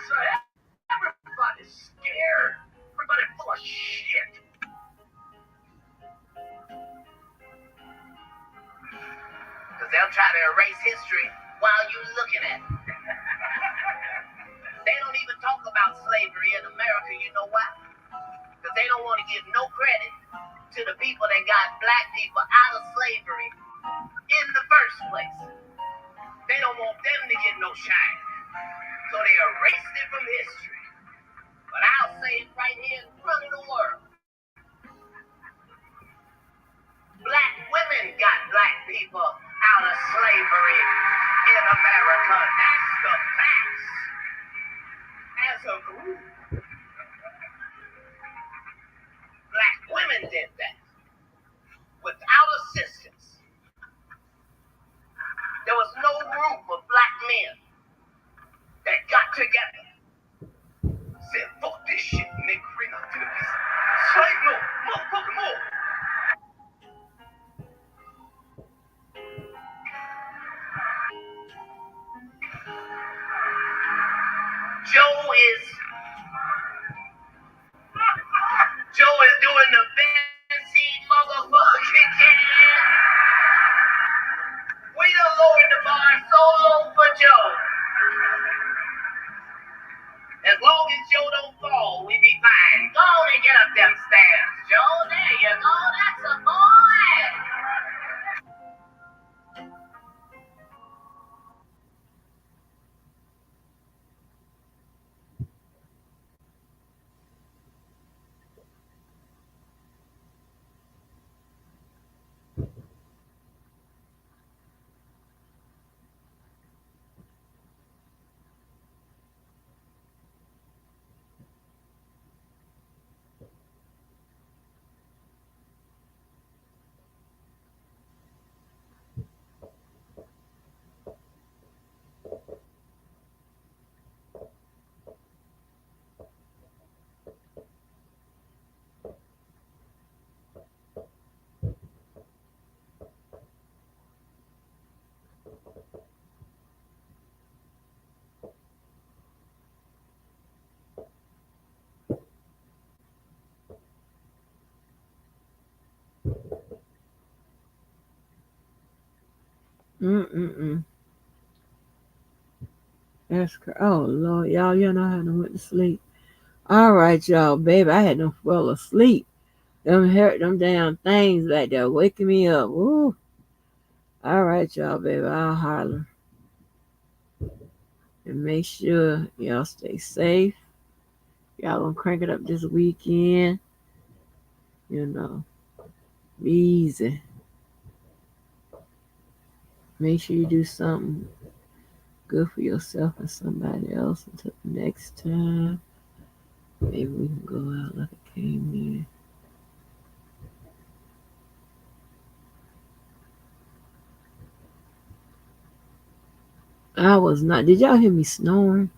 C: So everybody's scared. Everybody full of shit. Because they'll try to erase history while you're looking at it. They don't even talk about slavery in America. You know why? Because they don't want to give no credit to the people that got black people out of slavery in the first place. They don't want them to get no shine. So they erased it from history. But I'll say it right here in front of the world. Black women got black people out of slavery in America. That's the facts. As a group, black women did that without assistance. There was no group of black men that got together, said, fuck this shit, nigga, bring us to this. Slave no, motherfucking more. Joe is doing the best he motherfucking can. We done lowered the bar so low for Joe. As long as Joe don't fall, we be fine. Go on and get up them stairs, Joe. There you go. That's a boy.
A: Mm-mm-mm. That's crazy. Oh Lord, y'all know how to went to sleep. All right, y'all, baby. I had them fall asleep. Them damn things back there waking me up. Woo. All right, y'all, baby. I'll holler. And make sure y'all stay safe. Y'all gonna crank it up this weekend. You know, be easy. Make sure you do something good for yourself and somebody else until the next time. Maybe we can go out like I came in. I was not. Did y'all hear me snoring?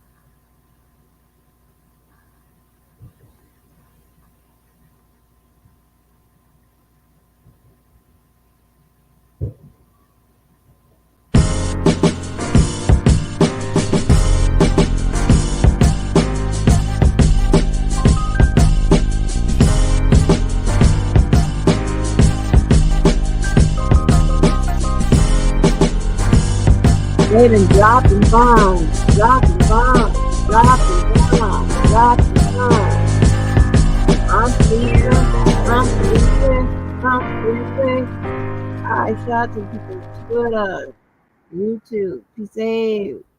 A: They been dropping bombs, dropping bombs, dropping bombs, dropping bombs. I'm sleeping, I'm sleeping, I'm sleeping. I shot to people Twitter, YouTube. Peace out.